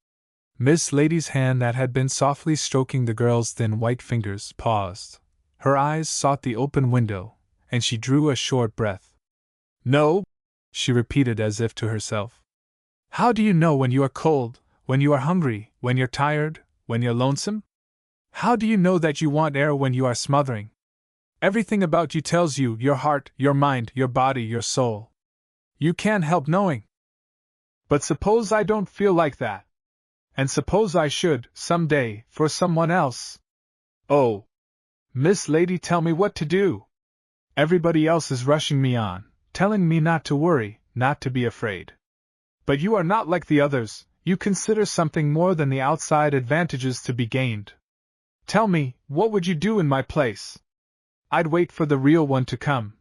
Miss Lady's hand that had been softly stroking the girl's thin white fingers paused. Her eyes sought the open window, and she drew a short breath. No, she repeated as if to herself. How do you know when you are cold, when you are hungry, when you're tired, when you're lonesome? How do you know that you want air when you are smothering? Everything about you tells you, your heart, your mind, your body, your soul. You can't help knowing. But suppose I don't feel like that. And suppose I should, some day, for someone else. Oh, Miss Lady, tell me what to do. Everybody else is rushing me on, telling me not to worry, not to be afraid. But you are not like the others, you consider something more than the outside advantages to be gained. Tell me, what would you do in my place? I'd wait for the real one to come,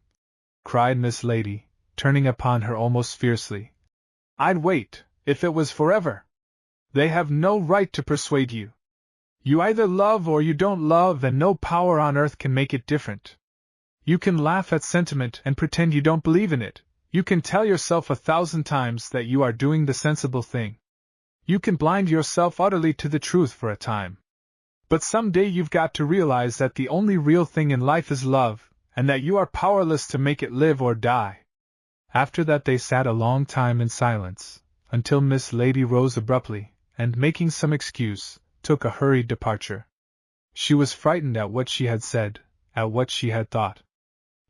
cried Miss Lady, turning upon her almost fiercely. I'd wait, if it was forever. They have no right to persuade you. You either love or you don't love, and no power on earth can make it different. You can laugh at sentiment and pretend you don't believe in it. You can tell yourself 1,000 times that you are doing the sensible thing. You can blind yourself utterly to the truth for a time. But someday you've got to realize that the only real thing in life is love, and that you are powerless to make it live or die. After that they sat a long time in silence, until Miss Lady rose abruptly, and making some excuse, took a hurried departure. She was frightened at what she had said, at what she had thought.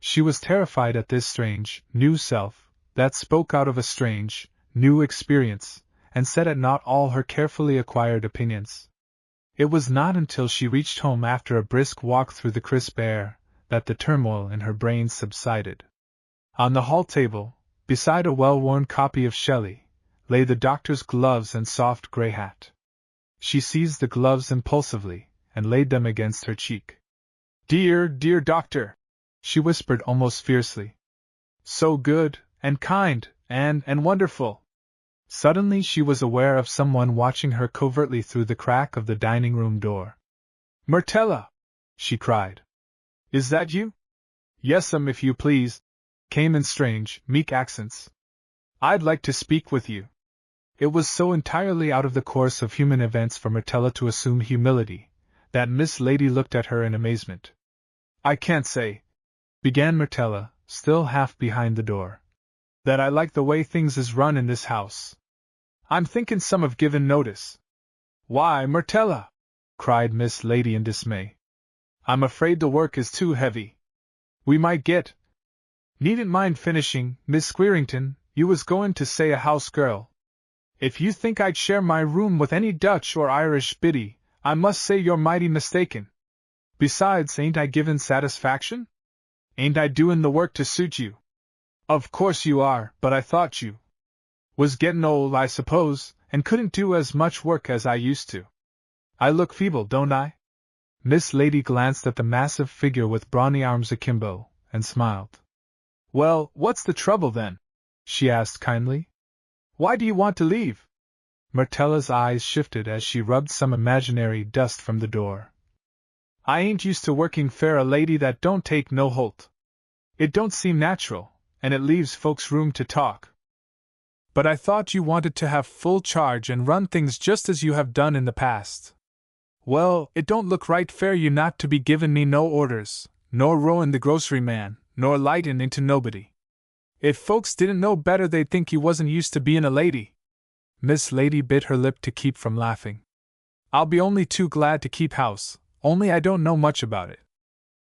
She was terrified at this strange, new self, that spoke out of a strange, new experience, and set at naught all her carefully acquired opinions. It was not until she reached home after a brisk walk through the crisp air, that the turmoil in her brain subsided. On the hall table, beside a well-worn copy of Shelley, lay the doctor's gloves and soft gray hat. She seized the gloves impulsively and laid them against her cheek. "Dear, dear doctor," she whispered almost fiercely. "So good, and kind, and wonderful." Suddenly she was aware of someone watching her covertly through the crack of the dining-room door. "Myrtella!" she cried. "Is that you?" "Yes'm, if you please," came in strange, meek accents. "I'd like to speak with you." It was so entirely out of the course of human events for Myrtella to assume humility, that Miss Lady looked at her in amazement. "I can't say," began Myrtella, still half behind the door, "that I like the way things is run in this house. I'm thinking some have given notice." "Why, Myrtella!" cried Miss Lady in dismay. "I'm afraid the work is too heavy. We might get—" "Needn't mind finishing, Miss Squeerington, you was going to say a house girl. If you think I'd share my room with any Dutch or Irish biddy, I must say you're mighty mistaken. Besides, ain't I givin' satisfaction? Ain't I doin' the work to suit you? Of course you are, but I thought you was gettin' old, I suppose, and couldn't do as much work as I used to. I look feeble, don't I?" Miss Lady glanced at the massive figure with brawny arms akimbo, and smiled. "Well, what's the trouble then?" she asked kindly. "Why do you want to leave?" Myrtella's eyes shifted as she rubbed some imaginary dust from the door. "I ain't used to working for a lady that don't take no holt. It don't seem natural, and it leaves folks room to talk." "But I thought you wanted to have full charge and run things just as you have done in the past." "Well, it don't look right fair you not to be givin' me no orders, nor rowin' the grocery man, nor lightin' into nobody. If folks didn't know better they'd think you wasn't used to bein' a lady." Miss Lady bit her lip to keep from laughing. "I'll be only too glad to keep house, only I don't know much about it.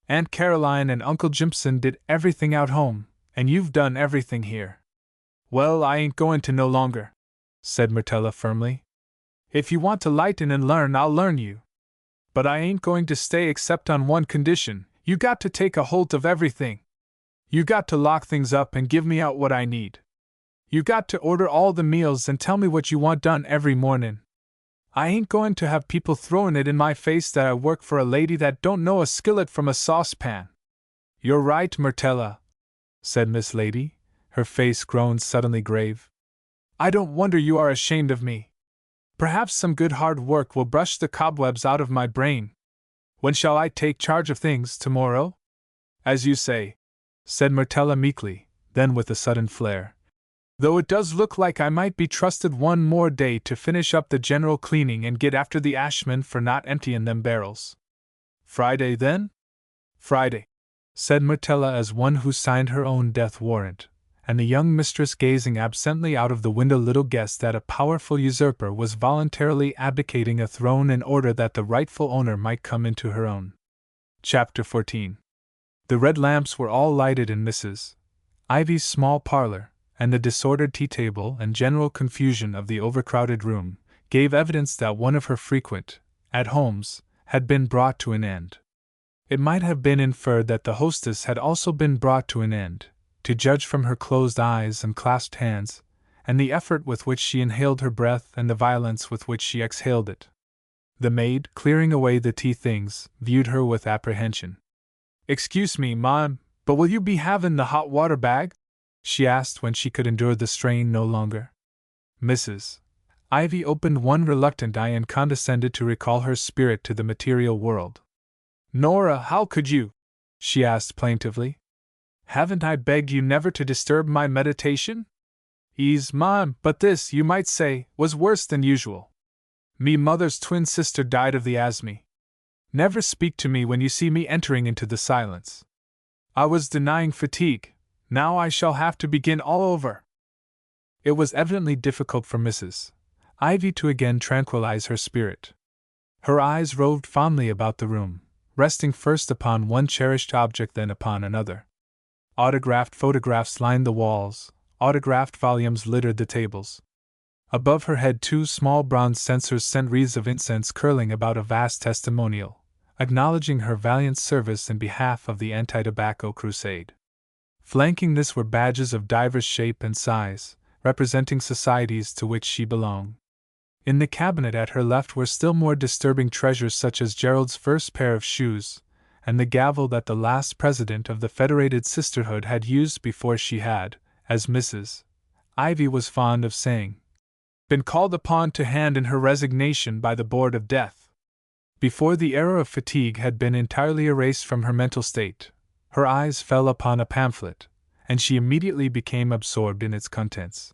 Aunt Caroline and Uncle Jimpson did everything out home, and you've done everything here." "Well, I ain't going to no longer," said Myrtella firmly. "If you want to lighten and learn, I'll learn you. But I ain't going to stay except on one condition: you got to take a holt of everything. You got to lock things up and give me out what I need. You got to order all the meals and tell me what you want done every mornin'. I ain't going to have people throwin' it in my face that I work for a lady that don't know a skillet from a saucepan." "You're right, Myrtella," said Miss Lady, her face grown suddenly grave. "I don't wonder you are ashamed of me. Perhaps some good hard work will brush the cobwebs out of my brain. When shall I take charge of things, tomorrow?" "As you say," said Myrtella meekly, then with a sudden flare. "Though it does look like I might be trusted one more day to finish up the general cleaning and get after the ashmen for not emptyin' them barrels." "Friday, then?" "Friday," said Myrtella as one who signed her own death warrant, and the young mistress gazing absently out of the window little guessed that a powerful usurper was voluntarily abdicating a throne in order that the rightful owner might come into her own. Chapter 14. The red lamps were all lighted in Mrs. Ivy's small parlor, and the disordered tea-table and general confusion of the overcrowded room gave evidence that one of her frequent at-homes had been brought to an end. It might have been inferred that the hostess had also been brought to an end, to judge from her closed eyes and clasped hands, and the effort with which she inhaled her breath and the violence with which she exhaled it. The maid, clearing away the tea things, viewed her with apprehension. "Excuse me, ma'am, but will you be havin' the hot water bag?" she asked when she could endure the strain no longer. Mrs. Ivy opened one reluctant eye and condescended to recall her spirit to the material world. "Nora, how could you?" she asked plaintively. "Haven't I begged you never to disturb my meditation? Ma'am, but this, you might say, was worse than usual. Me mother's twin sister died of the asthmy. Never speak to me when you see me entering into the silence. I was denying fatigue, now I shall have to begin all over." It was evidently difficult for Mrs. Ivy to again tranquilize her spirit. Her eyes roved fondly about the room, resting first upon one cherished object, then upon another. Autographed photographs lined the walls, autographed volumes littered the tables. Above her head 2 small bronze censers sent wreaths of incense curling about a vast testimonial, acknowledging her valiant service in behalf of the anti-tobacco crusade. Flanking this were badges of divers shape and size, representing societies to which she belonged. In the cabinet at her left were still more disturbing treasures such as Gerald's first pair of shoes, and the gavel that the last president of the Federated Sisterhood had used before she had, as Mrs. Ivy was fond of saying, been called upon to hand in her resignation by the Board of Death. Before the error of fatigue had been entirely erased from her mental state, her eyes fell upon a pamphlet, and she immediately became absorbed in its contents.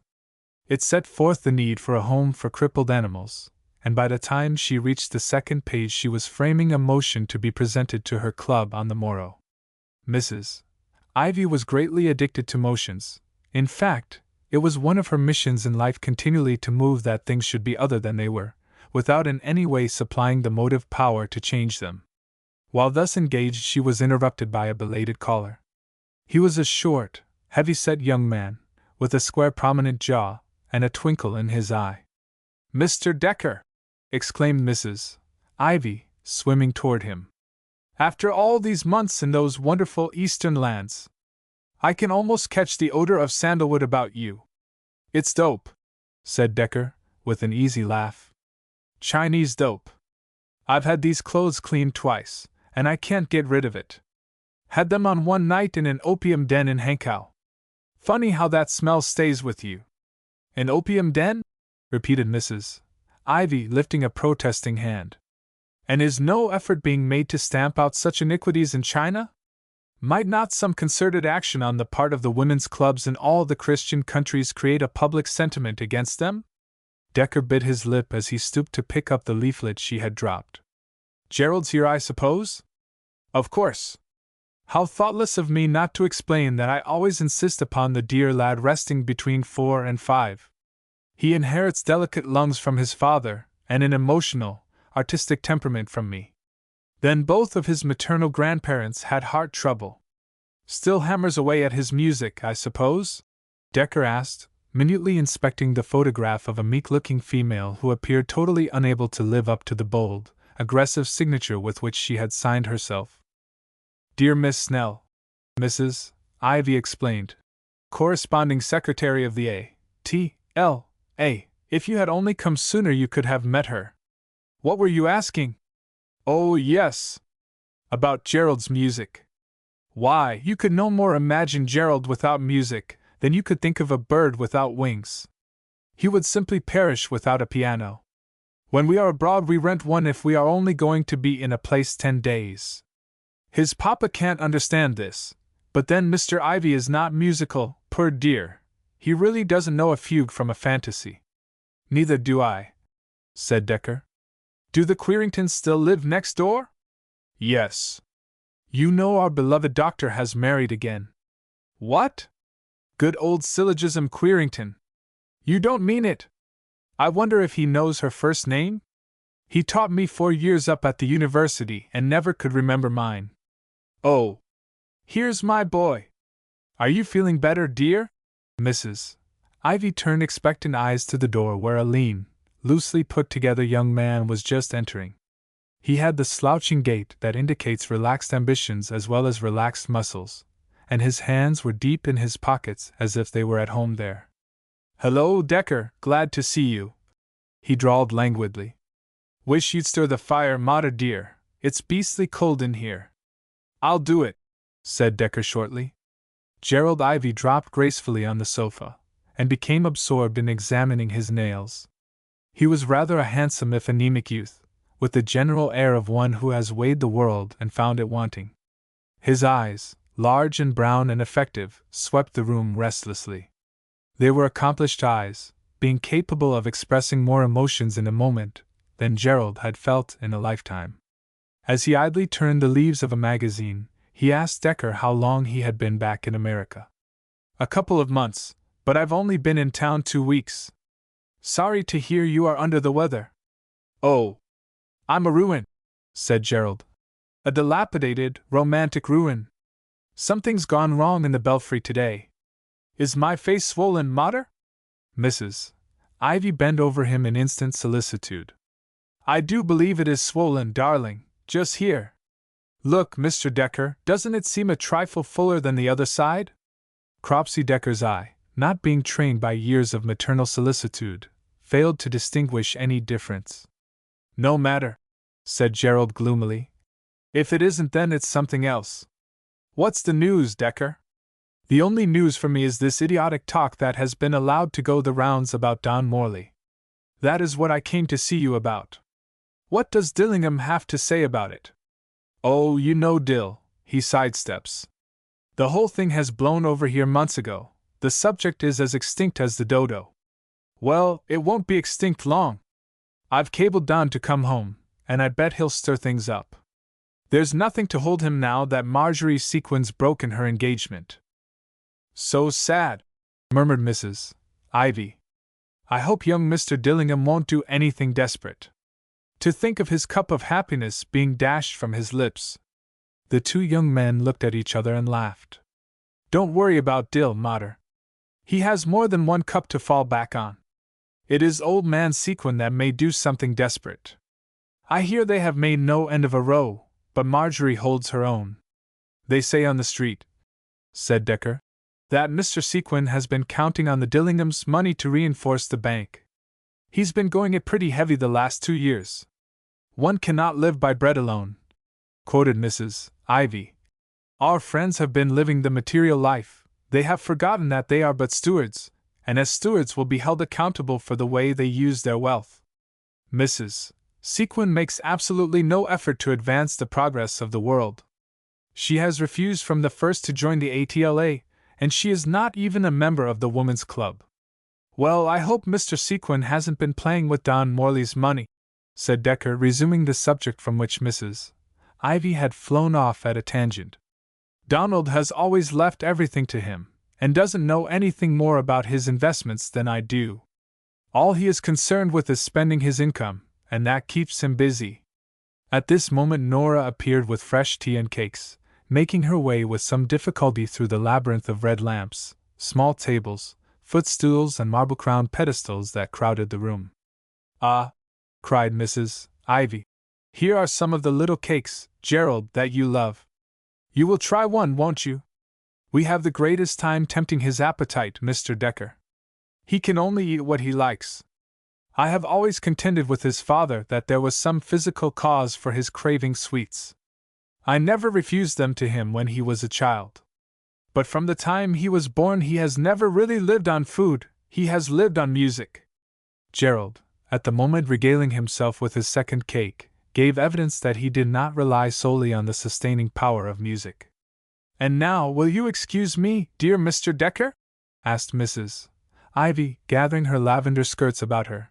It set forth the need for a home for crippled animals, and by the time she reached the second page she was framing a motion to be presented to her club on the morrow. Mrs. Ivy was greatly addicted to motions. In fact, it was one of her missions in life continually to move that things should be other than they were, without in any way supplying the motive power to change them. While thus engaged she was interrupted by a belated caller. He was a short, heavy-set young man, with a square prominent jaw, and a twinkle in his eye. "Mr. Decker!" exclaimed Mrs. Ivy, swimming toward him. "After all these months in those wonderful eastern lands, I can almost catch the odor of sandalwood about you." "It's dope," said Decker, with an easy laugh. "Chinese dope. I've had these clothes cleaned twice, and I can't get rid of it. Had them on one night in an opium den in Hankow. Funny how that smell stays with you." "An opium den?" repeated Mrs. Ivy, lifting a protesting hand. "And is no effort being made to stamp out such iniquities in China? Might not some concerted action on the part of the women's clubs in all the Christian countries create a public sentiment against them?" Decker bit his lip as he stooped to pick up the leaflet she had dropped. "Gerald's here, I suppose?" "Of course. How thoughtless of me not to explain that I always insist upon the dear lad resting between 4 and 5. He inherits delicate lungs from his father, and an emotional, artistic temperament from me. Then both of his maternal grandparents had heart trouble. Still hammers away at his music, I suppose?" Decker asked, minutely inspecting the photograph of a meek-looking female who appeared totally unable to live up to the bold, aggressive signature with which she had signed herself. "Dear Miss Snell," Mrs. Ivy explained, "corresponding secretary of the A.T.L.A. If you had only come sooner you could have met her." "What were you asking?" "Oh, yes. About Gerald's music. Why, you could no more imagine Gerald without music than you could think of a bird without wings. He would simply perish without a piano. When we are abroad we rent one if we are only going to be in a place 10 days. His papa can't understand this, but then Mr. Ivy is not musical, poor dear. He really doesn't know a fugue from a fantasy." "Neither do I," said Decker. "Do the Queringtons still live next door?" "Yes. You know our beloved doctor has married again." "What? Good old syllogism Querington. You don't mean it? I wonder if he knows her first name? He taught me 4 years up at the university and never could remember mine." "Oh, here's my boy. Are you feeling better, dear?" Mrs. Ivy turned expectant eyes to the door where a lean, loosely put-together young man was just entering. He had the slouching gait that indicates relaxed ambitions as well as relaxed muscles, and his hands were deep in his pockets as if they were at home there. "Hello, Decker, glad to see you," he drawled languidly. "Wish you'd stir the fire, mater dear, it's beastly cold in here." "I'll do it," said Decker shortly. Gerald Ivy dropped gracefully on the sofa, and became absorbed in examining his nails. He was rather a handsome if anemic youth, with the general air of one who has weighed the world and found it wanting. His eyes, large and brown and effective, swept the room restlessly. They were accomplished eyes, being capable of expressing more emotions in a moment than Gerald had felt in a lifetime. As he idly turned the leaves of a magazine, he asked Decker how long he had been back in America. "A couple of months, but I've only been in town 2 weeks. Sorry to hear you are under the weather." "Oh, I'm a ruin," said Gerald. "A dilapidated, romantic ruin. Something's gone wrong in the belfry today. Is my face swollen, mater?" Mrs. Ivy bent over him in instant solicitude. "I do believe it is swollen, darling, just here. Look, Mr. Decker, doesn't it seem a trifle fuller than the other side?" Cropsey Decker's eye, not being trained by years of maternal solicitude, failed to distinguish any difference. "No matter," said Gerald gloomily. "If it isn't, then it's something else. What's the news, Decker?" "The only news for me is this idiotic talk that has been allowed to go the rounds about Don Morley. That is what I came to see you about." "What does Dillingham have to say about it?" "Oh, you know Dill, he sidesteps. The whole thing has blown over here months ago. The subject is as extinct as the dodo." "Well, it won't be extinct long. I've cabled Don to come home, and I bet he'll stir things up. There's nothing to hold him now that Marjorie Sequin's broken her engagement." "So sad," murmured Mrs. Ivy. "I hope young Mr. Dillingham won't do anything desperate. To think of his cup of happiness being dashed from his lips." The two young men looked at each other and laughed. "Don't worry about Dill, mater. He has more than one cup to fall back on. It is old man Sequin that may do something desperate. I hear they have made no end of a row, but Marjorie holds her own. They say on the street," said Decker, "that Mr. Sequin has been counting on the Dillingham's money to reinforce the bank. He's been going it pretty heavy the last 2 years. 'One cannot live by bread alone,'" quoted Mrs. Ivy. "Our friends have been living the material life. They have forgotten that they are but stewards, and as stewards will be held accountable for the way they use their wealth. Mrs. Sequin makes absolutely no effort to advance the progress of the world. She has refused from the first to join the ATLA, and she is not even a member of the Woman's Club." "Well, I hope Mr. Sequin hasn't been playing with Don Morley's money," said Decker, resuming the subject from which Mrs. Ivy had flown off at a tangent. "Donald has always left everything to him, and doesn't know anything more about his investments than I do. All he is concerned with is spending his income, and that keeps him busy." At this moment Nora appeared with fresh tea and cakes, making her way with some difficulty through the labyrinth of red lamps, small tables, footstools, and marble-crowned pedestals that crowded the room. "Ah!" cried Mrs. Ivy. "Here are some of the little cakes, Gerald, that you love. You will try one, won't you? We have the greatest time tempting his appetite, Mr. Decker. He can only eat what he likes. I have always contended with his father that there was some physical cause for his craving sweets. I never refused them to him when he was a child. But from the time he was born he has never really lived on food, he has lived on music." Gerald, at the moment regaling himself with his second cake, gave evidence that he did not rely solely on the sustaining power of music. "And now, will you excuse me, dear Mr. Decker?" asked Mrs. Ivy, gathering her lavender skirts about her.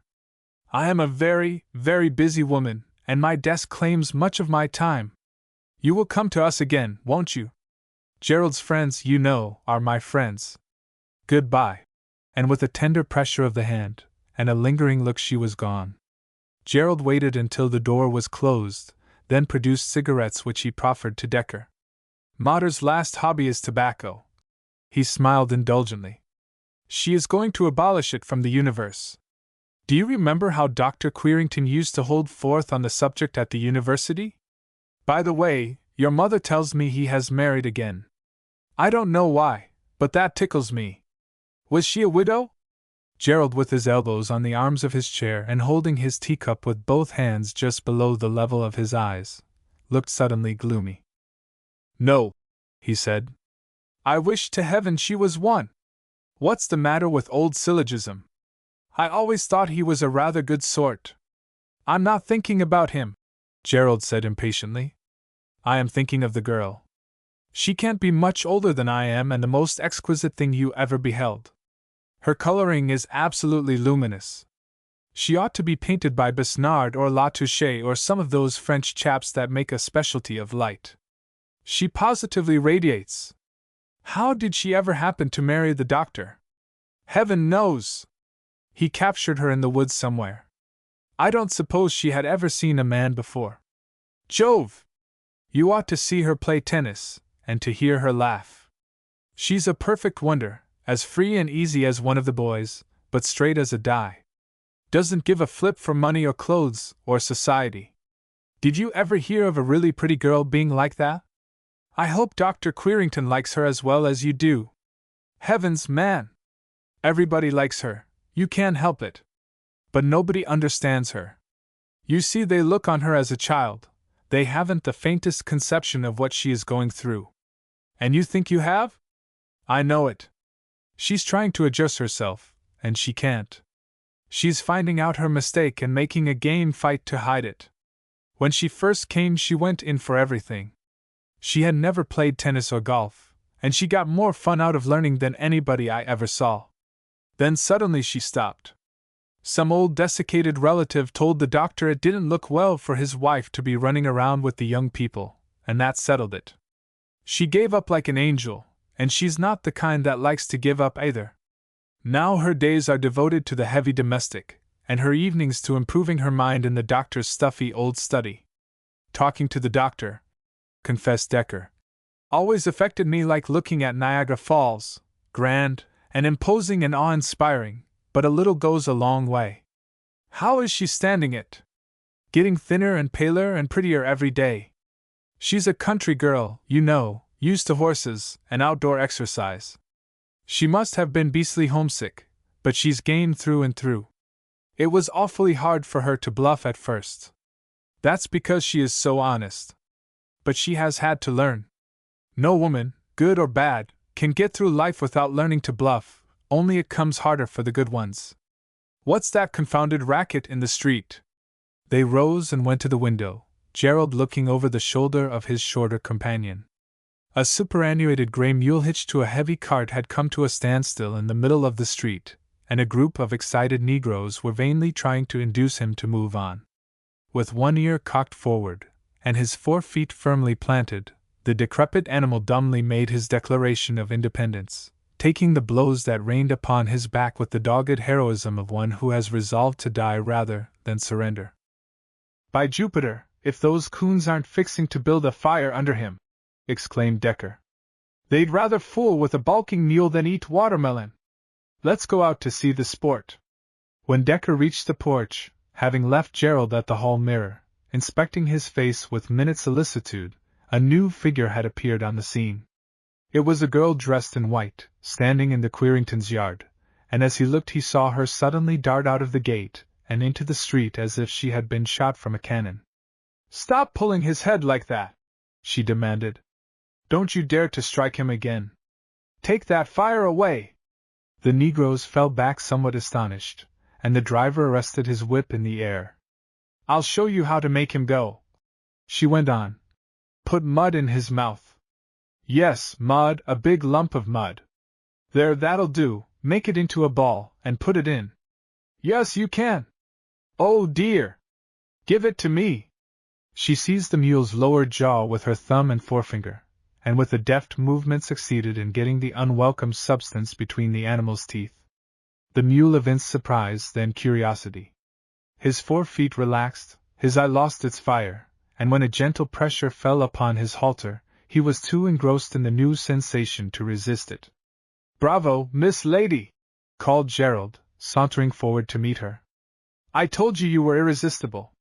"I am a very, very busy woman, and my desk claims much of my time. You will come to us again, won't you? Gerald's friends, you know, are my friends. Goodbye." And with a tender pressure of the hand, and a lingering look, she was gone. Gerald waited until the door was closed, then produced cigarettes which he proffered to Decker. "Mater's last hobby is tobacco." He smiled indulgently. "She is going to abolish it from the universe. Do you remember how Dr. Querington used to hold forth on the subject at the university? By the way, your mother tells me he has married again. I don't know why, but that tickles me. Was she a widow?" Gerald, with his elbows on the arms of his chair and holding his teacup with both hands just below the level of his eyes, looked suddenly gloomy. "No," he said. "I wish to heaven she was one. What's the matter with old Syllogism? I always thought he was a rather good sort." "I'm not thinking about him," Gerald said impatiently. "I am thinking of the girl. She can't be much older than I am, and the most exquisite thing you ever beheld. Her coloring is absolutely luminous. She ought to be painted by Besnard or Latouche or some of those French chaps that make a specialty of light. She positively radiates. How did she ever happen to marry the doctor? Heaven knows! He captured her in the woods somewhere. I don't suppose she had ever seen a man before. Jove! You ought to see her play tennis, and to hear her laugh. She's a perfect wonder, as free and easy as one of the boys, but straight as a die. Doesn't give a flip for money or clothes, or society. Did you ever hear of a really pretty girl being like that? I hope Dr. Querington likes her as well as you do. Heavens, man! Everybody likes her, you can't help it. But nobody understands her. You see, they look on her as a child, they haven't the faintest conception of what she is going through. And you think you have? I know it. She's trying to adjust herself, and she can't. She's finding out her mistake and making a game fight to hide it. When she first came, she went in for everything. She had never played tennis or golf, and she got more fun out of learning than anybody I ever saw. Then suddenly she stopped. Some old desiccated relative told the doctor it didn't look well for his wife to be running around with the young people, and that settled it. She gave up like an angel, and she's not the kind that likes to give up either. Now her days are devoted to the heavy domestic, and her evenings to improving her mind in the doctor's stuffy old study. Talking to the doctor, confessed Decker, always affected me like looking at Niagara Falls, grand and imposing and awe-inspiring, but a little goes a long way. How is she standing it? Getting thinner and paler and prettier every day. She's a country girl, you know, used to horses and outdoor exercise. She must have been beastly homesick, but she's game through and through. It was awfully hard for her to bluff at first. That's because she is so honest. But she has had to learn. No woman, good or bad, can get through life without learning to bluff, only it comes harder for the good ones. What's that confounded racket in the street? They rose and went to the window, Gerald looking over the shoulder of his shorter companion. A superannuated gray mule hitched to a heavy cart had come to a standstill in the middle of the street, and a group of excited Negroes were vainly trying to induce him to move on. With one ear cocked forward, and his 4 feet firmly planted, the decrepit animal dumbly made his declaration of independence, taking the blows that rained upon his back with the dogged heroism of one who has resolved to die rather than surrender. By Jupiter, if those coons aren't fixing to build a fire under him! Exclaimed Decker. They'd rather fool with a balking mule than eat watermelon. Let's go out to see the sport. When Decker reached the porch, having left Gerald at the hall mirror, inspecting his face with minute solicitude, a new figure had appeared on the scene. It was a girl dressed in white, standing in the Queringtons' yard, and as he looked he saw her suddenly dart out of the gate and into the street as if she had been shot from a cannon. "Stop pulling his head like that!" she demanded. "Don't you dare to strike him again! Take that fire away!" The Negroes fell back somewhat astonished, and the driver arrested his whip in the air. "I'll show you how to make him go," she went on. "Put mud in his mouth." "Yes, mud, a big lump of mud. There, that'll do, make it into a ball, and put it in." "Yes, you can." "Oh dear! Give it to me." She seized the mule's lower jaw with her thumb and forefinger, and with a deft movement succeeded in getting the unwelcome substance between the animal's teeth. The mule evinced surprise, then curiosity. His 4 feet relaxed, his eye lost its fire, and when a gentle pressure fell upon his halter, he was too engrossed in the new sensation to resist it. "Bravo, Miss Lady!" called Gerald, sauntering forward to meet her. "I told you were irresistible.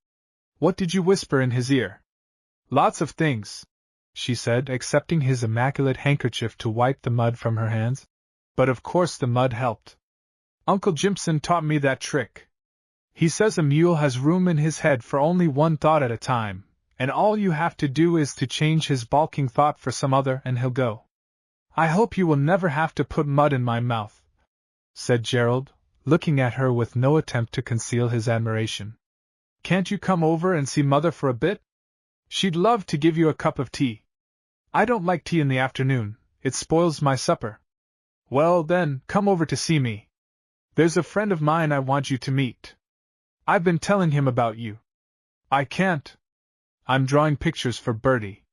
What did you whisper in his ear?" "Lots of things," she said, accepting his immaculate handkerchief to wipe the mud from her hands. "But of course the mud helped. Uncle Jimson taught me that trick. He says a mule has room in his head for only one thought at a time, and all you have to do is to change his balking thought for some other and he'll go." "I hope you will never have to put mud in my mouth," said Gerald, looking at her with no attempt to conceal his admiration. "Can't you come over and see Mother for a bit? She'd love to give you a cup of tea." "I don't like tea in the afternoon, it spoils my supper." "Well, then, come over to see me. There's a friend of mine I want you to meet. I've been telling him about you." "I can't. I'm drawing pictures for Bertie.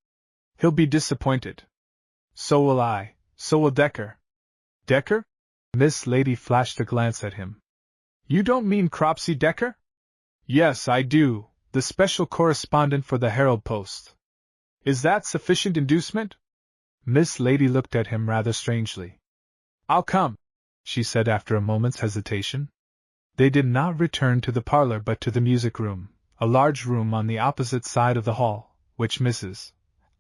He'll be disappointed." "So will I, so will Decker." "Decker?" Miss Lady flashed a glance at him. "You don't mean Cropsey Decker?" "Yes, I do, the special correspondent for the Herald Post." "Is that sufficient inducement?" Miss Lady looked at him rather strangely. "I'll come," she said after a moment's hesitation. They did not return to the parlor but to the music room, a large room on the opposite side of the hall, which Mrs.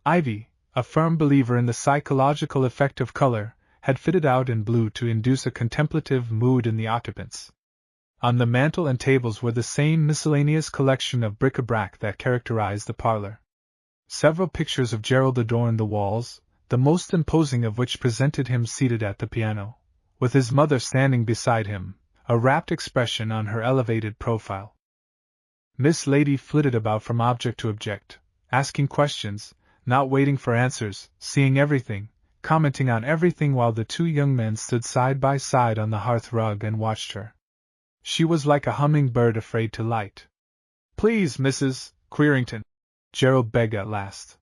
Ivy, a firm believer in the psychological effect of color, had fitted out in blue to induce a contemplative mood in the occupants. On the mantel and tables were the same miscellaneous collection of bric-a-brac that characterized the parlor. Several pictures of Gerald adorned the walls, the most imposing of which presented him seated at the piano, with his mother standing beside him, a rapt expression on her elevated profile. Miss Lady flitted about from object to object, asking questions, not waiting for answers, seeing everything, commenting on everything while the two young men stood side by side on the hearth rug and watched her. She was like a humming-bird afraid to light. "Please, Mrs. Queerington," Gerald begged at last.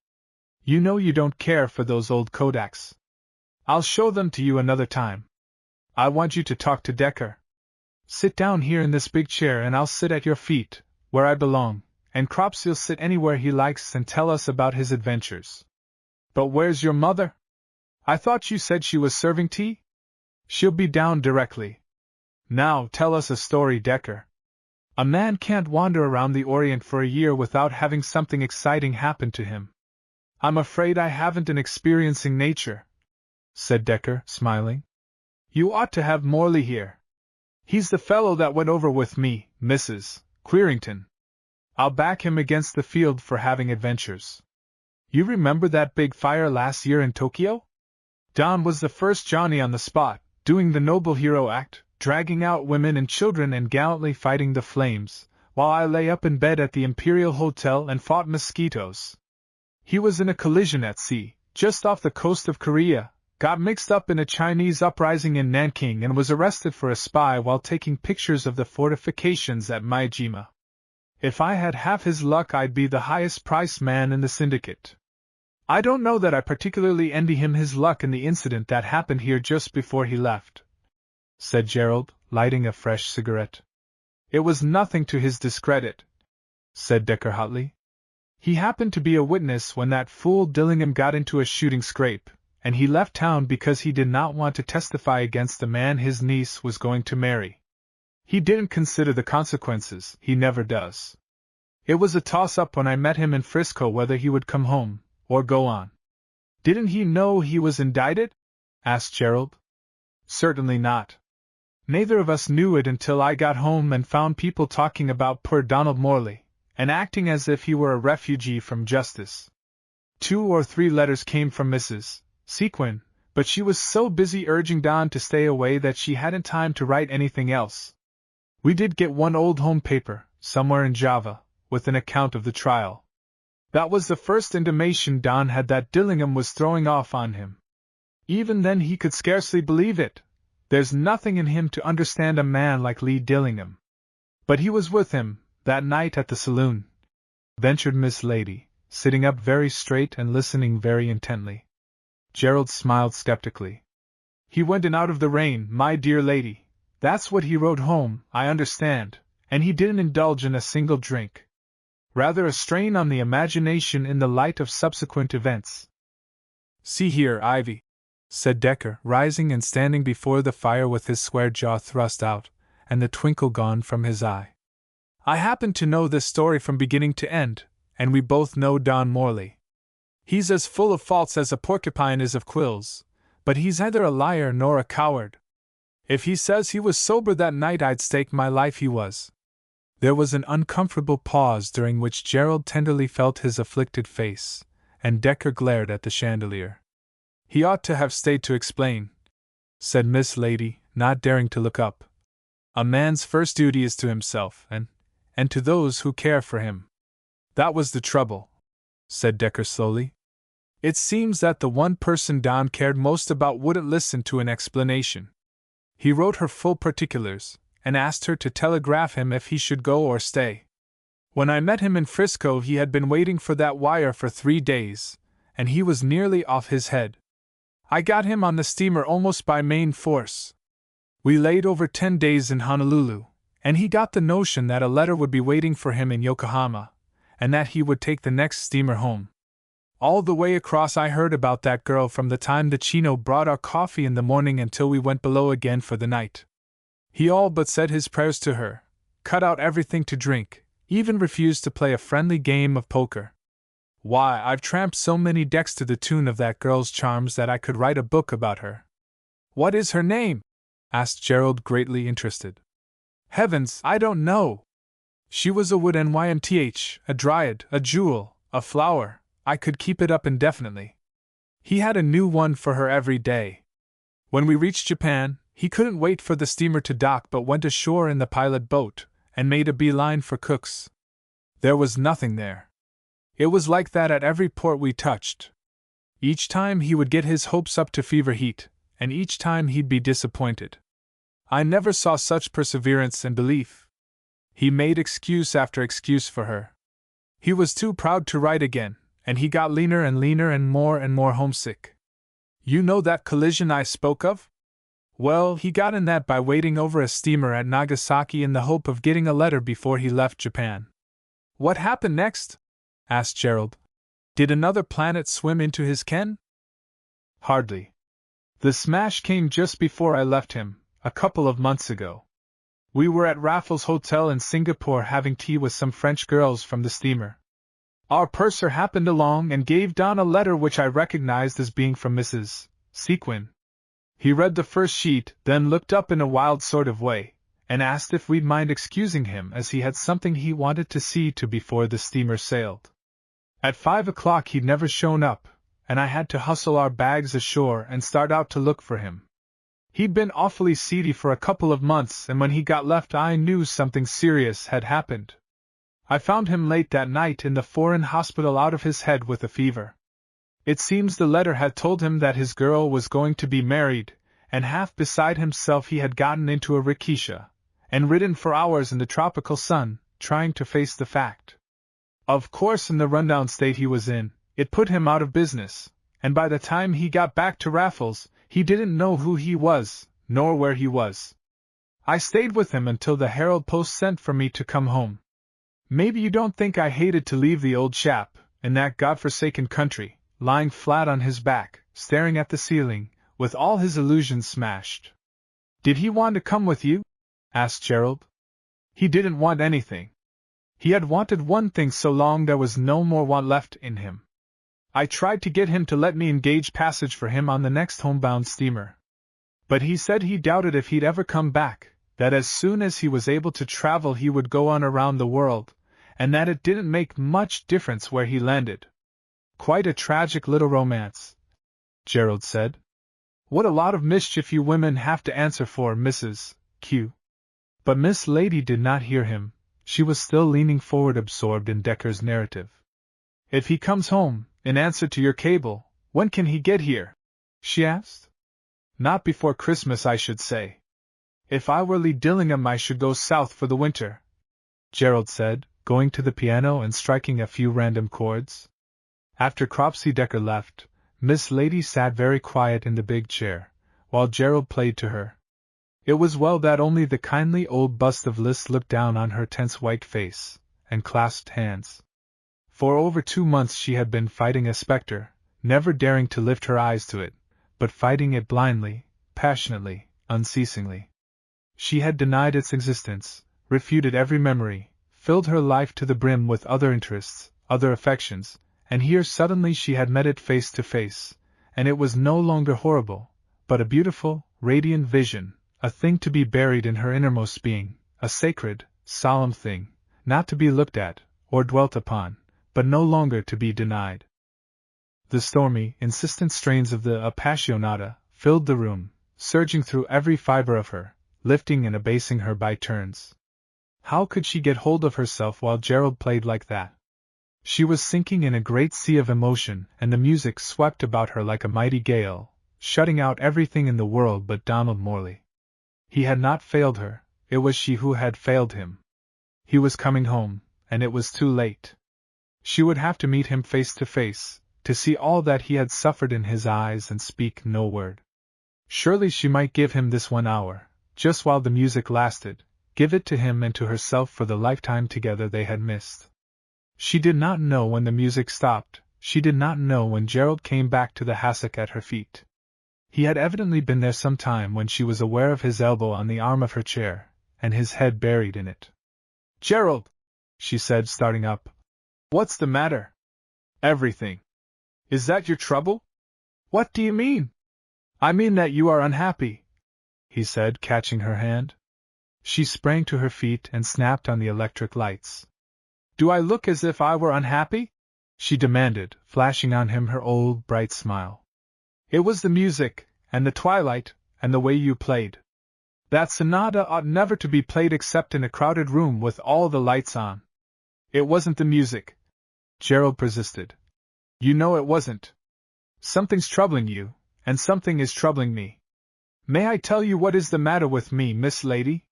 "You know you don't care for those old Kodaks. I'll show them to you another time. I want you to talk to Decker. Sit down here in this big chair and I'll sit at your feet, where I belong, and Cropsey'll sit anywhere he likes and tell us about his adventures. But where's your mother? I thought you said she was serving tea? She'll be down directly. Now tell us a story, Decker. A man can't wander around the Orient for a year without having something exciting happen to him. I'm afraid I haven't an experiencing nature," said Decker, smiling. "You ought to have Morley here. He's the fellow that went over with me, Mrs. Queerington. I'll back him against the field for having adventures. You remember that big fire last year in Tokyo? Don was the first Johnny on the spot, doing the noble hero act, dragging out women and children and gallantly fighting the flames, while I lay up in bed at the Imperial Hotel and fought mosquitoes. He was in a collision at sea, just off the coast of Korea, got mixed up in a Chinese uprising in Nanking and was arrested for a spy while taking pictures of the fortifications at Maijima. If I had half his luck, I'd be the highest-priced man in the syndicate. I don't know that I particularly envy him his luck in the incident that happened here just before he left," said Gerald, lighting a fresh cigarette. "It was nothing to his discredit," said Decker hotly. "He happened to be a witness when that fool Dillingham got into a shooting scrape, and he left town because he did not want to testify against the man his niece was going to marry. He didn't consider the consequences, he never does. It was a toss-up when I met him in Frisco whether he would come home, or go on." "Didn't he know he was indicted?" asked Gerald. "Certainly not. Neither of us knew it until I got home and found people talking about poor Donald Morley, and acting as if he were a refugee from justice. 2 or 3 letters came from Mrs. Sequin, but she was so busy urging Don to stay away that she hadn't time to write anything else. We did get one old home paper, somewhere in Java, with an account of the trial. That was the first intimation Don had that Dillingham was throwing off on him. Even then he could scarcely believe it. There's nothing in him to understand a man like Lee Dillingham. But he was with him, that night at the saloon," ventured Miss Lady, sitting up very straight and listening very intently. Gerald smiled skeptically. "He went in out of the rain, my dear lady. That's what he wrote home, I understand, and he didn't indulge in a single drink. Rather a strain on the imagination in the light of subsequent events." "See here, Ivy," said Decker, rising and standing before the fire with his square jaw thrust out, and the twinkle gone from his eye. "I happen to know this story from beginning to end, and we both know Don Morley. He's as full of faults as a porcupine is of quills, but he's neither a liar nor a coward. If he says he was sober that night, I'd stake my life he was." There was an uncomfortable pause during which Gerald tenderly felt his afflicted face, and Decker glared at the chandelier. "He ought to have stayed to explain," said Miss Lady, not daring to look up. "A man's first duty is to himself, and to those who care for him." "That was the trouble," said Decker slowly. "It seems that the one person Don cared most about wouldn't listen to an explanation. He wrote her full particulars, and asked her to telegraph him if he should go or stay. When I met him in Frisco, he had been waiting for that wire for 3 days, and he was nearly off his head. I got him on the steamer almost by main force. We laid over 10 days in Honolulu, and he got the notion that a letter would be waiting for him in Yokohama, and that he would take the next steamer home. All the way across I heard about that girl from the time the Chino brought our coffee in the morning until we went below again for the night. He all but said his prayers to her, cut out everything to drink, even refused to play a friendly game of poker. Why, I've tramped so many decks to the tune of that girl's charms that I could write a book about her." What is her name? Asked Gerald, greatly interested. Heavens, I don't know. She was a wood nymth, a dryad, a jewel, a flower. I could keep it up indefinitely. He had a new one for her every day. When we reached Japan, he couldn't wait for the steamer to dock but went ashore in the pilot boat and made a beeline for Cook's. There was nothing there. It was like that at every port we touched. Each time he would get his hopes up to fever heat, and each time he'd be disappointed. I never saw such perseverance and belief. He made excuse after excuse for her. He was too proud to write again, and he got leaner and more homesick. You know that collision I spoke of? Well, he got in that by waiting over a steamer at Nagasaki in the hope of getting a letter before he left Japan. What happened next? Asked Gerald. Did another planet swim into his ken? Hardly. The smash came just before I left him, a couple of months ago. We were at Raffles Hotel in Singapore having tea with some French girls from the steamer. Our purser happened along and gave Don a letter which I recognized as being from Mrs. Sequin. He read the first sheet, then looked up in a wild sort of way, and asked if we'd mind excusing him as he had something he wanted to see to before the steamer sailed. At 5 o'clock he'd never shown up, and I had to hustle our bags ashore and start out to look for him. He'd been awfully seedy for a couple of months, and when he got left I knew something serious had happened. I found him late that night in the foreign hospital out of his head with a fever. It seems the letter had told him that his girl was going to be married, and half beside himself he had gotten into a rikisha, and ridden for hours in the tropical sun, trying to face the fact. Of course, in the rundown state he was in, it put him out of business, and by the time he got back to Raffles, he didn't know who he was, nor where he was. I stayed with him until the Herald Post sent for me to come home. Maybe you don't think I hated to leave the old chap, in that godforsaken country, lying flat on his back, staring at the ceiling, with all his illusions smashed. Did he want to come with you? Asked Gerald. He didn't want anything. He had wanted one thing so long there was no more want left in him. I tried to get him to let me engage passage for him on the next homebound steamer. But he said he doubted if he'd ever come back, that as soon as he was able to travel he would go on around the world, and that it didn't make much difference where he landed. Quite a tragic little romance, Gerald said. What a lot of mischief you women have to answer for, Mrs. Q. But Miss Lady did not hear him. She was still leaning forward, absorbed in Decker's narrative. If he comes home, in answer to your cable, when can he get here? She asked. Not before Christmas, I should say. If I were Lee Dillingham I should go south for the winter, Gerald said, going to the piano and striking a few random chords. After Cropsey Decker left, Miss Lady sat very quiet in the big chair, while Gerald played to her. It was well that only the kindly old bust of Liz looked down on her tense white face, and clasped hands. For over 2 months she had been fighting a spectre, never daring to lift her eyes to it, but fighting it blindly, passionately, unceasingly. She had denied its existence, refuted every memory, filled her life to the brim with other interests, other affections, and here suddenly she had met it face to face, and it was no longer horrible, but a beautiful, radiant vision, a thing to be buried in her innermost being, a sacred, solemn thing, not to be looked at, or dwelt upon, but no longer to be denied. The stormy, insistent strains of the Appassionata filled the room, surging through every fiber of her, lifting and abasing her by turns. How could she get hold of herself while Gerald played like that? She was sinking in a great sea of emotion, and the music swept about her like a mighty gale, shutting out everything in the world but Donald Morley. He had not failed her, it was she who had failed him. He was coming home, and it was too late. She would have to meet him face to face, to see all that he had suffered in his eyes and speak no word. Surely she might give him this 1 hour, just while the music lasted, give it to him and to herself for the lifetime together they had missed. She did not know when the music stopped, she did not know when Gerald came back to the hassock at her feet. He had evidently been there some time when she was aware of his elbow on the arm of her chair, and his head buried in it. "Gerald!" she said, starting up. "What's the matter?" "Everything." "Is that your trouble?" "What do you mean?" I mean that you are unhappy, he said, catching her hand. She sprang to her feet and snapped on the electric lights. Do I look as if I were unhappy? She demanded, flashing on him her old, bright smile. It was the music, and the twilight, and the way you played. That sonata ought never to be played except in a crowded room with all the lights on. It wasn't the music, Gerald persisted. You know it wasn't. Something's troubling you, and something is troubling me. May I tell you what is the matter with me, Miss Lady?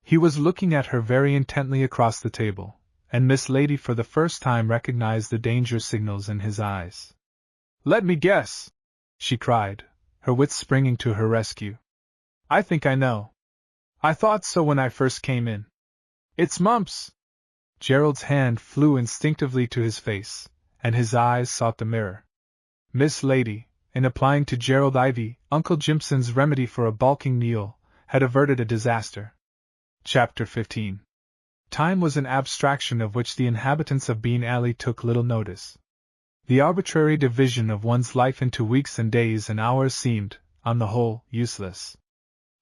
He was looking at her very intently across the table, and Miss Lady for the first time recognized the danger signals in his eyes. Let me guess, she cried, her wits springing to her rescue. I think I know. I thought so when I first came in. It's mumps. Gerald's hand flew instinctively to his face, and his eyes sought the mirror. Miss Lady, in applying to Gerald Ivy, Uncle Jimson's remedy for a balking mule, had averted a disaster. Chapter 15. Time was an abstraction of which the inhabitants of Bean Alley took little notice. The arbitrary division of one's life into weeks and days and hours seemed, on the whole, useless.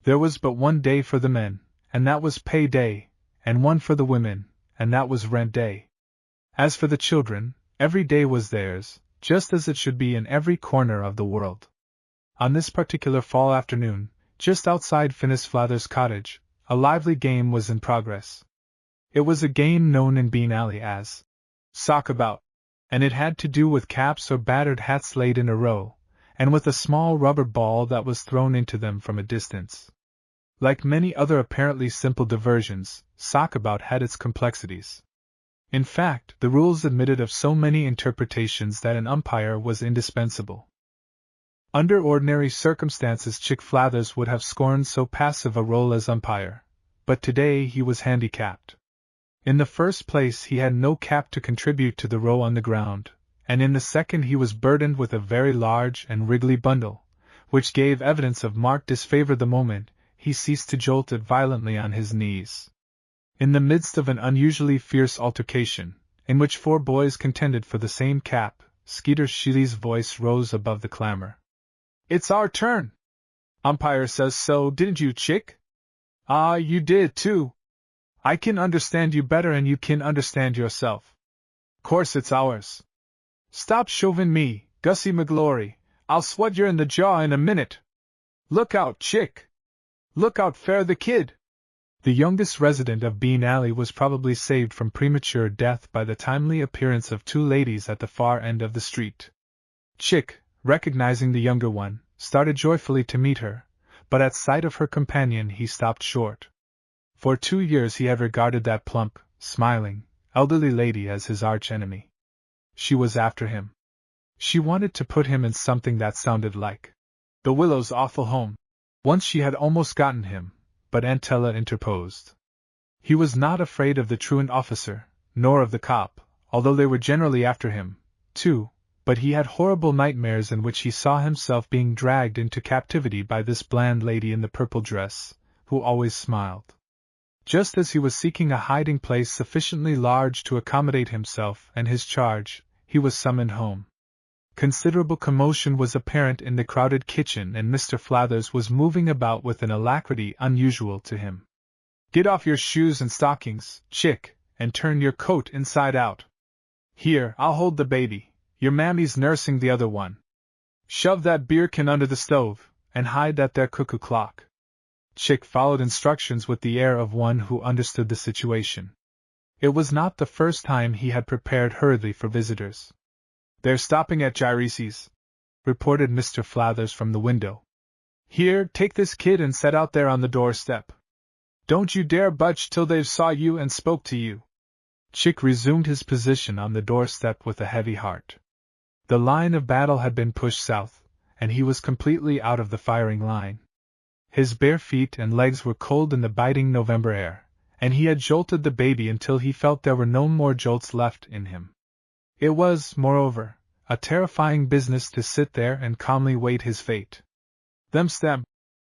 There was but one day for the men, and that was pay day, and one for the women, and that was rent day. As for the children, every day was theirs, just as it should be in every corner of the world. On this particular fall afternoon, just outside Finis Flather's cottage, a lively game was in progress. It was a game known in Bean Alley as Sockabout, and it had to do with caps or battered hats laid in a row, and with a small rubber ball that was thrown into them from a distance. Like many other apparently simple diversions, Sockabout had its complexities. In fact, the rules admitted of so many interpretations that an umpire was indispensable. Under ordinary circumstances Chick Flathers would have scorned so passive a role as umpire, but today he was handicapped. In the first place he had no cap to contribute to the row on the ground, and in the second he was burdened with a very large and wriggly bundle, which gave evidence of marked disfavor the moment he ceased to jolt it violently on his knees. In the midst of an unusually fierce altercation, in which four boys contended for the same cap, Skeeter Sheely's voice rose above the clamor. It's our turn! Umpire says so, didn't you, Chick? Ah, you did, too. I can understand you better and you can understand yourself. Course it's ours. Stop shoving me, Gussie McGlory, I'll swat you in the jaw in a minute. Look out, Chick! Look out, Fair the Kid! The youngest resident of Bean Alley was probably saved from premature death by the timely appearance of two ladies at the far end of the street. Chick, recognizing the younger one, started joyfully to meet her, but at sight of her companion he stopped short. For 2 years he had regarded that plump, smiling, elderly lady as his arch-enemy. She was after him. She wanted to put him in something that sounded like the Willow's Awful Home. Once she had almost gotten him, but Aunt Tella interposed. He was not afraid of the truant officer, nor of the cop, although they were generally after him, too, but he had horrible nightmares in which he saw himself being dragged into captivity by this bland lady in the purple dress, who always smiled. Just as he was seeking a hiding place sufficiently large to accommodate himself and his charge, he was summoned home. Considerable commotion was apparent in the crowded kitchen and Mr. Flathers was moving about with an alacrity unusual to him. Get off your shoes and stockings, Chick, and turn your coat inside out. Here, I'll hold the baby. Your mammy's nursing the other one. Shove that beer can under the stove, and hide that there cuckoo clock. Chick followed instructions with the air of one who understood the situation. It was not the first time he had prepared hurriedly for visitors. They're stopping at Gyrese's, reported Mr. Flathers from the window. Here, take this kid and set out there on the doorstep. Don't you dare budge till they've saw you and spoke to you. Chick resumed his position on the doorstep with a heavy heart. The line of battle had been pushed south, and he was completely out of the firing line. His bare feet and legs were cold in the biting November air, and he had jolted the baby until he felt there were no more jolts left in him. It was, moreover, a terrifying business to sit there and calmly wait his fate. Them's them,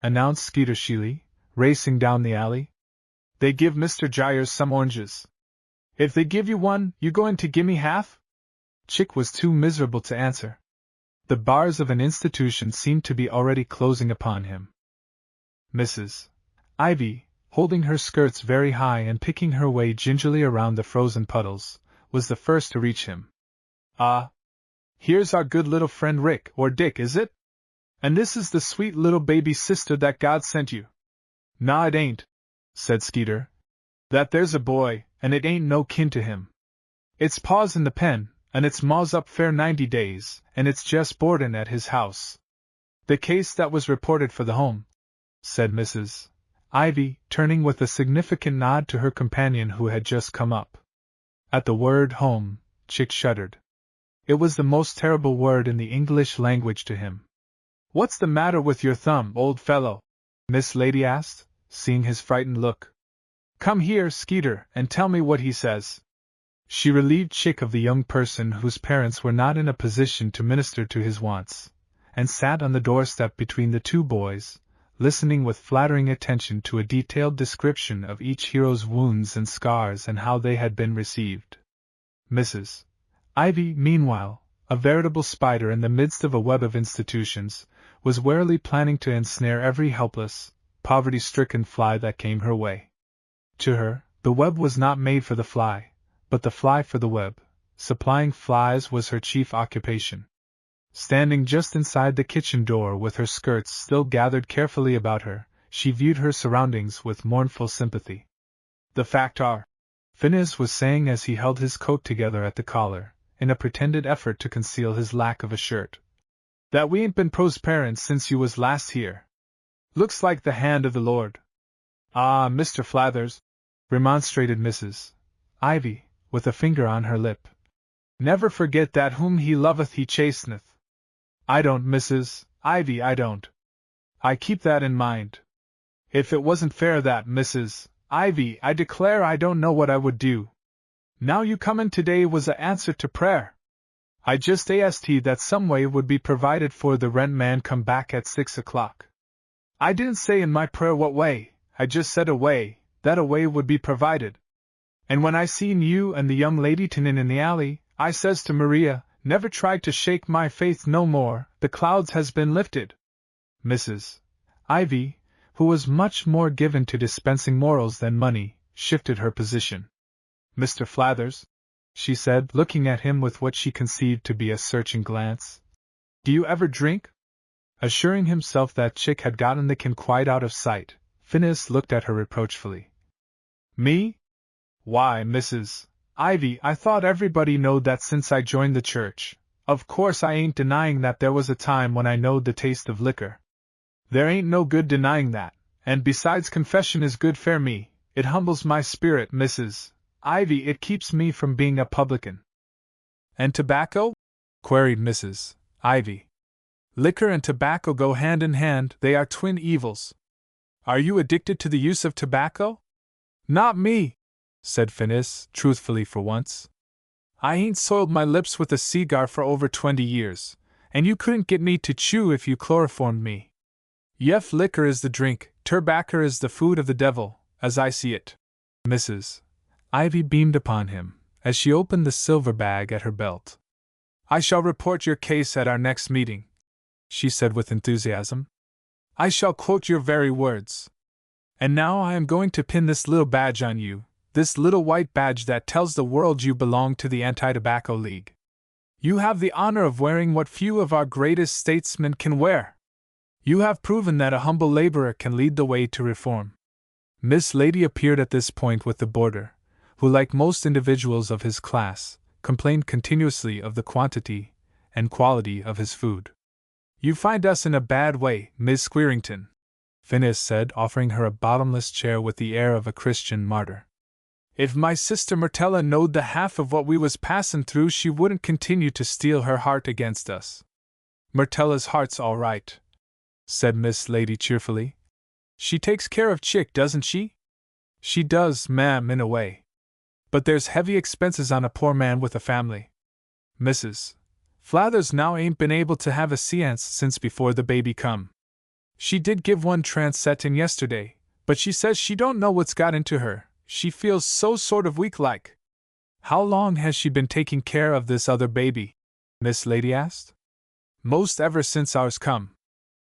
announced Skeeter Sheely, racing down the alley. They give Mr. Gyres some oranges. If they give you one, you going to gimme half? Chick was too miserable to answer. The bars of an institution seemed to be already closing upon him. Mrs. Ivy, holding her skirts very high and picking her way gingerly around the frozen puddles, was the first to reach him. "Ah! Here's our good little friend Rick, or Dick, is it? And this is the sweet little baby sister that God sent you." "Nah, it ain't," said Skeeter. "That there's a boy, and it ain't no kin to him. It's pa's in the pen, and it's ma's up fair 90 days, and it's just boardin' at his house." "The case that was reported for the home," said Mrs. Ivy, turning with a significant nod to her companion who had just come up. At the word home, Chick shuddered. It was the most terrible word in the English language to him. "What's the matter with your thumb, old fellow?" Miss Lady asked, seeing his frightened look. "Come here, Skeeter, and tell me what he says." She relieved Chick of the young person whose parents were not in a position to minister to his wants, and sat on the doorstep between the two boys, listening with flattering attention to a detailed description of each hero's wounds and scars and how they had been received. Mrs. Ivy, meanwhile, a veritable spider in the midst of a web of institutions, was warily planning to ensnare every helpless, poverty-stricken fly that came her way. To her, the web was not made for the fly, but the fly for the web. Supplying flies was her chief occupation. Standing just inside the kitchen door with her skirts still gathered carefully about her, she viewed her surroundings with mournful sympathy. "The fact are," Phineas was saying as he held his coat together at the collar, in a pretended effort to conceal his lack of a shirt, "that we ain't been prosperin' since you was last here. Looks like the hand of the Lord." "Ah, Mr. Flathers," remonstrated Mrs. Ivy, with a finger on her lip. "Never forget that whom he loveth he chasteneth." "I don't, Mrs. Ivy, I don't. I keep that in mind. If it wasn't fair that, Mrs. Ivy, I declare I don't know what I would do. Now you comin' today was a answer to prayer. I just asked he that some way would be provided for the rent man come back at 6 o'clock. I didn't say in my prayer what way, I just said a way, that a way would be provided. And when I seen you and the young lady tinnin' in the alley, I says to Maria, never try to shake my faith no more, the clouds has been lifted." Mrs. Ivy, who was much more given to dispensing morals than money, shifted her position. "Mr. Flathers," she said, looking at him with what she conceived to be a searching glance, "do you ever drink?" Assuring himself that Chick had gotten the can quite out of sight, Phineas looked at her reproachfully. "Me? Why, Mrs. Ivy, I thought everybody knowed that since I joined the church. Of course I ain't denying that there was a time when I knowed the taste of liquor. There ain't no good denying that, and besides confession is good for me, it humbles my spirit, Mrs. Ivy, it keeps me from being a publican." "And tobacco?" queried Mrs. Ivy. "Liquor and tobacco go hand in hand, they are twin evils. Are you addicted to the use of tobacco?" "Not me," said Phineas, truthfully for once. "I ain't soiled my lips with a cigar for over 20 years, and you couldn't get me to chew if you chloroformed me. Yef, liquor is the drink, tobacco is the food of the devil, as I see it." Mrs. Ivy beamed upon him, as she opened the silver bag at her belt. "I shall report your case at our next meeting," she said with enthusiasm. "I shall quote your very words. And now I am going to pin this little badge on you, this little white badge that tells the world you belong to the Anti-Tobacco League. You have the honor of wearing what few of our greatest statesmen can wear. You have proven that a humble laborer can lead the way to reform." Miss Lady appeared at this point with the boarder, who, like most individuals of his class, complained continuously of the quantity and quality of his food. "You find us in a bad way, Miss Squeerington," Phineas said, offering her a bottomless chair with the air of a Christian martyr. "If my sister Myrtella knowed the half of what we was passin' through, she wouldn't continue to steel her heart against us." "Myrtella's heart's all right," said Miss Lady cheerfully. "She takes care of Chick, doesn't she?" "She does, ma'am, in a way. But there's heavy expenses on a poor man with a family. Mrs. Flathers now ain't been able to have a seance since before the baby come. She did give one transettin yesterday, but she says she don't know what's got into her, she feels so sort of weak-like." "How long has she been taking care of this other baby?" Miss Lady asked. most ever since ours come.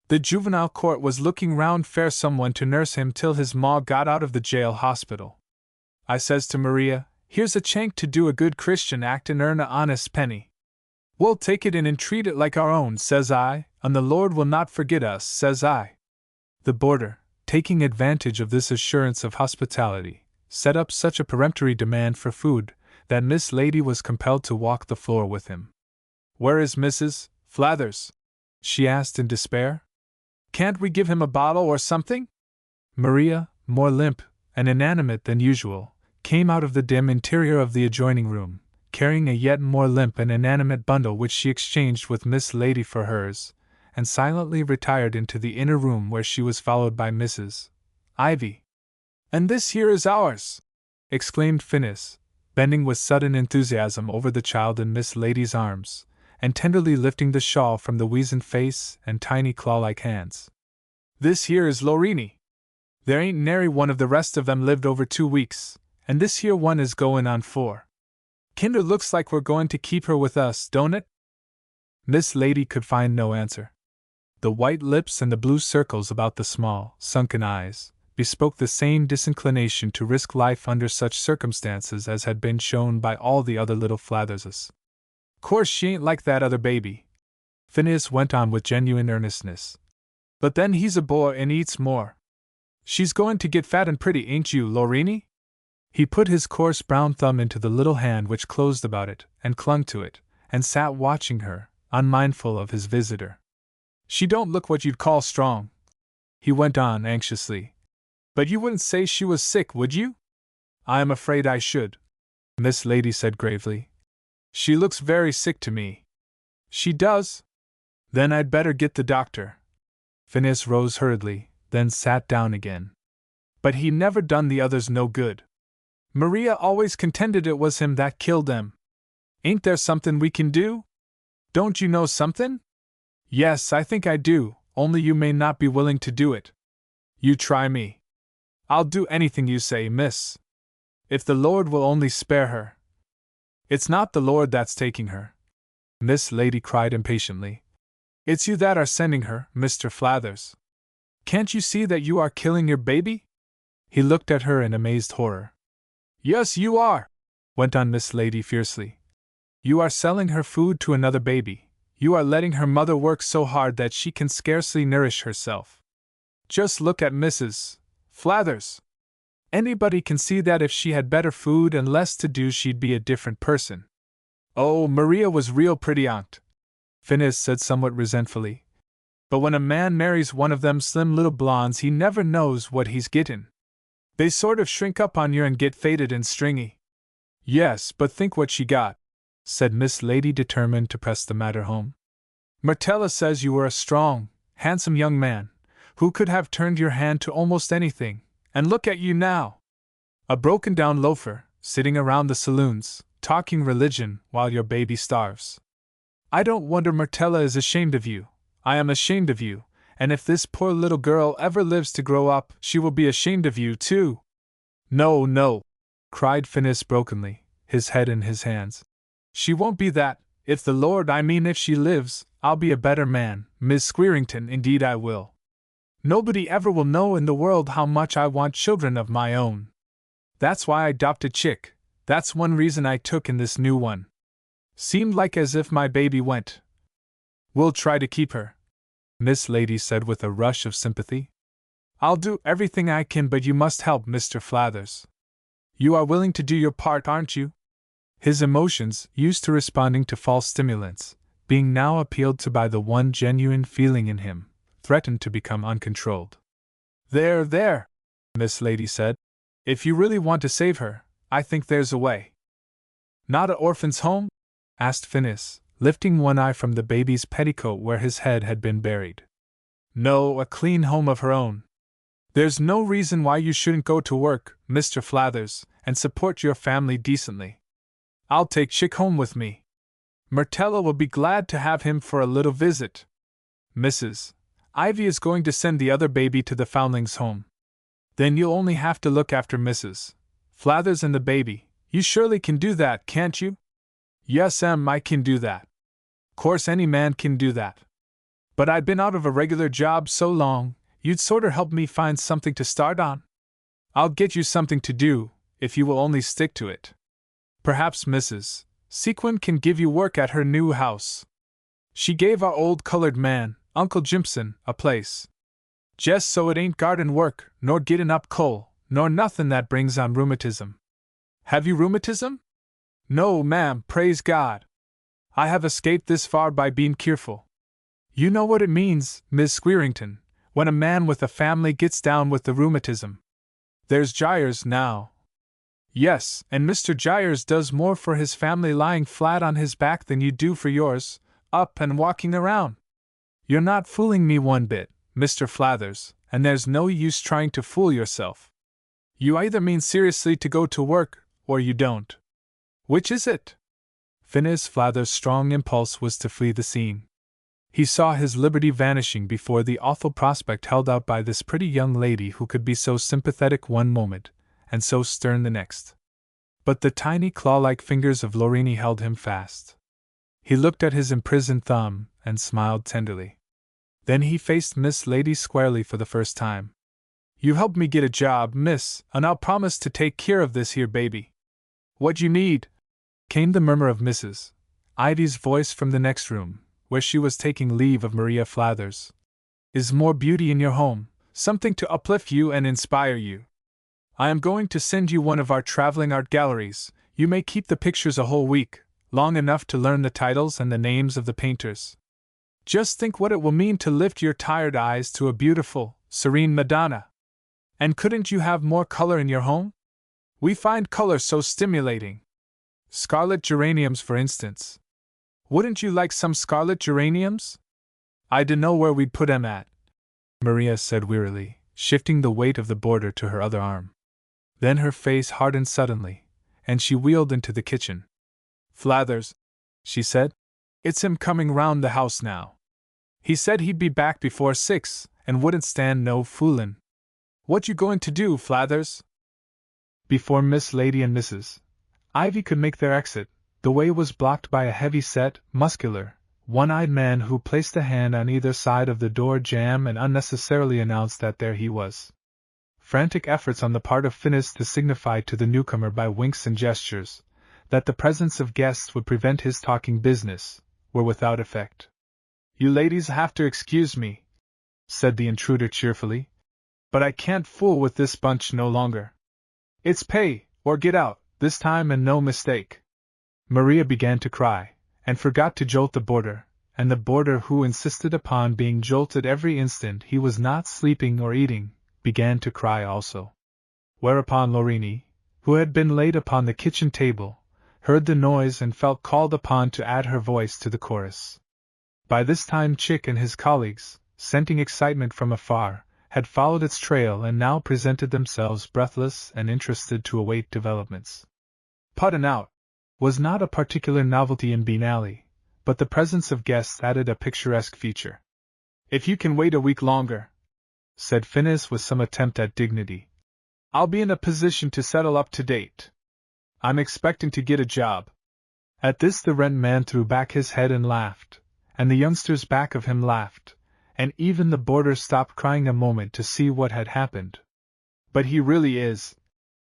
The juvenile court was looking round for someone to nurse him till his ma got out of the jail hospital. I says to Maria, here's a chank to do a good Christian act and earn a honest penny. We'll take it and entreat it like our own, says I, and the Lord will not forget us, says I. The boarder, taking advantage of this assurance of hospitality, set up such a peremptory demand for food that Miss Lady was compelled to walk the floor with him. Where is Mrs. Flathers? She asked in despair. Can't we give him a bottle or something? Maria, more limp and inanimate than usual, came out of the dim interior of the adjoining room, carrying a yet more limp and inanimate bundle which she exchanged with Miss Lady for hers, and silently retired into the inner room where she was followed by Mrs. Ivy. And this here is ours! Exclaimed Phineas, bending with sudden enthusiasm over the child in Miss Lady's arms, and tenderly lifting the shawl from the weazened face and tiny claw-like hands. This here is Lorini. There ain't nary one of the rest of them lived over 2 weeks, and this here one is goin' on 4. Kinder looks like we're going to keep her with us, don't it? Miss Lady could find no answer. The white lips and the blue circles about the small, sunken eyes bespoke the same disinclination to risk life under such circumstances as had been shown by all the other little Flatherses. Course she ain't like that other baby, Phineas went on with genuine earnestness. But then he's a boy and eats more. She's going to get fat and pretty, ain't you, Lorini? He put his coarse brown thumb into the little hand which closed about it, and clung to it, and sat watching her, unmindful of his visitor. She don't look what you'd call strong, he went on anxiously. But you wouldn't say she was sick, would you? I am afraid I should, Miss Lady said gravely. She looks very sick to me. She does? Then I'd better get the doctor. Phineas rose hurriedly, then sat down again. But he never done the others no good. Maria always contended it was him that killed them. Ain't there something we can do? Don't you know something? Yes, I think I do, only you may not be willing to do it. You try me. I'll do anything you say, miss. If the Lord will only spare her. It's not the Lord that's taking her, Miss Lady cried impatiently. It's you that are sending her, Mr. Flathers. Can't you see that you are killing your baby? He looked at her in amazed horror. Yes, you are, went on Miss Lady fiercely. You are selling her food to another baby. You are letting her mother work so hard that she can scarcely nourish herself. Just look at Mrs. Flathers. Anybody can see that if she had better food and less to do she'd be a different person. Oh, Maria was real pretty, aunt, Phineas said somewhat resentfully. But when a man marries one of them slim little blondes he never knows what he's gettin'. They sort of shrink up on you and get faded and stringy. Yes, but think what she got, said Miss Lady, determined to press the matter home. Martella says you were a strong, handsome young man, who could have turned your hand to almost anything, and look at you now! A broken-down loafer, sitting around the saloons, talking religion while your baby starves. I don't wonder Martella is ashamed of you. I am ashamed of you, and if this poor little girl ever lives to grow up, she will be ashamed of you, too. No, no, cried Phineas brokenly, his head in his hands. She won't be that. If the Lord, I mean if she lives, I'll be a better man, Miss Squeerington, indeed I will. Nobody ever will know in the world how much I want children of my own. That's why I adopted Chick. That's one reason I took in this new one. Seemed like as if my baby went. We'll try to keep her, Miss Lady said with a rush of sympathy. I'll do everything I can, but you must help Mr. Flathers. You are willing to do your part, aren't you? His emotions, used to responding to false stimulants, being now appealed to by the one genuine feeling in him, threatened to become uncontrolled. There, there, Miss Lady said. If you really want to save her, I think there's a way. Not a orphan's home? Asked Phineas, lifting one eye from the baby's petticoat where his head had been buried. No, a clean home of her own. There's no reason why you shouldn't go to work, Mr. Flathers, and support your family decently. I'll take Chick home with me. Martella will be glad to have him for a little visit. Mrs. Ivy is going to send the other baby to the foundlings' home. Then you'll only have to look after Mrs. Flathers and the baby. You surely can do that, can't you? Yes, I can do that. Course any man can do that. But I'd been out of a regular job so long, you'd sorter help me find something to start on. I'll get you something to do, if you will only stick to it. Perhaps Mrs. Sequin can give you work at her new house. She gave our old colored man, Uncle Jimpson, a place. Just so it ain't garden work, nor gettin' up coal, nor nothin' that brings on rheumatism. Have you rheumatism? No, ma'am, praise God. I have escaped this far by being careful. You know what it means, Miss Squeerington, when a man with a family gets down with the rheumatism. There's Gyres now. Yes, and Mr. Gyres does more for his family lying flat on his back than you do for yours, up and walking around. You're not fooling me one bit, Mr. Flathers, and there's no use trying to fool yourself. You either mean seriously to go to work, or you don't. Which is it? Phineas Flathers' strong impulse was to flee the scene. He saw his liberty vanishing before the awful prospect held out by this pretty young lady who could be so sympathetic one moment, and so stern the next. But the tiny claw-like fingers of Lorini held him fast. He looked at his imprisoned thumb, and smiled tenderly. Then he faced Miss Lady squarely for the first time. You helped me get a job, miss, and I'll promise to take care of this here baby. What you need? Came the murmur of Mrs. Ivy's voice from the next room, where she was taking leave of Maria Flathers. Is more beauty in your home, something to uplift you and inspire you. I am going to send you one of our traveling art galleries. You may keep the pictures a whole week, long enough to learn the titles and the names of the painters. Just think what it will mean to lift your tired eyes to a beautiful, serene Madonna. And couldn't you have more color in your home? We find color so stimulating. Scarlet geraniums, for instance. Wouldn't you like some scarlet geraniums? I dunno where we'd put 'em at, Maria said wearily, shifting the weight of the border to her other arm. Then her face hardened suddenly, and she wheeled into the kitchen. Flathers, she said. It's him coming round the house now. He said he'd be back before 6, and wouldn't stand no foolin'. What you going to do, Flathers? Before Miss Lady and Mrs. Ivy could make their exit, the way was blocked by a heavy-set, muscular, one-eyed man who placed a hand on either side of the door jamb and unnecessarily announced that there he was. Frantic efforts on the part of Phineas to signify to the newcomer by winks and gestures that the presence of guests would prevent his talking business were without effect. You ladies have to excuse me, said the intruder cheerfully, but I can't fool with this bunch no longer. It's pay, or get out, this time and no mistake. Maria began to cry, and forgot to jolt the boarder, and the boarder, who insisted upon being jolted every instant he was not sleeping or eating, began to cry also. Whereupon Lorini, who had been laid upon the kitchen table, heard the noise and felt called upon to add her voice to the chorus. By this time Chick and his colleagues, scenting excitement from afar, had followed its trail and now presented themselves breathless and interested to await developments. Puttin' out was not a particular novelty in Bean Alley, but the presence of guests added a picturesque feature. If you can wait a week longer, said Phineas with some attempt at dignity, I'll be in a position to settle up to date. I'm expecting to get a job. At this the rent man threw back his head and laughed, and the youngsters back of him laughed, and even the boarder stopped crying a moment to see what had happened. But he really is,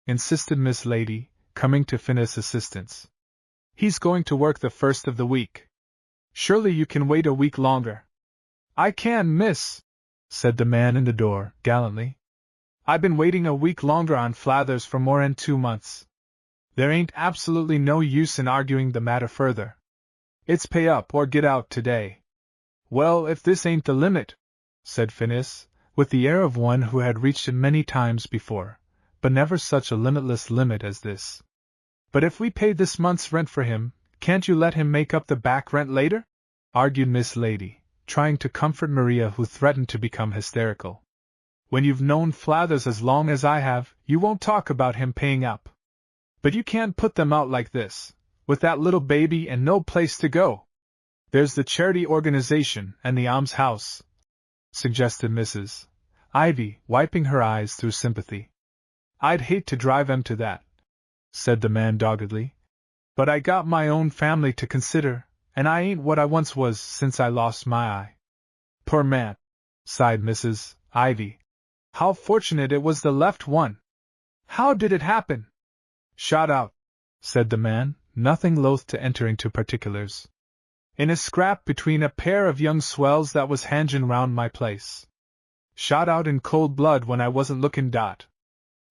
insisted Miss Lady, coming to Phineas' assistance. He's going to work the first of the week. Surely you can wait a week longer. I can, miss, said the man in the door, gallantly. I've been waiting a week longer on Flathers for more'n 2 months. There ain't absolutely no use in arguing the matter further. It's pay up or get out today. Well, if this ain't the limit, said Phineas, with the air of one who had reached it many times before, but never such a limitless limit as this. But if we pay this month's rent for him, can't you let him make up the back rent later? Argued Miss Lady, trying to comfort Maria, who threatened to become hysterical. When you've known Flathers as long as I have, you won't talk about him paying up. But you can't put them out like this, with that little baby and no place to go. There's the charity organization and the almshouse, suggested Mrs. Ivy, wiping her eyes through sympathy. I'd hate to drive 'em to that, said the man doggedly. But I got my own family to consider, and I ain't what I once was since I lost my eye." "Poor man," sighed Mrs. Ivy. "How fortunate it was the left one! How did it happen?" "Shot out," said the man, nothing loath to enter into particulars. "In a scrap between a pair of young swells that was hangin' round my place. Shot out in cold blood when I wasn't looking.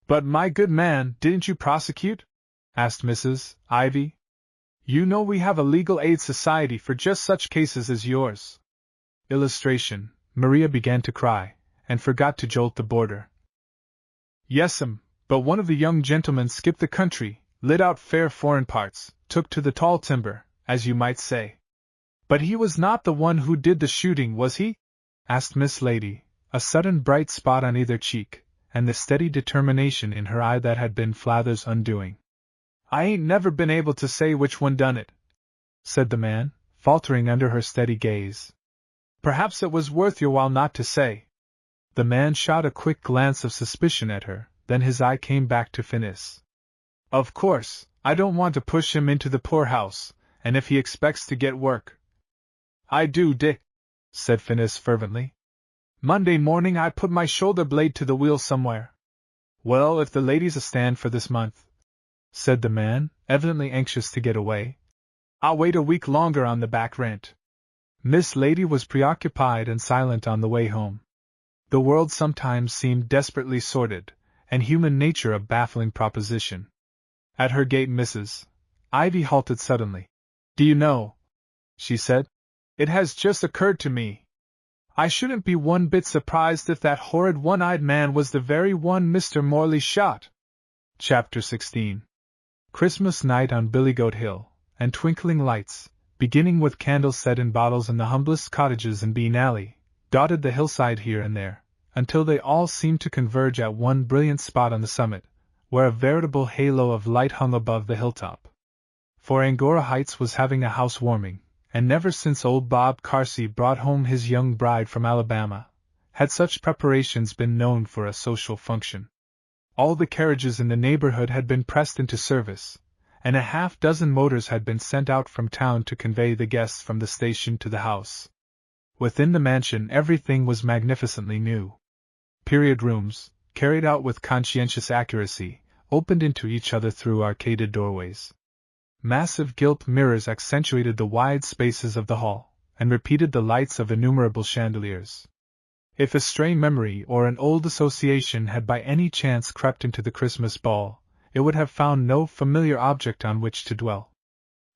But my good man, didn't you prosecute?" asked Mrs. Ivy. "You know we have a legal aid society for just such cases as yours." Illustration: Maria began to cry, and forgot to jolt the boarder. "Yes'm, but one of the young gentlemen skipped the country, lit out fair foreign parts, took to the tall timber, as you might say." "But he was not the one who did the shooting, was he?" asked Miss Lady, a sudden bright spot on either cheek, and the steady determination in her eye that had been Flather's undoing. "I ain't never been able to say which one done it," said the man, faltering under her steady gaze. "Perhaps it was worth your while not to say." The man shot a quick glance of suspicion at her, then his eye came back to Finis. "Of course, I don't want to push him into the poorhouse, and if he expects to get work—" "I do, Dick," said Finis fervently. "Monday morning I put my shoulder blade to the wheel somewhere." "Well, if the lady's a stand for this month," said the man, evidently anxious to get away, "I'll wait a week longer on the back rent." Miss Lady was preoccupied and silent on the way home. The world sometimes seemed desperately sordid, and human nature a baffling proposition. At her gate Mrs. Ivy halted suddenly. "Do you know," she said, "it has just occurred to me. I shouldn't be one bit surprised if that horrid one-eyed man was the very one Mr. Morley shot." Chapter 16. Christmas night on Billygoat Hill, and twinkling lights, beginning with candles set in bottles in the humblest cottages in Bean Alley, dotted the hillside here and there, until they all seemed to converge at one brilliant spot on the summit, where a veritable halo of light hung above the hilltop. For Angora Heights was having a housewarming, and never since old Bob Carsey brought home his young bride from Alabama had such preparations been known for a social function. All the carriages in the neighborhood had been pressed into service, and a half-dozen motors had been sent out from town to convey the guests from the station to the house. Within the mansion everything was magnificently new. Period rooms, carried out with conscientious accuracy, opened into each other through arcaded doorways. Massive gilt mirrors accentuated the wide spaces of the hall, and repeated the lights of innumerable chandeliers. If a stray memory or an old association had by any chance crept into the Christmas ball, it would have found no familiar object on which to dwell.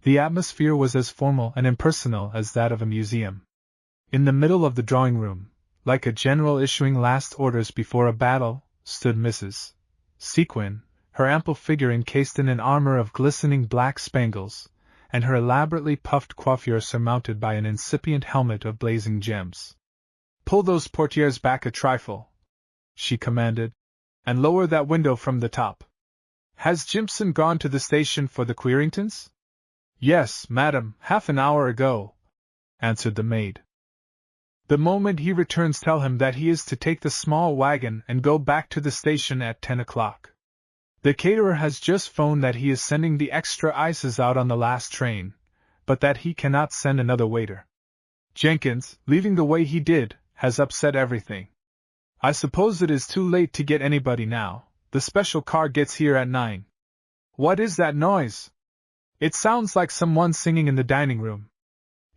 The atmosphere was as formal and impersonal as that of a museum. In the middle of the drawing-room, like a general issuing last orders before a battle, stood Mrs. Sequin, her ample figure encased in an armor of glistening black spangles, and her elaborately puffed coiffure surmounted by an incipient helmet of blazing gems. "Pull those portieres back a trifle," she commanded, "and lower that window from the top. Has Jimpson gone to the station for the Queeringtons?" "Yes, madam, half an hour ago," answered the maid. "The moment he returns tell him that he is to take the small wagon and go back to the station at 10 o'clock. The caterer has just phoned that he is sending the extra ices out on the last train, but that he cannot send another waiter. Jenkins, leaving the way he did, has upset everything. I suppose it is too late to get anybody now. The special car gets here at 9. What is that noise? It sounds like someone singing in the dining room.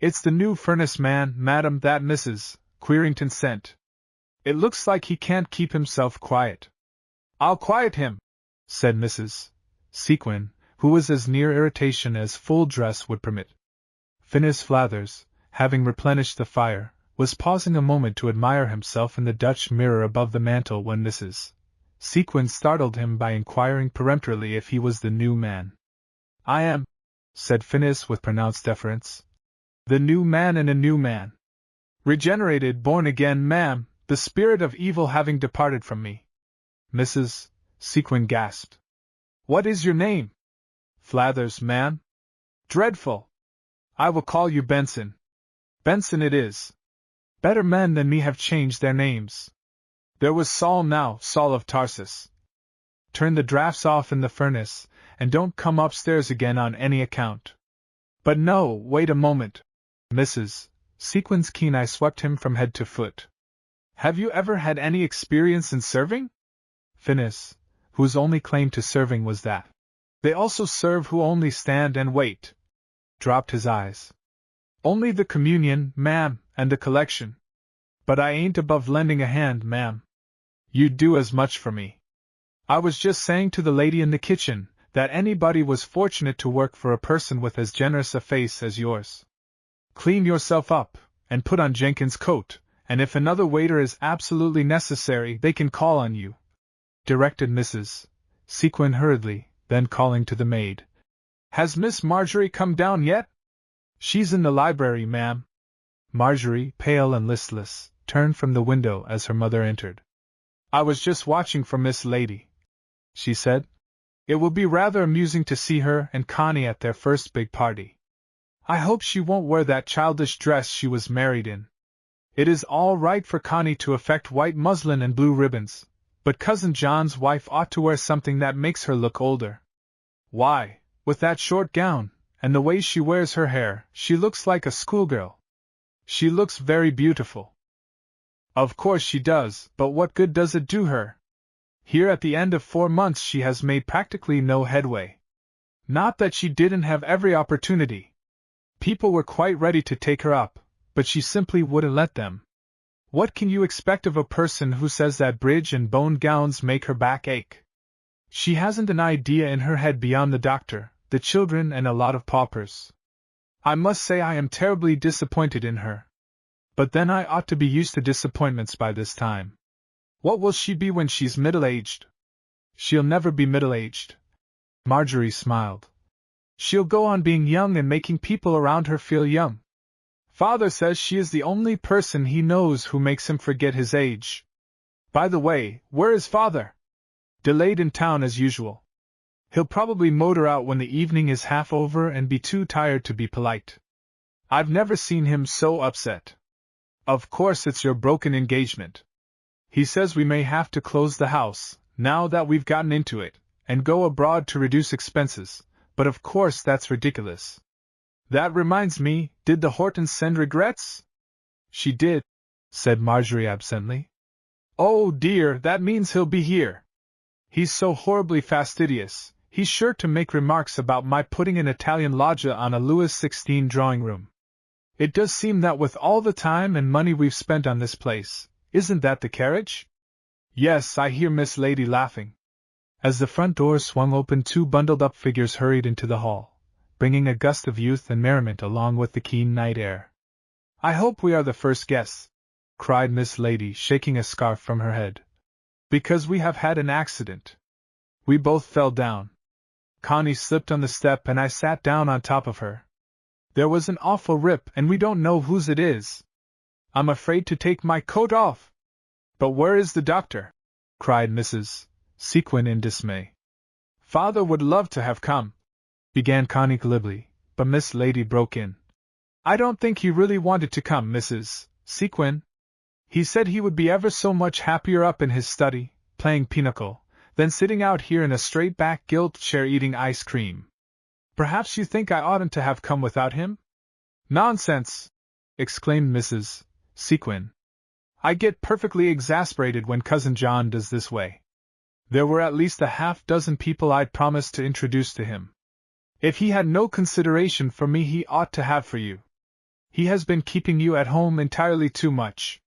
It's the new furnace man, madam, that Mrs. Queerington sent. It looks like he can't keep himself quiet." "I'll quiet him," said Mrs. Sequin, who was as near irritation as full dress would permit. Finis Flathers, having replenished the fire, was pausing a moment to admire himself in the Dutch mirror above the mantel when Mrs. Sequin startled him by inquiring peremptorily if he was the new man. "I am," said Finis with pronounced deference. "The new man and a new man. Regenerated, born again, ma'am, the spirit of evil having departed from me." Mrs. Sequin gasped. "What is your name?" "Flathers, ma'am." "Dreadful! I will call you Benson." "Benson it is. Better men than me have changed their names. There was Saul now, Saul of Tarsus. Turn the drafts off in the furnace, and don't come upstairs again on any account." But no, wait a moment. Mrs. Sequin's keen eye swept him from head to foot. Have you ever had any experience in serving? Phineas, whose only claim to serving was that they also serve who only stand and wait, dropped his eyes. Only the communion, ma'am, and the collection. But I ain't above lending a hand, ma'am. You'd do as much for me. I was just saying to the lady in the kitchen that anybody was fortunate to work for a person with as generous a face as yours. Clean yourself up, and put on Jenkins' coat, and if another waiter is absolutely necessary, they can call on you, directed Mrs. Sequin hurriedly, then calling to the maid. Has Miss Marjorie come down yet? She's in the library, ma'am. Marjorie, pale and listless, turned from the window as her mother entered. I was just watching for Miss Lady, she said. It will be rather amusing to see her and Connie at their first big party. I hope she won't wear that childish dress she was married in. It is all right for Connie to affect white muslin and blue ribbons, but Cousin John's wife ought to wear something that makes her look older. Why, with that short gown, and the way she wears her hair, she looks like a schoolgirl. She looks very beautiful. Of course she does, but what good does it do her? Here at the end of 4 months she has made practically no headway. Not that she didn't have every opportunity. People were quite ready to take her up, but she simply wouldn't let them. What can you expect of a person who says that bridge and bone gowns make her back ache? She hasn't an idea in her head beyond the doctor, the children, and a lot of paupers. I must say I am terribly disappointed in her. But then I ought to be used to disappointments by this time. What will she be when she's middle-aged? She'll never be middle-aged. Marjorie smiled. She'll go on being young and making people around her feel young. Father says she is the only person he knows who makes him forget his age. By the way, where is Father? Delayed in town as usual. He'll probably motor out when the evening is half over and be too tired to be polite. I've never seen him so upset. Of course it's your broken engagement. He says we may have to close the house, now that we've gotten into it, and go abroad to reduce expenses, but of course that's ridiculous. That reminds me, did the Hortons send regrets? She did, said Marjorie absently. Oh dear, that means he'll be here. He's so horribly fastidious, he's sure to make remarks about my putting an Italian loggia on a Louis XVI drawing room. It does seem that with all the time and money we've spent on this place, isn't that the carriage? Yes, I hear Miss Lady laughing. As the front door swung open, 2 bundled-up figures hurried into the hall, bringing a gust of youth and merriment along with the keen night air. I hope we are the first guests, cried Miss Lady, shaking a scarf from her head. Because we have had an accident. We both fell down. Connie slipped on the step and I sat down on top of her. There was an awful rip and we don't know whose it is. I'm afraid to take my coat off. But where is the doctor? Cried Mrs. Sequin in dismay. Father would love to have come, began Connie glibly, but Miss Lady broke in. I don't think he really wanted to come, Mrs. Sequin. He said he would be ever so much happier up in his study, playing pinochle, than sitting out here in a straight-back gilt chair eating ice cream. Perhaps you think I oughtn't to have come without him? Nonsense! Exclaimed Mrs. Sequin. I get perfectly exasperated when Cousin John does this way. There were at least a half-dozen people I'd promised to introduce to him. If he had no consideration for me, he ought to have for you. He has been keeping you at home entirely too much.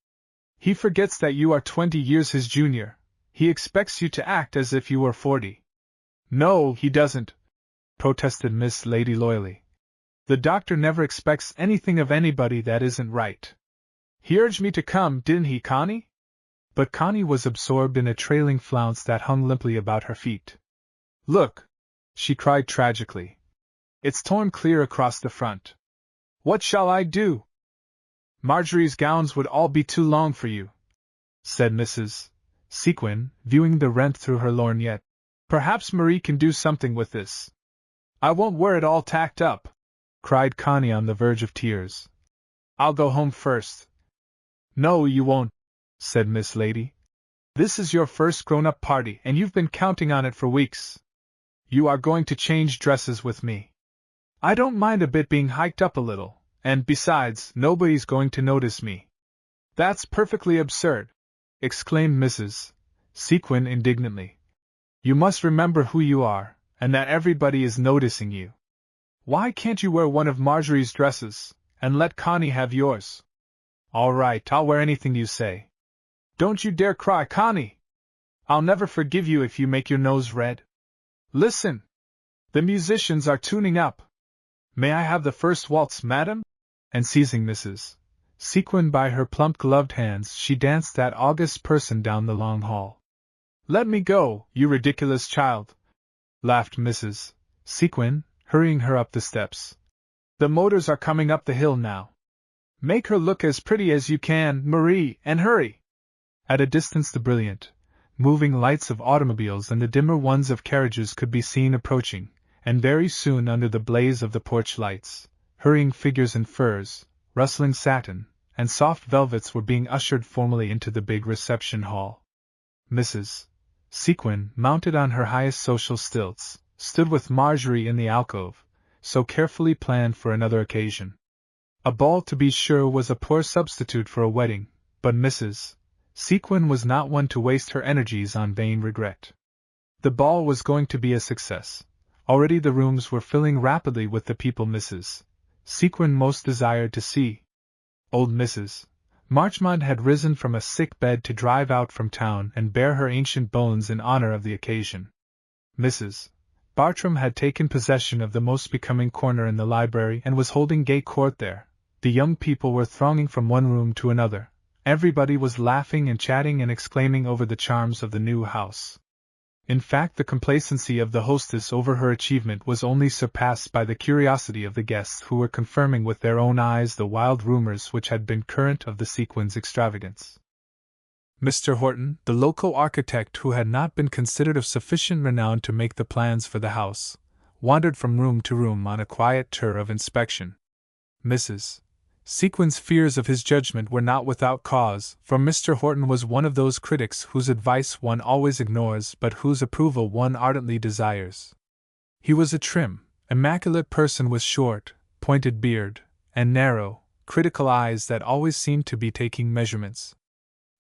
He forgets that you are 20 years his junior. He expects you to act as if you were 40. No, he doesn't, protested Miss Lady loyally. The doctor never expects anything of anybody that isn't right. He urged me to come, didn't he, Connie? But Connie was absorbed in a trailing flounce that hung limply about her feet. Look, she cried tragically. It's torn clear across the front. What shall I do? Marjorie's gowns would all be too long for you, said Mrs. Sequin, viewing the rent through her lorgnette. Perhaps Marie can do something with this. I won't wear it all tacked up, cried Connie on the verge of tears. I'll go home first. No, you won't, said Miss Lady. This is your first grown-up party and you've been counting on it for weeks. You are going to change dresses with me. I don't mind a bit being hiked up a little, and besides, nobody's going to notice me. That's perfectly absurd, exclaimed Mrs. Sequin indignantly. You must remember who you are, and that everybody is noticing you. Why can't you wear one of Marjorie's dresses, and let Connie have yours? All right, I'll wear anything you say. Don't you dare cry, Connie! I'll never forgive you if you make your nose red. Listen! The musicians are tuning up. May I have the first waltz, madam? And seizing Mrs. Sequin by her plump gloved hands, she danced that august person down the long hall. Let me go, you ridiculous child! Laughed Mrs. Sequin, hurrying her up the steps. The motors are coming up the hill now. Make her look as pretty as you can, Marie, and hurry! At a distance the brilliant, moving lights of automobiles and the dimmer ones of carriages could be seen approaching, and very soon under the blaze of the porch lights, hurrying figures in furs, rustling satin, and soft velvets were being ushered formally into the big reception hall. Mrs. Sequin, mounted on her highest social stilts, stood with Marjorie in the alcove, so carefully planned for another occasion. A ball, to be sure, was a poor substitute for a wedding, but Mrs. Sequin was not one to waste her energies on vain regret. The ball was going to be a success. Already the rooms were filling rapidly with the people Mrs. Sequin most desired to see. Old Mrs. Marchmont had risen from a sick bed to drive out from town and bare her ancient bones in honor of the occasion. Mrs. Bartram had taken possession of the most becoming corner in the library and was holding gay court there. The young people were thronging from one room to another. Everybody was laughing and chatting and exclaiming over the charms of the new house. In fact, the complacency of the hostess over her achievement was only surpassed by the curiosity of the guests, who were confirming with their own eyes the wild rumors which had been current of the Sequins' extravagance. Mr. Horton, the local architect who had not been considered of sufficient renown to make the plans for the house, wandered from room to room on a quiet tour of inspection. Mrs. Sequin's fears of his judgment were not without cause, for Mr. Horton was one of those critics whose advice one always ignores but whose approval one ardently desires. He was a trim, immaculate person with short, pointed beard, and narrow, critical eyes that always seemed to be taking measurements.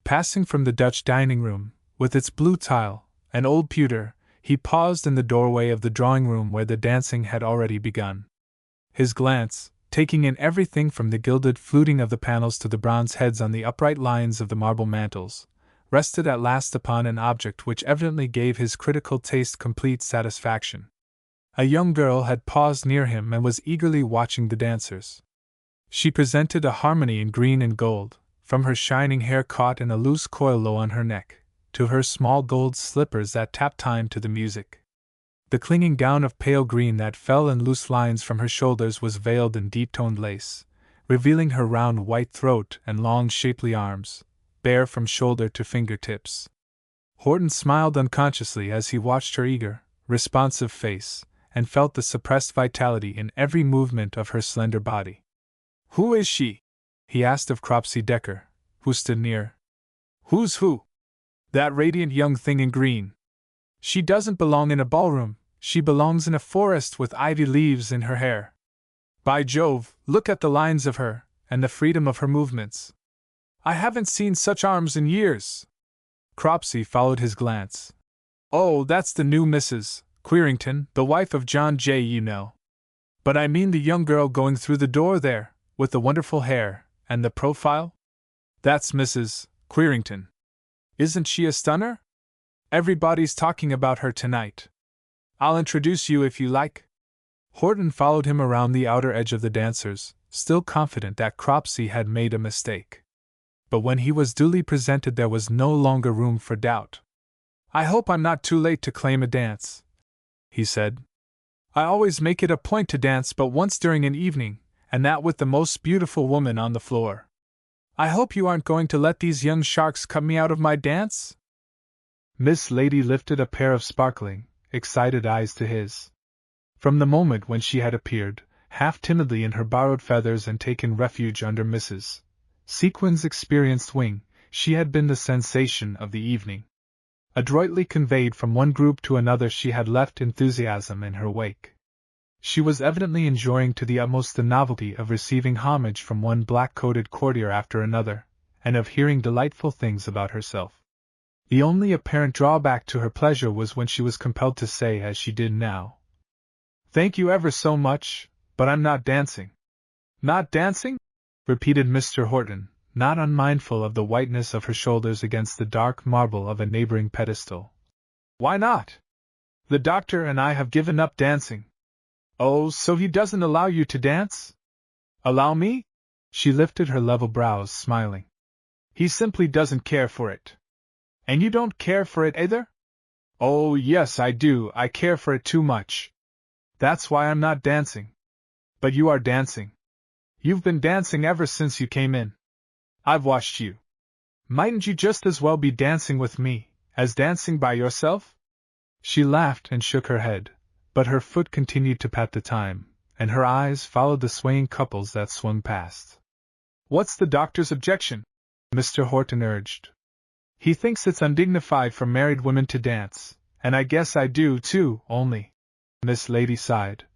Passing from the Dutch dining room, with its blue tile, and old pewter, he paused in the doorway of the drawing room where the dancing had already begun. His glance, taking in everything from the gilded fluting of the panels to the bronze heads on the upright lions of the marble mantels, rested at last upon an object which evidently gave his critical taste complete satisfaction. A young girl had paused near him and was eagerly watching the dancers. She presented a harmony in green and gold, from her shining hair caught in a loose coil low on her neck, to her small gold slippers that tapped time to the music. The clinging gown of pale green that fell in loose lines from her shoulders was veiled in deep-toned lace, revealing her round white throat and long shapely arms, bare from shoulder to fingertips. Horton smiled unconsciously as he watched her eager, responsive face, and felt the suppressed vitality in every movement of her slender body. "Who is she?" he asked of Cropsey Decker, who stood near. "Who's who?" "That radiant young thing in green. She doesn't belong in a ballroom. She belongs in a forest with ivy leaves in her hair. By Jove, look at the lines of her, and the freedom of her movements. I haven't seen such arms in years." Cropsey followed his glance. "Oh, that's the new Mrs. Queerington, the wife of John Jay, you know. But I mean the young girl going through the door there, with the wonderful hair, and the profile. That's Mrs. Queerington. Isn't she a stunner? Everybody's talking about her tonight. I'll introduce you if you like." Horton followed him around the outer edge of the dancers, still confident that Cropsey had made a mistake. But when he was duly presented there was no longer room for doubt. "I hope I'm not too late to claim a dance," he said. "I always make it a point to dance but once during an evening, and that with the most beautiful woman on the floor. I hope you aren't going to let these young sharks cut me out of my dance?" Miss Lady lifted a pair of sparkling, excited eyes to his. From the moment when she had appeared, half timidly in her borrowed feathers and taken refuge under Mrs. Sequin's experienced wing, she had been the sensation of the evening. Adroitly conveyed from one group to another, she had left enthusiasm in her wake. She was evidently enjoying to the utmost the novelty of receiving homage from one black-coated courtier after another, and of hearing delightful things about herself. The only apparent drawback to her pleasure was when she was compelled to say, as she did now, "Thank you ever so much, but I'm not dancing." "Not dancing?" repeated Mr. Horton, not unmindful of the whiteness of her shoulders against the dark marble of a neighboring pedestal. "Why not? The doctor and I have given up dancing." "Oh, so he doesn't allow you to dance?" "Allow me?" She lifted her level brows, smiling. "He simply doesn't care for it." "And you don't care for it either?" "Oh, yes, I do. I care for it too much. That's why I'm not dancing." "But you are dancing. You've been dancing ever since you came in. I've watched you. Mightn't you just as well be dancing with me, as dancing by yourself?" She laughed and shook her head, but her foot continued to pat the time, and her eyes followed the swaying couples that swung past. "What's the doctor's objection?" Mr. Horton urged. "He thinks it's undignified for married women to dance, and I guess I do too, only," Miss Lady sighed,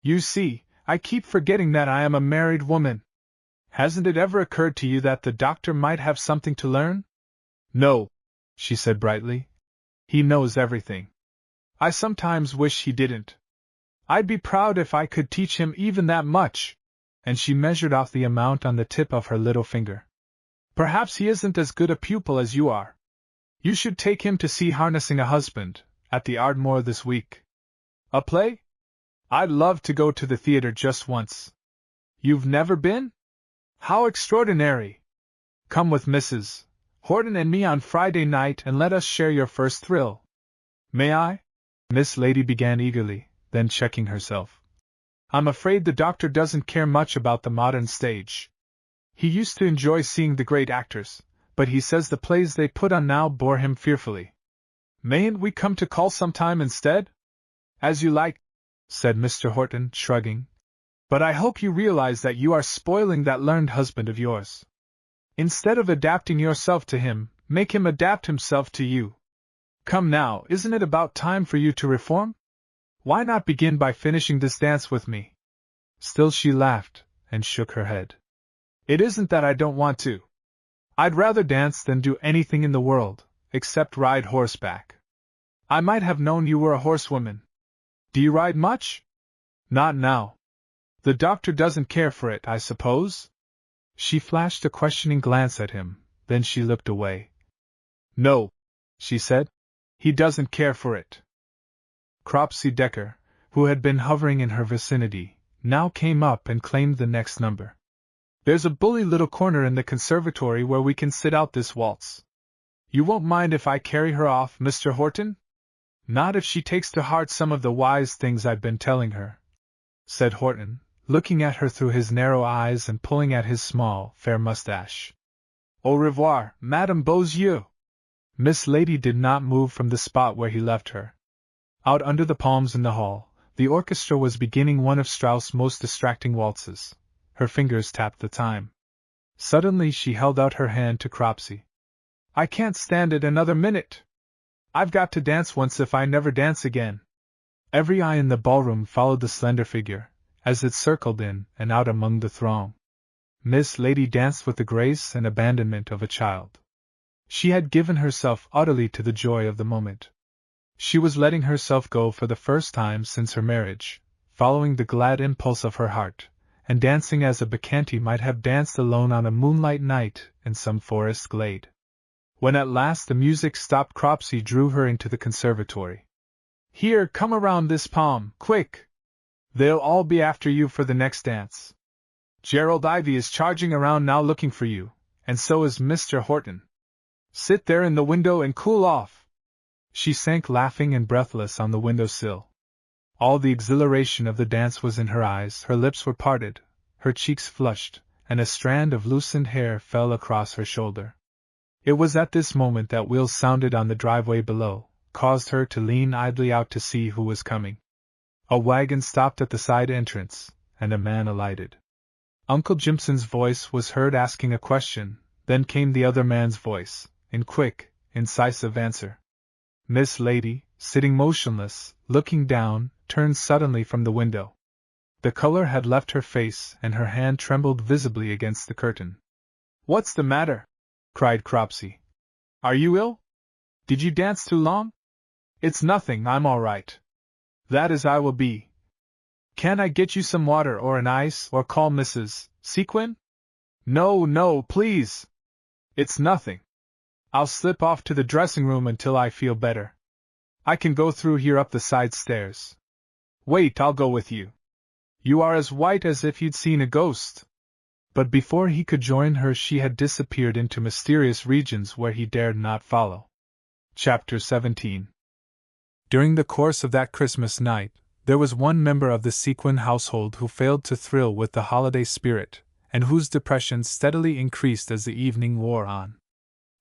"you see, I keep forgetting that I am a married woman. Hasn't it ever occurred to you that the doctor might have something to learn?" "No," she said brightly. "He knows everything. I sometimes wish he didn't. I'd be proud if I could teach him even that much," and she measured off the amount on the tip of her little finger. "Perhaps he isn't as good a pupil as you are. You should take him to see Harnessing a Husband, at the Ardmore this week." "A play? I'd love to go to the theater just once." "You've never been? How extraordinary! Come with Mrs. Horton and me on Friday night and let us share your first thrill." "May I?" Miss Lady began eagerly, then checking herself. "I'm afraid the doctor doesn't care much about the modern stage. He used to enjoy seeing the great actors, but he says the plays they put on now bore him fearfully." "Mayn't we come to call sometime instead?" "As you like," said Mr. Horton, shrugging. "But I hope you realize that you are spoiling that learned husband of yours. Instead of adapting yourself to him, make him adapt himself to you. Come now, isn't it about time for you to reform? Why not begin by finishing this dance with me?" Still she laughed, and shook her head. "It isn't that I don't want to. I'd rather dance than do anything in the world, except ride horseback. I might have known you were a horsewoman. Do you ride much?" "Not now. The doctor doesn't care for it, I suppose?" She flashed a questioning glance at him, then she looked away. "No," she said. "He doesn't care for it." Cropsey Decker, who had been hovering in her vicinity, now came up and claimed the next number. "There's a bully little corner in the conservatory where we can sit out this waltz. You won't mind if I carry her off, Mr. Horton?" "Not if she takes to heart some of the wise things I've been telling her," said Horton, looking at her through his narrow eyes and pulling at his small, fair mustache. "Au revoir, Madame Beausieux." Miss Lady did not move from the spot where he left her. Out under the palms in the hall, the orchestra was beginning one of Strauss' most distracting waltzes. Her fingers tapped the time. Suddenly she held out her hand to Cropsey. "I can't stand it another minute. I've got to dance once if I never dance again." Every eye in the ballroom followed the slender figure, as it circled in and out among the throng. Miss Lady danced with the grace and abandonment of a child. She had given herself utterly to the joy of the moment. She was letting herself go for the first time since her marriage, following the glad impulse of her heart, and dancing as a bacchante might have danced alone on a moonlight night in some forest glade. When at last the music stopped, Cropsey drew her into the conservatory. "Here, come around this palm, quick! They'll all be after you for the next dance. Gerald Ivy is charging around now looking for you, and so is Mr. Horton. Sit there in the window and cool off." She sank laughing and breathless on the window-sill. All the exhilaration of the dance was in her eyes, her lips were parted, her cheeks flushed, and a strand of loosened hair fell across her shoulder. It was at this moment that wheels sounded on the driveway below, caused her to lean idly out to see who was coming. A wagon stopped at the side entrance, and a man alighted. Uncle Jimson's voice was heard asking a question, then came the other man's voice, in quick, incisive answer. Miss Lady, sitting motionless, looking down, turned suddenly from the window. The color had left her face and her hand trembled visibly against the curtain. "What's the matter?" cried Cropsey. "Are you ill? Did you dance too long?" "It's nothing, I'm all right. That is, I will be. Can I get you some water or an ice, or call Mrs. Sequin?" No, please. It's nothing. I'll slip off to the dressing room until I feel better. I can go through here up the side stairs. Wait, I'll go with you. You are as white as if you'd seen a ghost." But before he could join her, she had disappeared into mysterious regions where he dared not follow. Chapter 17. During the course of that Christmas night, there was one member of the Sequin household who failed to thrill with the holiday spirit, and whose depression steadily increased as the evening wore on.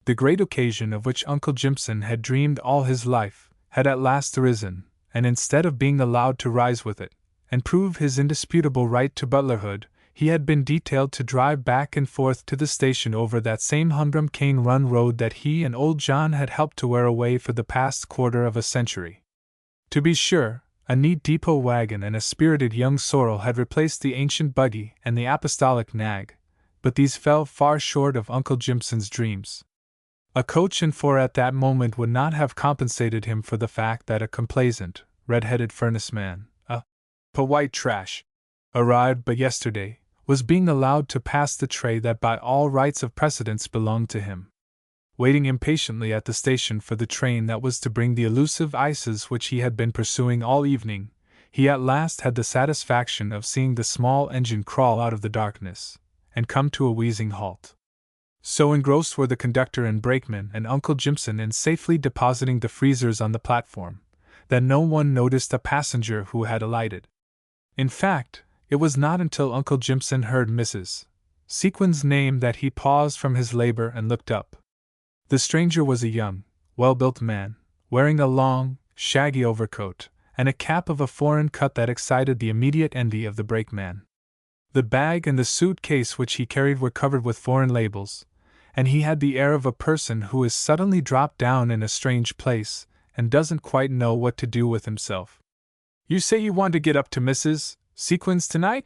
The great occasion of which Uncle Jimson had dreamed all his life had at last arisen, and instead of being allowed to rise with it, and prove his indisputable right to butlerhood, he had been detailed to drive back and forth to the station over that same humdrum Cane Run road that he and old John had helped to wear away for the past quarter of a century. To be sure, a neat depot wagon and a spirited young sorrel had replaced the ancient buggy and the apostolic nag, but these fell far short of Uncle Jimson's dreams. A coach and four at that moment would not have compensated him for the fact that a complacent, red-headed furnace man, a white trash, arrived but yesterday, was being allowed to pass the tray that by all rights of precedence belonged to him. Waiting impatiently at the station for the train that was to bring the elusive ices which he had been pursuing all evening, he at last had the satisfaction of seeing the small engine crawl out of the darkness, and come to a wheezing halt. So engrossed were the conductor and brakeman and Uncle Jimson in safely depositing the freezers on the platform, that no one noticed a passenger who had alighted. In fact, it was not until Uncle Jimson heard Mrs. Sequin's name that he paused from his labor and looked up. The stranger was a young, well-built man, wearing a long, shaggy overcoat, and a cap of a foreign cut that excited the immediate envy of the brakeman. The bag and the suit-case which he carried were covered with foreign labels, and he had the air of a person who is suddenly dropped down in a strange place, and doesn't quite know what to do with himself. "You say you want to get up to Mrs. Sequin's tonight?"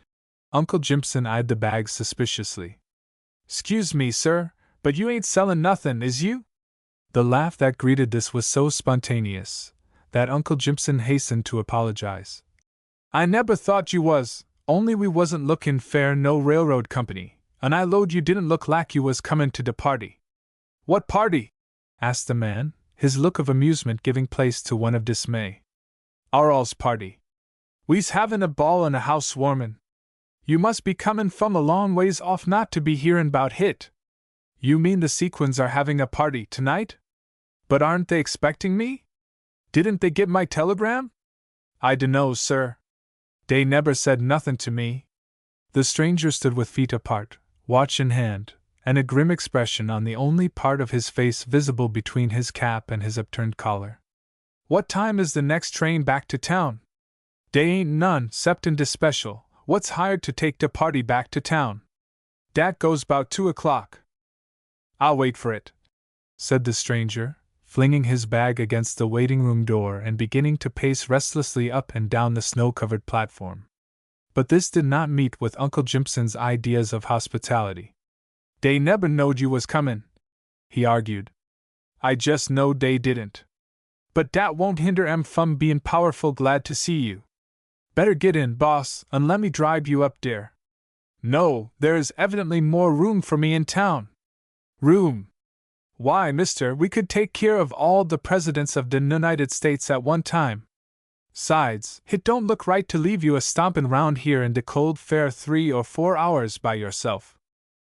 Uncle Jimson eyed the bag suspiciously. "'Scuse me, sir, but you ain't sellin' nothin', is you?" The laugh that greeted this was so spontaneous that Uncle Jimson hastened to apologize. "I never thought you was, only we wasn't lookin' fair no railroad company, and I 'lowed you didn't look like you was comin' to de party." "What party?" asked the man, his look of amusement giving place to one of dismay. "Our all's party. We's havin' a ball and a house warmin'. You must be comin' from a long ways off not to be hearin' 'bout hit." "You mean the Sequins are having a party tonight? But aren't they expecting me? Didn't they get my telegram?" "I dunno, sir. They never said nothin' to me." The stranger stood with feet apart, watch in hand, and a grim expression on the only part of his face visible between his cap and his upturned collar. "What time is the next train back to town?" "Dey ain't none, 'cept in de special, what's hired to take de party back to town. Dat goes 'bout 2 o'clock." "I'll wait for it," said the stranger, flinging his bag against the waiting-room door and beginning to pace restlessly up and down the snow-covered platform. But this did not meet with Uncle Jimson's ideas of hospitality. "Dey neber knowed you was comin'," he argued. "I just knowed dey didn't. But dat won't hinder 'em fum bein' powerful glad to see you. Better get in, boss, and let me drive you up dere." "No, there is evidently more room for me in town." "Room? Why, mister, we could take care of all the presidents of the United States at one time. 'Sides, hit don't look right to leave you a-stompin' round here in de cold fair 3 or 4 hours by yourself.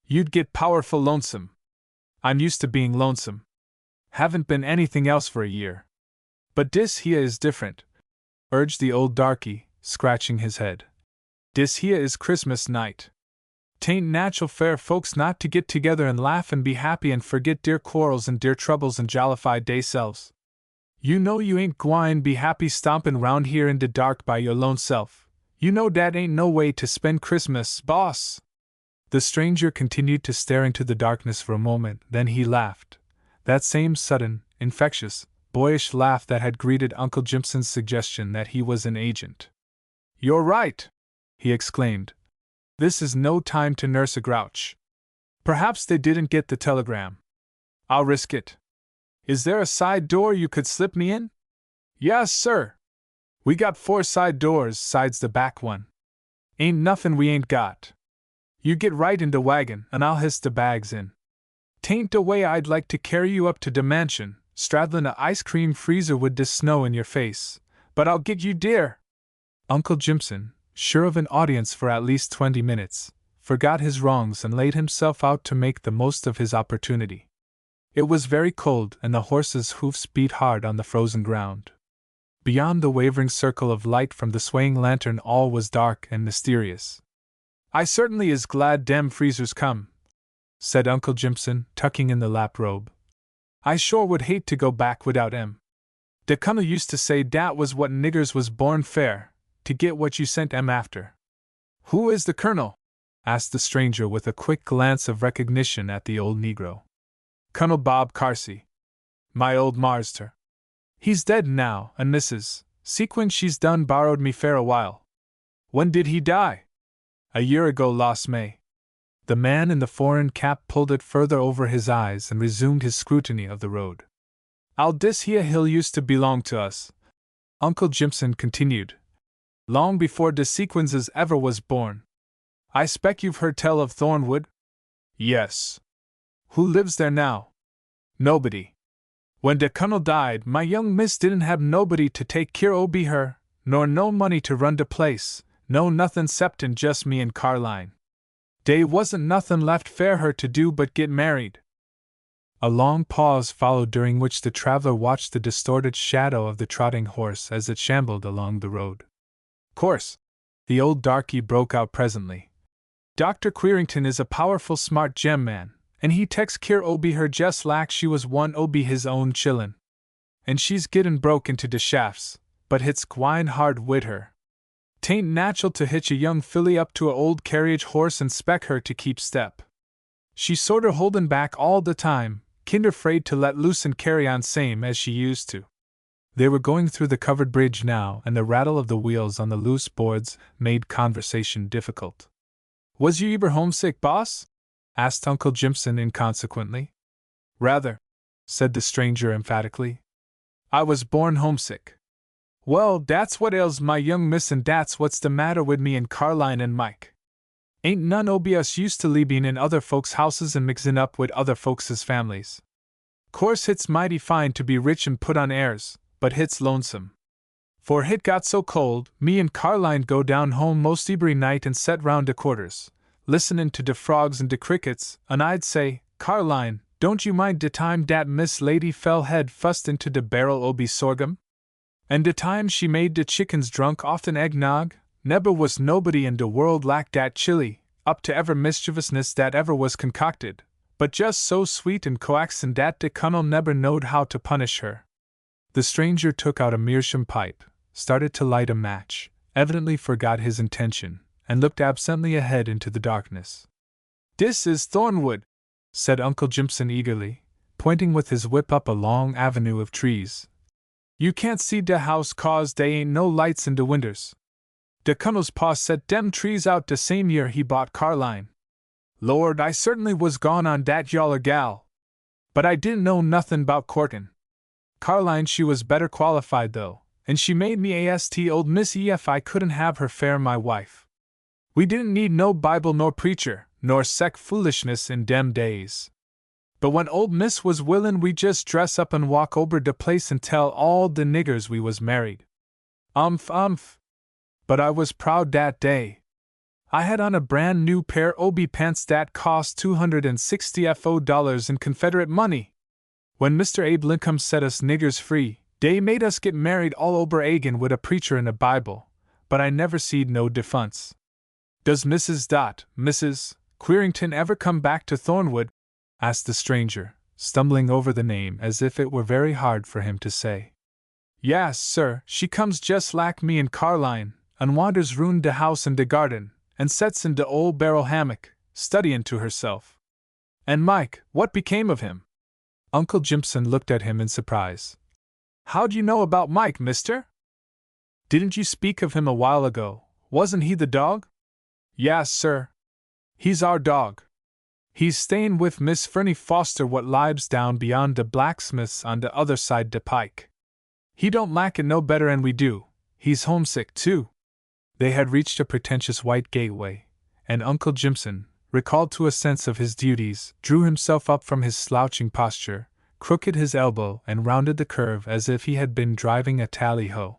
You'd get powerful lonesome." "I'm used to being lonesome. Haven't been anything else for a year." "But dis here is different," urged the old darky, scratching his head. "Dis here is Christmas night. 'Tain't natural fair folks not to get together and laugh and be happy and forget dear quarrels and dear troubles and jollify deyselves. You know you ain't gwine be happy stompin' round here in de dark by your lone self. You know dat ain't no way to spend Christmas, boss." The stranger continued to stare into the darkness for a moment, then he laughed, that same sudden, infectious, boyish laugh that had greeted Uncle Jimson's suggestion that he was an agent. "You're right," he exclaimed. "This is no time to nurse a grouch. Perhaps they didn't get the telegram. I'll risk it. Is there a side door you could slip me in?" "Yes, sir. We got 4 side doors, sides the back one. Ain't nothin' we ain't got. You get right in the wagon, and I'll hiss the bags in. 'Tain't the way I'd like to carry you up to the mansion, straddlin' a ice cream freezer with the snow in your face, but I'll get you dear." Uncle Jimson, sure of an audience for at least 20 minutes, forgot his wrongs and laid himself out to make the most of his opportunity. It was very cold, and the horses' hoofs beat hard on the frozen ground. Beyond the wavering circle of light from the swaying lantern, all was dark and mysterious. "I certainly is glad dem freezers come," said Uncle Jimson, tucking in the lap robe. "I sure would hate to go back without 'em. De Colonel used to say dat was what niggers was born fair, to get what you sent 'em after." "Who is the Colonel?" asked the stranger with a quick glance of recognition at the old Negro. "Colonel Bob Carsey. My old marster. He's dead now, and Mrs. Sequin she's done borrowed me fair a while." "When did he die?" "A year ago last May." The man in the foreign cap pulled it further over his eyes and resumed his scrutiny of the road. "Al dis here hill used to belong to us," Uncle Jimson continued, "long before de Sequinses ever was born. I spec you've heard tell of Thornwood?" "Yes." "Who lives there now?" "Nobody. When de Colonel died, my young miss didn't have nobody to take care o' be her, nor no money to run de place, no nothin' ceptin' just me and Carline. Dey wasn't nothin' left for her to do but get married." A long pause followed, during which the traveler watched the distorted shadow of the trotting horse as it shambled along the road. "Course," the old darky broke out presently, "Dr. Queerington is a powerful smart gem man, and he takes care o' be her jest lak she was one o' be his own chillun. And she's gittin' broke into de shafts, but hit's gwine hard wid her. 'Tain't natchal to hitch a young filly up to a old carriage horse and spec her to keep step. She's sorter holdin' back all the time, kinder 'fraid to let loose and carry on same as she used to." They were going through the covered bridge now, and the rattle of the wheels on the loose boards made conversation difficult. "Was you ever homesick, boss?" asked Uncle Jimson inconsequently. "Rather," said the stranger emphatically. "I was born homesick." "Well, dat's what ails my young miss, and dat's what's the matter wid me and Carline and Mike. Ain't none o' us used to leaving in other folks' houses and mixin' up wid other folks' families. Course hit's mighty fine to be rich and put on airs, but hit's lonesome. For hit got so cold, me and Carline go down home most every night and set round de quarters, listenin' to de frogs and de crickets, and I'd say, 'Carline, don't you mind de time dat Miss Lady fell head fust into de barrel o' be sorghum? And de time she made de chickens drunk off an eggnog? Neber was nobody in de world lak dat chilly, up to ever mischievousness dat ever was concocted, but just so sweet and coaxin' dat de Colonel neber knowed how to punish her.'" The stranger took out a meerschaum pipe, started to light a match, evidently forgot his intention, and looked absently ahead into the darkness. "Dis is Thornwood," said Uncle Jimson eagerly, pointing with his whip up a long avenue of trees. "You can't see de house 'cause dey ain't no lights in de winders. De Colonel's pa set dem trees out de same year he bought Carline. Lord, I certainly was gone on dat yaller gal. But I didn't know nothin' 'bout courtin'. Carline she was better qualified though, and she made me ast old Miss ef I couldn't have her fair my wife. We didn't need no Bible nor preacher, nor sec foolishness in dem days. But when old Miss was willin' we just dress up and walk ober de place and tell all de niggers we was married. Umph. But I was proud dat day. I had on a brand new pair obi pants dat cost $260 in Confederate money. When Mr. Abe Lincoln set us niggers free, dey made us get married all ober again wid a preacher and a Bible, but I never seed no defunts. Does Mrs. Queerington ever come back to Thornwood?" asked the stranger, stumbling over the name as if it were very hard for him to say. "Yas, sir, she comes just lak me and Carline, and wanders round de house and de garden, and sets in de old barrel hammock, studyin' to herself." "And Mike, what became of him?" Uncle Jimson looked at him in surprise. "How'd you know about Mike, mister? Didn't you speak of him a while ago? Wasn't he the dog?" "Yes, sir. He's our dog. He's staying with Miss Fernie Foster what libes down beyond the blacksmith's on the other side the pike. He don't lack it no better'n we do. He's homesick, too." They had reached a pretentious white gateway, and Uncle Jimson, recalled to a sense of his duties, drew himself up from his slouching posture, crooked his elbow, and rounded the curve as if he had been driving a tally-ho.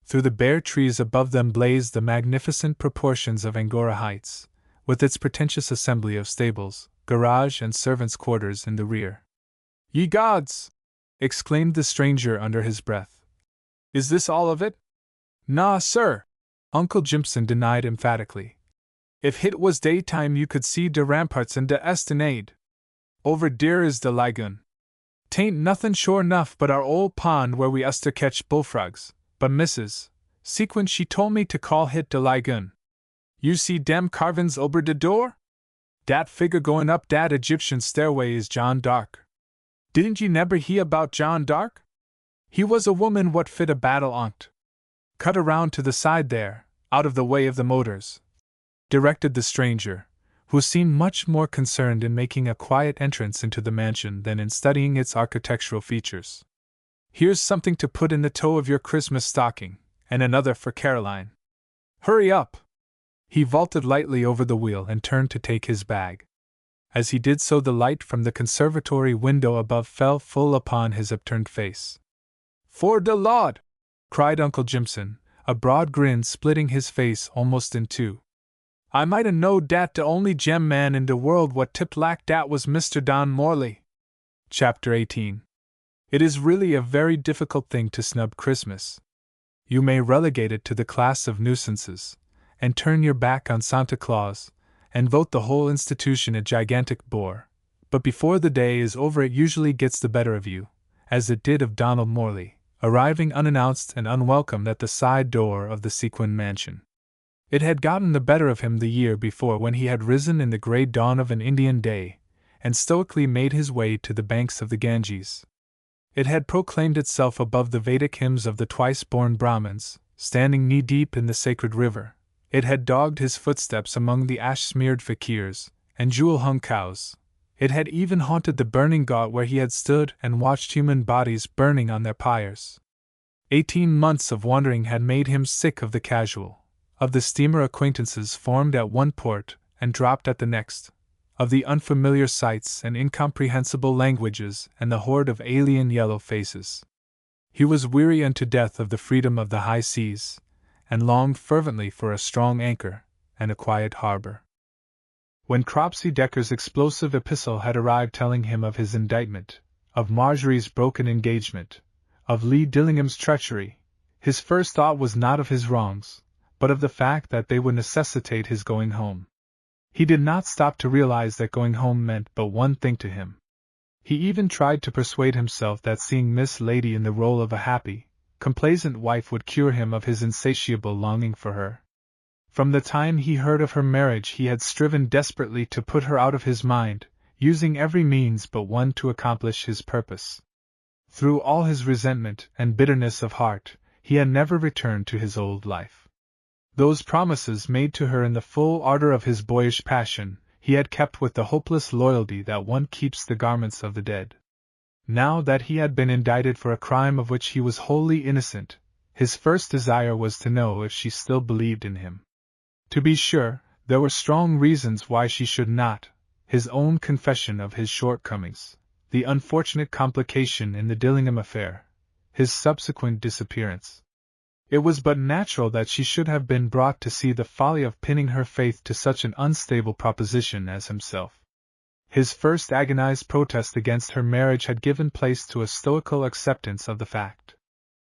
Through the bare trees above them blazed the magnificent proportions of Angora Heights, with its pretentious assembly of stables, garage, and servants' quarters in the rear. "Ye gods!" exclaimed the stranger under his breath. "Is this all of it?" "Naw, sir," Uncle Jimson denied emphatically. "If hit was daytime you could see de ramparts and de estinade. Over dere is de lagoon. 'Tain't nothin' sure 'nuff but our ol' pond where we uster ketch bullfrogs, but Mrs. Sequin she tole me to call hit de lagoon. You see dem carvin's ober de door? Dat figure goin' up dat Egyptian stairway is John Dark. Didn't ye nebber hear about John Dark? He was a woman what fit a battle on't. Cut around to the side there, out of the way of the motors," directed the stranger, who seemed much more concerned in making a quiet entrance into the mansion than in studying its architectural features. "Here's something to put in the toe of your Christmas stocking, and another for Caroline. Hurry up!" He vaulted lightly over the wheel and turned to take his bag. As he did so, the light from the conservatory window above fell full upon his upturned face. "For de Lord!" cried Uncle Jimson, a broad grin splitting his face almost in two. "I might 'a' knowed dat de only gem man in de world what tipped lak dat was Mr. Don Morley." Chapter 18. It is really a very difficult thing to snub Christmas. You may relegate it to the class of nuisances, and turn your back on Santa Claus, and vote the whole institution a gigantic bore, but before the day is over it usually gets the better of you, as it did of Donald Morley, arriving unannounced and unwelcomed at the side door of the Sequin mansion. It had gotten the better of him the year before when he had risen in the grey dawn of an Indian day, and stoically made his way to the banks of the Ganges. It had proclaimed itself above the Vedic hymns of the twice-born Brahmins, standing knee-deep in the sacred river. It had dogged his footsteps among the ash-smeared fakirs and jewel-hung cows. It had even haunted the burning ghat where he had stood and watched human bodies burning on their pyres. 18 months of wandering had made him sick of the casual, of the steamer acquaintances formed at one port and dropped at the next, of the unfamiliar sights and incomprehensible languages and the horde of alien yellow faces. He was weary unto death of the freedom of the high seas, and longed fervently for a strong anchor and a quiet harbor. When Cropsey Decker's explosive epistle had arrived telling him of his indictment, of Marjorie's broken engagement, of Lee Dillingham's treachery, his first thought was not of his wrongs, but of the fact that they would necessitate his going home. He did not stop to realize that going home meant but one thing to him. He even tried to persuade himself that seeing Miss Lady in the role of a happy, complacent wife would cure him of his insatiable longing for her. From the time he heard of her marriage he had striven desperately to put her out of his mind, using every means but one to accomplish his purpose. Through all his resentment and bitterness of heart, he had never returned to his old life. Those promises made to her in the full ardor of his boyish passion, he had kept with the hopeless loyalty that one keeps the garments of the dead. Now that he had been indicted for a crime of which he was wholly innocent, his first desire was to know if she still believed in him. To be sure, there were strong reasons why she should not: his own confession of his shortcomings, the unfortunate complication in the Dillingham affair, his subsequent disappearance. It was but natural that she should have been brought to see the folly of pinning her faith to such an unstable proposition as himself. His first agonized protest against her marriage had given place to a stoical acceptance of the fact.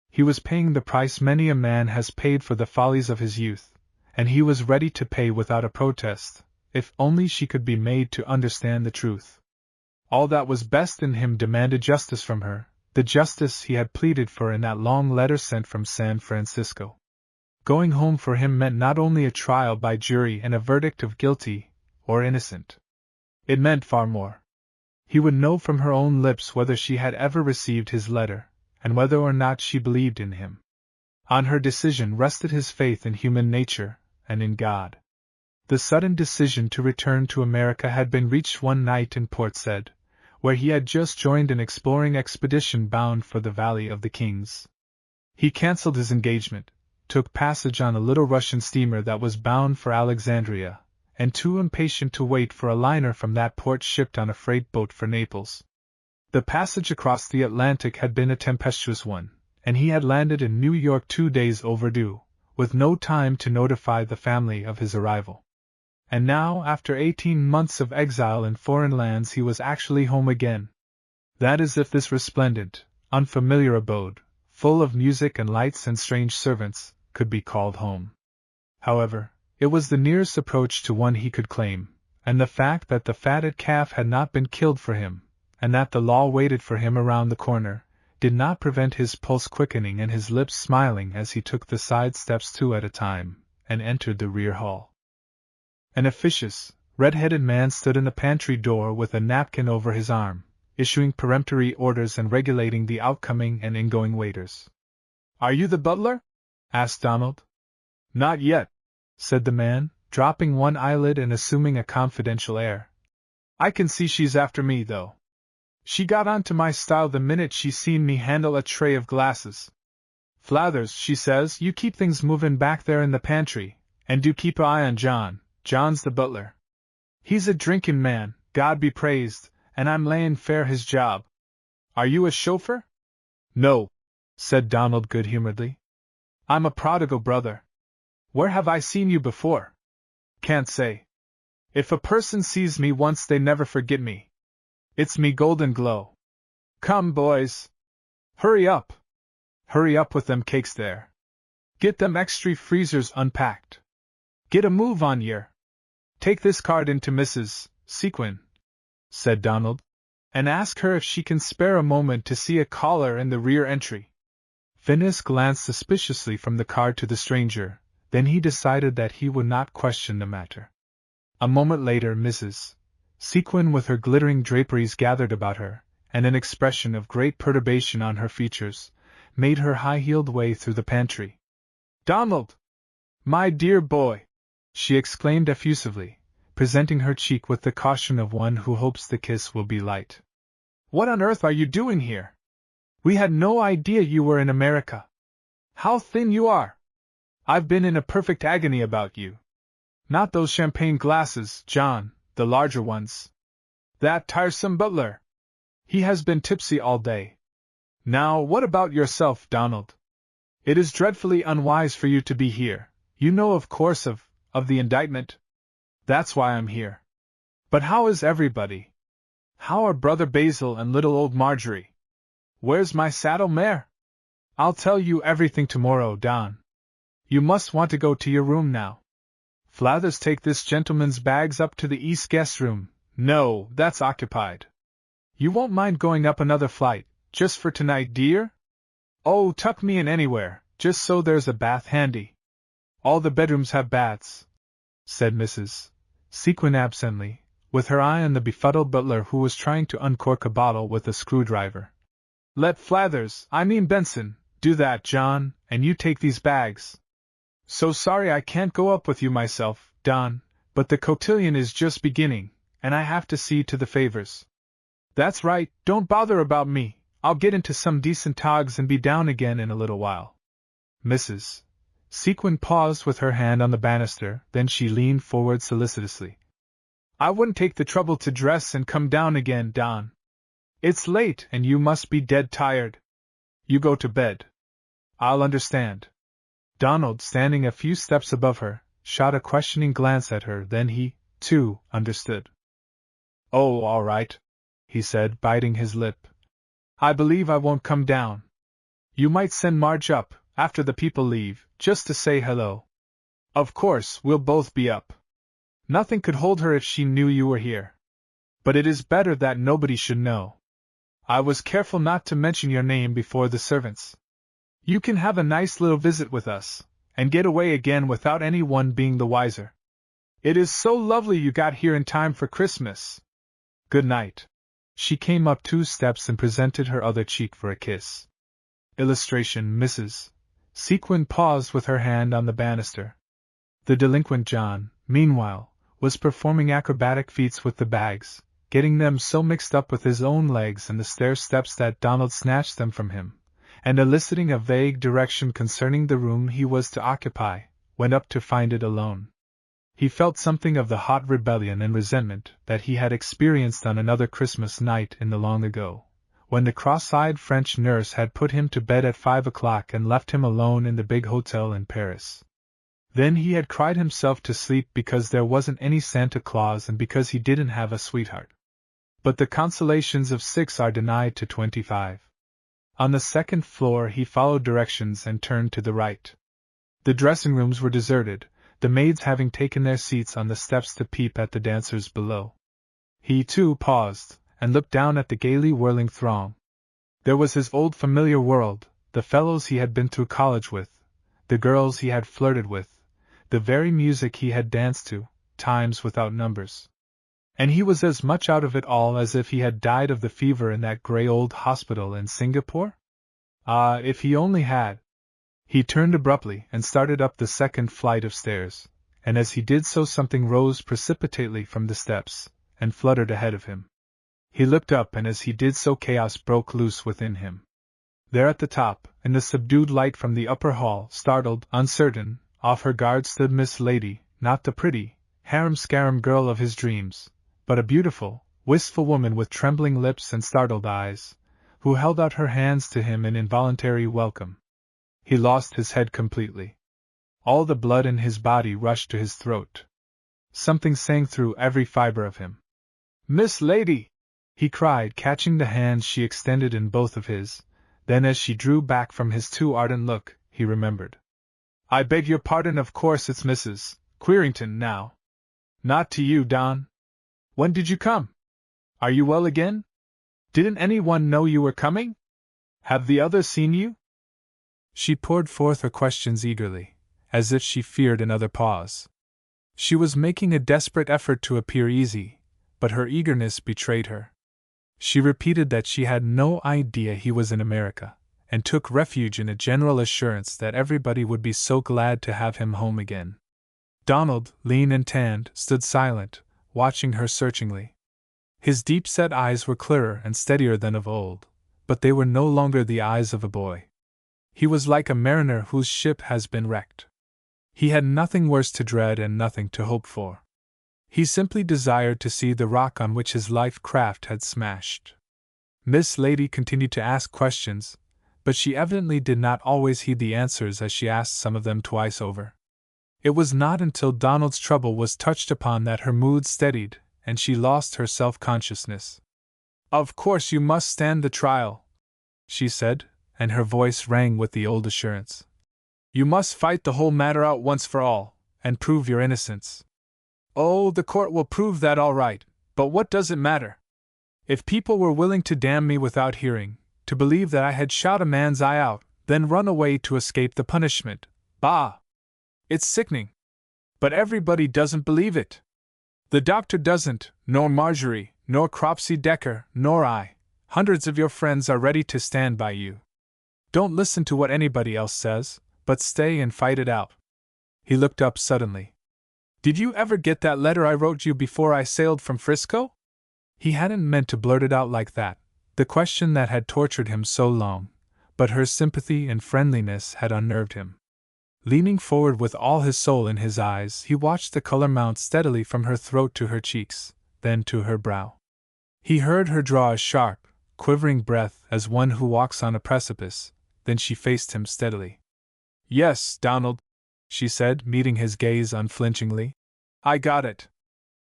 He was paying the price many a man has paid for the follies of his youth, and he was ready to pay without a protest, if only she could be made to understand the truth. All that was best in him demanded justice from her, the justice he had pleaded for in that long letter sent from San Francisco. Going home for him meant not only a trial by jury and a verdict of guilty or innocent. It meant far more. He would know from her own lips whether she had ever received his letter, and whether or not she believed in him. On her decision rested his faith in human nature and in God. The sudden decision to return to America had been reached one night in Port Said, where he had just joined an exploring expedition bound for the Valley of the Kings. He cancelled his engagement, took passage on a little Russian steamer that was bound for Alexandria, and too impatient to wait for a liner from that port shipped on a freight boat for Naples. The passage across the Atlantic had been a tempestuous one, and he had landed in New York 2 days overdue, with no time to notify the family of his arrival. And now, after 18 months of exile in foreign lands, he was actually home again. That is, if this resplendent, unfamiliar abode, full of music and lights and strange servants, could be called home. However, it was the nearest approach to one he could claim, and the fact that the fatted calf had not been killed for him, and that the law waited for him around the corner, did not prevent his pulse quickening and his lips smiling as he took the side steps 2 at a time, and entered the rear hall. An officious, red-headed man stood in the pantry door with a napkin over his arm, issuing peremptory orders and regulating the outcoming and ingoing waiters. "Are you the butler?" asked Donald. "Not yet," said the man, dropping one eyelid and assuming a confidential air. "I can see she's after me, though. She got onto my style the minute she seen me handle a tray of glasses. 'Flathers,' she says, 'you keep things moving back there in the pantry, and do keep an eye on John.' John's the butler. He's a drinking man, God be praised, and I'm laying fair his job. Are you a chauffeur?" "No," said Donald good-humoredly. "I'm a prodigal brother." "Where have I seen you before?" "Can't say. If a person sees me once they never forget me. It's me golden glow. Come, boys. Hurry up. Hurry up with them cakes there. Get them extra freezers unpacked. Get a move on yer. Take this card into Mrs. Sequin," said Donald, "and ask her if she can spare a moment to see a caller in the rear entry." Phineas glanced suspiciously from the card to the stranger, then he decided that he would not question the matter. A moment later Mrs. Sequin, with her glittering draperies gathered about her, and an expression of great perturbation on her features, made her high-heeled way through the pantry. "Donald! My dear boy!" she exclaimed effusively, presenting her cheek with the caution of one who hopes the kiss will be light. "What on earth are you doing here? We had no idea you were in America. How thin you are! I've been in a perfect agony about you. Not those champagne glasses, John, the larger ones. That tiresome butler. He has been tipsy all day. Now, what about yourself, Donald? It is dreadfully unwise for you to be here. You know, of course, of the indictment. That's why I'm here. But how is everybody? How are Brother Basil and little old Marjorie? Where's my saddle mare? I'll tell you everything tomorrow, Don. You must want to go to your room now. Flathers, take this gentleman's bags up to the east guest room. No, that's occupied. You won't mind going up another flight, just for tonight, dear? Oh, tuck me in anywhere, just so there's a bath handy. All the bedrooms have baths," said Mrs. Sequin absently, with her eye on the befuddled butler who was trying to uncork a bottle with a screwdriver. "Let Flathers, I mean Benson, do that, John, and you take these bags. So sorry I can't go up with you myself, Don, but the cotillion is just beginning, and I have to see to the favors." "That's right, don't bother about me, I'll get into some decent togs and be down again in a little while." Mrs. Sequin paused with her hand on the banister, then she leaned forward solicitously. "I wouldn't take the trouble to dress and come down again, Don. It's late and you must be dead tired. You go to bed. I'll understand." Donald, standing a few steps above her, shot a questioning glance at her, then he, too, understood. "Oh, all right," he said, biting his lip. "I believe I won't come down. You might send Marge up, after the people leave, just to say hello. Of course, we'll both be up. Nothing could hold her if she knew you were here. But it is better that nobody should know. I was careful not to mention your name before the servants. You can have a nice little visit with us, and get away again without anyone being the wiser. It is so lovely you got here in time for Christmas. Good night." She came up 2 steps and presented her other cheek for a kiss. Illustration: Mrs. Sequin paused with her hand on the banister. The delinquent John, meanwhile, was performing acrobatic feats with the bags, getting them so mixed up with his own legs and the stair steps that Donald snatched them from him, and eliciting a vague direction concerning the room he was to occupy, went up to find it alone. He felt something of the hot rebellion and resentment that he had experienced on another Christmas night in the long ago, when the cross-eyed French nurse had put him to bed at 5 o'clock and left him alone in the big hotel in Paris. Then he had cried himself to sleep because there wasn't any Santa Claus and because he didn't have a sweetheart. But the consolations of 6 are denied to 25. On the second floor he followed directions and turned to the right. The dressing rooms were deserted, the maids having taken their seats on the steps to peep at the dancers below. He, too, paused, and looked down at the gaily whirling throng. There was his old familiar world, the fellows he had been through college with, the girls he had flirted with, the very music he had danced to, times without numbers. And he was as much out of it all as if he had died of the fever in that grey old hospital in Singapore? Ah, if he only had! He turned abruptly and started up the second flight of stairs, and as he did so something rose precipitately from the steps, and fluttered ahead of him. He looked up, and as he did so chaos broke loose within him. There at the top, in the subdued light from the upper hall, startled, uncertain, off her guard stood Miss Lady, not the pretty, harum-scarum girl of his dreams, but a beautiful, wistful woman with trembling lips and startled eyes, who held out her hands to him in involuntary welcome. He lost his head completely. All the blood in his body rushed to his throat. Something sang through every fiber of him. "Miss Lady!" he cried, catching the hands she extended in both of his. Then as she drew back from his too ardent look, he remembered. "I beg your pardon, of course it's Mrs. Querington now. Not to you, Don. When did you come? Are you well again? Didn't anyone know you were coming? Have the others seen you?" She poured forth her questions eagerly, as if she feared another pause. She was making a desperate effort to appear easy, but her eagerness betrayed her. She repeated that she had no idea he was in America, and took refuge in a general assurance that everybody would be so glad to have him home again. Donald, lean and tanned, stood silent, watching her searchingly. His deep-set eyes were clearer and steadier than of old, but they were no longer the eyes of a boy. He was like a mariner whose ship has been wrecked. He had nothing worse to dread and nothing to hope for. He simply desired to see the rock on which his life craft had smashed. Miss Lady continued to ask questions, but she evidently did not always heed the answers as she asked some of them twice over. It was not until Donald's trouble was touched upon that her mood steadied, and she lost her self-consciousness. "Of course you must stand the trial," she said, and her voice rang with the old assurance. "You must fight the whole matter out once for all, and prove your innocence." "Oh, the court will prove that all right, but what does it matter? If people were willing to damn me without hearing, to believe that I had shot a man's eye out, then run away to escape the punishment, bah! It's sickening. But everybody doesn't believe it. The doctor doesn't, nor Marjorie, nor Cropsey Decker, nor I. Hundreds of your friends are ready to stand by you. Don't listen to what anybody else says, but stay and fight it out." He looked up suddenly. "Did you ever get that letter I wrote you before I sailed from Frisco?" He hadn't meant to blurt it out like that, the question that had tortured him so long, but her sympathy and friendliness had unnerved him. Leaning forward with all his soul in his eyes, he watched the color mount steadily from her throat to her cheeks, then to her brow. He heard her draw a sharp, quivering breath as one who walks on a precipice, then she faced him steadily. "Yes, Donald," she said, meeting his gaze unflinchingly. "I got it."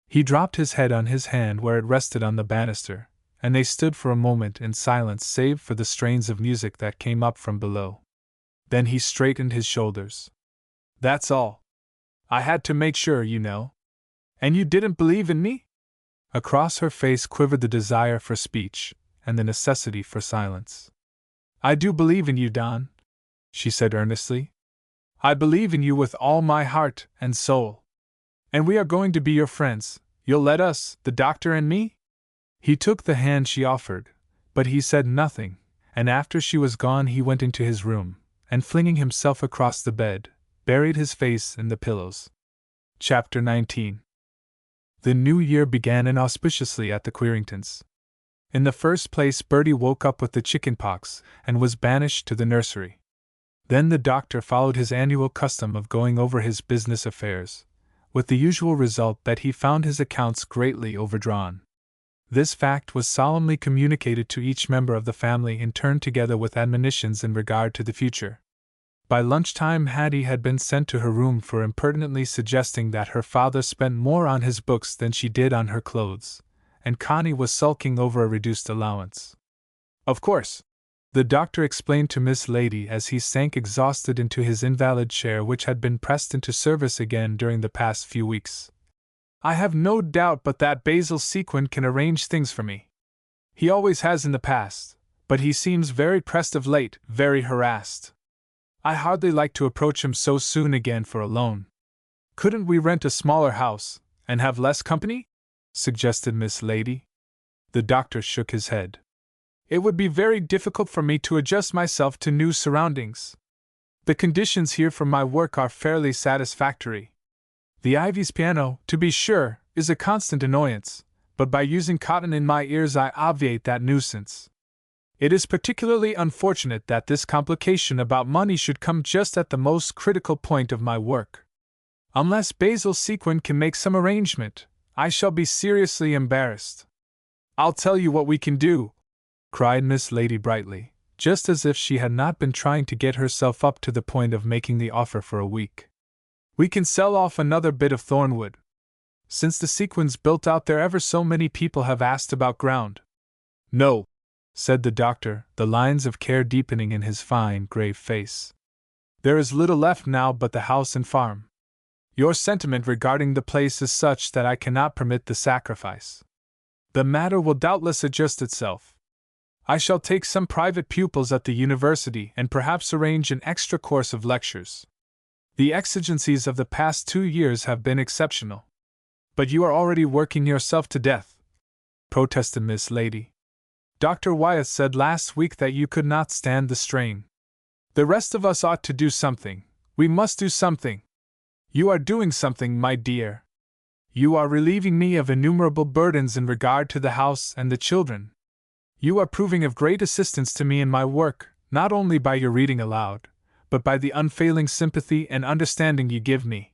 He dropped his head on his hand where it rested on the banister, and they stood for a moment in silence save for the strains of music that came up from below. Then he straightened his shoulders. "That's all. I had to make sure, you know. And you didn't believe in me?" Across her face quivered the desire for speech, and the necessity for silence. "I do believe in you, Don," she said earnestly. "I believe in you with all my heart and soul. And we are going to be your friends. You'll let us, the doctor and me?" He took the hand she offered, but he said nothing, and after she was gone he went into his room, and flinging himself across the bed, buried his face in the pillows. Chapter 19. The new year began inauspiciously at the Queringtons. In the first place, Bertie woke up with the chicken pox and was banished to the nursery. Then the doctor followed his annual custom of going over his business affairs, with the usual result that he found his accounts greatly overdrawn. This fact was solemnly communicated to each member of the family in turn, together with admonitions in regard to the future. By lunchtime Hattie had been sent to her room for impertinently suggesting that her father spent more on his books than she did on her clothes, and Connie was sulking over a reduced allowance. Of course, the doctor explained to Miss Lady as he sank exhausted into his invalid chair, which had been pressed into service again during the past few weeks. I have no doubt but that Basil Sequin can arrange things for me. He always has in the past, but he seems very pressed of late, very harassed. I hardly like to approach him so soon again for a loan. Couldn't we rent a smaller house, and have less company? Suggested Miss Lady. The doctor shook his head. It would be very difficult for me to adjust myself to new surroundings. The conditions here for my work are fairly satisfactory. The Ivy's piano, to be sure, is a constant annoyance, but by using cotton in my ears I obviate that nuisance. It is particularly unfortunate that this complication about money should come just at the most critical point of my work. Unless Basil Sequin can make some arrangement, I shall be seriously embarrassed. I'll tell you what we can do, cried Miss Lady brightly, just as if she had not been trying to get herself up to the point of making the offer for a week. We can sell off another bit of Thornwood. Since the Sequins built out there, ever so many people have asked about ground. No, said the doctor, the lines of care deepening in his fine, grave face. There is little left now but the house and farm. Your sentiment regarding the place is such that I cannot permit the sacrifice. The matter will doubtless adjust itself. I shall take some private pupils at the university and perhaps arrange an extra course of lectures. The exigencies of the past 2 years have been exceptional. But you are already working yourself to death, protested Miss Lady. Dr. Wyeth said last week that you could not stand the strain. The rest of us ought to do something. We must do something. You are doing something, my dear. You are relieving me of innumerable burdens in regard to the house and the children. You are proving of great assistance to me in my work, not only by your reading aloud, but by the unfailing sympathy and understanding you give me.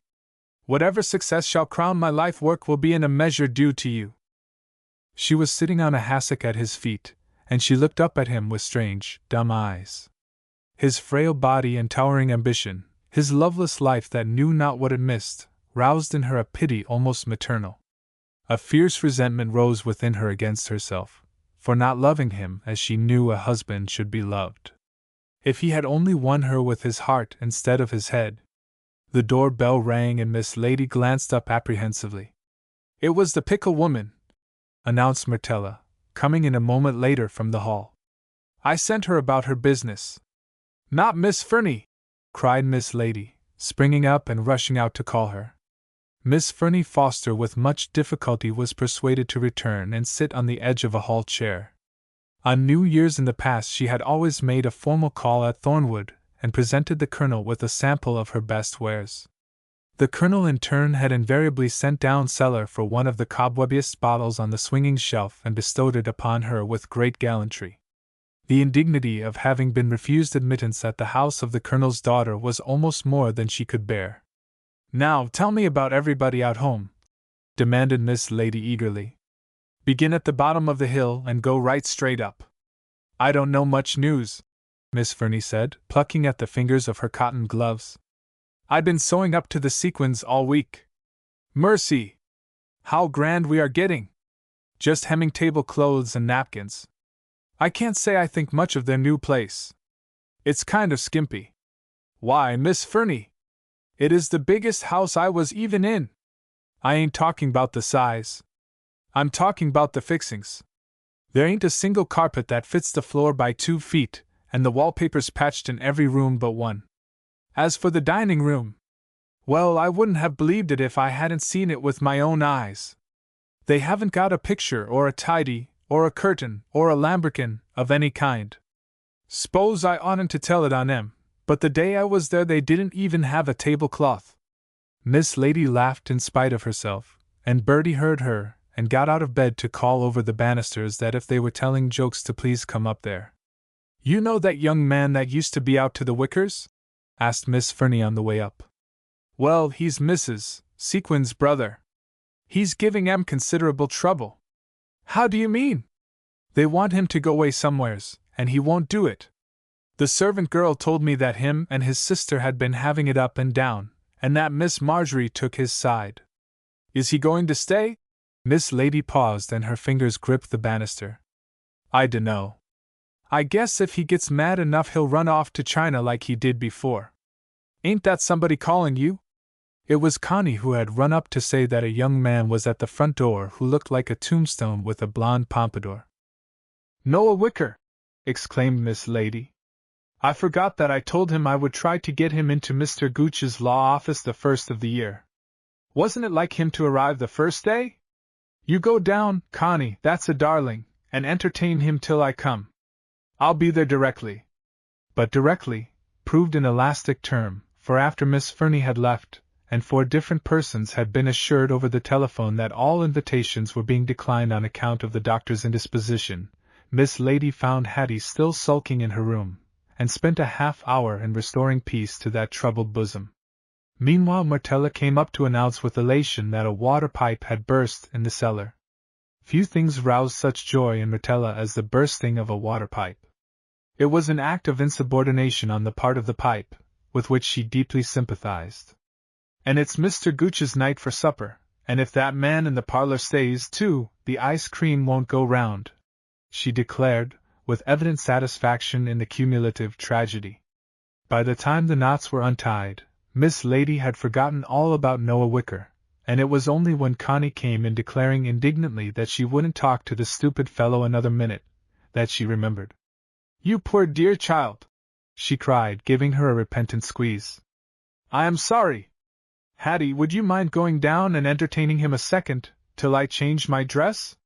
Whatever success shall crown my life work will be in a measure due to you. She was sitting on a hassock at his feet, and she looked up at him with strange, dumb eyes. His frail body and towering ambition, his loveless life that knew not what it missed, roused in her a pity almost maternal. A fierce resentment rose within her against herself, for not loving him as she knew a husband should be loved. If he had only won her with his heart instead of his head. The door bell rang and Miss Lady glanced up apprehensively. It was the pickle woman, announced Myrtella, coming in a moment later from the hall. I sent her about her business. Not Miss Fernie, cried Miss Lady, springing up and rushing out to call her. Miss Fernie Foster with much difficulty was persuaded to return and sit on the edge of a hall chair. On New Year's in the past she had always made a formal call at Thornwood, and presented the Colonel with a sample of her best wares. The Colonel in turn had invariably sent down cellar for one of the cobwebbiest bottles on the swinging shelf and bestowed it upon her with great gallantry. The indignity of having been refused admittance at the house of the Colonel's daughter was almost more than she could bear. Now tell me about everybody out home, demanded Miss Lady eagerly. Begin at the bottom of the hill and go right straight up. I don't know much news, Miss Fernie said, plucking at the fingers of her cotton gloves. I've been sewing up to the sequins all week. Mercy! How grand we are getting! Just hemming tablecloths and napkins. I can't say I think much of their new place. It's kind of skimpy. Why, Miss Fernie! It is the biggest house I was even in. I ain't talking about the size. I'm talking about the fixings. There ain't a single carpet that fits the floor by 2 feet, and the wallpaper's patched in every room but one. As for the dining room, well, I wouldn't have believed it if I hadn't seen it with my own eyes. They haven't got a picture or a tidy, or a curtain, or a lambrequin, of any kind. S'pose I oughtn't to tell it on 'em, but the day I was there they didn't even have a tablecloth. Miss Lady laughed in spite of herself, and Bertie heard her, and got out of bed to call over the banisters that if they were telling jokes to please come up there. You know that young man that used to be out to the Wickers? Asked Miss Fernie on the way up. Well, he's Mrs. Sequin's brother. He's giving 'em considerable trouble. How do you mean? They want him to go away somewheres, and he won't do it. The servant girl told me that him and his sister had been having it up and down, and that Miss Marjorie took his side. Is he going to stay? Miss Lady paused and her fingers gripped the banister. I dunno. I guess if he gets mad enough he'll run off to China like he did before. Ain't that somebody calling you? It was Connie who had run up to say that a young man was at the front door who looked like a tombstone with a blonde pompadour. Noah Wicker! Exclaimed Miss Lady. I forgot that I told him I would try to get him into Mr. Gooch's law office the first of the year. Wasn't it like him to arrive the first day? You go down, Connie, that's a darling, and entertain him till I come. I'll be there directly. But directly proved an elastic term, for after Miss Fernie had left, and 4 different persons had been assured over the telephone that all invitations were being declined on account of the doctor's indisposition, Miss Lady found Hattie still sulking in her room, and spent a half-hour in restoring peace to that troubled bosom. Meanwhile Martella came up to announce with elation that a water-pipe had burst in the cellar. Few things roused such joy in Martella as the bursting of a water-pipe. It was an act of insubordination on the part of the pipe, with which she deeply sympathized. And it's Mr. Gooch's night for supper, and if that man in the parlor stays too, the ice cream won't go round, she declared, with evident satisfaction in the cumulative tragedy. By the time the knots were untied, Miss Lady had forgotten all about Noah Wicker, and it was only when Connie came in declaring indignantly that she wouldn't talk to the stupid fellow another minute, that she remembered. You poor dear child! She cried, giving her a repentant squeeze. I am sorry. Hattie, would you mind going down and entertaining him a second, till I change my dress?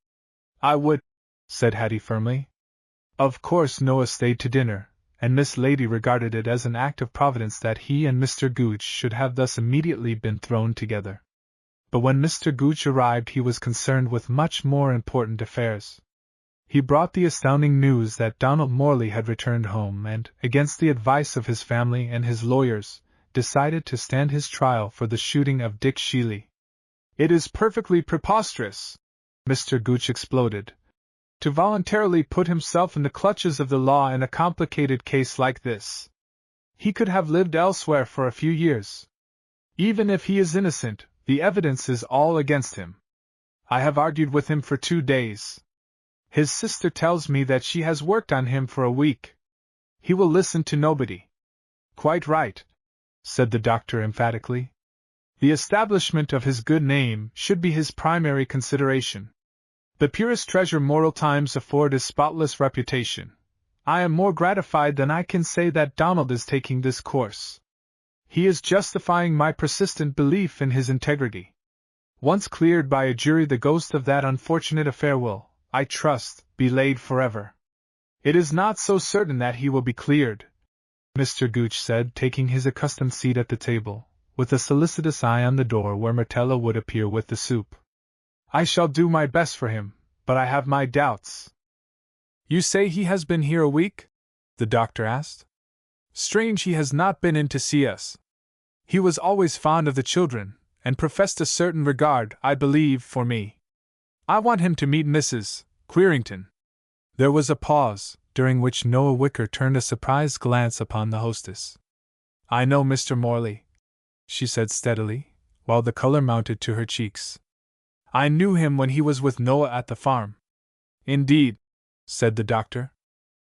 I would, said Hattie firmly. Of course Noah stayed to dinner, and Miss Lady regarded it as an act of providence that he and Mr. Gooch should have thus immediately been thrown together. But when Mr. Gooch arrived he was concerned with much more important affairs. He brought the astounding news that Donald Morley had returned home and, against the advice of his family and his lawyers, decided to stand his trial for the shooting of Dick Sheely. It is perfectly preposterous, Mr. Gooch exploded, to voluntarily put himself in the clutches of the law in a complicated case like this. He could have lived elsewhere for a few years. Even if he is innocent, the evidence is all against him. I have argued with him for 2 days. His sister tells me that she has worked on him for a week. He will listen to nobody. Quite right, said the doctor emphatically. The establishment of his good name should be his primary consideration. The purest treasure moral times afford is spotless reputation. I am more gratified than I can say that Donald is taking this course. He is justifying my persistent belief in his integrity. Once cleared by a jury, the ghost of that unfortunate affair will, I trust, be laid forever. It is not so certain that he will be cleared, Mr. Gooch said, taking his accustomed seat at the table, with a solicitous eye on the door where Martella would appear with the soup. I shall do my best for him, but I have my doubts. You say he has been here a week? The doctor asked. Strange he has not been in to see us. He was always fond of the children, and professed a certain regard, I believe, for me. I want him to meet Mrs. Querington. There was a pause, during which Noah Wicker turned a surprised glance upon the hostess. I know Mr. Morley, she said steadily, while the color mounted to her cheeks. I knew him when he was with Noah at the farm. Indeed, said the doctor.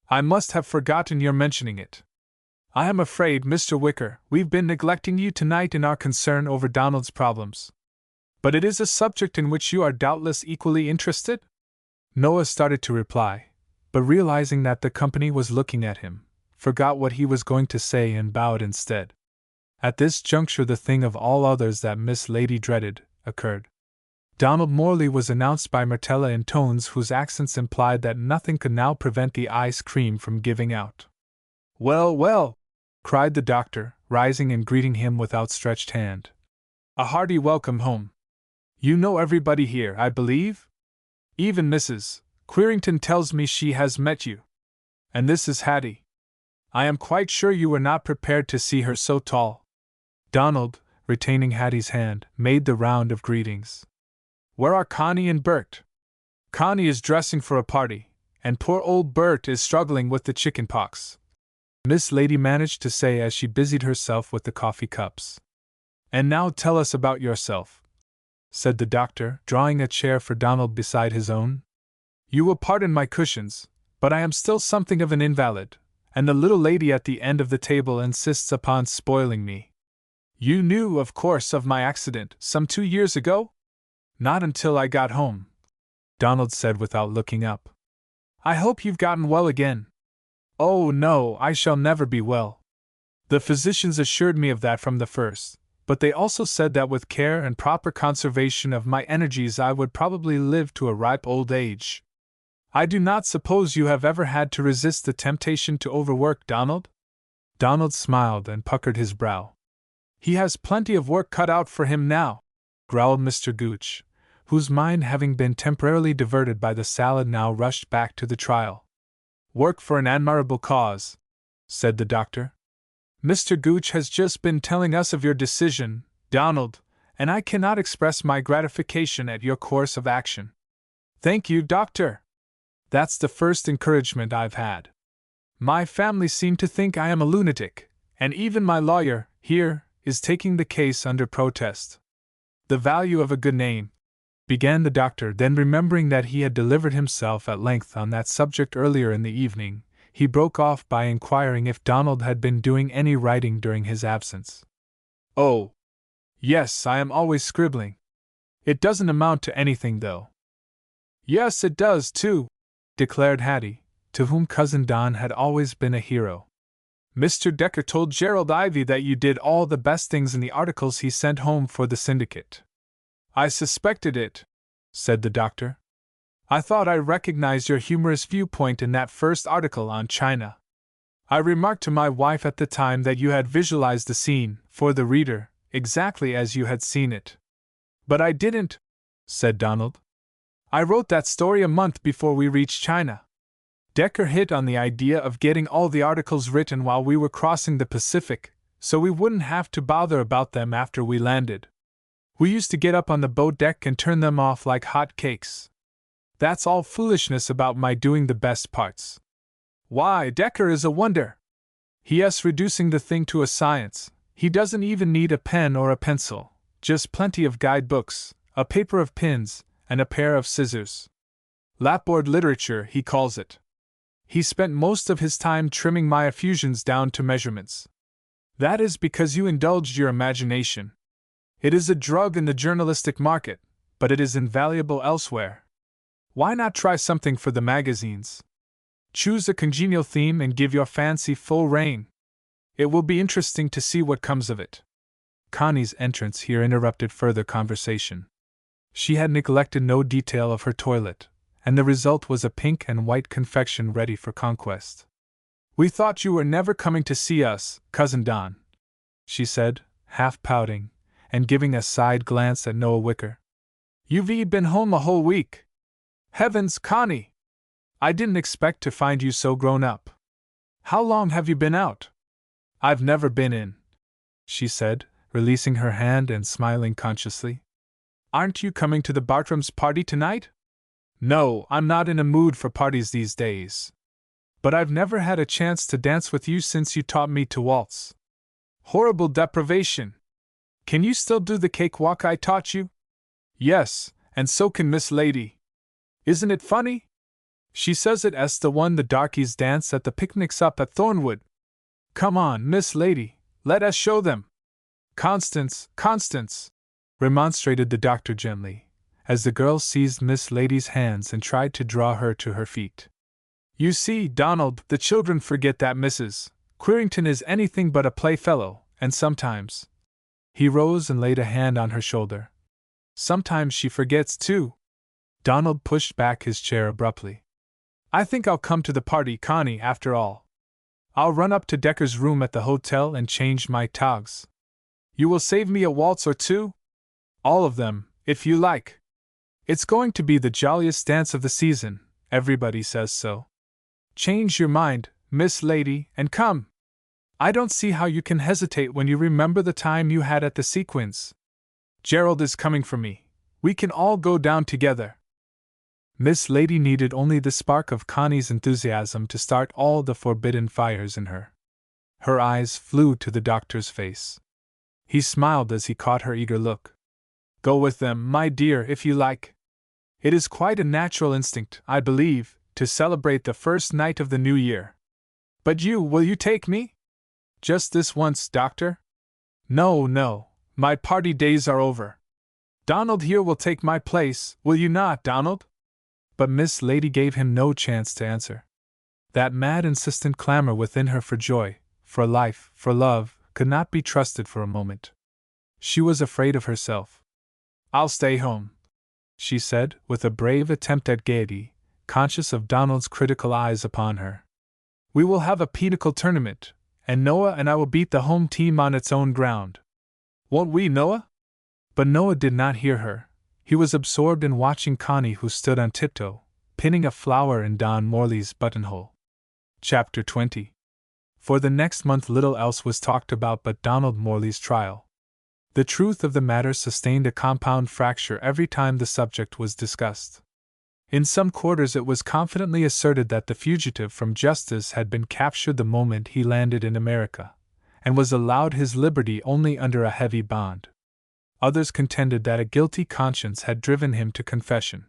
I must have forgotten your mentioning it. I am afraid, Mr. Wicker, we've been neglecting you tonight in our concern over Donald's problems. But it is a subject in which you are doubtless equally interested? Noah started to reply, but realizing that the company was looking at him, forgot what he was going to say and bowed instead. At this juncture the thing of all others that Miss Lady dreaded occurred. Donald Morley was announced by Martella in tones whose accents implied that nothing could now prevent the ice cream from giving out. Well, well, cried the doctor, rising and greeting him with outstretched hand. A hearty welcome home. You know everybody here, I believe? Even Mrs. Querington tells me she has met you. And this is Hattie. I am quite sure you were not prepared to see her so tall. Donald, retaining Hattie's hand, made the round of greetings. Where are Connie and Bert? Connie is dressing for a party, and poor old Bert is struggling with the chicken pox, Miss Lady managed to say as she busied herself with the coffee cups. And now tell us about yourself, said the doctor, drawing a chair for Donald beside his own. You will pardon my cushions, but I am still something of an invalid, and the little lady at the end of the table insists upon spoiling me. You knew, of course, of my accident some 2 years ago? Not until I got home, Donald said without looking up. I hope you've gotten well again. Oh no, I shall never be well. The physicians assured me of that from the first, but they also said that with care and proper conservation of my energies I would probably live to a ripe old age. I do not suppose you have ever had to resist the temptation to overwork, Donald? Donald smiled and puckered his brow. He has plenty of work cut out for him now, growled Mr. Gooch, whose mind having been temporarily diverted by the salad now rushed back to the trial. Work for an admirable cause, said the doctor. Mr. Gooch has just been telling us of your decision, Donald, and I cannot express my gratification at your course of action. Thank you, doctor. That's the first encouragement I've had. My family seem to think I am a lunatic, and even my lawyer, here, is taking the case under protest. The value of a good name, began the doctor, then remembering that he had delivered himself at length on that subject earlier in the evening, he broke off by inquiring if Donald had been doing any writing during his absence. Oh, yes, I am always scribbling. It doesn't amount to anything, though. Yes, it does, too, declared Hattie, to whom Cousin Don had always been a hero. Mr. Decker told Gerald Ivy that you did all the best things in the articles he sent home for the syndicate. I suspected it, said the doctor. I thought I recognized your humorous viewpoint in that first article on China. I remarked to my wife at the time that you had visualized the scene, for the reader, exactly as you had seen it. But I didn't, said Donald. I wrote that story a month before we reached China. Decker hit on the idea of getting all the articles written while we were crossing the Pacific, so we wouldn't have to bother about them after we landed. We used to get up on the boat deck and turn them off like hot cakes. That's all foolishness about my doing the best parts. Why, Decker is a wonder. He is reducing the thing to a science. He doesn't even need a pen or a pencil, just plenty of guidebooks, a paper of pins, and a pair of scissors. Lapboard literature, he calls it. He spent most of his time trimming my effusions down to measurements. That is because you indulged your imagination. It is a drug in the journalistic market, but it is invaluable elsewhere. Why not try something for the magazines? Choose a congenial theme and give your fancy full rein. It will be interesting to see what comes of it. Connie's entrance here interrupted further conversation. She had neglected no detail of her toilet, and the result was a pink and white confection ready for conquest. We thought you were never coming to see us, Cousin Don, she said, half pouting, and giving a side glance at Noah Wicker. You've been home a whole week. Heavens, Connie! I didn't expect to find you so grown up. How long have you been out? I've never been in, she said, releasing her hand and smiling consciously. Aren't you coming to the Bartrams' party tonight? No, I'm not in a mood for parties these days. But I've never had a chance to dance with you since you taught me to waltz. Horrible deprivation! Can you still do the cakewalk I taught you? Yes, and so can Miss Lady. Isn't it funny? She says it as the one the darkies dance at the picnics up at Thornwood. Come on, Miss Lady, let us show them. Constance, Constance, remonstrated the doctor gently, as the girl seized Miss Lady's hands and tried to draw her to her feet. You see, Donald, the children forget that Mrs. Querington is anything but a playfellow, and sometimes. He rose and laid a hand on her shoulder. Sometimes she forgets, too. Donald pushed back his chair abruptly. I think I'll come to the party, Connie, after all. I'll run up to Decker's room at the hotel and change my togs. You will save me a waltz or two? All of them, if you like. It's going to be the jolliest dance of the season, everybody says so. Change your mind, Miss Lady, and come. I don't see how you can hesitate when you remember the time you had at the Sequins. Gerald is coming for me. We can all go down together. Miss Lady needed only the spark of Connie's enthusiasm to start all the forbidden fires in her. Her eyes flew to the doctor's face. He smiled as he caught her eager look. Go with them, my dear, if you like. It is quite a natural instinct, I believe, to celebrate the first night of the new year. But will you take me? Just this once, Doctor? No, my party days are over. Donald here will take my place, will you not, Donald? But Miss Lady gave him no chance to answer. That mad, insistent clamor within her for joy, for life, for love, could not be trusted for a moment. She was afraid of herself. I'll stay home, she said, with a brave attempt at gaiety, conscious of Donald's critical eyes upon her. We will have a pinochle tournament, and Noah and I will beat the home team on its own ground. Won't we, Noah? But Noah did not hear her. He was absorbed in watching Connie, who stood on tiptoe, pinning a flower in Don Morley's buttonhole. Chapter 20. For the next month little else was talked about but Donald Morley's trial. The truth of the matter sustained a compound fracture every time the subject was discussed. In some quarters it was confidently asserted that the fugitive from justice had been captured the moment he landed in America, and was allowed his liberty only under a heavy bond. Others contended that a guilty conscience had driven him to confession.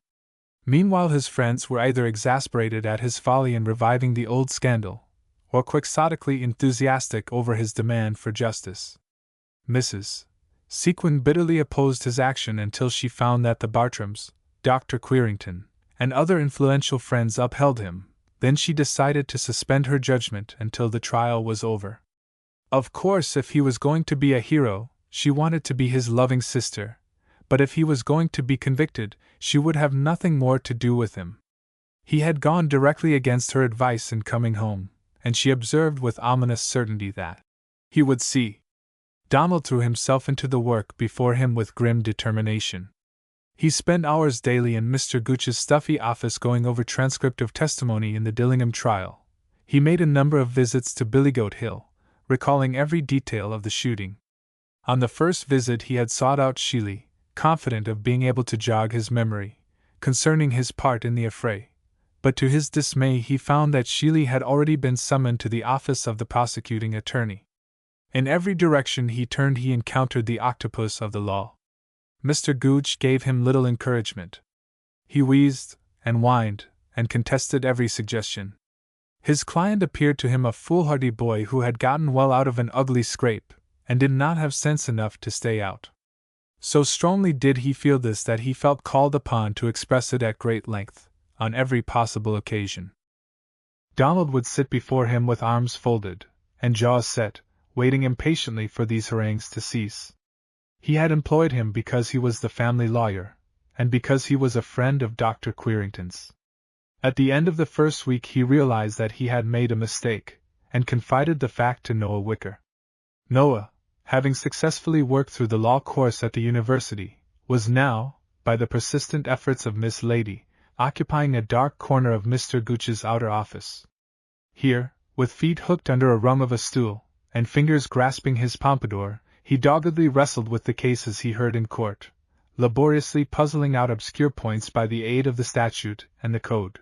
Meanwhile his friends were either exasperated at his folly in reviving the old scandal, or quixotically enthusiastic over his demand for justice. Mrs. Sequin bitterly opposed his action until she found that the Bartrams, Dr. Querington, and other influential friends upheld him. Then she decided to suspend her judgment until the trial was over. Of course, if he was going to be a hero, she wanted to be his loving sister, but if he was going to be convicted, she would have nothing more to do with him. He had gone directly against her advice in coming home, and she observed with ominous certainty that he would see. Donald threw himself into the work before him with grim determination. He spent hours daily in Mr. Gooch's stuffy office going over transcript of testimony in the Dillingham trial. He made a number of visits to Billygoat Hill, recalling every detail of the shooting. On the first visit he had sought out Sheely, confident of being able to jog his memory concerning his part in the affray, but to his dismay he found that Sheely had already been summoned to the office of the prosecuting attorney. In every direction he turned he encountered the octopus of the law. Mr. Gooch gave him little encouragement. He wheezed, and whined, and contested every suggestion. His client appeared to him a foolhardy boy who had gotten well out of an ugly scrape, and did not have sense enough to stay out. So strongly did he feel this that he felt called upon to express it at great length, on every possible occasion. Donald would sit before him with arms folded, and jaws set, waiting impatiently for these harangues to cease. He had employed him because he was the family lawyer, and because he was a friend of Dr. Querington's. At the end of the first week he realized that he had made a mistake, and confided the fact to Noah Wicker. Noah, having successfully worked through the law course at the university, was now, by the persistent efforts of Miss Lady, occupying a dark corner of Mr. Gooch's outer office. Here, with feet hooked under a rung of a stool, and fingers grasping his pompadour, he doggedly wrestled with the cases he heard in court, laboriously puzzling out obscure points by the aid of the statute and the code.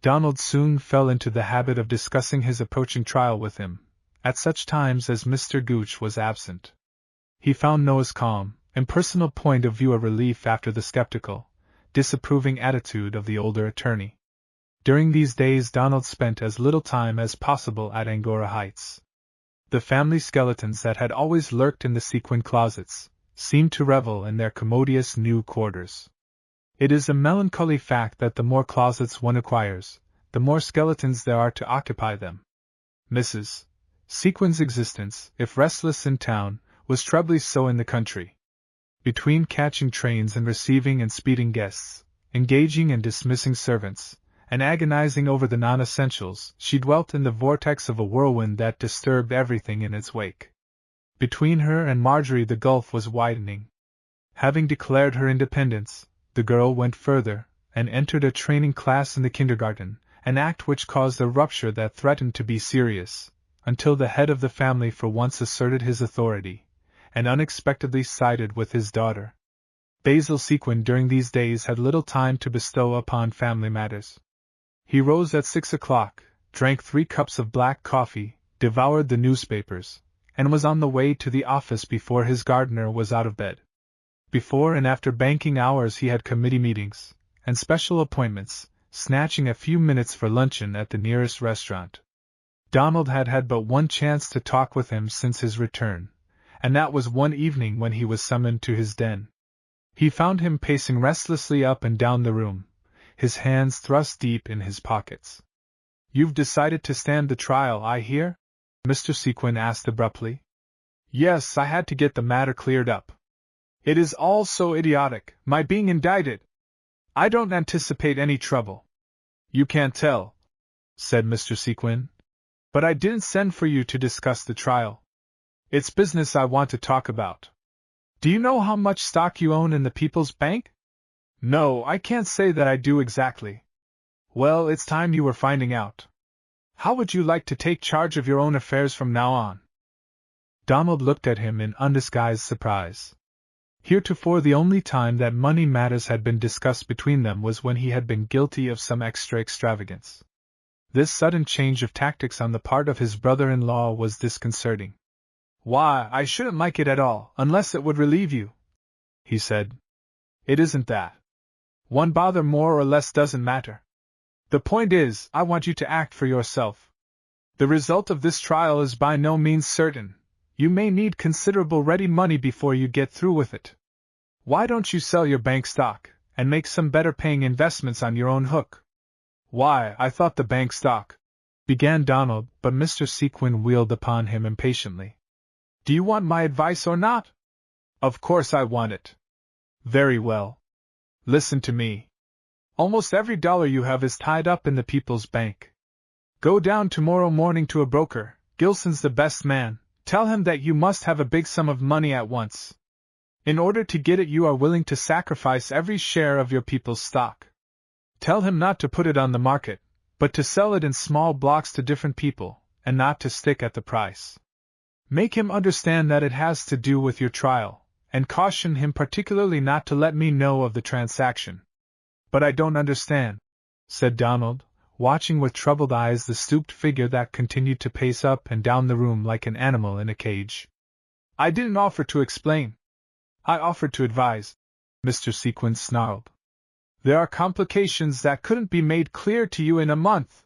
Donald soon fell into the habit of discussing his approaching trial with him, at such times as Mr. Gooch was absent. He found Noah's calm, impersonal point of view a relief after the skeptical, disapproving attitude of the older attorney. During these days Donald spent as little time as possible at Angora Heights. The family skeletons that had always lurked in the sequin closets seemed to revel in their commodious new quarters. It is a melancholy fact that the more closets one acquires, the more skeletons there are to occupy them. Mrs. Sequin's existence, if restless in town, was trebly so in the country. Between catching trains and receiving and speeding guests, engaging and dismissing servants, and agonizing over the non-essentials, she dwelt in the vortex of a whirlwind that disturbed everything in its wake. Between her and Marjorie the gulf was widening. Having declared her independence, the girl went further, and entered a training class in the kindergarten, an act which caused a rupture that threatened to be serious, until the head of the family for once asserted his authority, and unexpectedly sided with his daughter. Basil Sequin during these days had little time to bestow upon family matters. He rose at 6 o'clock, drank 3 cups of black coffee, devoured the newspapers, and was on the way to the office before his gardener was out of bed. Before and after banking hours he had committee meetings, and special appointments, snatching a few minutes for luncheon at the nearest restaurant. Donald had had but one chance to talk with him since his return, and that was one evening when he was summoned to his den. He found him pacing restlessly up and down the room, his hands thrust deep in his pockets. "You've decided to stand the trial, I hear?" Mr. Sequin asked abruptly. "Yes, I had to get the matter cleared up. It is all so idiotic, my being indicted. I don't anticipate any trouble." "You can't tell," said Mr. Sequin. "But I didn't send for you to discuss the trial. It's business I want to talk about. Do you know how much stock you own in the People's Bank?" "No, I can't say that I do exactly." "Well, it's time you were finding out. How would you like to take charge of your own affairs from now on?" Donald looked at him in undisguised surprise. Heretofore the only time that money matters had been discussed between them was when he had been guilty of some extra extravagance. This sudden change of tactics on the part of his brother-in-law was disconcerting. "Why, I shouldn't like it at all, unless it would relieve you," he said. "It isn't that. One bother more or less doesn't matter. The point is, I want you to act for yourself. The result of this trial is by no means certain. You may need considerable ready money before you get through with it. Why don't you sell your bank stock, and make some better-paying investments on your own hook?" "Why, I thought the bank stock—" began Donald, but Mr. Sequin wheeled upon him impatiently. "Do you want my advice or not?" "Of course I want it." "Very well. Listen to me. Almost every dollar you have is tied up in the People's Bank. Go down tomorrow morning to a broker, Gilson's the best man, tell him that you must have a big sum of money at once. In order to get it you are willing to sacrifice every share of your People's stock. Tell him not to put it on the market, but to sell it in small blocks to different people, and not to stick at the price. Make him understand that it has to do with your trial, and caution him particularly not to let me know of the transaction." "But I don't understand," said Donald, watching with troubled eyes the stooped figure that continued to pace up and down the room like an animal in a cage. "I didn't offer to explain. I offered to advise," Mr. Sequin snarled. "There are complications that couldn't be made clear to you in a month.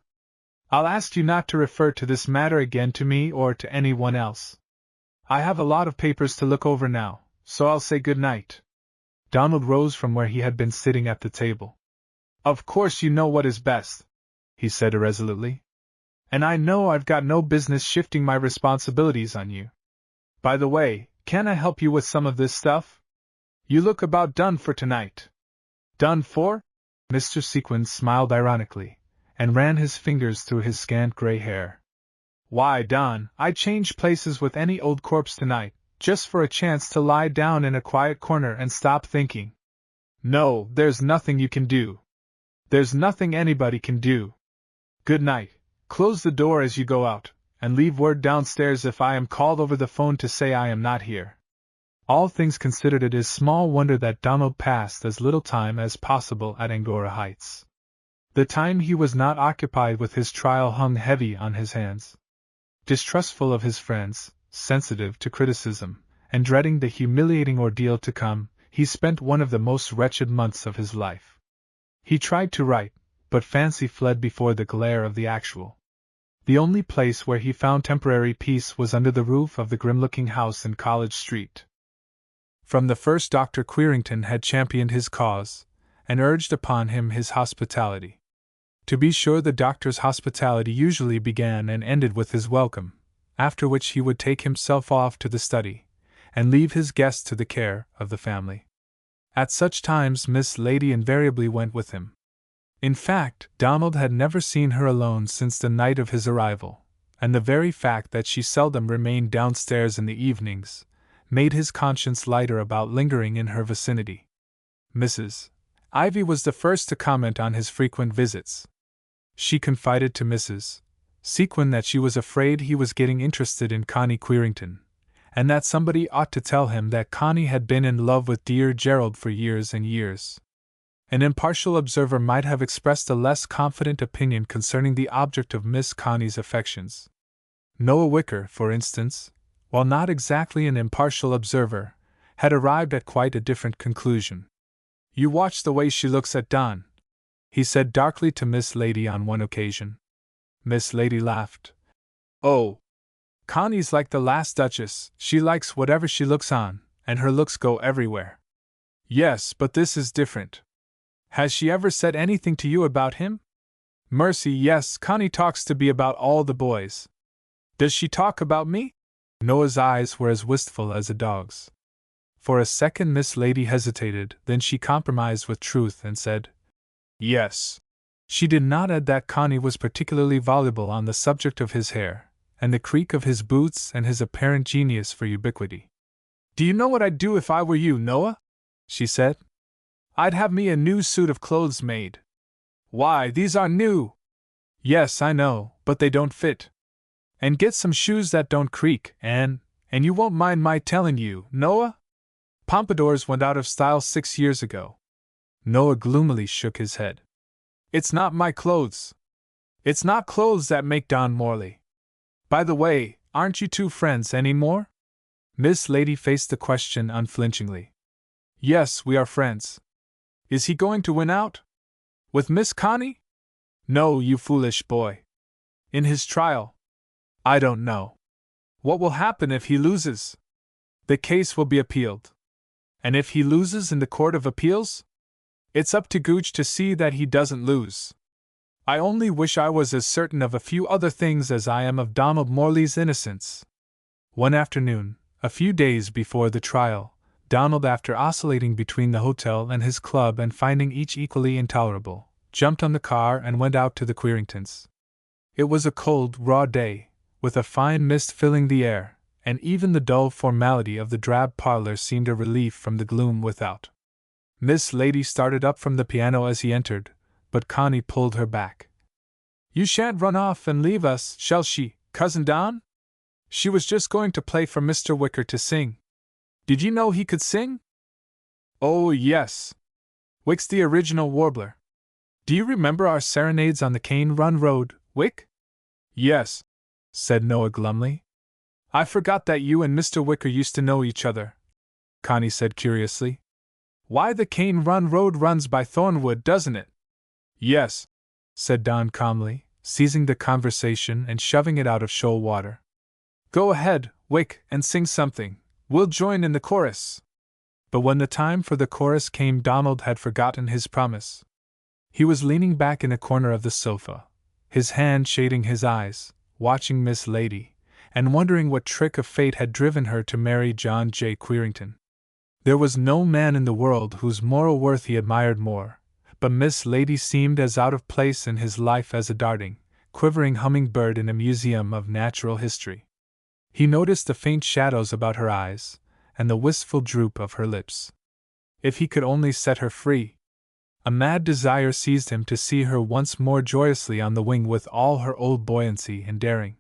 I'll ask you not to refer to this matter again to me or to anyone else. I have a lot of papers to look over now, so I'll say good night." Donald rose from where he had been sitting at the table. "Of course you know what is best," he said irresolutely. "And I know I've got no business shifting my responsibilities on you. By the way, can I help you with some of this stuff? You look about done for tonight." "Done for?" Mr. Sequin smiled ironically, and ran his fingers through his scant gray hair. "Why, Don, I'd change places with any old corpse tonight, just for a chance to lie down in a quiet corner and stop thinking. No, there's nothing you can do. There's nothing anybody can do. Good night. Close the door as you go out, and leave word downstairs if I am called over the phone to say I am not here." All things considered, it is small wonder that Donald passed as little time as possible at Angora Heights. The time he was not occupied with his trial hung heavy on his hands. Distrustful of his friends, sensitive to criticism, and dreading the humiliating ordeal to come, he spent one of the most wretched months of his life. He tried to write, but fancy fled before the glare of the actual. The only place where he found temporary peace was under the roof of the grim-looking house in College Street. From the first Dr. Querington had championed his cause, and urged upon him his hospitality. To be sure, the doctor's hospitality usually began and ended with his welcome, after which he would take himself off to the study, and leave his guest to the care of the family. At such times Miss Lady invariably went with him. In fact, Donald had never seen her alone since the night of his arrival, and the very fact that she seldom remained downstairs in the evenings made his conscience lighter about lingering in her vicinity. Mrs. Ivy was the first to comment on his frequent visits. She confided to Mrs. Sequin that she was afraid he was getting interested in Connie Querington, and that somebody ought to tell him that Connie had been in love with dear Gerald for years and years. An impartial observer might have expressed a less confident opinion concerning the object of Miss Connie's affections. Noah Wicker, for instance, while not exactly an impartial observer, had arrived at quite a different conclusion. "You watch the way she looks at Don," he said darkly to Miss Lady on one occasion. Miss Lady laughed. "Oh, Connie's like the last Duchess, she likes whatever she looks on, and her looks go everywhere." "Yes, but this is different. Has she ever said anything to you about him?" "Mercy, yes, Connie talks to me about all the boys." "Does she talk about me?" Noah's eyes were as wistful as a dog's. For a second Miss Lady hesitated, then she compromised with truth and said, "Yes." She did not add that Connie was particularly voluble on the subject of his hair, and the creak of his boots and his apparent genius for ubiquity. "Do you know what I'd do if I were you, Noah?" she said. "I'd have me a new suit of clothes made." "Why, these are new!" "Yes, I know, but they don't fit." "And get some shoes that don't creak, and you won't mind my telling you, Noah? Pompadours went out of style 6 years ago." Noah gloomily shook his head. "It's not my clothes. It's not clothes that make Don Morley. By the way, aren't you two friends any more?" Miss Lady faced the question unflinchingly. "Yes, we are friends." "Is he going to win out? With Miss Connie?" "No, you foolish boy." "In his trial?" "I don't know." "What will happen if he loses?" "The case will be appealed." "And if he loses in the Court of Appeals?" "It's up to Gooch to see that he doesn't lose." "I only wish I was as certain of a few other things as I am of Donald Morley's innocence." One afternoon, a few days before the trial, Donald, after oscillating between the hotel and his club and finding each equally intolerable, jumped on the car and went out to the Queringtons. It was a cold, raw day, with a fine mist filling the air, and even the dull formality of the drab parlor seemed a relief from the gloom without. Miss Lady started up from the piano as he entered, but Connie pulled her back. "You shan't run off and leave us, shall she, Cousin Don? She was just going to play for Mr. Wicker to sing. Did you know he could sing?" "Oh, yes. Wick's the original warbler. Do you remember our serenades on the Cane Run Road, Wick?" "Yes," said Noah glumly. "I forgot that you and Mr. Wicker used to know each other," Connie said curiously. "Why, the Cane Run Road runs by Thornwood, doesn't it?" "Yes," said Don calmly, seizing the conversation and shoving it out of shoal water. "Go ahead, Wick, and sing something. We'll join in the chorus." But when the time for the chorus came, Donald had forgotten his promise. He was leaning back in a corner of the sofa, his hand shading his eyes, watching Miss Lady, and wondering what trick of fate had driven her to marry John J. Querington. There was no man in the world whose moral worth he admired more, but Miss Lady seemed as out of place in his life as a darting, quivering hummingbird in a museum of natural history. He noticed the faint shadows about her eyes, and the wistful droop of her lips. If he could only set her free! A mad desire seized him to see her once more joyously on the wing with all her old buoyancy and daring.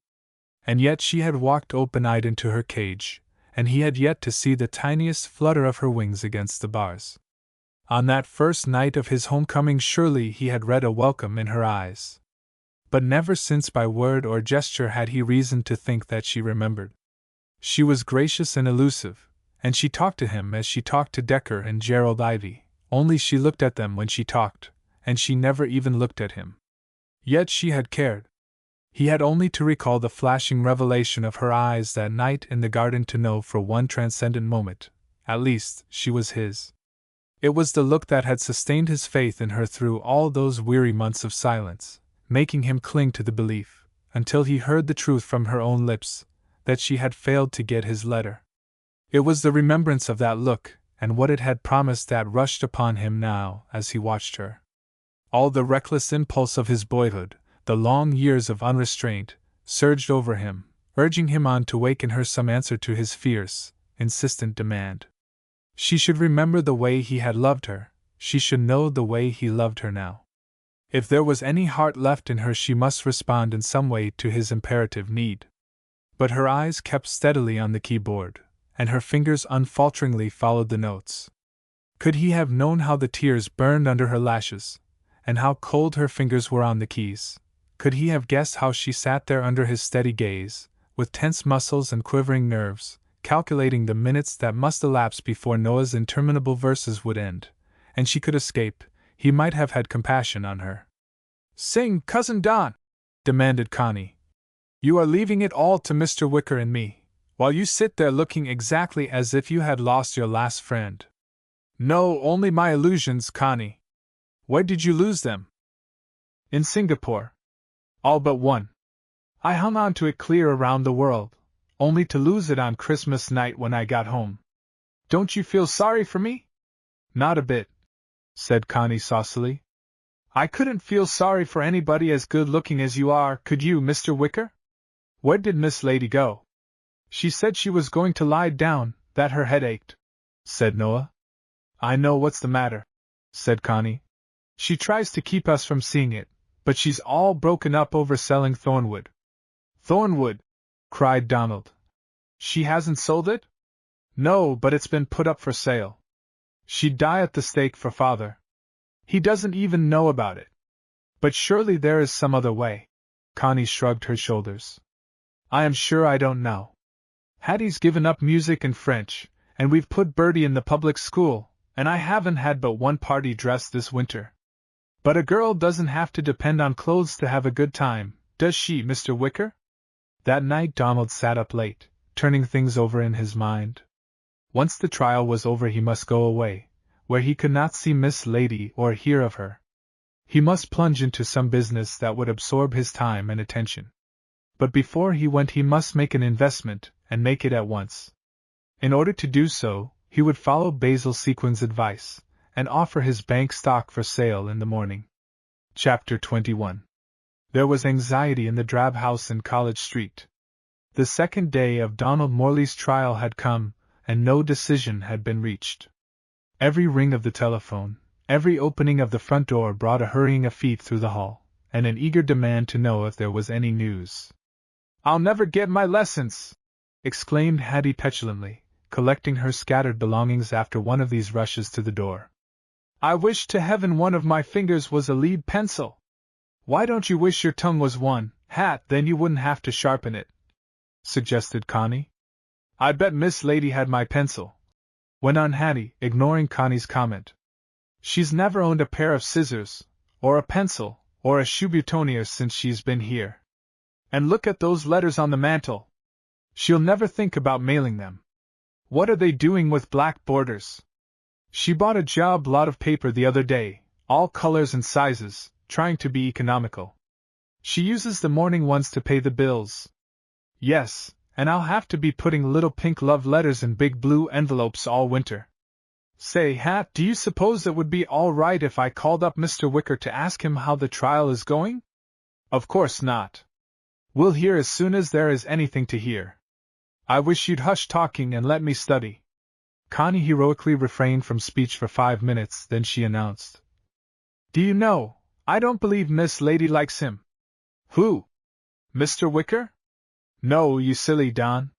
And yet she had walked open-eyed into her cage, and he had yet to see the tiniest flutter of her wings against the bars. On that first night of his homecoming surely he had read a welcome in her eyes. But never since by word or gesture had he reason to think that she remembered. She was gracious and elusive, and she talked to him as she talked to Decker and Gerald Ivy, only she looked at them when she talked, and she never even looked at him. Yet she had cared. He had only to recall the flashing revelation of her eyes that night in the garden to know for one transcendent moment, at least, she was his. It was the look that had sustained his faith in her through all those weary months of silence, making him cling to the belief, until he heard the truth from her own lips, that she had failed to get his letter. It was the remembrance of that look, and what it had promised, that rushed upon him now as he watched her. All the reckless impulse of his boyhood, the long years of unrestraint, surged over him, urging him on to wake in her some answer to his fierce, insistent demand. She should remember the way he had loved her, she should know the way he loved her now. If there was any heart left in her, she must respond in some way to his imperative need. But her eyes kept steadily on the keyboard, and her fingers unfalteringly followed the notes. Could he have known how the tears burned under her lashes, and how cold her fingers were on the keys? Could he have guessed how she sat there under his steady gaze, with tense muscles and quivering nerves, calculating the minutes that must elapse before Noah's interminable verses would end, and she could escape, he might have had compassion on her. "Sing, Cousin Don!" demanded Connie. "You are leaving it all to Mr. Wicker and me, while you sit there looking exactly as if you had lost your last friend." "No, only my illusions, Connie." "Where did you lose them?" "In Singapore. All but one. I hung on to it clear around the world, only to lose it on Christmas night when I got home. Don't you feel sorry for me?" "Not a bit," said Connie saucily. "I couldn't feel sorry for anybody as good-looking as you are, could you, Mr. Wicker?" "Where did Miss Lady go?" "She said she was going to lie down, that her head ached," said Noah. "I know what's the matter," said Connie. "She tries to keep us from seeing it, but she's all broken up over selling Thornwood." "Thornwood!" cried Donald. "She hasn't sold it?" "No, but it's been put up for sale. She'd die at the stake for Father. He doesn't even know about it." "But surely there is some other way." Connie shrugged her shoulders. "I am sure I don't know. Hattie's given up music and French, and we've put Bertie in the public school, and I haven't had but one party dress this winter. But a girl doesn't have to depend on clothes to have a good time, does she, Mr. Wicker?" That night Donald sat up late, turning things over in his mind. Once the trial was over he must go away, where he could not see Miss Lady or hear of her. He must plunge into some business that would absorb his time and attention. But before he went he must make an investment, and make it at once. In order to do so, he would follow Basil Sequin's advice, and offer his bank stock for sale in the morning. Chapter 21. There was anxiety in the drab house in College Street. The second day of Donald Morley's trial had come, and no decision had been reached. Every ring of the telephone, every opening of the front door brought a hurrying of feet through the hall, and an eager demand to know if there was any news. "I'll never get my lessons!" exclaimed Hattie petulantly, collecting her scattered belongings after one of these rushes to the door. "I wish to heaven one of my fingers was a lead pencil." "Why don't you wish your tongue was one, Hat, then you wouldn't have to sharpen it?" suggested Connie. "I bet Miss Lady had my pencil," went on Hattie, ignoring Connie's comment. "She's never owned a pair of scissors, or a pencil, or a shoe-boutonniere since she's been here. And look at those letters on the mantel. She'll never think about mailing them. What are they doing with black borders? She bought a job lot of paper the other day, all colors and sizes, trying to be economical. She uses the morning ones to pay the bills. Yes, and I'll have to be putting little pink love letters in big blue envelopes all winter. Say, Hat, do you suppose it would be all right if I called up Mr. Wicker to ask him how the trial is going?" "Of course not. We'll hear as soon as there is anything to hear. I wish you'd hush talking and let me study." Connie heroically refrained from speech for 5 minutes, then she announced, "Do you know, I don't believe Miss Lady likes him." "Who? Mr. Wicker?" "No, you silly Don.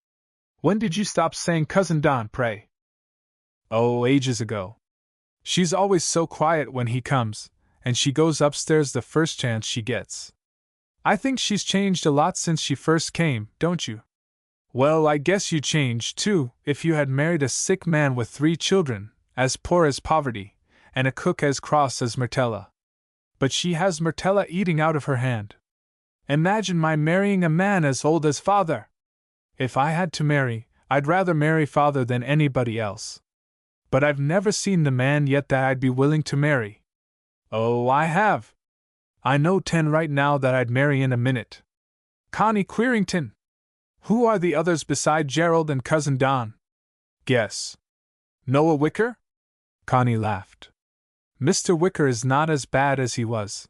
When did you stop saying Cousin Don, pray?" "Oh, ages ago. She's always so quiet when he comes, and she goes upstairs the first chance she gets. I think she's changed a lot since she first came, don't you?" "Well, I guess you'd change, too, if you had married a sick man with 3 children, as poor as poverty, and a cook as cross as Myrtella. But she has Myrtella eating out of her hand. Imagine my marrying a man as old as Father! If I had to marry, I'd rather marry Father than anybody else. But I've never seen the man yet that I'd be willing to marry." "Oh, I have. I know 10 right now that I'd marry in a minute. Connie Querington. Who are the others beside Gerald and Cousin Don?" "Guess." "Noah Wicker?" Connie laughed. "Mr. Wicker is not as bad as he was.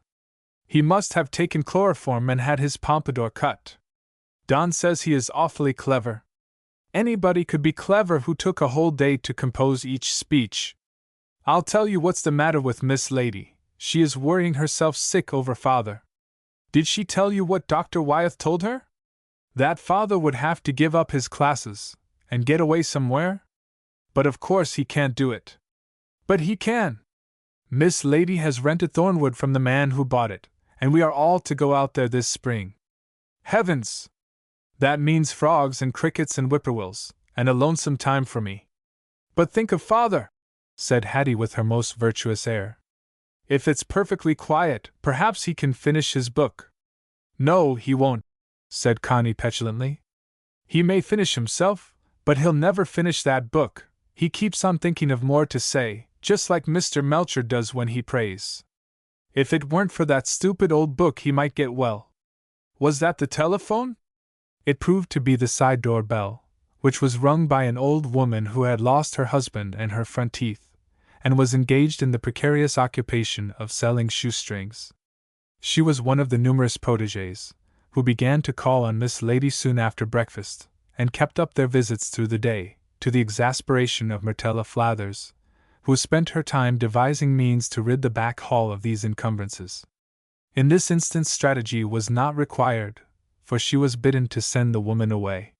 He must have taken chloroform and had his pompadour cut. Don says he is awfully clever." Anybody could be clever who took a whole day to compose each speech. I'll tell you what's the matter with Miss Lady. She is worrying herself sick over Father. Did she tell you what Dr. Wyeth told her? That Father would have to give up his classes and get away somewhere? But of course he can't do it. But he can. Miss Lady has rented Thornwood from the man who bought it, and we are all to go out there this spring. Heavens! That means frogs and crickets and whippoorwills, and a lonesome time for me. But think of Father, said Hattie with her most virtuous air. If it's perfectly quiet, perhaps he can finish his book. No, he won't, said Connie petulantly. He may finish himself, but he'll never finish that book. He keeps on thinking of more to say, just like Mr. Melcher does when he prays. If it weren't for that stupid old book he might get well. Was that the telephone? It proved to be the side door bell, which was rung by an old woman who had lost her husband and her front teeth, and was engaged in the precarious occupation of selling shoestrings. She was one of the numerous protégées, who began to call on Miss Lady soon after breakfast, and kept up their visits through the day, to the exasperation of Myrtella Flathers, who spent her time devising means to rid the back hall of these encumbrances. In this instance strategy was not required, for she was bidden to send the woman away.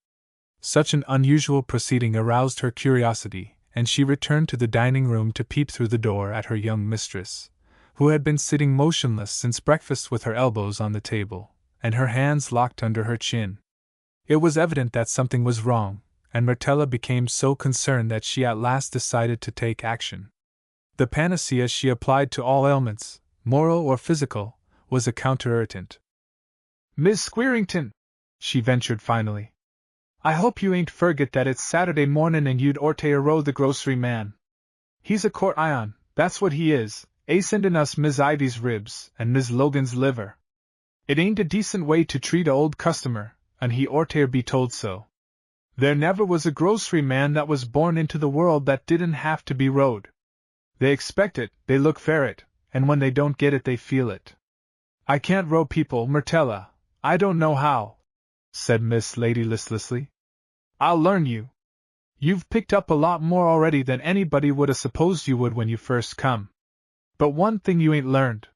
Such an unusual proceeding aroused her curiosity, and she returned to the dining room to peep through the door at her young mistress, who had been sitting motionless since breakfast with her elbows on the table, and her hands locked under her chin. It was evident that something was wrong, and Myrtella became so concerned that she at last decided to take action. The panacea she applied to all ailments, moral or physical, was a counter-irritant. "Miss Squeerington," she ventured finally, "I hope you ain't forget that it's Saturday mornin' and you'd orter row the grocery man. He's a court ion, that's what he is, sendin' us Miss Ivy's ribs and Miss Logan's liver. It ain't a decent way to treat a old customer, and he orter be told so. There never was a grocery man that was born into the world that didn't have to be rowed. They expect it, they look for it, and when they don't get it they feel it. I can't row people, Myrtella, I don't know how," said Miss Lady listlessly. "I'll learn you. You've picked up a lot more already than anybody would 'a' supposed you would when you first come. But one thing you ain't learned.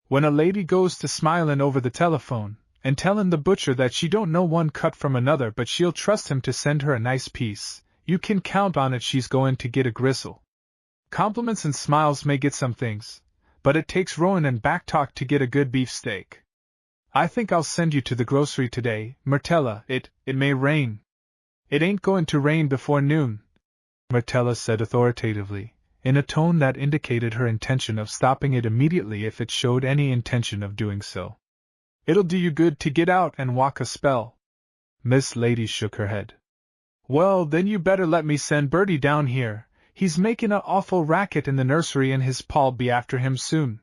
When a lady goes to smilin' over the telephone, and tellin' the butcher that she don't know one cut from another but she'll trust him to send her a nice piece, you can count on it she's goin' to get a gristle. Compliments and smiles may get some things, but it takes rowin' and back-talk to get a good beefsteak. I think I'll send you to the grocery today, Myrtella. It may rain." "It ain't going to rain before noon," Myrtella said authoritatively, in a tone that indicated her intention of stopping it immediately if it showed any intention of doing so. "It'll do you good to get out and walk a spell." Miss Lady shook her head. "Well, then you better let me send Bertie down here. He's making a awful racket in the nursery and his pa'll be after him soon."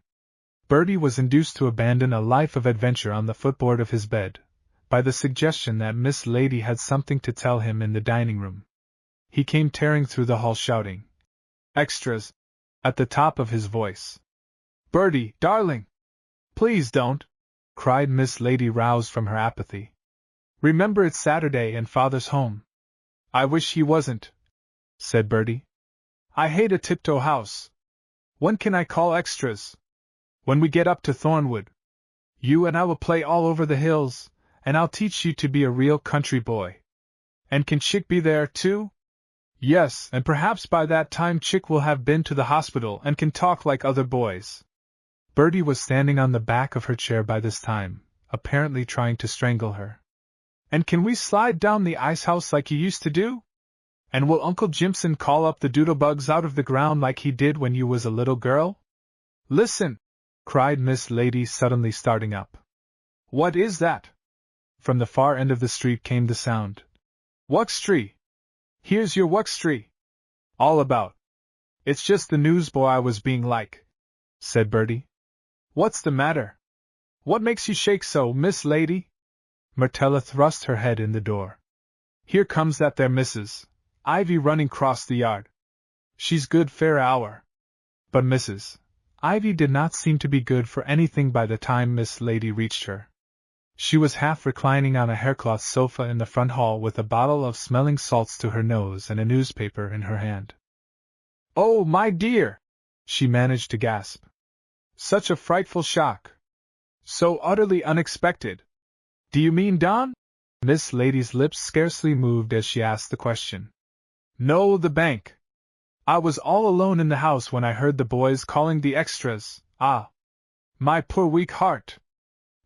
Bertie was induced to abandon a life of adventure on the footboard of his bed, by the suggestion that Miss Lady had something to tell him in the dining room. He came tearing through the hall shouting, "Extras!" at the top of his voice. "Bertie, darling! Please don't!" cried Miss Lady, roused from her apathy. "Remember it's Saturday and Father's home." "I wish he wasn't," said Bertie. "I hate a tiptoe house. When can I call extras?" "When we get up to Thornwood. You and I will play all over the hills, and I'll teach you to be a real country boy." "And can Chick be there, too?" "Yes, and perhaps by that time Chick will have been to the hospital and can talk like other boys." Bertie was standing on the back of her chair by this time, apparently trying to strangle her. "And can we slide down the ice house like you used to do? And will Uncle Jimson call up the doodlebugs out of the ground like he did when you was a little girl?" "Listen!" cried Miss Lady, suddenly starting up. "What is that?" From the far end of the street came the sound. "Wuxtree! Here's your Wuxtree! All about. It's just the newsboy I was being like," said Bertie. "What's the matter? What makes you shake so, Miss Lady?" Myrtella thrust her head in the door. "Here comes that there Mrs. Ivy running cross the yard. She's good fair hour." But Mrs. Ivy did not seem to be good for anything by the time Miss Lady reached her. She was half reclining on a haircloth sofa in the front hall with a bottle of smelling salts to her nose and a newspaper in her hand. "Oh, my dear!" she managed to gasp. "Such a frightful shock! So utterly unexpected! Do you mean Don?" Miss Lady's lips scarcely moved as she asked the question. "No, the bank. I was all alone in the house when I heard the boys calling the extras. Ah! My poor weak heart!"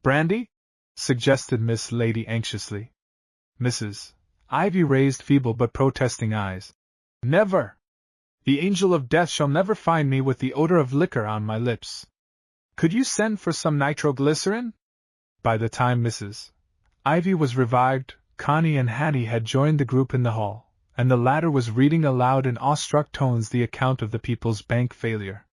"Brandy?" suggested Miss Lady anxiously. Mrs. Ivy raised feeble but protesting eyes. "Never! The angel of death shall never find me with the odor of liquor on my lips. Could you send for some nitroglycerin?" By the time Mrs. Ivy was revived, Connie and Hattie had joined the group in the hall, and the latter was reading aloud in awestruck tones the account of the People's Bank failure.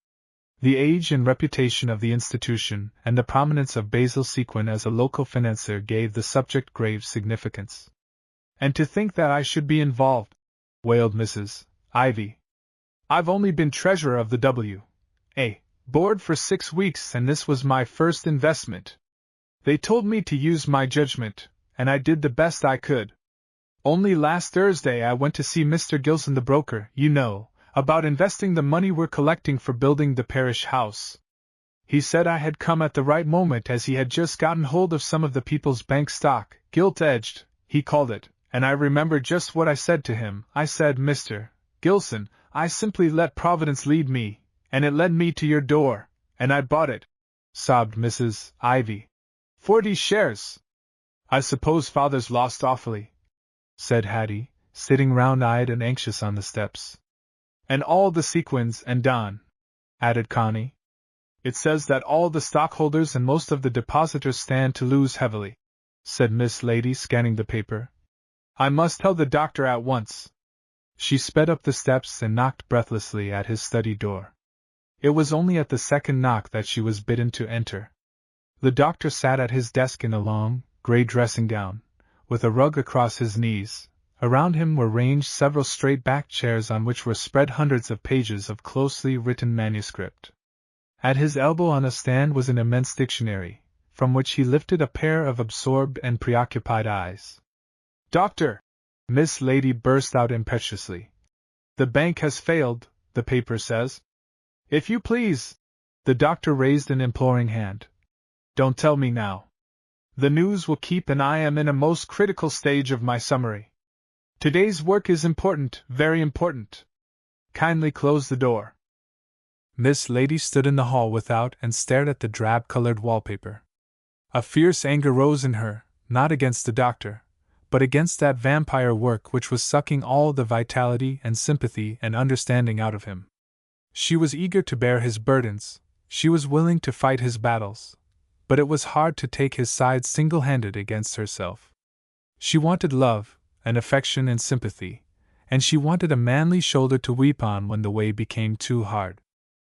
The age and reputation of the institution and the prominence of Basil Sequin as a local financier gave the subject grave significance. "And to think that I should be involved," wailed Mrs. Ivy. "I've only been treasurer of the W.A. board for 6 weeks, and this was my first investment. They told me to use my judgment, and I did the best I could. Only last Thursday I went to see Mr. Gilson, the broker, you know, about investing the money we're collecting for building the parish house. He said I had come at the right moment, as he had just gotten hold of some of the People's Bank stock, gilt-edged, he called it, and I remember just what I said to him. I said, 'Mr. Gilson, I simply let Providence lead me, and it led me to your door, and I bought it,'" sobbed Mrs. Ivy. "40 shares. I suppose Father's lost awfully," said Hattie, sitting round-eyed and anxious on the steps. "And all the Sequins and Don," added Connie. "It says that all the stockholders and most of the depositors stand to lose heavily," said Miss Lady, scanning the paper. "I must tell the doctor at once." She sped up the steps and knocked breathlessly at his study door. It was only at the second knock that she was bidden to enter. The doctor sat at his desk in a long, grey dressing gown, with a rug across his knees. Around him were ranged several straight-backed chairs on which were spread hundreds of pages of closely written manuscript. At his elbow on a stand was an immense dictionary, from which he lifted a pair of absorbed and preoccupied eyes. "Doctor!" Miss Lady burst out impetuously. "The bank has failed, the paper says." "If you please!" The doctor raised an imploring hand. "Don't tell me now. The news will keep, and I am in a most critical stage of my summary. Today's work is important, very important. Kindly close the door." Miss Lady stood in the hall without and stared at the drab-colored wallpaper. A fierce anger rose in her, not against the doctor, but against that vampire work which was sucking all the vitality and sympathy and understanding out of him. She was eager to bear his burdens, she was willing to fight his battles, but it was hard to take his side single-handed against herself. She wanted love, and affection and sympathy, and she wanted a manly shoulder to weep on when the way became too hard.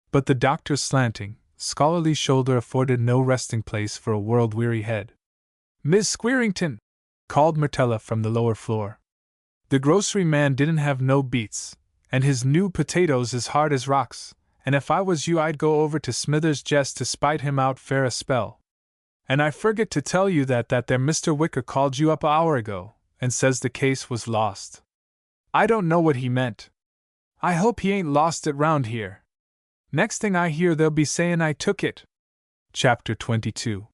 But the doctor's slanting, scholarly shoulder afforded no resting place for a world-weary head. "Miss Squeerington!" called Myrtella from the lower floor. "The grocery man didn't have no beets, and his new potatoes as hard as rocks, and if I was you I'd go over to Smithers just to spite him out fair a spell. And I forget to tell you that there Mr. Wicker called you up a hour ago, and says the case was lost. I don't know what he meant. I hope he ain't lost it round here. Next thing I hear they'll be sayin' I took it." Chapter 22.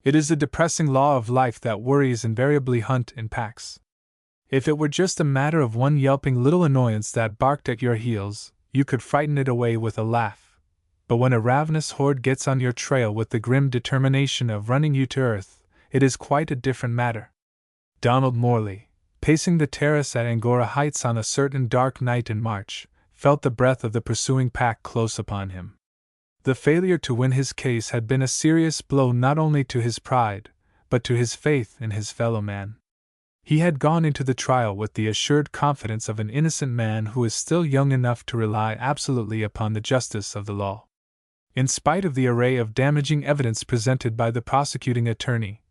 It is a depressing law of life that worries invariably hunt in packs. If it were just a matter of one yelping little annoyance that barked at your heels, you could frighten it away with a laugh. But when a ravenous horde gets on your trail with the grim determination of running you to earth, it is quite a different matter. Donald Morley, pacing the terrace at Angora Heights on a certain dark night in March, felt the breath of the pursuing pack close upon him. The failure to win his case had been a serious blow not only to his pride, but to his faith in his fellow man. He had gone into the trial with the assured confidence of an innocent man who is still young enough to rely absolutely upon the justice of the law. In spite of the array of damaging evidence presented by the prosecuting attorney,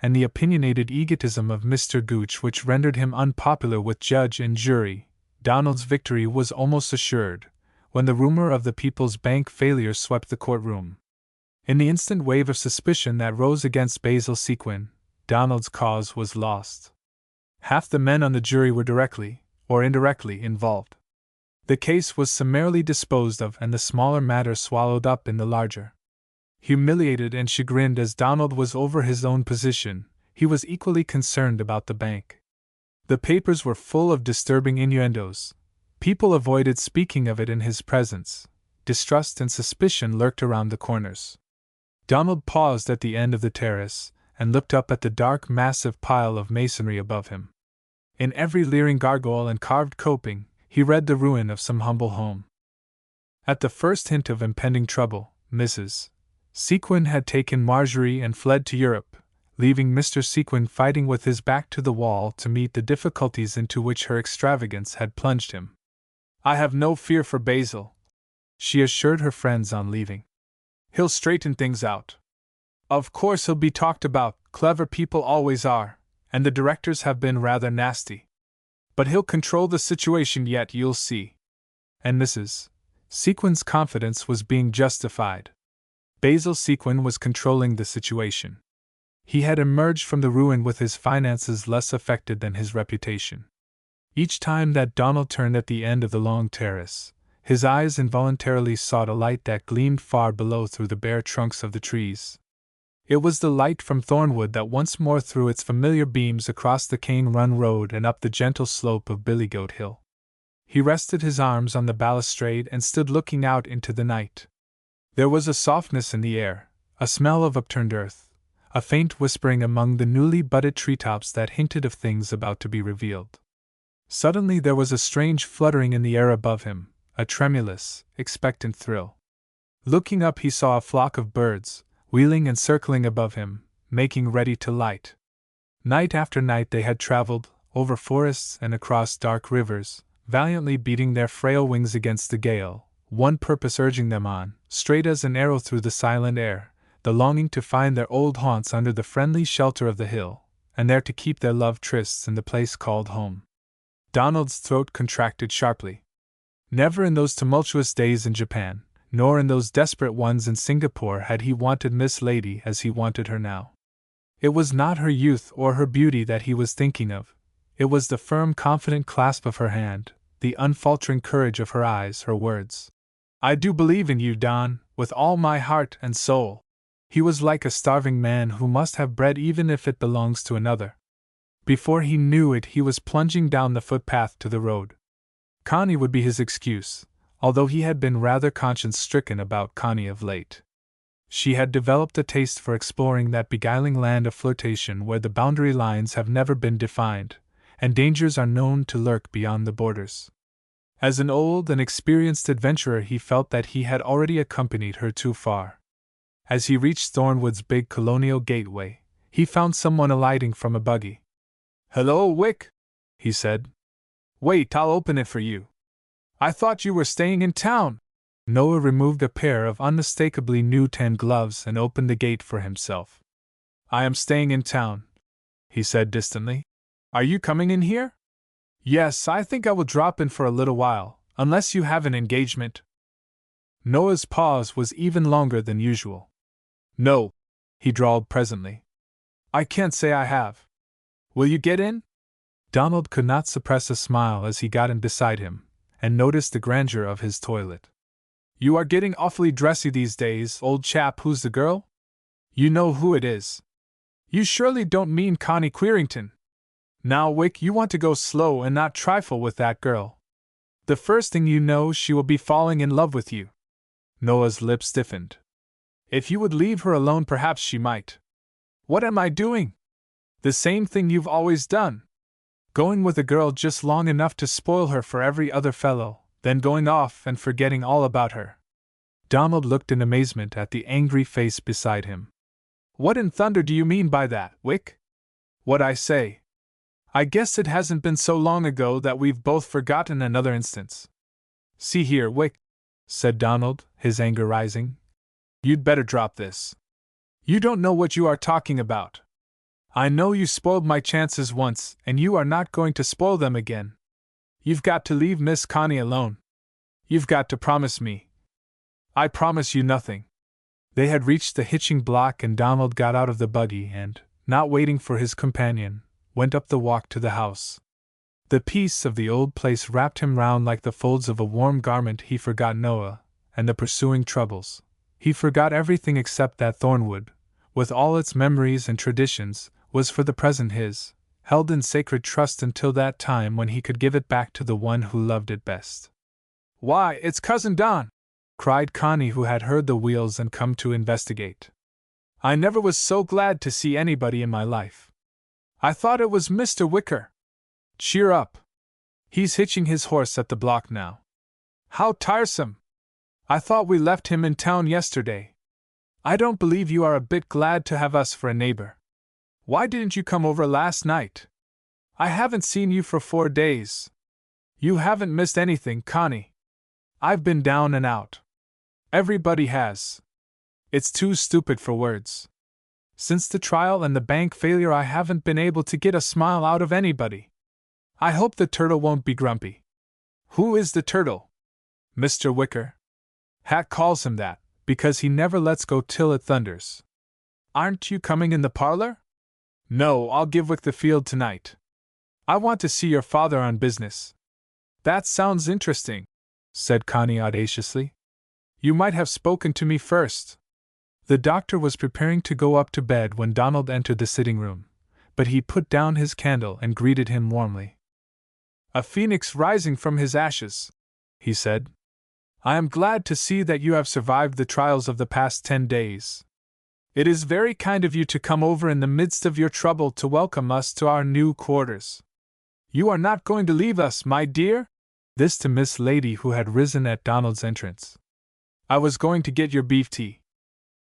and the opinionated egotism of Mr. Gooch which rendered him unpopular with judge and jury, Donald's victory was almost assured, when the rumor of the People's Bank failure swept the courtroom. In the instant wave of suspicion that rose against Basil Sequin, Donald's cause was lost. Half the men on the jury were directly, or indirectly, involved. The case was summarily disposed of and the smaller matter swallowed up in the larger. Humiliated and chagrined as Donald was over his own position, he was equally concerned about the bank. The papers were full of disturbing innuendos. People avoided speaking of it in his presence. Distrust and suspicion lurked around the corners. Donald paused at the end of the terrace and looked up at the dark, massive pile of masonry above him. In every leering gargoyle and carved coping, he read the ruin of some humble home. At the first hint of impending trouble, Mrs. Sequin had taken Marjorie and fled to Europe, leaving Mr. Sequin fighting with his back to the wall to meet the difficulties into which her extravagance had plunged him. "I have no fear for Basil," she assured her friends on leaving. "He'll straighten things out. Of course he'll be talked about, clever people always are, and the directors have been rather nasty. But he'll control the situation yet, you'll see." And Mrs. Sequin's confidence was being justified. Basil Sequin was controlling the situation. He had emerged from the ruin with his finances less affected than his reputation. Each time that Donald turned at the end of the long terrace, his eyes involuntarily sought a light that gleamed far below through the bare trunks of the trees. It was the light from Thornwood that once more threw its familiar beams across the Cane Run Road and up the gentle slope of Billygoat Hill. He rested his arms on the balustrade and stood looking out into the night. There was a softness in the air, a smell of upturned earth, a faint whispering among the newly budded treetops that hinted of things about to be revealed. Suddenly there was a strange fluttering in the air above him, a tremulous, expectant thrill. Looking up, he saw a flock of birds, wheeling and circling above him, making ready to light. Night after night they had traveled, over forests and across dark rivers, valiantly beating their frail wings against the gale, one purpose urging them on, straight as an arrow through the silent air, the longing to find their old haunts under the friendly shelter of the hill, and there to keep their love trysts in the place called home. Donald's throat contracted sharply. Never in those tumultuous days in Japan, nor in those desperate ones in Singapore, had he wanted Miss Lady as he wanted her now. It was not her youth or her beauty that he was thinking of. It was the firm, confident clasp of her hand, the unfaltering courage of her eyes, her words. "I do believe in you, Don, with all my heart and soul." He was like a starving man who must have bread even if it belongs to another. Before he knew it, he was plunging down the footpath to the road. Connie would be his excuse, although he had been rather conscience-stricken about Connie of late. She had developed a taste for exploring that beguiling land of flirtation where the boundary lines have never been defined, and dangers are known to lurk beyond the borders. As an old and experienced adventurer, he felt that he had already accompanied her too far. As he reached Thornwood's big colonial gateway, he found someone alighting from a buggy. "Hello, Wick," he said. "Wait, I'll open it for you. I thought you were staying in town." Noah removed a pair of unmistakably new tan gloves and opened the gate for himself. "I am staying in town," he said distantly. "Are you coming in here?" "Yes, I think I will drop in for a little while, unless you have an engagement." Noah's pause was even longer than usual. "No," he drawled presently. "I can't say I have. Will you get in?" Donald could not suppress a smile as he got in beside him, and noticed the grandeur of his toilet. "You are getting awfully dressy these days, old chap. Who's the girl?" "You know who it is. You surely don't mean Connie Querington. Now, Wick, you want to go slow and not trifle with that girl. The first thing you know, she will be falling in love with you." Noah's lips stiffened. "If you would leave her alone, perhaps she might." "What am I doing?" "The same thing you've always done. Going with a girl just long enough to spoil her for every other fellow, then going off and forgetting all about her." Donald looked in amazement at the angry face beside him. "What in thunder do you mean by that, Wick?" "What I say. I guess it hasn't been so long ago that we've both forgotten another instance." "See here, Wick," said Donald, his anger rising. "You'd better drop this. You don't know what you are talking about. I know you spoiled my chances once, and you are not going to spoil them again. You've got to leave Miss Connie alone. You've got to promise me." "I promise you nothing." They had reached the hitching block and Donald got out of the buggy and, not waiting for his companion, went up the walk to the house. The peace of the old place wrapped him round like the folds of a warm garment. He forgot Noah, and the pursuing troubles. He forgot everything except that Thornwood, with all its memories and traditions, was for the present his, held in sacred trust until that time when he could give it back to the one who loved it best. "Why, it's Cousin Don!" cried Connie, who had heard the wheels and come to investigate. "I never was so glad to see anybody in my life. I thought it was Mr. Wicker." "Cheer up. He's hitching his horse at the block now." "How tiresome! I thought we left him in town yesterday. I don't believe you are a bit glad to have us for a neighbor. Why didn't you come over last night? I haven't seen you for 4 days. You haven't missed anything, Connie. I've been down and out. Everybody has. It's too stupid for words. Since the trial and the bank failure, I haven't been able to get a smile out of anybody. I hope the turtle won't be grumpy." "Who is the turtle?" "Mr. Wicker. Hat calls him that, because he never lets go till it thunders." "Aren't you coming in the parlor?" "No, I'll give Wick the field tonight. I want to see your father on business." "That sounds interesting," said Connie audaciously. "You might have spoken to me first." The doctor was preparing to go up to bed when Donald entered the sitting room, but he put down his candle and greeted him warmly. "A phoenix rising from his ashes," he said. "I am glad to see that you have survived the trials of the past 10 days. It is very kind of you to come over in the midst of your trouble to welcome us to our new quarters. You are not going to leave us, my dear?" This to Miss Lady, who had risen at Donald's entrance. "I was going to get your beef tea."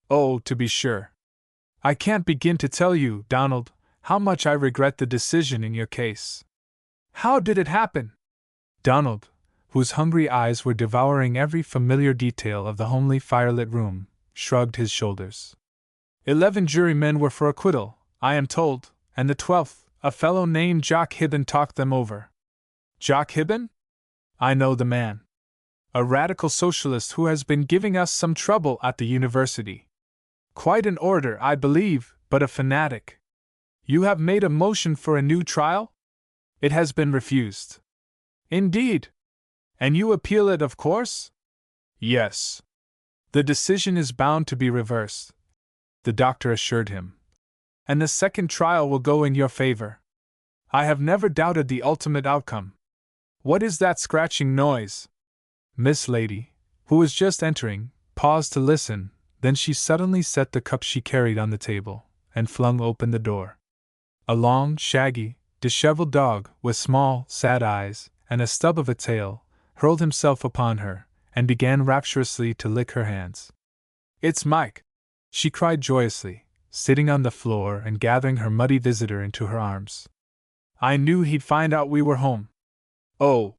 "Oh, to be sure. I can't begin to tell you, Donald, how much I regret the decision in your case." "How did it happen?" Donald, whose hungry eyes were devouring every familiar detail of the homely firelit room, shrugged his shoulders. 11 jurymen were for acquittal, I am told, and the 12th, a fellow named Jock Hibben, talked them over." "Jock Hibben? I know the man. A radical socialist who has been giving us some trouble at the university. Quite an orator, I believe, but a fanatic. You have made a motion for a new trial?" "It has been refused." "Indeed? And you appeal it, of course?" "Yes. The decision is bound to be reversed," the doctor assured him. "And the second trial will go in your favor. I have never doubted the ultimate outcome. What is that scratching noise?" Miss Lady, who was just entering, paused to listen, then she suddenly set the cup she carried on the table, and flung open the door. A long, shaggy, disheveled dog, with small, sad eyes, and a stub of a tail, hurled himself upon her, and began rapturously to lick her hands. "It's Mike!" she cried joyously, sitting on the floor and gathering her muddy visitor into her arms. "I knew he'd find out we were home. Oh!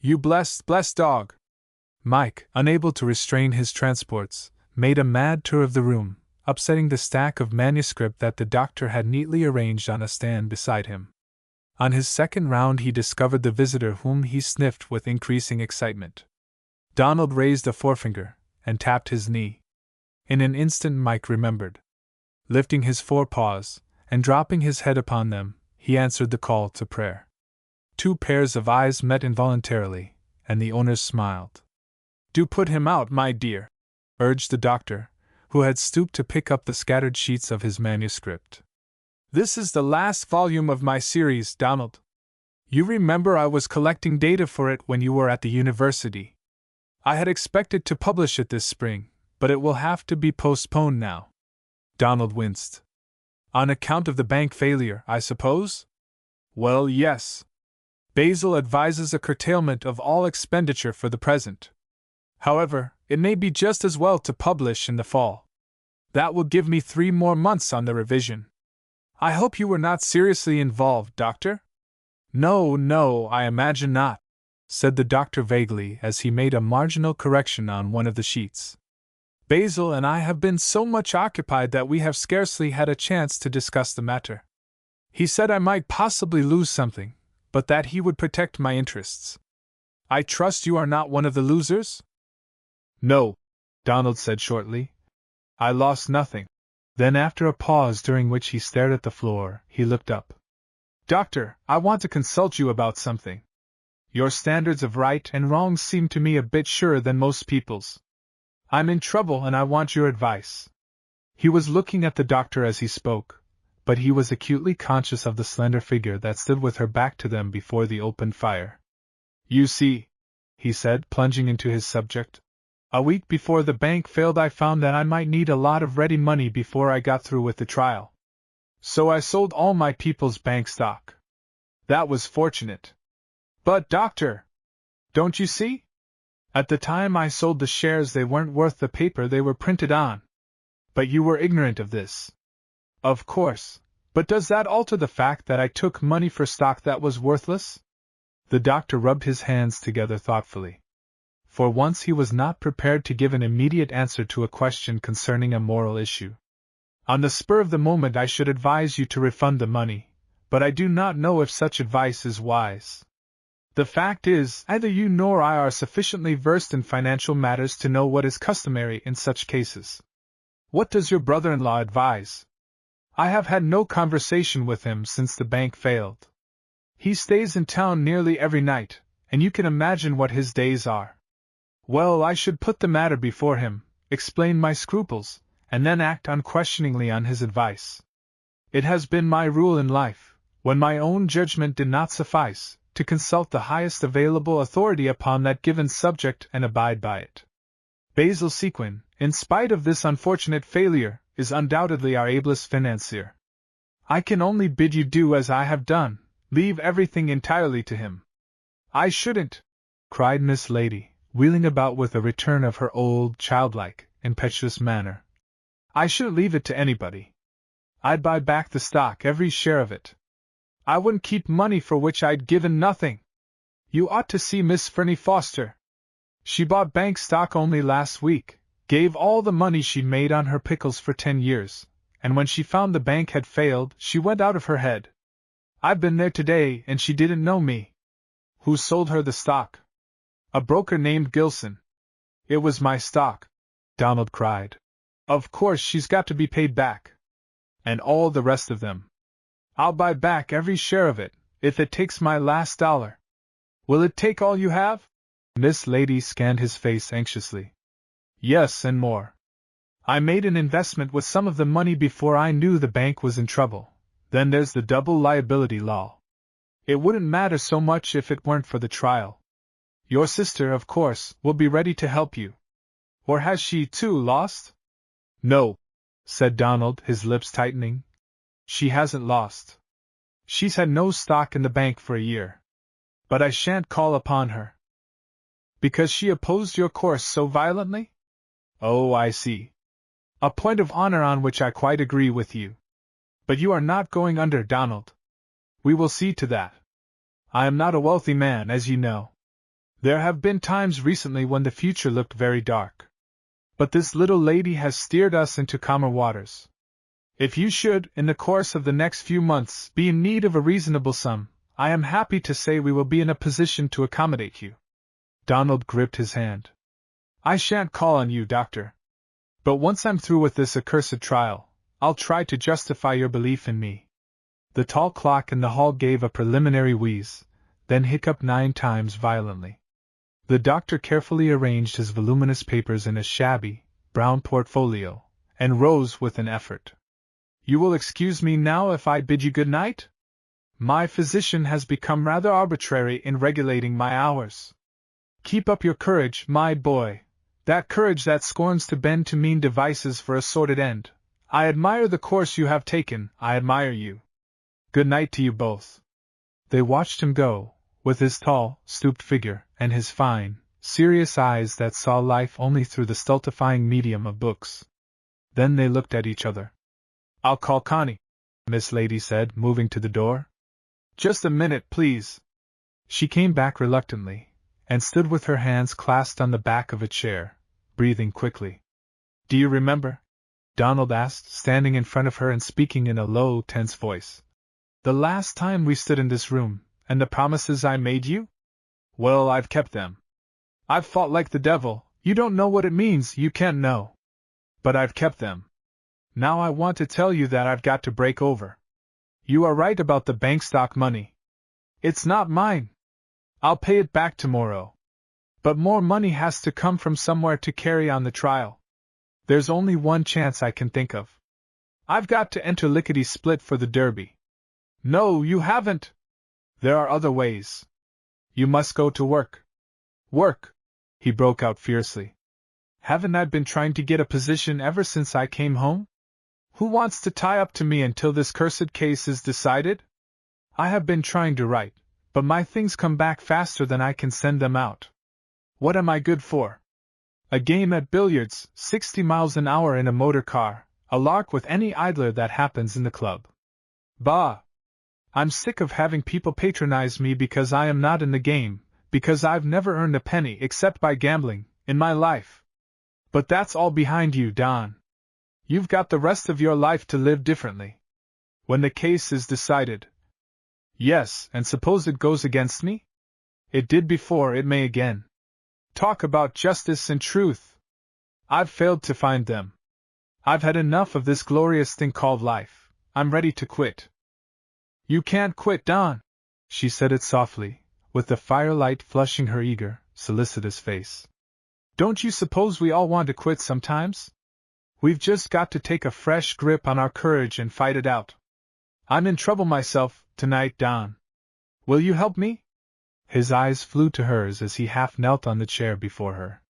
You blessed dog!" Mike, unable to restrain his transports, made a mad tour of the room, upsetting the stack of manuscript that the doctor had neatly arranged on a stand beside him. On his second round he discovered the visitor, whom he sniffed with increasing excitement. Donald raised a forefinger and tapped his knee. In an instant Mike remembered. Lifting his forepaws and dropping his head upon them, he answered the call to prayer. 2 pairs of eyes met involuntarily, and the owners smiled. "Do put him out, my dear," urged the doctor, who had stooped to pick up the scattered sheets of his manuscript. "This is the last volume of my series, Donald. You remember I was collecting data for it when you were at the university. I had expected to publish it this spring, but it will have to be postponed now." Donald winced. "On account of the bank failure, I suppose?" "Well, yes. Basil advises a curtailment of all expenditure for the present. However, it may be just as well to publish in the fall. That will give me 3 more months on the revision." "I hope you were not seriously involved, Doctor?" No, I imagine not," said the doctor vaguely as he made a marginal correction on one of the sheets. "Basil and I have been so much occupied that we have scarcely had a chance to discuss the matter. He said I might possibly lose something, but that he would protect my interests. I trust you are not one of the losers?" "No," Donald said shortly. "I lost nothing. Then after a pause during which he stared at the floor, he looked up. Doctor, I want to consult you about something. Your standards of right and wrong seem to me a bit surer than most people's. I'm in trouble and I want your advice. He was looking at the doctor as he spoke, but he was acutely conscious of the slender figure that stood with her back to them before the open fire. You see, he said, plunging into his subject. A week before the bank failed I found that I might need a lot of ready money before I got through with the trial. So I sold all my people's bank stock. That was fortunate. But, doctor, don't you see? At the time I sold the shares they weren't worth the paper they were printed on. But you were ignorant of this. Of course, but does that alter the fact that I took money for stock that was worthless? The doctor rubbed his hands together thoughtfully. For once he was not prepared to give an immediate answer to a question concerning a moral issue. On the spur of the moment I should advise you to refund the money, but I do not know if such advice is wise. The fact is, neither you nor I are sufficiently versed in financial matters to know what is customary in such cases. What does your brother-in-law advise? I have had no conversation with him since the bank failed. He stays in town nearly every night, and you can imagine what his days are. Well, I should put the matter before him, explain my scruples, and then act unquestioningly on his advice. It has been my rule in life, when my own judgment did not suffice, to consult the highest available authority upon that given subject and abide by it. Basil Sequin, in spite of this unfortunate failure, is undoubtedly our ablest financier. I can only bid you do as I have done, leave everything entirely to him. I shouldn't, cried Miss Lady, wheeling about with a return of her old, childlike, impetuous manner. I shouldn't leave it to anybody. I'd buy back the stock, every share of it. I wouldn't keep money for which I'd given nothing. You ought to see Miss Fernie Foster. She bought bank stock only last week, gave all the money she'd made on her pickles for 10 years, and when she found the bank had failed, she went out of her head. I've been there today, and she didn't know me. Who sold her the stock? A broker named Gilson. It was my stock, Donald cried. Of course she's got to be paid back. And all the rest of them. I'll buy back every share of it, if it takes my last dollar. Will it take all you have? Miss Lady scanned his face anxiously. Yes, and more. I made an investment with some of the money before I knew the bank was in trouble. Then there's the double liability law. It wouldn't matter so much if it weren't for the trial. Your sister, of course, will be ready to help you. Or has she, too, lost? No, said Donald, his lips tightening. She hasn't lost. She's had no stock in the bank for a year. But I shan't call upon her. Because she opposed your course so violently? Oh, I see. A point of honor on which I quite agree with you. But you are not going under, Donald. We will see to that. I am not a wealthy man, as you know. There have been times recently when the future looked very dark. But this little lady has steered us into calmer waters. If you should, in the course of the next few months, be in need of a reasonable sum, I am happy to say we will be in a position to accommodate you. Donald gripped his hand. I shan't call on you, Doctor. But once I'm through with this accursed trial, I'll try to justify your belief in me. The tall clock in the hall gave a preliminary wheeze, then hiccuped 9 times violently. The doctor carefully arranged his voluminous papers in a shabby, brown portfolio, and rose with an effort. You will excuse me now if I bid you good night? My physician has become rather arbitrary in regulating my hours. Keep up your courage, my boy, that courage that scorns to bend to mean devices for a sordid end. I admire the course you have taken, I admire you. Good night to you both. They watched him go, with his tall, stooped figure, and his fine, serious eyes that saw life only through the stultifying medium of books. Then they looked at each other. I'll call Connie, Miss Lady said, moving to the door. Just a minute, please. She came back reluctantly, and stood with her hands clasped on the back of a chair, breathing quickly. Do you remember? Donald asked, standing in front of her and speaking in a low, tense voice. The last time we stood in this room, and the promises I made you? Well, I've kept them. I've fought like the devil, you don't know what it means, you can't know. But I've kept them. Now I want to tell you that I've got to break over. You are right about the bank stock money. It's not mine. I'll pay it back tomorrow. But more money has to come from somewhere to carry on the trial. There's only one chance I can think of. I've got to enter lickety-split for the Derby. No, you haven't. There are other ways. You must go to work. Work? He broke out fiercely. Haven't I been trying to get a position ever since I came home? Who wants to tie up to me until this cursed case is decided? I have been trying to write, but my things come back faster than I can send them out. What am I good for? A game at billiards, 60 miles an hour in a motor car, a lark with any idler that happens in the club. Bah! I'm sick of having people patronize me because I am not in the game, because I've never earned a penny except by gambling, in my life. But that's all behind you, Don. You've got the rest of your life to live differently. When the case is decided. Yes, and suppose it goes against me? It did before, it may again. Talk about justice and truth. I've failed to find them. I've had enough of this glorious thing called life. I'm ready to quit. You can't quit, Don. She said it softly, with the firelight flushing her eager, solicitous face. Don't you suppose we all want to quit sometimes? We've just got to take a fresh grip on our courage and fight it out. I'm in trouble myself, tonight, Don. Will you help me? His eyes flew to hers as he half knelt on the chair before her.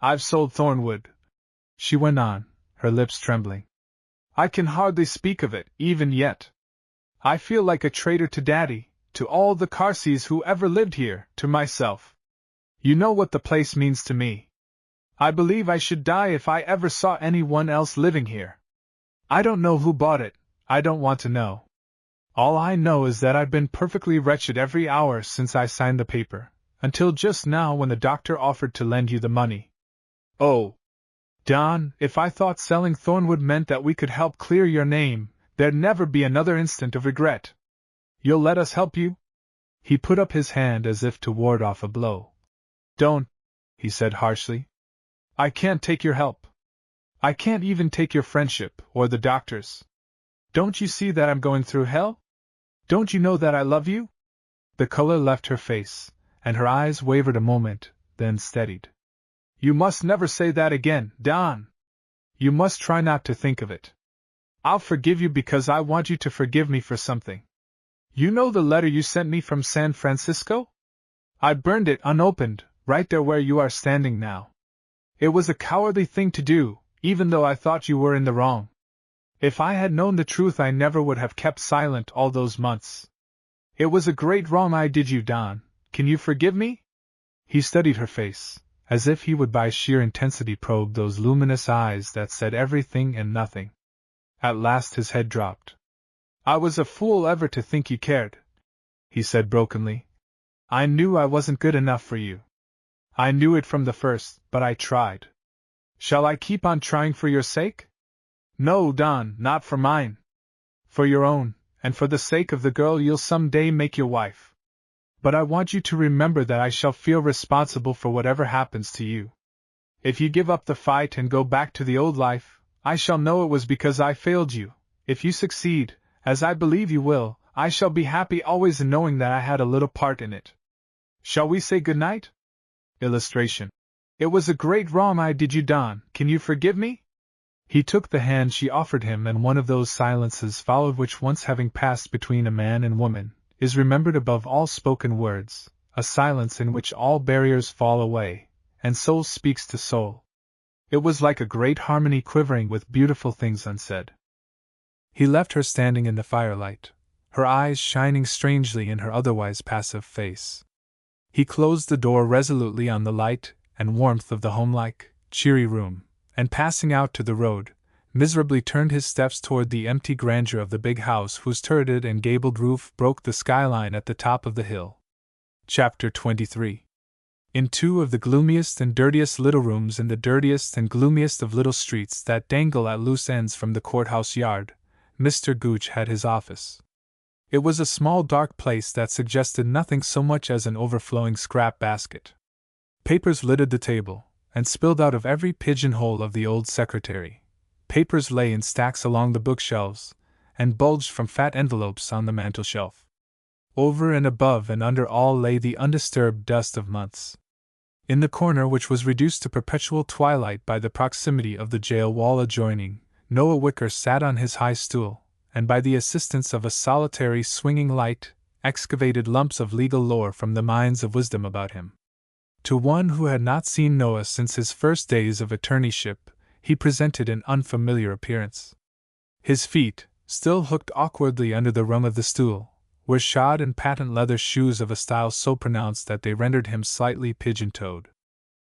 I've sold Thornwood, she went on, her lips trembling. I can hardly speak of it, even yet. I feel like a traitor to Daddy, to all the Carseys who ever lived here, to myself. You know what the place means to me. I believe I should die if I ever saw anyone else living here. I don't know who bought it, I don't want to know. All I know is that I've been perfectly wretched every hour since I signed the paper, until just now when the doctor offered to lend you the money. Oh, Don, if I thought selling Thornwood meant that we could help clear your name, there'd never be another instant of regret. You'll let us help you? He put up his hand as if to ward off a blow. Don't, he said harshly. I can't take your help. I can't even take your friendship, or the doctor's. Don't you see that I'm going through hell? Don't you know that I love you? The color left her face, and her eyes wavered a moment, then steadied. You must never say that again, Don. You must try not to think of it. I'll forgive you because I want you to forgive me for something. You know the letter you sent me from San Francisco? I burned it unopened, right there where you are standing now. It was a cowardly thing to do, even though I thought you were in the wrong. If I had known the truth, I never would have kept silent all those months. It was a great wrong I did you, Don. Can you forgive me? He studied her face, as if he would by sheer intensity probe those luminous eyes that said everything and nothing. At last his head dropped. I was a fool ever to think you cared, he said brokenly. I knew I wasn't good enough for you. I knew it from the first, but I tried. Shall I keep on trying for your sake? No, Don, not for mine. For your own, and for the sake of the girl you'll some day make your wife. But I want you to remember that I shall feel responsible for whatever happens to you. If you give up the fight and go back to the old life, I shall know it was because I failed you. If you succeed, as I believe you will, I shall be happy always in knowing that I had a little part in it. Shall we say good night? Illustration. It was a great wrong I did you, Don. Can you forgive me? He took the hand she offered him, and one of those silences followed which, once having passed between a man and woman, is remembered above all spoken words, a silence in which all barriers fall away, and soul speaks to soul. It was like a great harmony quivering with beautiful things unsaid. He left her standing in the firelight, her eyes shining strangely in her otherwise passive face. He closed the door resolutely on the light and warmth of the homelike, cheery room, and passing out to the road, miserably turned his steps toward the empty grandeur of the big house whose turreted and gabled roof broke the skyline at the top of the hill. Chapter 23. In two of the gloomiest and dirtiest little rooms in the dirtiest and gloomiest of little streets that dangle at loose ends from the courthouse yard, Mr. Gooch had his office. It was a small dark place that suggested nothing so much as an overflowing scrap basket. Papers littered the table, and spilled out of every pigeonhole of the old secretary. Papers lay in stacks along the bookshelves, and bulged from fat envelopes on the mantel-shelf. Over and above and under all lay the undisturbed dust of months. In the corner, which was reduced to perpetual twilight by the proximity of the jail wall adjoining, Noah Wicker sat on his high stool, and by the assistance of a solitary swinging light, excavated lumps of legal lore from the mines of wisdom about him. To one who had not seen Noah since his first days of attorneyship, he presented an unfamiliar appearance. His feet, still hooked awkwardly under the rung of the stool, were shod in patent leather shoes of a style so pronounced that they rendered him slightly pigeon-toed.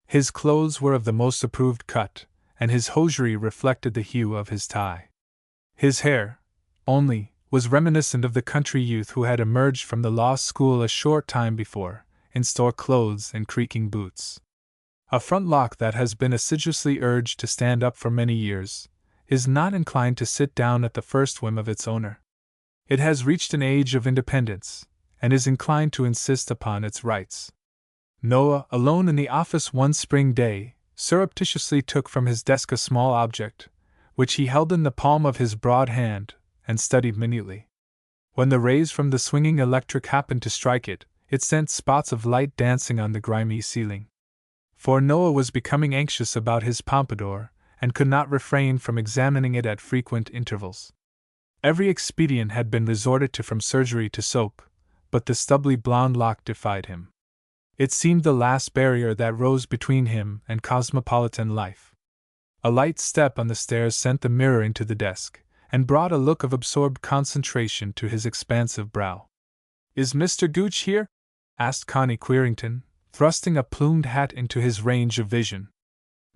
His clothes were of the most approved cut, and his hosiery reflected the hue of his tie. His hair, only, was reminiscent of the country youth who had emerged from the law school a short time before, in store clothes and creaking boots. A front lock that has been assiduously urged to stand up for many years is not inclined to sit down at the first whim of its owner. It has reached an age of independence, and is inclined to insist upon its rights. Noah, alone in the office one spring day, surreptitiously took from his desk a small object, which he held in the palm of his broad hand, and studied minutely. When the rays from the swinging electric happened to strike it, it sent spots of light dancing on the grimy ceiling. For Noah was becoming anxious about his pompadour, and could not refrain from examining it at frequent intervals. Every expedient had been resorted to from surgery to soap, but the stubbly blonde lock defied him. It seemed the last barrier that rose between him and cosmopolitan life. A light step on the stairs sent the mirror into the desk, and brought a look of absorbed concentration to his expansive brow. "Is Mr. Gooch here?" asked Connie Querington, thrusting a plumed hat into his range of vision.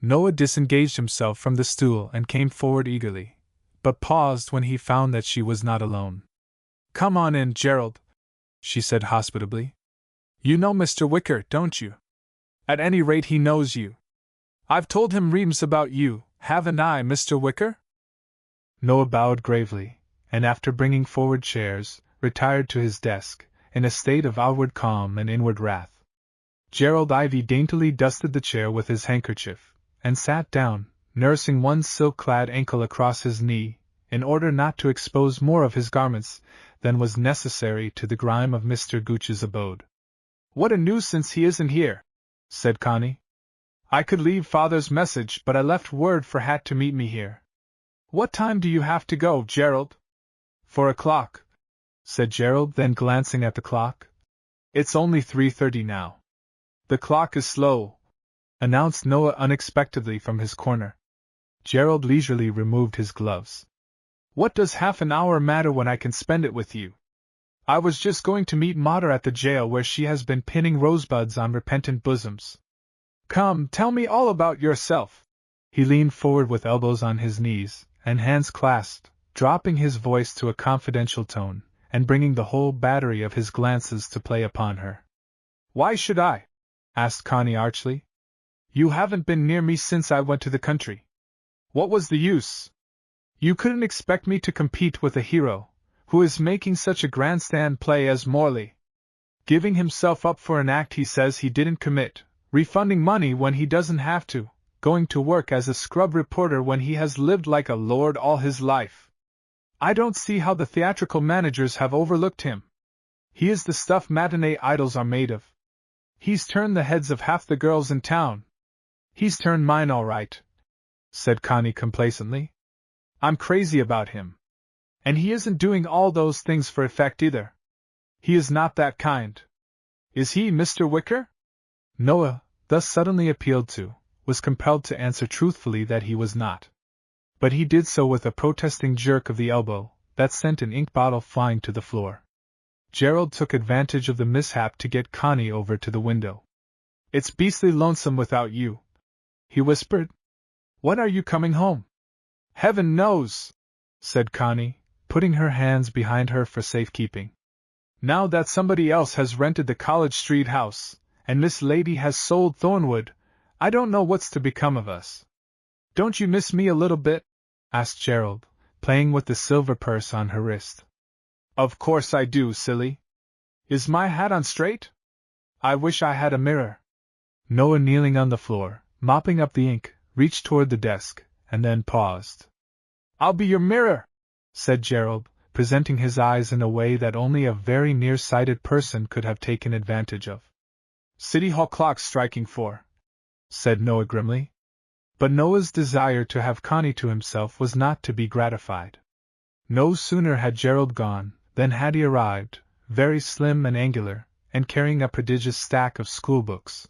Noah disengaged himself from the stool and came forward eagerly, but paused when he found that she was not alone. "Come on in, Gerald," she said hospitably. "You know Mr. Wicker, don't you? At any rate, he knows you. I've told him reams about you, haven't I, Mr. Wicker?" Noah bowed gravely, and after bringing forward chairs, retired to his desk, in a state of outward calm and inward wrath. Gerald Ivy daintily dusted the chair with his handkerchief, and sat down, nursing one silk-clad ankle across his knee, in order not to expose more of his garments than was necessary to the grime of Mr. Gooch's abode. "What a nuisance he isn't here," said Connie. "I could leave Father's message, but I left word for Hat to meet me here. What time do you have to go, Gerald?" "4:00, said Gerald, then glancing at the clock. "It's only 3:30 now." "The clock is slow," announced Noah unexpectedly from his corner. Gerald leisurely removed his gloves. "What does half an hour matter when I can spend it with you? I was just going to meet Mater at the jail where she has been pinning rosebuds on repentant bosoms. Come, tell me all about yourself." He leaned forward with elbows on his knees, and hands clasped, dropping his voice to a confidential tone, and bringing the whole battery of his glances to play upon her. "Why should I?" asked Connie archly. "You haven't been near me since I went to the country. What was the use? You couldn't expect me to compete with a hero, who is making such a grandstand play as Morley. Giving himself up for an act he says he didn't commit, refunding money when he doesn't have to, going to work as a scrub reporter when he has lived like a lord all his life. I don't see how the theatrical managers have overlooked him. He is the stuff matinee idols are made of. He's turned the heads of half the girls in town. He's turned mine all right," said Connie complacently. "I'm crazy about him. And he isn't doing all those things for effect either. He is not that kind. Is he, Mr. Wicker?" Noah, thus suddenly appealed to, was compelled to answer truthfully that he was not. But he did so with a protesting jerk of the elbow that sent an ink bottle flying to the floor. Gerald took advantage of the mishap to get Connie over to the window. "It's beastly lonesome without you," he whispered. "When are you coming home?" "Heaven knows," said Connie, putting her hands behind her for safekeeping. "Now that somebody else has rented the College Street house, and Miss Lady has sold Thornwood, I don't know what's to become of us." "Don't you miss me a little bit?" asked Gerald, playing with the silver purse on her wrist. "Of course I do, silly. Is my hat on straight? I wish I had a mirror." Noah, kneeling on the floor, mopping up the ink, reached toward the desk, and then paused. I'll be your mirror, said Gerald, presenting his eyes in a way that only a very near-sighted person could have taken advantage of. City Hall clock striking 4, said Noah grimly. But Noah's desire to have Connie to himself was not to be gratified. No sooner had Gerald gone than Hattie arrived, very slim and angular, and carrying a prodigious stack of schoolbooks.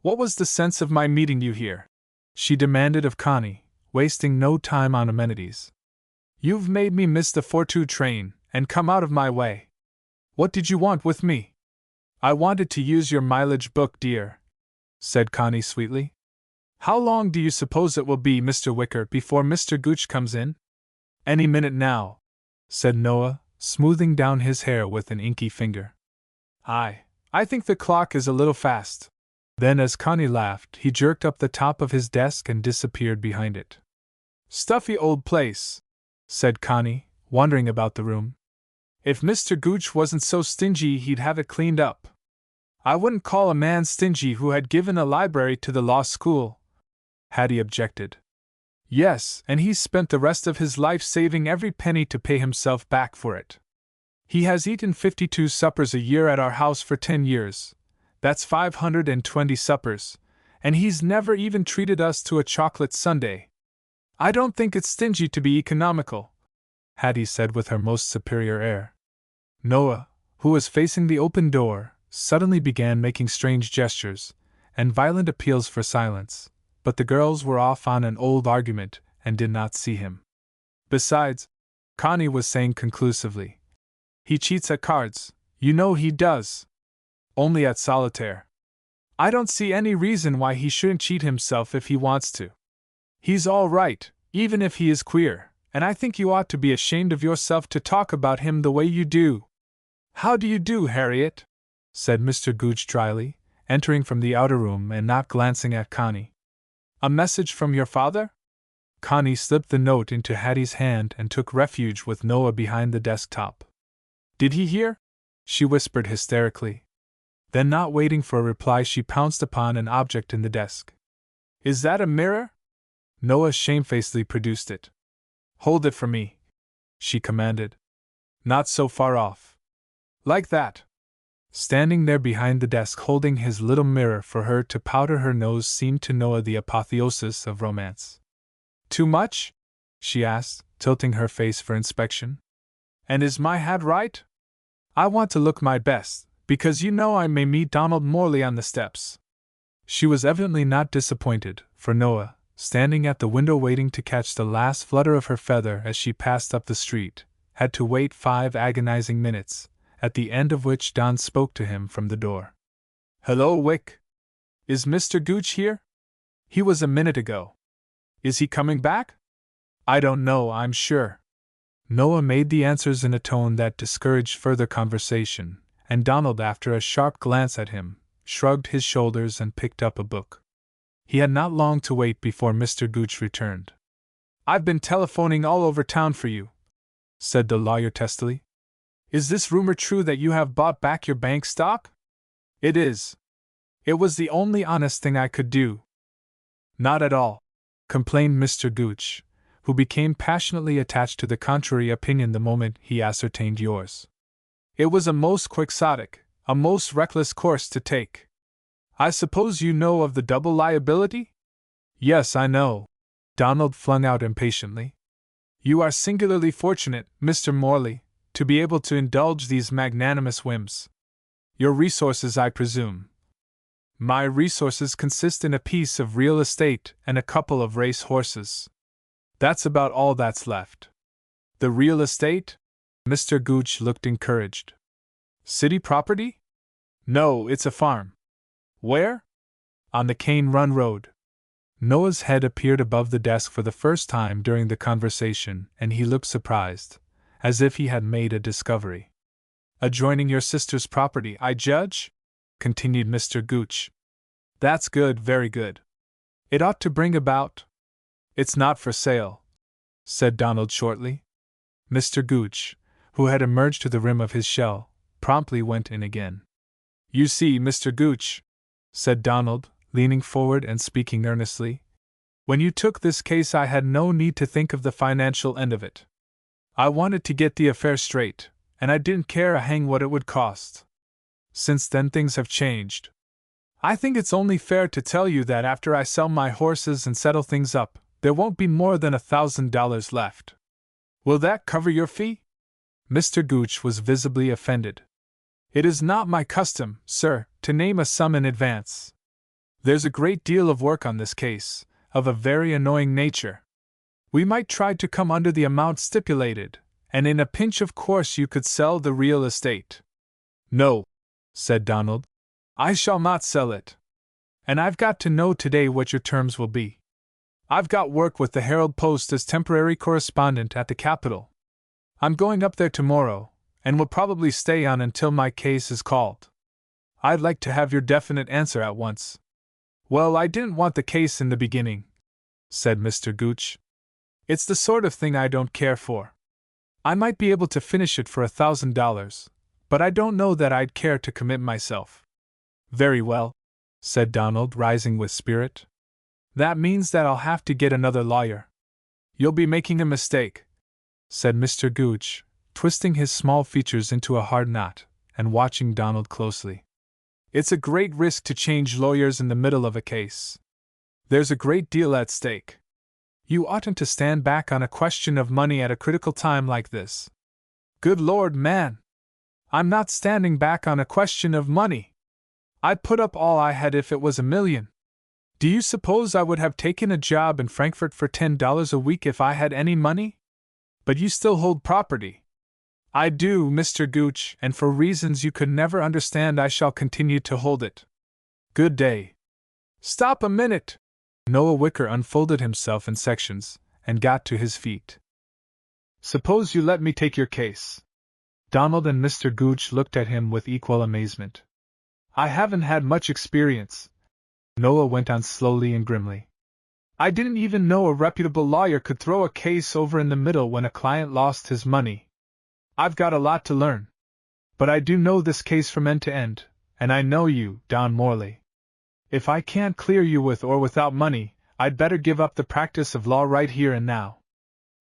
What was the sense of my meeting you here? She demanded of Connie, wasting no time on amenities. You've made me miss the 4:2 train, and come out of my way. What did you want with me? I wanted to use your mileage book, dear, said Connie sweetly. How long do you suppose it will be, Mr. Wicker, before Mr. Gooch comes in? Any minute now, said Noah, smoothing down his hair with an inky finger. I think the clock is a little fast. Then, as Connie laughed, he jerked up the top of his desk and disappeared behind it. Stuffy old place, said Connie, wandering about the room. If Mr. Gooch wasn't so stingy, he'd have it cleaned up. I wouldn't call a man stingy who had given a library to the law school, Hattie objected. Yes, and he's spent the rest of his life saving every penny to pay himself back for it. He has eaten 52 suppers a year at our house for 10 years. That's 520 suppers, and he's never even treated us to a chocolate sundae. I don't think it's stingy to be economical, Hattie said with her most superior air. Noah, who was facing the open door, suddenly began making strange gestures and violent appeals for silence, but the girls were off on an old argument and did not see him. Besides, Connie was saying conclusively, he cheats at cards, you know he does. Only at solitaire. I don't see any reason why he shouldn't cheat himself if he wants to. He's all right, even if he is queer, and I think you ought to be ashamed of yourself to talk about him the way you do. How do you do, Harriet? Said Mr. Gooch dryly, entering from the outer room and not glancing at Connie. A message from your father? Connie slipped the note into Hattie's hand and took refuge with Noah behind the desktop. Did he hear? She whispered hysterically. Then, not waiting for a reply, she pounced upon an object in the desk. Is that a mirror? Noah shamefacedly produced it. Hold it for me, she commanded. Not so far off. Like that. Standing there behind the desk holding his little mirror for her to powder her nose seemed to Noah the apotheosis of romance. Too much? She asked, tilting her face for inspection. And is my hat right? I want to look my best, because you know I may meet Donald Morley on the steps. She was evidently not disappointed, for Noah, standing at the window waiting to catch the last flutter of her feather as she passed up the street, had to wait 5 agonizing minutes, at the end of which Don spoke to him from the door. Hello, Wick. Is Mr. Gooch here? He was a minute ago. Is he coming back? I don't know, I'm sure. Noah made the answers in a tone that discouraged further conversation, and Donald, after a sharp glance at him, shrugged his shoulders and picked up a book. He had not long to wait before Mr. Gooch returned. I've been telephoning all over town for you, said the lawyer testily. Is this rumor true that you have bought back your bank stock? It is. It was the only honest thing I could do. Not at all, complained Mr. Gooch, who became passionately attached to the contrary opinion the moment he ascertained yours. It was a most quixotic, a most reckless course to take. I suppose you know of the double liability? Yes, I know, Donald flung out impatiently. You are singularly fortunate, Mr. Morley, to be able to indulge these magnanimous whims. Your resources, I presume. My resources consist in a piece of real estate and a couple of race horses. That's about all that's left. The real estate? Mr. Gooch looked encouraged. City property? No, it's a farm. Where? On the Cane Run Road. Noah's head appeared above the desk for the first time during the conversation, and he looked surprised, as if he had made a discovery. Adjoining your sister's property, I judge? Continued Mr. Gooch. That's good, very good. It ought to bring about. It's not for sale, said Donald shortly. Mr. Gooch, who had emerged to the rim of his shell, promptly went in again. You see, Mr. Gooch, said Donald, leaning forward and speaking earnestly, When you took this case, I had no need to think of the financial end of it. I wanted to get the affair straight, and I didn't care a hang what it would cost. Since then, things have changed. I think it's only fair to tell you that after I sell my horses and settle things up, there won't be more than $1,000 left. Will that cover your fee?" Mr. Gooch was visibly offended. "It is not my custom, sir, to name a sum in advance. There's a great deal of work on this case, of a very annoying nature. We might try to come under the amount stipulated, and in a pinch of course you could sell the real estate." "No," said Donald. "I shall not sell it. And I've got to know today what your terms will be. I've got work with the Herald Post as temporary correspondent at the Capitol. I'm going up there tomorrow, and will probably stay on until my case is called. I'd like to have your definite answer at once." "Well, I didn't want the case in the beginning," said Mr. Gooch. "It's the sort of thing I don't care for. I might be able to finish it for $1,000, but I don't know that I'd care to commit myself." "Very well," said Donald, rising with spirit. "That means that I'll have to get another lawyer." "You'll be making a mistake," said Mr. Gooch, twisting his small features into a hard knot, and watching Donald closely. "It's a great risk to change lawyers in the middle of a case. There's a great deal at stake. You oughtn't to stand back on a question of money at a critical time like this." "Good Lord, man! I'm not standing back on a question of money. I'd put up all I had if it was $1 million. Do you suppose I would have taken a job in Frankfurt for $10 a week if I had any money? But you still hold property." "I do, Mr. Gooch, and for reasons you could never understand I shall continue to hold it. Good day." "Stop a minute!" Noah Wicker unfolded himself in sections, and got to his feet. "Suppose you let me take your case." Donald and Mr. Gooch looked at him with equal amazement. "I haven't had much experience," Noah went on slowly and grimly. "I didn't even know a reputable lawyer could throw a case over in the middle when a client lost his money. I've got a lot to learn. But I do know this case from end to end, and I know you, Don Morley. If I can't clear you with or without money, I'd better give up the practice of law right here and now.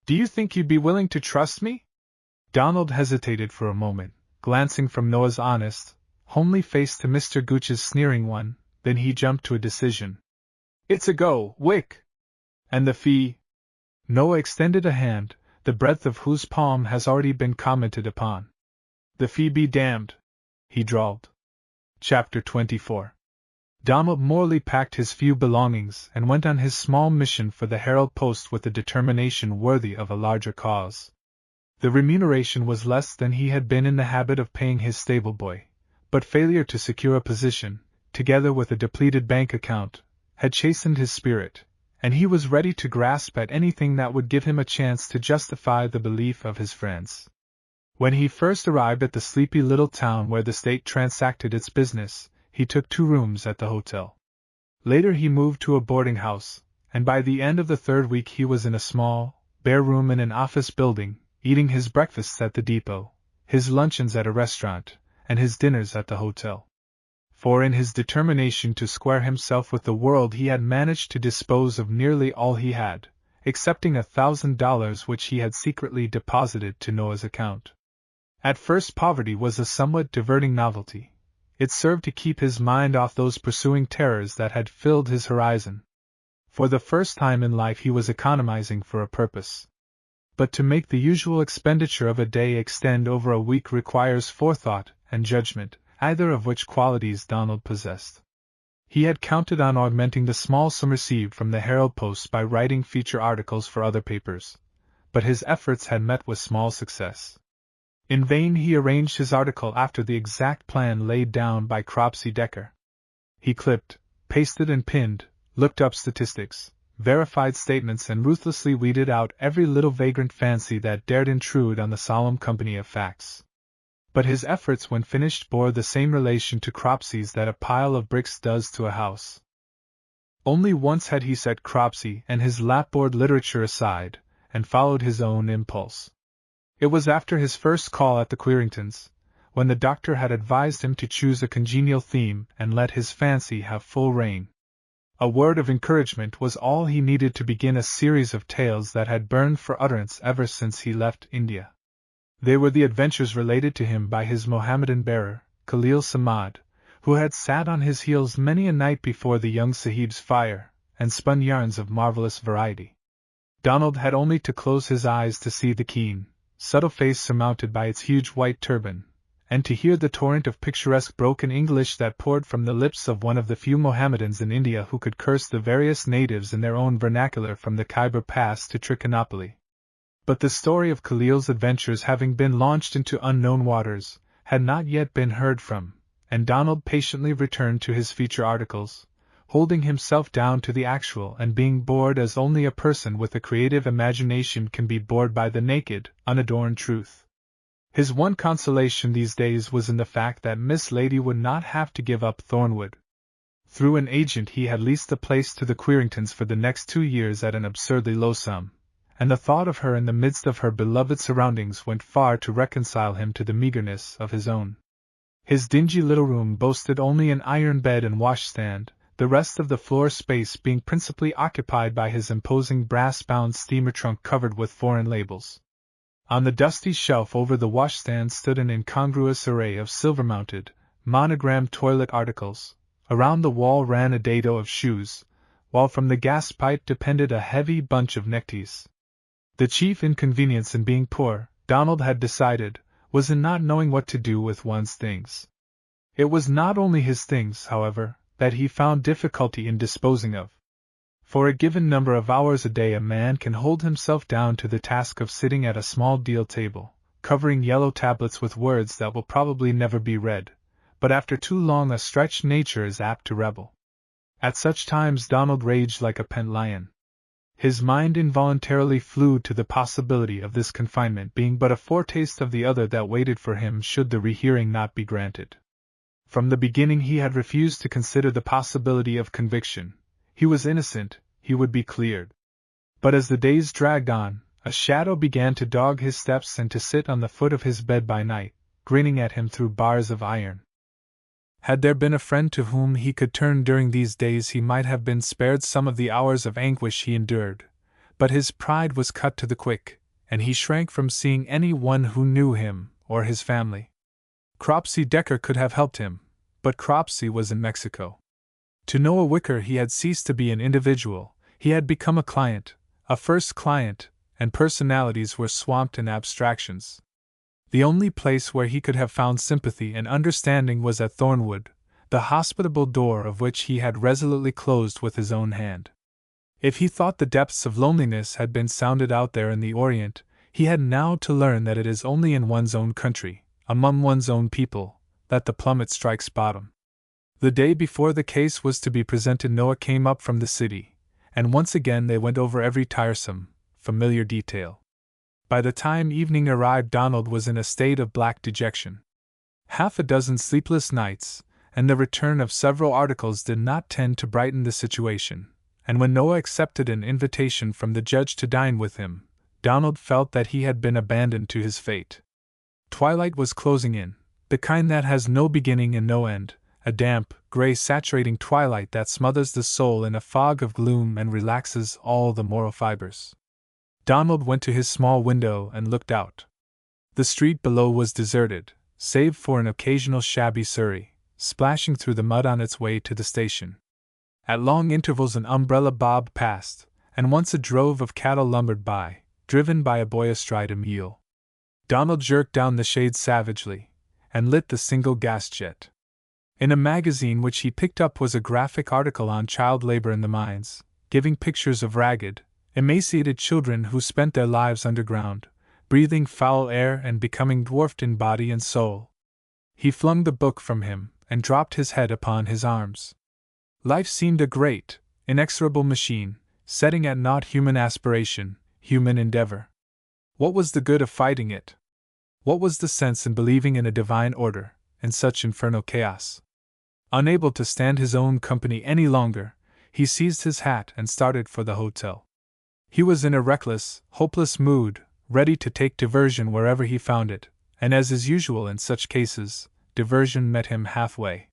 Do you think you'd be willing to trust me?" Donald hesitated for a moment, glancing from Noah's honest, homely face to Mr. Gooch's sneering one, then he jumped to a decision. "It's a go, Wick." "And the fee?" Noah extended a hand, the breadth of whose palm has already been commented upon. "The fee be damned," he drawled. Chapter 24. Donald Morley packed his few belongings and went on his small mission for the Herald Post with a determination worthy of a larger cause. The remuneration was less than he had been in the habit of paying his stable boy, but failure to secure a position, together with a depleted bank account, had chastened his spirit, and he was ready to grasp at anything that would give him a chance to justify the belief of his friends. When he first arrived at the sleepy little town where the state transacted its business, he took 2 rooms at the hotel. Later he moved to a boarding house, and by the end of the 3rd week he was in a small, bare room in an office building, eating his breakfasts at the depot, his luncheons at a restaurant, and his dinners at the hotel. For in his determination to square himself with the world he had managed to dispose of nearly all he had, excepting $1,000 which he had secretly deposited to Noah's account. At first poverty was a somewhat diverting novelty. It served to keep his mind off those pursuing terrors that had filled his horizon. For the first time in life he was economizing for a purpose. But to make the usual expenditure of a day extend over a week requires forethought and judgment, either of which qualities Donald possessed. He had counted on augmenting the small sum received from the Herald Post by writing feature articles for other papers, but his efforts had met with small success. In vain he arranged his article after the exact plan laid down by Cropsey Decker. He clipped, pasted and pinned, looked up statistics, verified statements and ruthlessly weeded out every little vagrant fancy that dared intrude on the solemn company of facts. But his efforts when finished bore the same relation to Cropsey's that a pile of bricks does to a house. Only once had he set Cropsey and his lapboard literature aside, and followed his own impulse. It was after his first call at the Queringtons, when the doctor had advised him to choose a congenial theme and let his fancy have full rein. A word of encouragement was all he needed to begin a series of tales that had burned for utterance ever since he left India. They were the adventures related to him by his Mohammedan bearer, Khalil Samad, who had sat on his heels many a night before the young Sahib's fire, and spun yarns of marvelous variety. Donald had only to close his eyes to see the keen, subtle face surmounted by its huge white turban, and to hear the torrent of picturesque broken English that poured from the lips of one of the few Mohammedans in India who could curse the various natives in their own vernacular from the Khyber Pass to Trichinopoly. But the story of Khalil's adventures having been launched into unknown waters, had not yet been heard from, and Donald patiently returned to his feature articles, holding himself down to the actual and being bored as only a person with a creative imagination can be bored by the naked, unadorned truth. His one consolation these days was in the fact that Miss Lady would not have to give up Thornwood. Through an agent he had leased the place to the Queringtons for the next 2 years at an absurdly low sum, and the thought of her in the midst of her beloved surroundings went far to reconcile him to the meagerness of his own. His dingy little room boasted only an iron bed and washstand, the rest of the floor space being principally occupied by his imposing brass-bound steamer trunk covered with foreign labels. On the dusty shelf over the washstand stood an incongruous array of silver-mounted, monogrammed toilet articles. Around the wall ran a dado of shoes, while from the gas pipe depended a heavy bunch of neckties. The chief inconvenience in being poor, Donald had decided, was in not knowing what to do with one's things. It was not only his things, however, that he found difficulty in disposing of. For a given number of hours a day a man can hold himself down to the task of sitting at a small deal table, covering yellow tablets with words that will probably never be read, but after too long a stretch nature is apt to rebel. At such times Donald raged like a pent lion. His mind involuntarily flew to the possibility of this confinement being but a foretaste of the other that waited for him should the rehearing not be granted. From the beginning he had refused to consider the possibility of conviction. He was innocent, he would be cleared. But as the days dragged on, a shadow began to dog his steps and to sit on the foot of his bed by night, grinning at him through bars of iron. Had there been a friend to whom he could turn during these days he might have been spared some of the hours of anguish he endured, but his pride was cut to the quick, and he shrank from seeing any one who knew him or his family. Cropsey Decker could have helped him, but Cropsey was in Mexico. To Noah Wicker he had ceased to be an individual, he had become a client, a first client, and personalities were swamped in abstractions. The only place where he could have found sympathy and understanding was at Thornwood, the hospitable door of which he had resolutely closed with his own hand. If he thought the depths of loneliness had been sounded out there in the Orient, he had now to learn that it is only in one's own country, among one's own people, that the plummet strikes bottom. The day before the case was to be presented Noah came up from the city, and once again they went over every tiresome, familiar detail. By the time evening arrived Donald was in a state of black dejection. Half a dozen sleepless nights, and the return of several articles did not tend to brighten the situation, and when Noah accepted an invitation from the judge to dine with him, Donald felt that he had been abandoned to his fate. Twilight was closing in, the kind that has no beginning and no end, a damp, gray saturating twilight that smothers the soul in a fog of gloom and relaxes all the moral fibers. Donald went to his small window and looked out. The street below was deserted, save for an occasional shabby surrey, splashing through the mud on its way to the station. At long intervals an umbrella bobbed past, and once a drove of cattle lumbered by, driven by a boy astride a mule. Donald jerked down the shades savagely, and lit the single gas jet. In a magazine which he picked up was a graphic article on child labor in the mines, giving pictures of ragged, emaciated children who spent their lives underground, breathing foul air and becoming dwarfed in body and soul. He flung the book from him, and dropped his head upon his arms. Life seemed a great, inexorable machine, setting at naught human aspiration, human endeavor. What was the good of fighting it? What was the sense in believing in a divine order, in such infernal chaos? Unable to stand his own company any longer, he seized his hat and started for the hotel. He was in a reckless, hopeless mood, ready to take diversion wherever he found it, and as is usual in such cases, diversion met him halfway.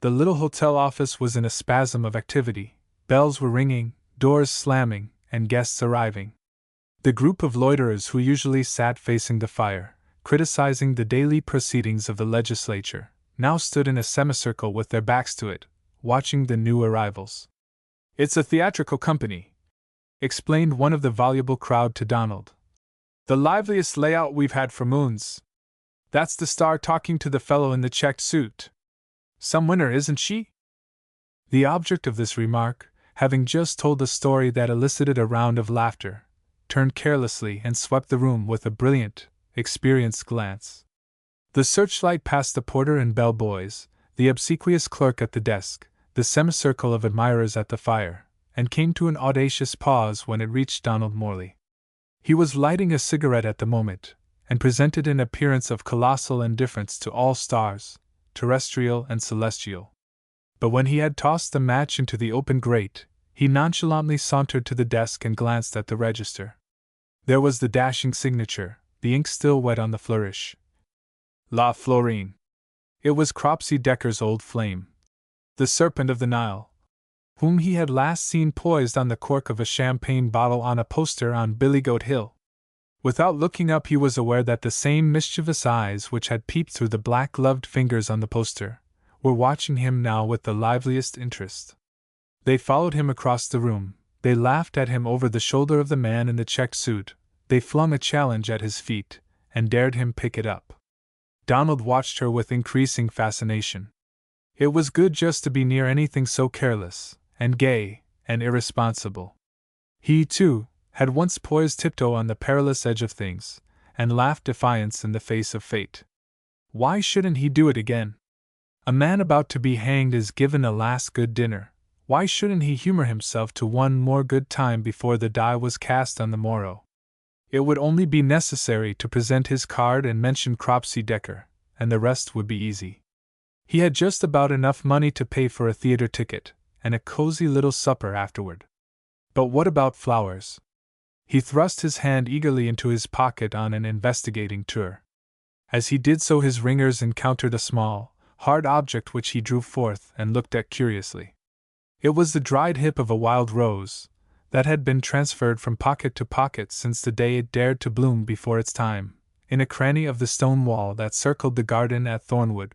The little hotel office was in a spasm of activity, Bells were ringing, doors slamming, and guests arriving. The group of loiterers who usually sat facing the fire, criticizing the daily proceedings of the legislature, now stood in a semicircle with their backs to it, watching the new arrivals. "It's a theatrical company," explained one of the voluble crowd to Donald. "The liveliest layout we've had for moons. That's the star talking to the fellow in the checked suit. Some winner, isn't she?" The object of this remark, having just told a story that elicited a round of laughter, turned carelessly and swept the room with a brilliant, experienced glance. The searchlight passed the porter and bell boys, the obsequious clerk at the desk, the semicircle of admirers at the fire, and came to an audacious pause when it reached Donald Morley. He was lighting a cigarette at the moment, and presented an appearance of colossal indifference to all stars, terrestrial and celestial. But when he had tossed the match into the open grate, he nonchalantly sauntered to the desk and glanced at the register. There was the dashing signature, the ink still wet on the flourish. La Florine. It was Cropsey Decker's old flame, the Serpent of the Nile, whom he had last seen poised on the cork of a champagne bottle on a poster on Billygoat Hill. Without looking up, he was aware that the same mischievous eyes which had peeped through the black gloved fingers on the poster were watching him now with the liveliest interest. They followed him across the room, they laughed at him over the shoulder of the man in the checked suit, they flung a challenge at his feet, and dared him pick it up. Donald watched her with increasing fascination. It was good just to be near anything so careless, and gay, and irresponsible. He, too, had once poised tiptoe on the perilous edge of things, and laughed defiance in the face of fate. Why shouldn't he do it again? A man about to be hanged is given a last good dinner. Why shouldn't he humor himself to one more good time before the die was cast on the morrow? It would only be necessary to present his card and mention Cropsey Decker, and the rest would be easy. He had just about enough money to pay for a theater ticket, and a cozy little supper afterward. But what about flowers? He thrust his hand eagerly into his pocket on an investigating tour. As he did so, his ringers encountered a small, hard object which he drew forth and looked at curiously. It was the dried hip of a wild rose, that had been transferred from pocket to pocket since the day it dared to bloom before its time, in a cranny of the stone wall that circled the garden at Thornwood.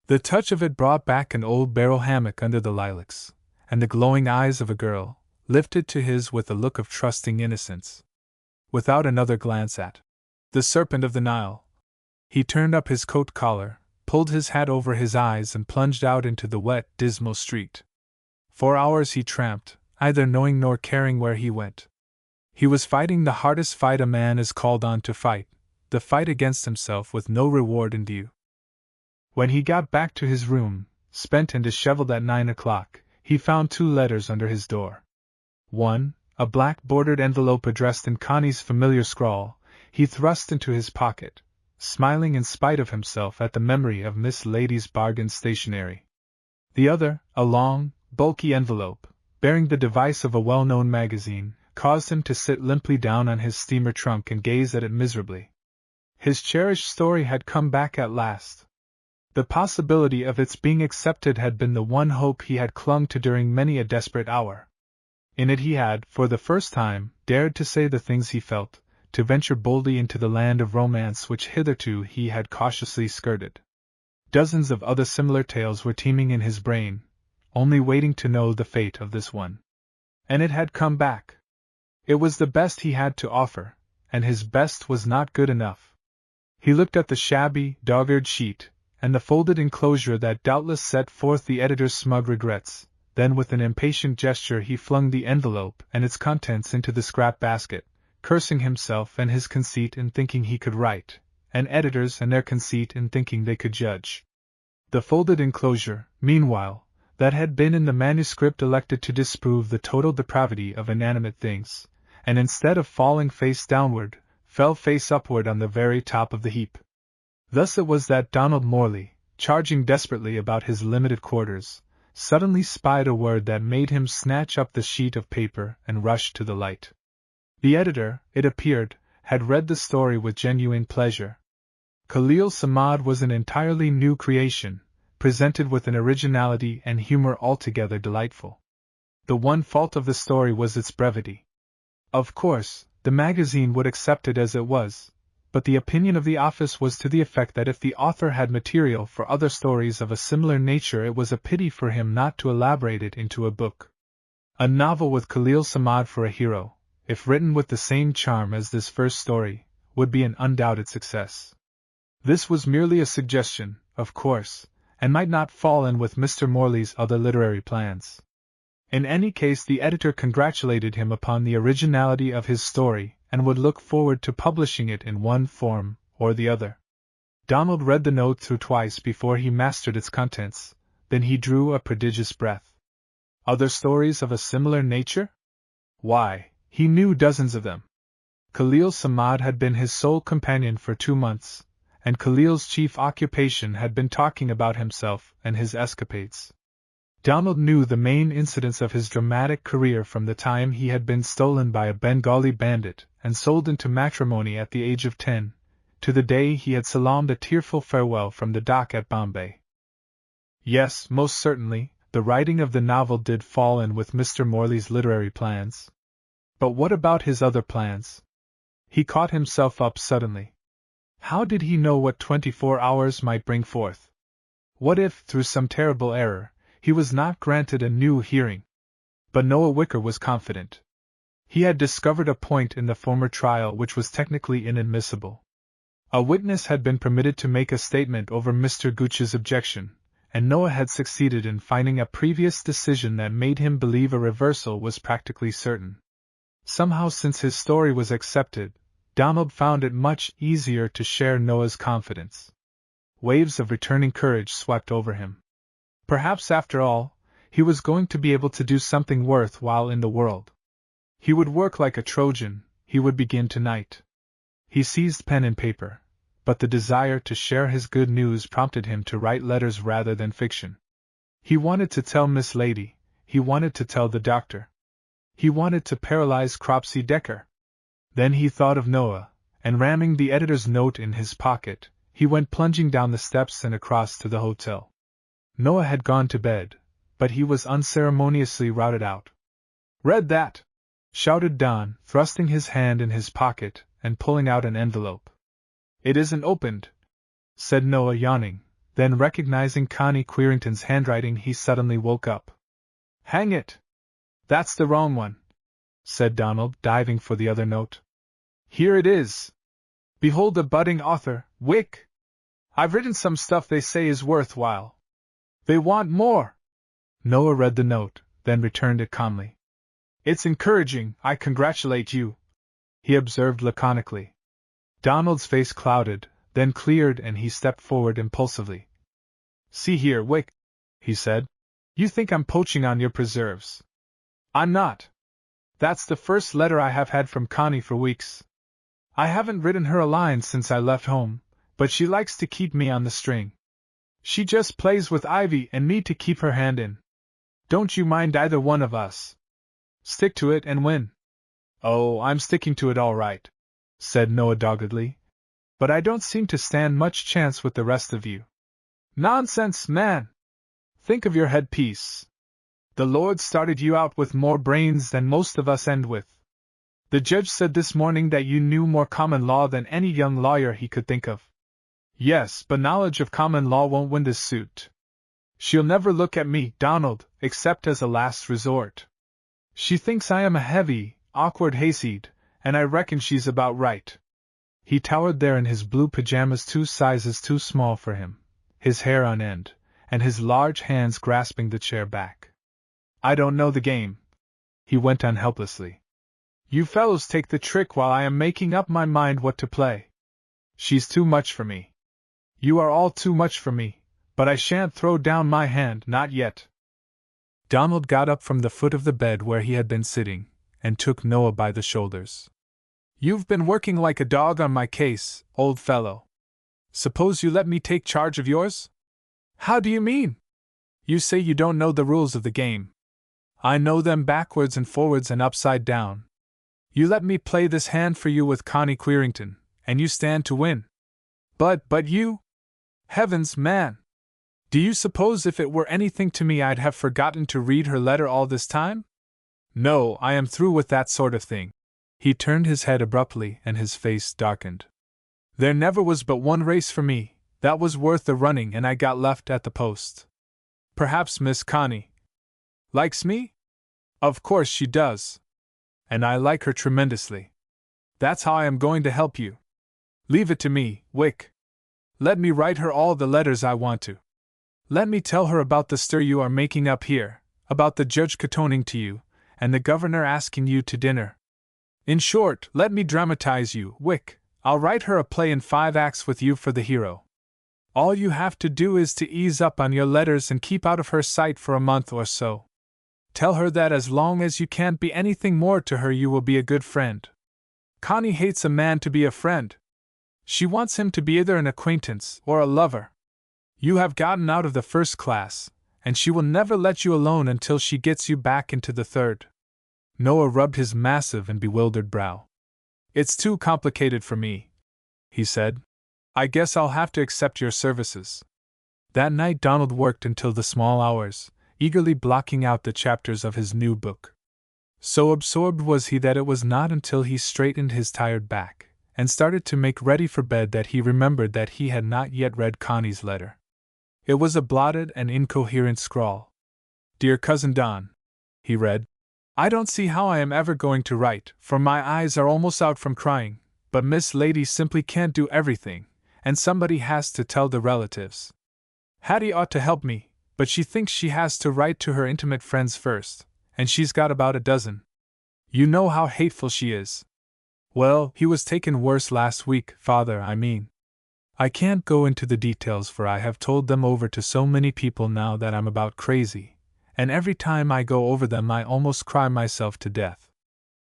The touch of it brought back an old barrel hammock under the lilacs, and the glowing eyes of a girl, lifted to his with a look of trusting innocence. Without another glance at the Serpent of the Nile, he turned up his coat collar, pulled his hat over his eyes, and plunged out into the wet, dismal street. For hours he tramped, either knowing nor caring where he went. He was fighting the hardest fight a man is called on to fight, the fight against himself with no reward in view. When he got back to his room, spent and disheveled at 9 o'clock, he found 2 letters under his door. One, a black-bordered envelope addressed in Connie's familiar scrawl, he thrust into his pocket, smiling in spite of himself at the memory of Miss Lady's bargain stationery. The other, a long, bulky envelope, bearing the device of a well-known magazine, caused him to sit limply down on his steamer trunk and gaze at it miserably. His cherished story had come back at last. The possibility of its being accepted had been the one hope he had clung to during many a desperate hour. In it he had, for the first time, dared to say the things he felt, to venture boldly into the land of romance which hitherto he had cautiously skirted. Dozens of other similar tales were teeming in his brain, only waiting to know the fate of this one. And it had come back. It was the best he had to offer, and his best was not good enough. He looked at the shabby, dog-eared sheet, and the folded enclosure that doubtless set forth the editor's smug regrets. Then with an impatient gesture he flung the envelope and its contents into the scrap basket, cursing himself and his conceit in thinking he could write, and editors and their conceit in thinking they could judge. The folded enclosure, meanwhile, that had been in the manuscript elected to disprove the total depravity of inanimate things, and instead of falling face downward, fell face upward on the very top of the heap. Thus it was that Donald Morley, charging desperately about his limited quarters, suddenly spied a word that made him snatch up the sheet of paper and rush to the light. The editor, it appeared, had read the story with genuine pleasure. Khalil Samad was an entirely new creation, presented with an originality and humor altogether delightful. The one fault of the story was its brevity. Of course, the magazine would accept it as it was, but the opinion of the office was to the effect that if the author had material for other stories of a similar nature, it was a pity for him not to elaborate it into a book. A novel with Khalil Samad for a hero, if written with the same charm as this first story, would be an undoubted success. This was merely a suggestion, of course, and might not fall in with Mr. Morley's other literary plans. In any case, the editor congratulated him upon the originality of his story and would look forward to publishing it in one form or the other. Donald read the note through twice before he mastered its contents, then he drew a prodigious breath. Other stories of a similar nature? Why, he knew dozens of them. Khalil Samad had been his sole companion for 2 months, and Khalil's chief occupation had been talking about himself and his escapades. Donald knew the main incidents of his dramatic career from the time he had been stolen by a Bengali bandit and sold into matrimony at the age of 10, to the day he had salaamed a tearful farewell from the dock at Bombay. Yes, most certainly, the writing of the novel did fall in with Mr. Morley's literary plans. But what about his other plans? He caught himself up suddenly. How did he know what 24 hours might bring forth? What if, through some terrible error, he was not granted a new hearing? But Noah Wicker was confident. He had discovered a point in the former trial which was technically inadmissible. A witness had been permitted to make a statement over Mr. Gooch's objection, and Noah had succeeded in finding a previous decision that made him believe a reversal was practically certain. Somehow, since his story was accepted, Donald found it much easier to share Noah's confidence. Waves of returning courage swept over him. Perhaps, after all, he was going to be able to do something worthwhile in the world. He would work like a Trojan. He would begin tonight. He seized pen and paper, but the desire to share his good news prompted him to write letters rather than fiction. He wanted to tell Miss Lady, he wanted to tell the doctor. He wanted to paralyze Cropsey Decker. Then he thought of Noah, and ramming the editor's note in his pocket, he went plunging down the steps and across to the hotel. Noah had gone to bed, but he was unceremoniously routed out. "Read that!" shouted Don, thrusting his hand in his pocket and pulling out an envelope. "It isn't opened," said Noah, yawning, then recognizing Connie Querington's handwriting he suddenly woke up. "Hang it! That's the wrong one," said Donald, diving for the other note. "Here it is. Behold the budding author, Wick. I've written some stuff they say is worthwhile. They want more." Noah read the note, then returned it calmly. "It's encouraging, I congratulate you," he observed laconically. Donald's face clouded, then cleared, and he stepped forward impulsively. "See here, Wick," he said. "You think I'm poaching on your preserves. I'm not. That's the first letter I have had from Connie for weeks. I haven't written her a line since I left home, but she likes to keep me on the string. She just plays with Ivy and me to keep her hand in. Don't you mind either one of us. Stick to it and win." "Oh, I'm sticking to it all right," said Noah doggedly. "But I don't seem to stand much chance with the rest of you." "Nonsense, man! Think of your headpiece. The Lord started you out with more brains than most of us end with. The judge said this morning that you knew more common law than any young lawyer he could think of. Yes, but knowledge of common law won't win this suit. She'll never look at me, Donald, except as a last resort. She thinks I am a heavy, awkward hayseed, and I reckon she's about right." He towered there in his blue pajamas 2 sizes too small for him, his hair on end, and his large hands grasping the chair back. "I don't know the game," he went on helplessly. "You fellows take the trick while I am making up my mind what to play. She's too much for me. You are all too much for me, but I shan't throw down my hand, not yet." Donald got up from the foot of the bed where he had been sitting, and took Noah by the shoulders. "You've been working like a dog on my case, old fellow. Suppose you let me take charge of yours?" "How do you mean?" "You say you don't know the rules of the game. I know them backwards and forwards and upside down. You let me play this hand for you with Connie Querington, and you stand to win. But you? Heavens, man! Do you suppose if it were anything to me I'd have forgotten to read her letter all this time?" No, I am through with that sort of thing. He turned his head abruptly and his face darkened. There never was but one race for me, that was worth the running, and I got left at the post. Perhaps Miss Connie likes me? Of course she does. And I like her tremendously. That's how I am going to help you. Leave it to me, Wick. Let me write her all the letters I want to. Let me tell her about the stir you are making up here, about the judge kowtowing to you, and the governor asking you to dinner. In short, let me dramatize you, Wick. I'll write her a play in 5 acts with you for the hero. All you have to do is to ease up on your letters and keep out of her sight for a month or so. Tell her that as long as you can't be anything more to her, you will be a good friend. Connie hates a man to be a friend. She wants him to be either an acquaintance or a lover. You have gotten out of the first class, and she will never let you alone until she gets you back into the third. Noah rubbed his massive and bewildered brow. It's too complicated for me, he said. I guess I'll have to accept your services. That night Donald worked until the small hours, eagerly blocking out the chapters of his new book. So absorbed was he that it was not until he straightened his tired back and started to make ready for bed that he remembered that he had not yet read Connie's letter. It was a blotted and incoherent scrawl. Dear Cousin Don, he read, I don't see how I am ever going to write, for my eyes are almost out from crying, but Miss Lady simply can't do everything, and somebody has to tell the relatives. Hattie ought to help me, but she thinks she has to write to her intimate friends first, and she's got about a dozen. You know how hateful she is. Well, he was taken worse last week, Father, I mean. I can't go into the details, for I have told them over to so many people now that I'm about crazy, and every time I go over them I almost cry myself to death.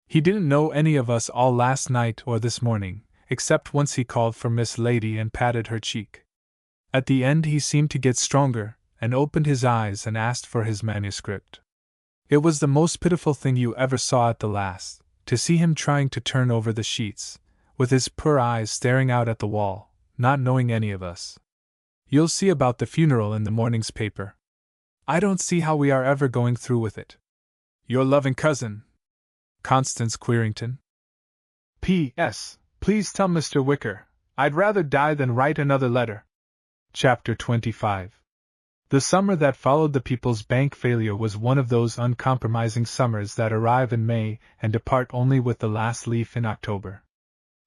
He didn't know any of us all last night or this morning, except once he called for Miss Lady and patted her cheek. At the end he seemed to get stronger, and opened his eyes and asked for his manuscript. It was the most pitiful thing you ever saw at the last, to see him trying to turn over the sheets, with his poor eyes staring out at the wall, not knowing any of us. You'll see about the funeral in the morning's paper. I don't see how we are ever going through with it. Your loving cousin, Constance Querington. P.S. Please tell Mr. Wicker, I'd rather die than write another letter. Chapter 25. The summer that followed the People's Bank failure was one of those uncompromising summers that arrive in May and depart only with the last leaf in October.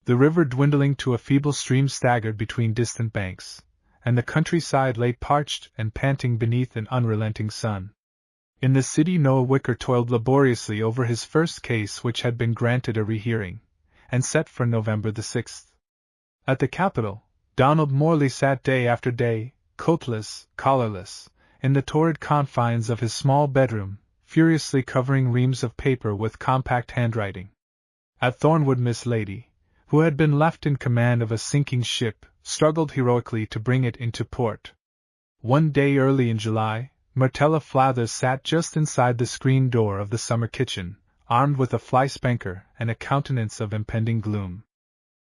The river dwindling to a feeble stream staggered between distant banks, and the countryside lay parched and panting beneath an unrelenting sun. In the city Noah Wicker toiled laboriously over his first case, which had been granted a rehearing, and set for November the 6th. At the capital, Donald Morley sat day after day, coatless, collarless, in the torrid confines of his small bedroom, furiously covering reams of paper with compact handwriting. At Thornwood Miss Lady, who had been left in command of a sinking ship, struggled heroically to bring it into port. One day early in July, Martella Flathers sat just inside the screen door of the summer kitchen, armed with a fly spanker and a countenance of impending gloom.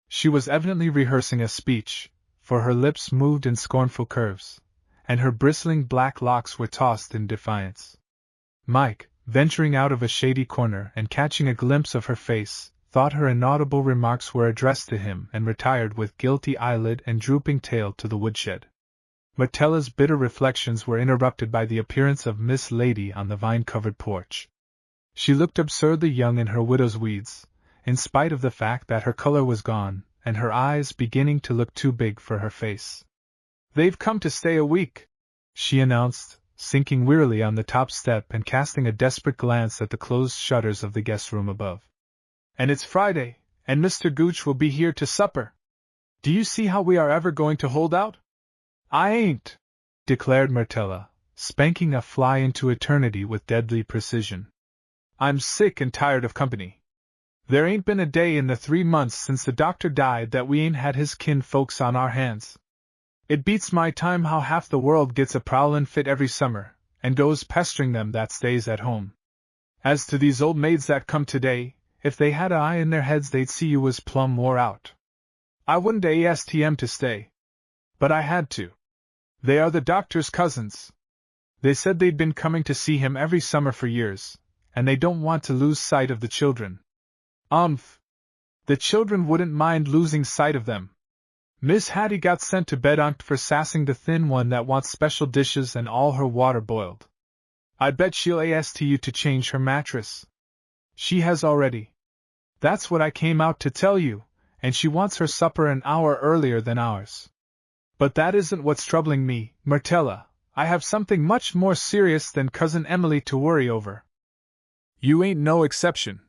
She was evidently rehearsing a speech, for her lips moved in scornful curves, and her bristling black locks were tossed in defiance. Mike, venturing out of a shady corner and catching a glimpse of her face, thought her inaudible remarks were addressed to him and retired with guilty eyelid and drooping tail to the woodshed. Martella's bitter reflections were interrupted by the appearance of Miss Lady on the vine-covered porch. She looked absurdly young in her widow's weeds, in spite of the fact that her color was gone, and her eyes beginning to look too big for her face. "They've come to stay a week," she announced, sinking wearily on the top step and casting a desperate glance at the closed shutters of the guest room above. "And it's Friday, and Mr. Gooch will be here to supper. Do you see how we are ever going to hold out?" "I ain't," declared Martella, spanking a fly into eternity with deadly precision. "I'm sick and tired of company. There ain't been a day in the 3 months since the doctor died that we ain't had his kin folks on our hands. It beats my time how half the world gets a prowlin' fit every summer, and goes pestering them that stays at home. As to these old maids that come today, if they had a eye in their heads they'd see you was plumb wore out. I wouldn't ask 'em to stay, but I had to. They are the doctor's cousins. They said they'd been coming to see him every summer for years, and they don't want to lose sight of the children. The children wouldn't mind losing sight of them. Miss Hattie got sent to bed for sassing the thin one that wants special dishes and all her water boiled. I bet she'll ask you to change her mattress. She has already. That's what I came out to tell you, and she wants her supper an hour earlier than ours. But that isn't what's troubling me, Myrtella. I have something much more serious than Cousin Emily to worry over. You ain't no exception,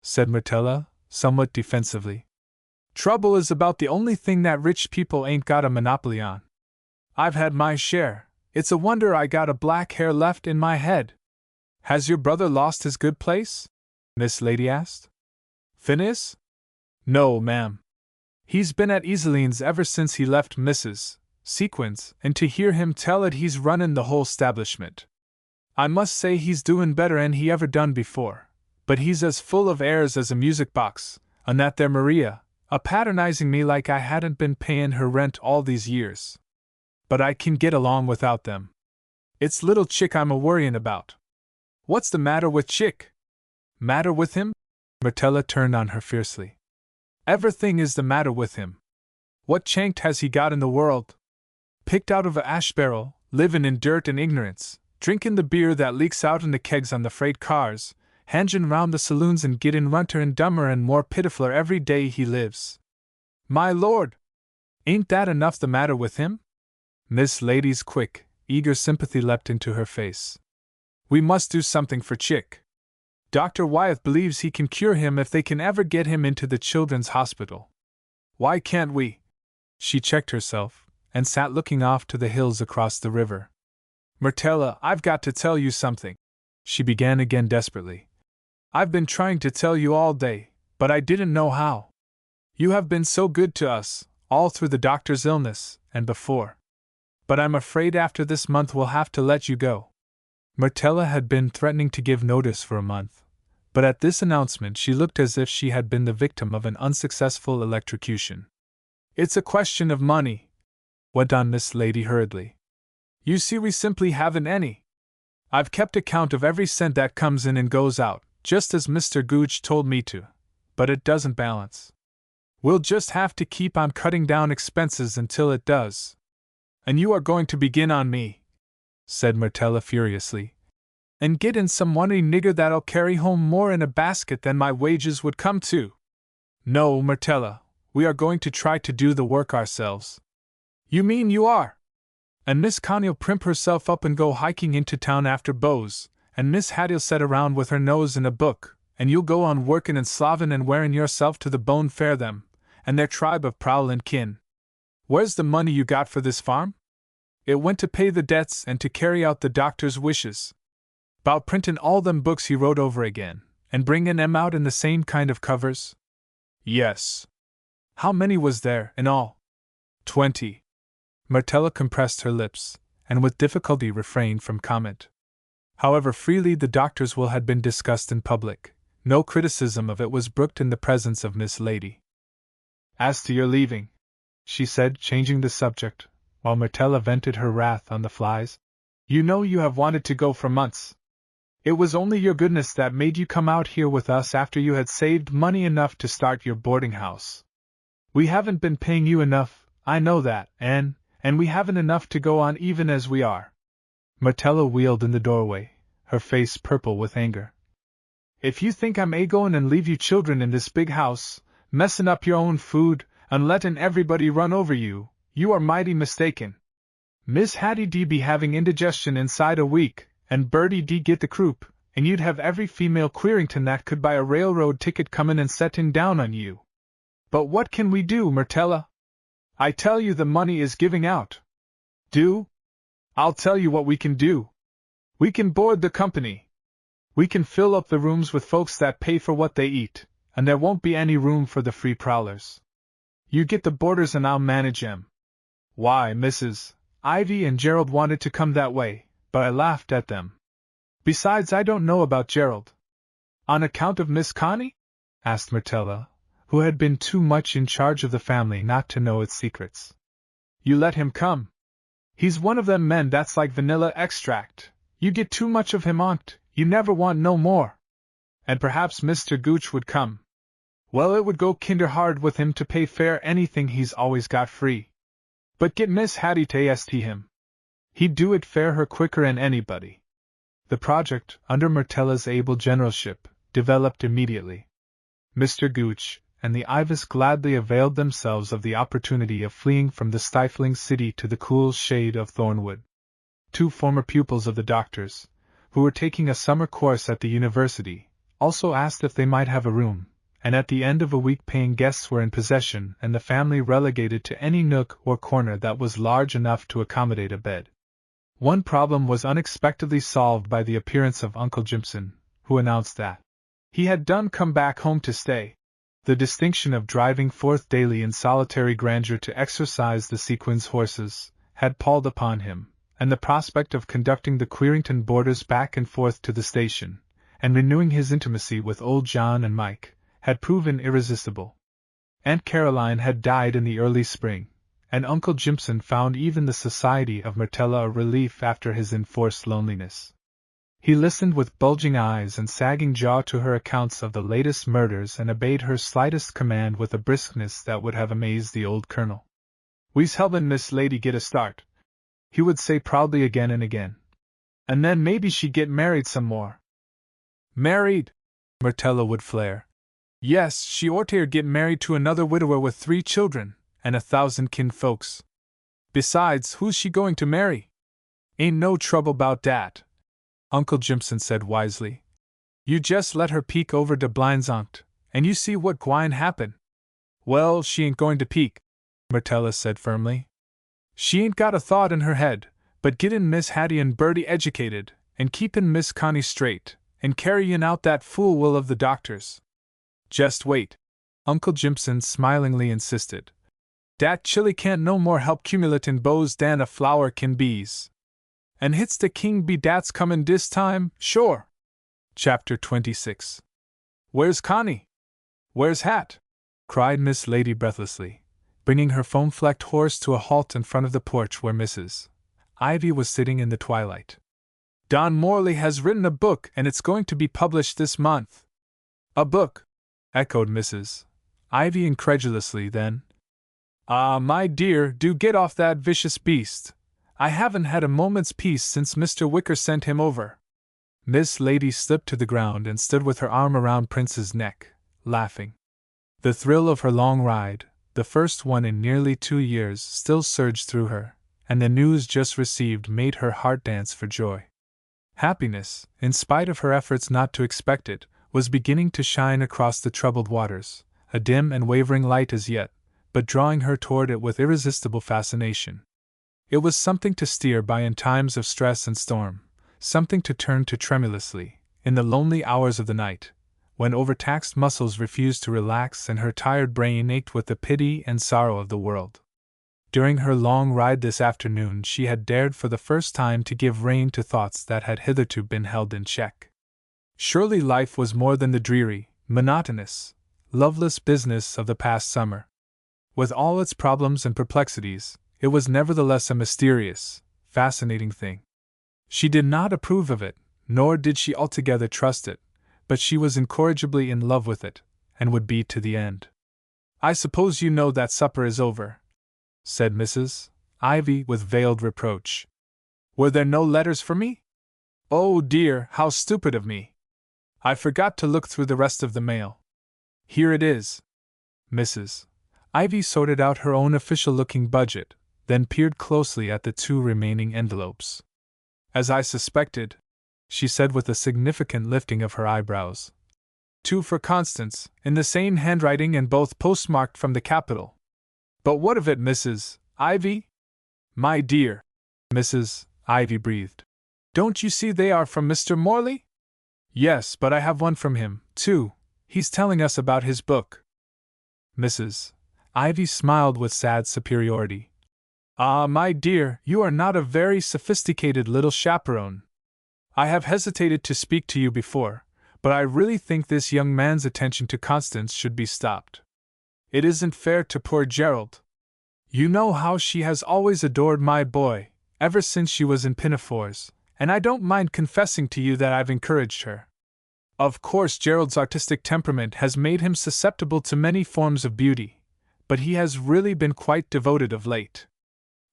said Myrtella, somewhat defensively. Trouble is about the only thing that rich people ain't got a monopoly on. I've had my share. It's a wonder I got a black hair left in my head. Has your brother lost his good place? Miss Lady asked. Phineas? No, ma'am. He's been at Easeline's ever since he left Mrs. Sequins, and to hear him tell it, he's runnin' the whole establishment. I must say he's doin' better'n he ever done before, but he's as full of airs as a music box, and that there Maria, patronizing me like I hadn't been payin' her rent all these years. But I can get along without them. It's little Chick I'm a-worryin' about. What's the matter with Chick? Matter with him? Myrtella turned on her fiercely. Everything is the matter with him. What chanct has he got in the world? Picked out of a ash barrel, livin' in dirt and ignorance, drinkin' the beer that leaks out in the kegs on the freight cars, hangin' round the saloons and gettin' runter and dumber and more pitifler every day he lives. My lord! Ain't that enough the matter with him? Miss Lady's quick, eager sympathy leapt into her face. We must do something for Chick. Dr. Wyeth believes he can cure him if they can ever get him into the children's hospital. Why can't we? She checked herself, and sat looking off to the hills across the river. Myrtella, I've got to tell you something, she began again desperately. I've been trying to tell you all day, but I didn't know how. You have been so good to us, all through the doctor's illness, and before. But I'm afraid after this month we'll have to let you go. Myrtella had been threatening to give notice for a month, but at this announcement she looked as if she had been the victim of an unsuccessful electrocution. It's a question of money, went on Miss Lady hurriedly. You see, we simply haven't any. I've kept account of every cent that comes in and goes out, just as Mr. Gooch told me to, but it doesn't balance. We'll just have to keep on cutting down expenses until it does. And you are going to begin on me, said Myrtella furiously, and get in some wonny nigger that'll carry home more in a basket than my wages would come to. No, Myrtella, we are going to try to do the work ourselves. You mean you are? And Miss Connie'll primp herself up and go hiking into town after beaus, and Miss Hattie'll set around with her nose in a book, and you'll go on workin' and slavin' and wearin' yourself to the bone fair them, and their tribe of prowlin' kin. Where's the money you got for this farm? It went to pay the debts and to carry out the doctor's wishes. 'Bout printin' all them books he wrote over again, and bringin' 'em out in the same kind of covers? Yes. How many was there, in all? 20. Myrtella compressed her lips, and with difficulty refrained from comment. However freely the doctor's will had been discussed in public, no criticism of it was brooked in the presence of Miss Lady. As to your leaving, she said, changing the subject, while Myrtella vented her wrath on the flies, you know you have wanted to go for months. It was only your goodness that made you come out here with us after you had saved money enough to start your boarding house. We haven't been paying you enough, I know that, and we haven't enough to go on even as we are. Myrtella wheeled in the doorway, her face purple with anger. If you think I'm a-goin' and leave you children in this big house, messin' up your own food, and lettin' everybody run over you, you are mighty mistaken. Miss Hattie D be having indigestion inside a week, and Bertie D get the croup, and you'd have every female Queerington that could buy a railroad ticket comin' and settin' down on you. But what can we do, Myrtella? I tell you the money is giving out. Do? I'll tell you what we can do. We can board the company. We can fill up the rooms with folks that pay for what they eat, and there won't be any room for the free prowlers. You get the boarders and I'll manage 'em. Why, Mrs. Ivy and Gerald wanted to come that way, but I laughed at them. Besides, I don't know about Gerald. On account of Miss Connie? Asked Myrtella, who had been too much in charge of the family not to know its secrets. You let him come. He's one of them men that's like vanilla extract. You get too much of him on't, you never want no more. And perhaps Mr. Gooch would come. Well, it would go kinder hard with him to pay fare anything he's always got free. But get Miss Hattie to AST him. He'd do it fare her quicker'n anybody. The project, under Myrtella's able generalship, developed immediately. Mr. Gooch and the Ives gladly availed themselves of the opportunity of fleeing from the stifling city to the cool shade of Thornwood. 2 former pupils of the doctor's, who were taking a summer course at the university, also asked if they might have a room, and at the end of a week paying guests were in possession and the family relegated to any nook or corner that was large enough to accommodate a bed. One problem was unexpectedly solved by the appearance of Uncle Jimson, who announced that he had done come back home to stay. The distinction of driving forth daily in solitary grandeur to exercise the sequin's horses had palled upon him, and the prospect of conducting the Querington boarders back and forth to the station, and renewing his intimacy with old John and Mike, had proven irresistible. Aunt Caroline had died in the early spring, and Uncle Jimson found even the society of Myrtella a relief after his enforced loneliness. He listened with bulging eyes and sagging jaw to her accounts of the latest murders and obeyed her slightest command with a briskness that would have amazed the old colonel. "We's helpin' Miss Lady get a start," he would say proudly again and again. "And then maybe she'd get married some more." "Married?" Myrtella would flare. "Yes, she orter get married to another widower with 3 children, and 1,000 kinfolks. Besides, who's she going to marry? Ain't no trouble 'bout dat," Uncle Jimson said wisely. "You jest let her peek over de blinds on't, and you see what gwine happen." "Well, she ain't going to peek," Myrtella said firmly. "She ain't got a thought in her head, but gettin' Miss Hattie and Bertie educated, and keepin' Miss Connie straight, and carryin' out that fool will of the doctor's. Jest wait," Uncle Jimson smilingly insisted. "Dat chilly can't no more help cumulatin' bows dan a flower kin bees. And hit's the king bee dat's comin' dis time, sure." Chapter 26. "Where's Connie? Where's Hat?" cried Miss Lady breathlessly, bringing her foam-flecked horse to a halt in front of the porch where Mrs. Ivy was sitting in the twilight. "Don Morley has written a book and it's going to be published this month." "A book?" echoed Mrs. Ivy incredulously, then. "Ah, my dear, do get off that vicious beast. I haven't had a moment's peace since Mr. Wicker sent him over." Miss Lady slipped to the ground and stood with her arm around Prince's neck, laughing. The thrill of her long ride, the first one in nearly 2 years, still surged through her, and the news just received made her heart dance for joy. Happiness, in spite of her efforts not to expect it, was beginning to shine across the troubled waters, a dim and wavering light as yet, but drawing her toward it with irresistible fascination. It was something to steer by in times of stress and storm, something to turn to tremulously, in the lonely hours of the night, when overtaxed muscles refused to relax and her tired brain ached with the pity and sorrow of the world. During her long ride this afternoon she had dared for the first time to give rein to thoughts that had hitherto been held in check. Surely life was more than the dreary, monotonous, loveless business of the past summer. With all its problems and perplexities, it was nevertheless a mysterious, fascinating thing. She did not approve of it, nor did she altogether trust it, but she was incorrigibly in love with it, and would be to the end. "I suppose you know that supper is over," said Mrs. Ivy with veiled reproach. "Were there no letters for me? Oh dear, how stupid of me! I forgot to look through the rest of the mail. Here it is." Mrs. Ivy sorted out her own official-looking budget, then peered closely at the 2 remaining envelopes. "As I suspected," she said with a significant lifting of her eyebrows. "2 for Constance, in the same handwriting and both postmarked from the capital. But what of it, Mrs. Ivy?" "My dear," Mrs. Ivy breathed. "Don't you see they are from Mr. Morley?" "Yes, but I have one from him, too. He's telling us about his book." Mrs. Ivy smiled with sad superiority. "Ah, my dear, you are not a very sophisticated little chaperone. I have hesitated to speak to you before, but I really think this young man's attention to Constance should be stopped. It isn't fair to poor Gerald. You know how she has always adored my boy, ever since she was in pinafores, and I don't mind confessing to you that I've encouraged her. Of course, Gerald's artistic temperament has made him susceptible to many forms of beauty, but he has really been quite devoted of late.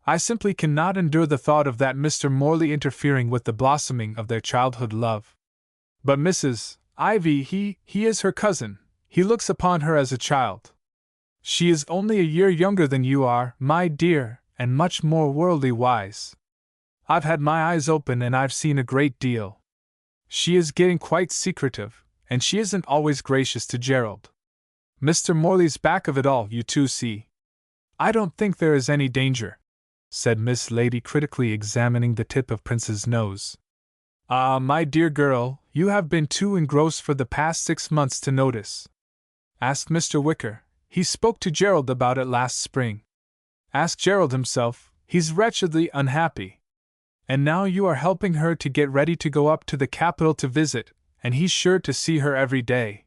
I simply cannot endure the thought of that Mr. Morley interfering with the blossoming of their childhood love. But Mrs. Ivy, he is her cousin. He looks upon her as a child. She is only a year younger than you are, my dear, and much more worldly wise. I've had my eyes open and I've seen a great deal. She is getting quite secretive, and she isn't always gracious to Gerald. Mr. Morley's back of it all, you two see. I don't think there is any danger, said Miss Lady critically examining the tip of Prince's nose. Ah, my dear girl, you have been too engrossed for the past 6 months to notice. Ask Mr. Wicker, he spoke to Gerald about it last spring. Ask Gerald himself, he's wretchedly unhappy. And now you are helping her to get ready to go up to the capital to visit, and he's sure to see her every day.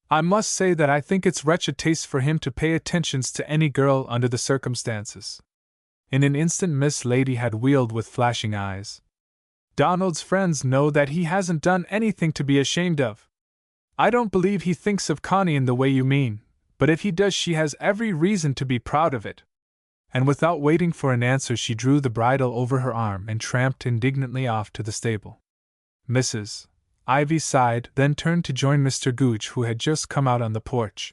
I must say that I think it's wretched taste for him to pay attentions to any girl under the circumstances. In an instant Miss Lady had wheeled with flashing eyes. Donald's friends know that he hasn't done anything to be ashamed of. I don't believe he thinks of Connie in the way you mean, but if he does she has every reason to be proud of it. And without waiting for an answer she drew the bridle over her arm and tramped indignantly off to the stable. Mrs. Ivy sighed, then turned to join Mr. Gooch, who had just come out on the porch.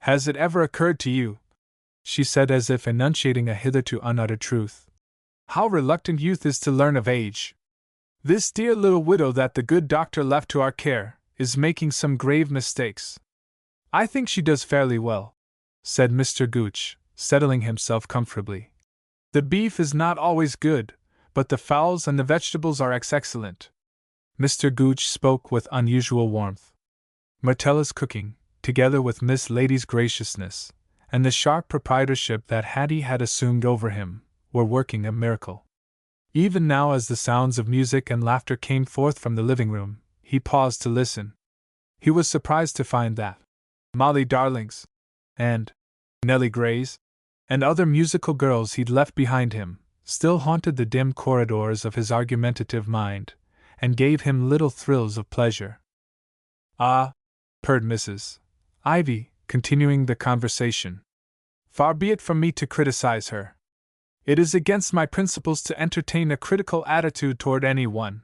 Has it ever occurred to you, she said as if enunciating a hitherto unuttered truth, how reluctant youth is to learn of age? This dear little widow that the good doctor left to our care is making some grave mistakes. I think she does fairly well, said Mr. Gooch, settling himself comfortably. The beef is not always good, but the fowls and the vegetables are excellent. Mr. Gooch spoke with unusual warmth. Martella's cooking, together with Miss Lady's graciousness, and the sharp proprietorship that Hattie had assumed over him, were working a miracle. Even now, as the sounds of music and laughter came forth from the living room, he paused to listen. He was surprised to find that Molly Darling's, and Nellie Gray's, and other musical girls he'd left behind him, still haunted the dim corridors of his argumentative mind, and gave him little thrills of pleasure. Ah, purred Mrs. Ivy, continuing the conversation. Far be it from me to criticize her. It is against my principles to entertain a critical attitude toward any one.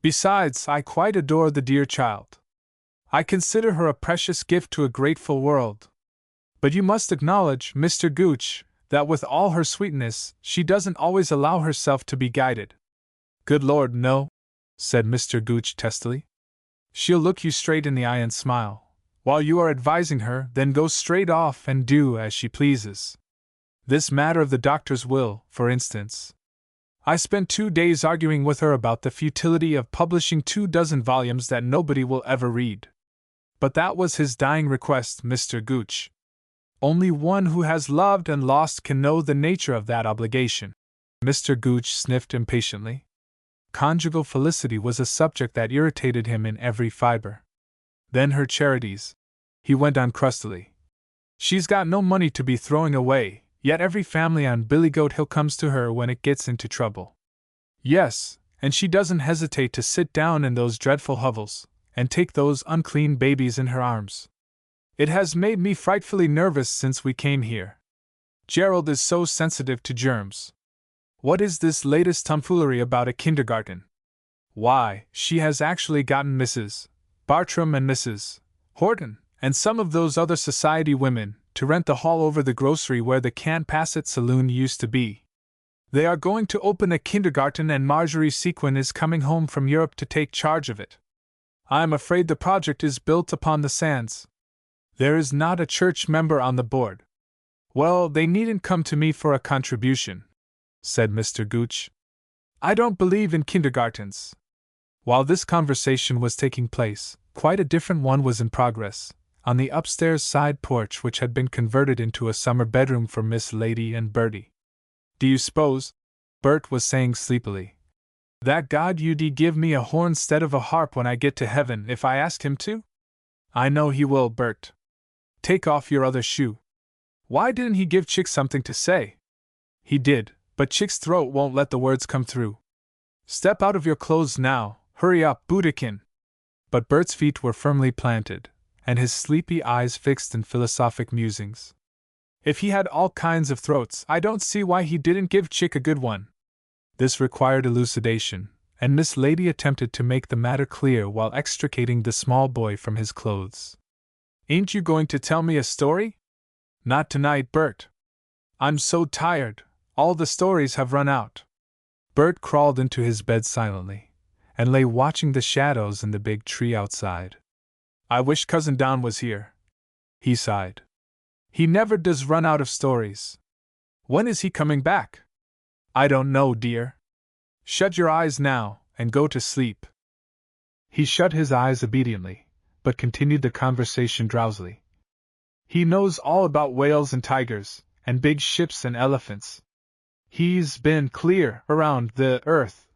Besides, I quite adore the dear child. I consider her a precious gift to a grateful world. But you must acknowledge, Mr. Gooch, that with all her sweetness, she doesn't always allow herself to be guided. Good Lord, no, said Mr. Gooch testily. She'll look you straight in the eye and smile. While you are advising her, then go straight off and do as she pleases. This matter of the doctor's will, for instance. I spent 2 days arguing with her about the futility of publishing 24 volumes that nobody will ever read. But that was his dying request, Mr. Gooch. Only one who has loved and lost can know the nature of that obligation. Mr. Gooch sniffed impatiently. Conjugal felicity was a subject that irritated him in every fiber. Then her charities, he went on crustily. She's got no money to be throwing away, yet every family on Billygoat Hill comes to her when it gets into trouble. Yes, and she doesn't hesitate to sit down in those dreadful hovels, and take those unclean babies in her arms. It has made me frightfully nervous since we came here. Gerald is so sensitive to germs. What is this latest tomfoolery about a kindergarten? Why, she has actually gotten Mrs. Bartram and Mrs. Horton, and some of those other society women, to rent the hall over the grocery where the Can't Pass It saloon used to be. They are going to open a kindergarten, and Marjorie Sequin is coming home from Europe to take charge of it. I am afraid the project is built upon the sands. There is not a church member on the board. Well, they needn't come to me for a contribution, said Mr. Gooch. I don't believe in kindergartens. While this conversation was taking place, quite a different one was in progress, on the upstairs side porch, which had been converted into a summer bedroom for Miss Lady and Bertie. Do you suppose, Bert was saying sleepily, that God you'd give me a horn 'stead of a harp when I get to heaven if I asked him to? I know he will, Bert. Take off your other shoe. Why didn't he give Chick something to say? He did, but Chick's throat won't let the words come through. Step out of your clothes now, hurry up, Bootkin. But Bert's feet were firmly planted, and his sleepy eyes fixed in philosophic musings. If he had all kinds of throats, I don't see why he didn't give Chick a good one. This required elucidation, and Miss Lady attempted to make the matter clear while extricating the small boy from his clothes. Ain't you going to tell me a story? Not tonight, Bert. I'm so tired, all the stories have run out. Bert crawled into his bed silently, and lay watching the shadows in the big tree outside. I wish Cousin Don was here, he sighed. He never does run out of stories. When is he coming back? I don't know, dear. Shut your eyes now, and go to sleep. He shut his eyes obediently, but continued the conversation drowsily. He knows all about whales and tigers, and big ships and elephants. He's been clear around the earth.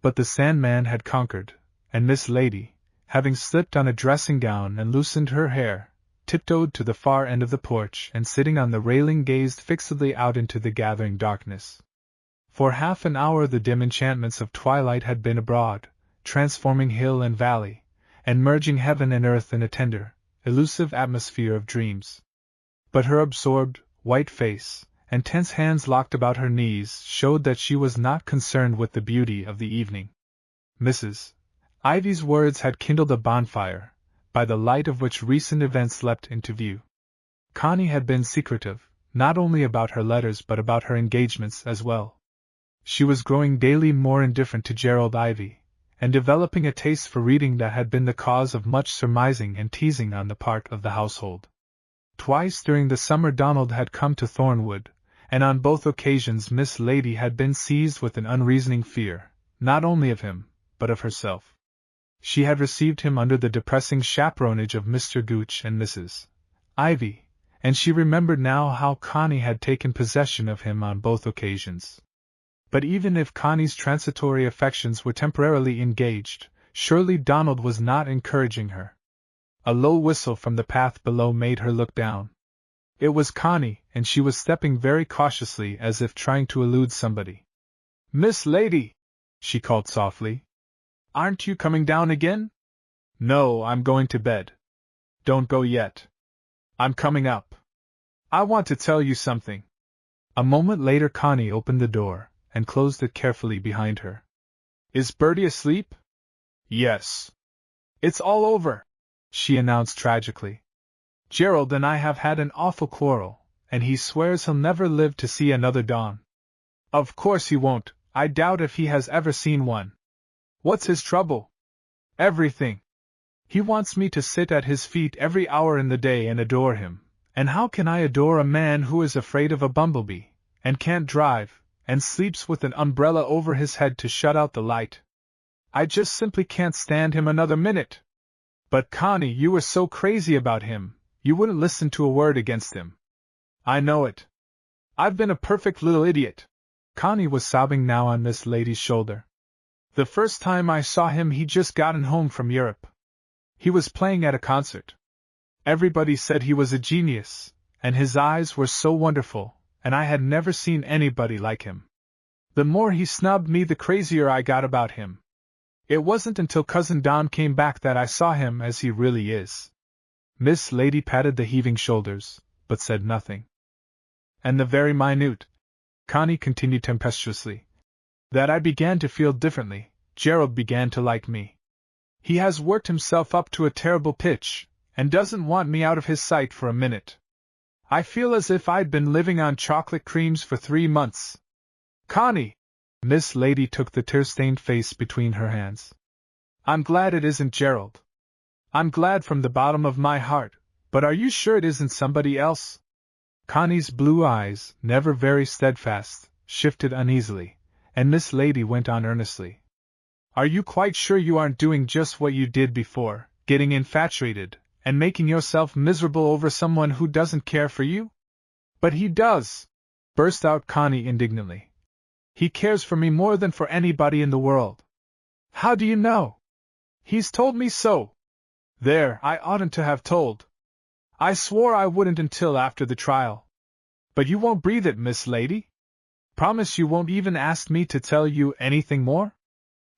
But the Sandman had conquered, and Miss Lady, having slipped on a dressing gown and loosened her hair, tiptoed to the far end of the porch and sitting on the railing gazed fixedly out into the gathering darkness. For half an hour the dim enchantments of twilight had been abroad, transforming hill and valley, and merging heaven and earth in a tender, elusive atmosphere of dreams. But her absorbed, white face, and tense hands locked about her knees showed that she was not concerned with the beauty of the evening. Mrs. Ivy's words had kindled a bonfire, by the light of which recent events leapt into view. Connie had been secretive, not only about her letters but about her engagements as well. She was growing daily more indifferent to Gerald Ivy, and developing a taste for reading that had been the cause of much surmising and teasing on the part of the household. Twice during the summer Donald had come to Thornwood, and on both occasions Miss Lady had been seized with an unreasoning fear, not only of him, but of herself. She had received him under the depressing chaperonage of Mr. Gooch and Mrs. Ivy, and she remembered now how Connie had taken possession of him on both occasions. But even if Connie's transitory affections were temporarily engaged, surely Donald was not encouraging her. A low whistle from the path below made her look down. It was Connie, and she was stepping very cautiously as if trying to elude somebody. "Miss Lady!" she called softly. "Aren't you coming down again?" "No, I'm going to bed." "Don't go yet. I'm coming up. I want to tell you something." A moment later Connie opened the door, and closed it carefully behind her. "Is Bertie asleep?" "Yes." "It's all over," she announced tragically. "Gerald and I have had an awful quarrel, and he swears he'll never live to see another dawn." "Of course he won't, I doubt if he has ever seen one." "What's his trouble?" "Everything. He wants me to sit at his feet every hour in the day and adore him, and how can I adore a man who is afraid of a bumblebee, and can't drive, and sleeps with an umbrella over his head to shut out the light? I just simply can't stand him another minute." "But Connie, you were so crazy about him, you wouldn't listen to a word against him." "I know it. I've been a perfect little idiot." Connie was sobbing now on Miss Lady's shoulder. "The first time I saw him he'd just gotten home from Europe. He was playing at a concert. Everybody said he was a genius, and his eyes were so wonderful, and I had never seen anybody like him. The more he snubbed me the crazier I got about him. It wasn't until Cousin Don came back that I saw him as he really is." Miss Lady patted the heaving shoulders, but said nothing. "And the very minute," Connie continued tempestuously, "that I began to feel differently, Gerald began to like me. He has worked himself up to a terrible pitch, and doesn't want me out of his sight for a minute. I feel as if I'd been living on chocolate creams for 3 months. Connie!" Miss Lady took the tear-stained face between her hands. "I'm glad it isn't Gerald. I'm glad from the bottom of my heart, but are you sure it isn't somebody else?" Connie's blue eyes, never very steadfast, shifted uneasily, and Miss Lady went on earnestly. "Are you quite sure you aren't doing just what you did before, getting infatuated, and making yourself miserable over someone who doesn't care for you?" "But he does!" burst out Connie indignantly. "He cares for me more than for anybody in the world." "How do you know?" "He's told me so." "There, I oughtn't to have told. I swore I wouldn't until after the trial." "But you won't breathe it, Miss Lady? Promise you won't even ask me to tell you anything more?"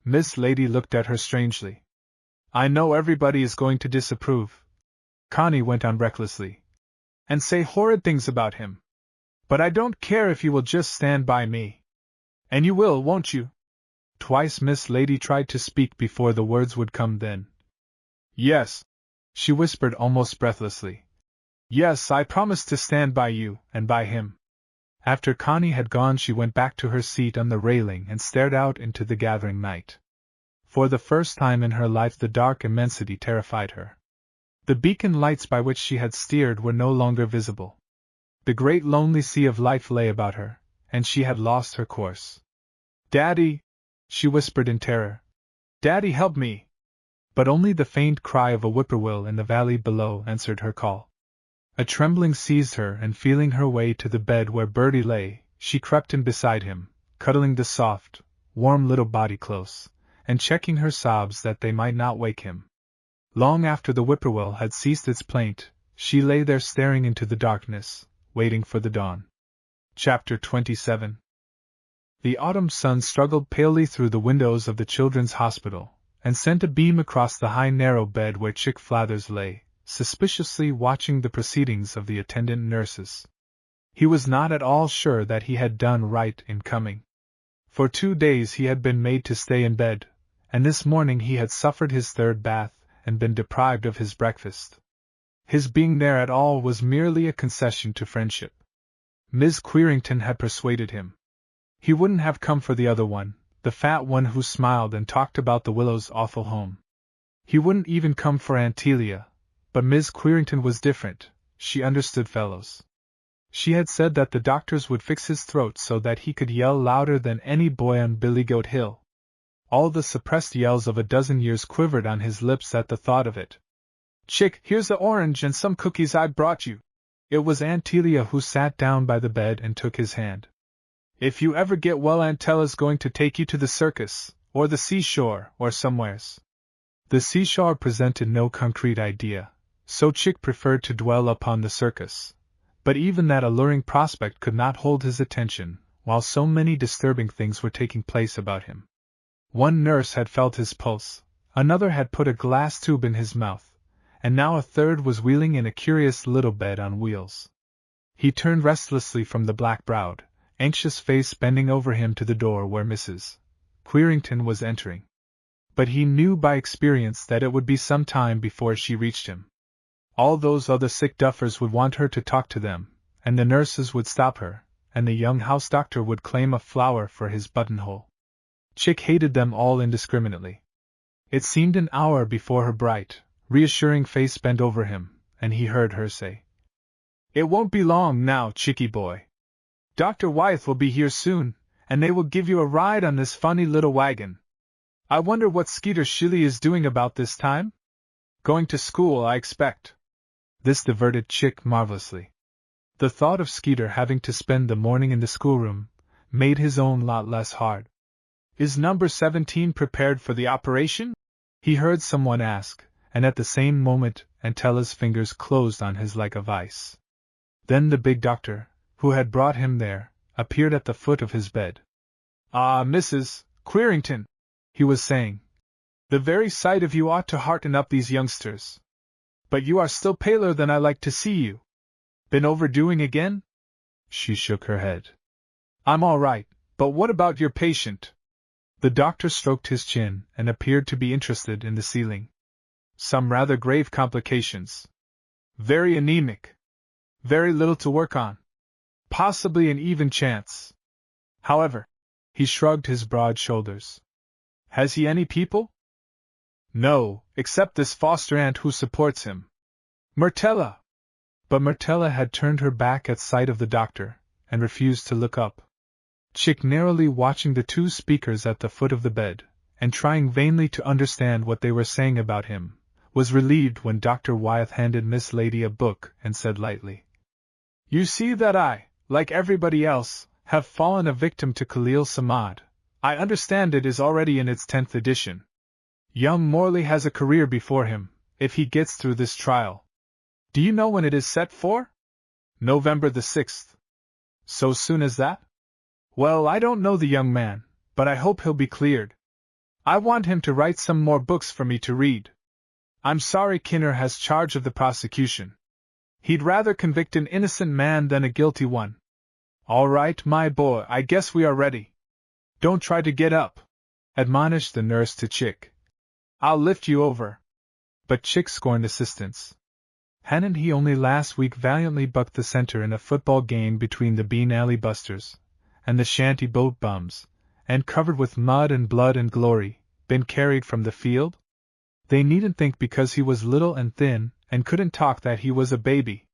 Miss Lady looked at her strangely. I know everybody is going to disapprove," Connie went on recklessly, "and say horrid things about him. But I don't care if you will just stand by me. And you will, won't you?" Twice Miss Lady tried to speak before the words would come then. "Yes," she whispered almost breathlessly. "Yes, I promise to stand by you, and by him." After Connie had gone, she went back to her seat on the railing and stared out into the gathering night. For the first time in her life the dark immensity terrified her. The beacon lights by which she had steered were no longer visible. The great lonely sea of life lay about her, and she had lost her course. "Daddy!" she whispered in terror. "Daddy, help me!" But only the faint cry of a whippoorwill in the valley below answered her call. A trembling seized her, and feeling her way to the bed where Bertie lay, she crept in beside him, cuddling the soft, warm little body close, and checking her sobs that they might not wake him. Long after the whippoorwill had ceased its plaint, she lay there staring into the darkness, waiting for the dawn. Chapter 27. The autumn sun struggled palely through the windows of the children's hospital, and sent a beam across the high narrow bed where Chick Flathers lay, suspiciously watching the proceedings of the attendant nurses. He was not at all sure that he had done right in coming. For 2 days he had been made to stay in bed, and this morning he had suffered his third bath and been deprived of his breakfast. His being there at all was merely a concession to friendship. Miss Queerington had persuaded him. He wouldn't have come for the other one, the fat one who smiled and talked about the Willows' awful home. He wouldn't even come for Aunt Telia, but Miss Queerington was different. She understood fellows. She had said that the doctors would fix his throat so that he could yell louder than any boy on Billygoat Hill. All the suppressed yells of a dozen years quivered on his lips at the thought of it. "Chick, here's the orange and some cookies I brought you." It was Aunt Telia who sat down by the bed and took his hand. "If you ever get well, Aunt Tella's going to take you to the circus, or the seashore, or somewheres." The seashore presented no concrete idea, so Chick preferred to dwell upon the circus. But even that alluring prospect could not hold his attention, while so many disturbing things were taking place about him. One nurse had felt his pulse, another had put a glass tube in his mouth, and now a third was wheeling in a curious little bed on wheels. He turned restlessly from the black-browed, anxious face bending over him to the door where Mrs. Queerington was entering. But he knew by experience that it would be some time before she reached him. All those other sick duffers would want her to talk to them, and the nurses would stop her, and the young house doctor would claim a flower for his buttonhole. Chick hated them all indiscriminately. It seemed an hour before her bright, reassuring face bent over him, and he heard her say, "It won't be long now, Chickie boy. Dr. Wyeth will be here soon, and they will give you a ride on this funny little wagon. I wonder what Skeeter Shilly is doing about this time? Going to school, I expect." This diverted Chick marvelously. The thought of Skeeter having to spend the morning in the schoolroom made his own lot less hard. "Is number 17 prepared for the operation?" he heard someone ask, and at the same moment Aunt Tella's fingers closed on his like a vice. Then the big doctor, who had brought him there, appeared at the foot of his bed. "Ah, Mrs. Queerington," he was saying, "the very sight of you ought to hearten up these youngsters. But you are still paler than I like to see you. Been overdoing again?" She shook her head. "I'm all right, but what about your patient?" The doctor stroked his chin and appeared to be interested in the ceiling. "Some rather grave complications. Very anemic. Very little to work on. Possibly an even chance. However," he shrugged his broad shoulders. "Has he any people?" "No, except this foster aunt who supports him. Myrtella." But Myrtella had turned her back at sight of the doctor, and refused to look up. Chick, narrowly watching the two speakers at the foot of the bed, and trying vainly to understand what they were saying about him, was relieved when Dr. Wyeth handed Miss Lady a book and said lightly, "You see that I, like everybody else, have fallen a victim to Khalil Samad. I understand it is already in its 10th edition. Young Morley has a career before him, if he gets through this trial. Do you know when it is set for? November the 6th. So soon as that? Well, I don't know the young man, but I hope he'll be cleared. I want him to write some more books for me to read. I'm sorry Kinner has charge of the prosecution. He'd rather convict an innocent man than a guilty one. All right, my boy, I guess we are ready. Don't try to get up, admonished the nurse to Chick. I'll lift you over. But Chick scorned assistance. Hadn't he only last week valiantly bucked the center in a football game between the Bean Alley Busters and the Shanty Boat Bums, and covered with mud and blood and glory, been carried from the field? They needn't think because he was little and thin and couldn't talk that he was a baby.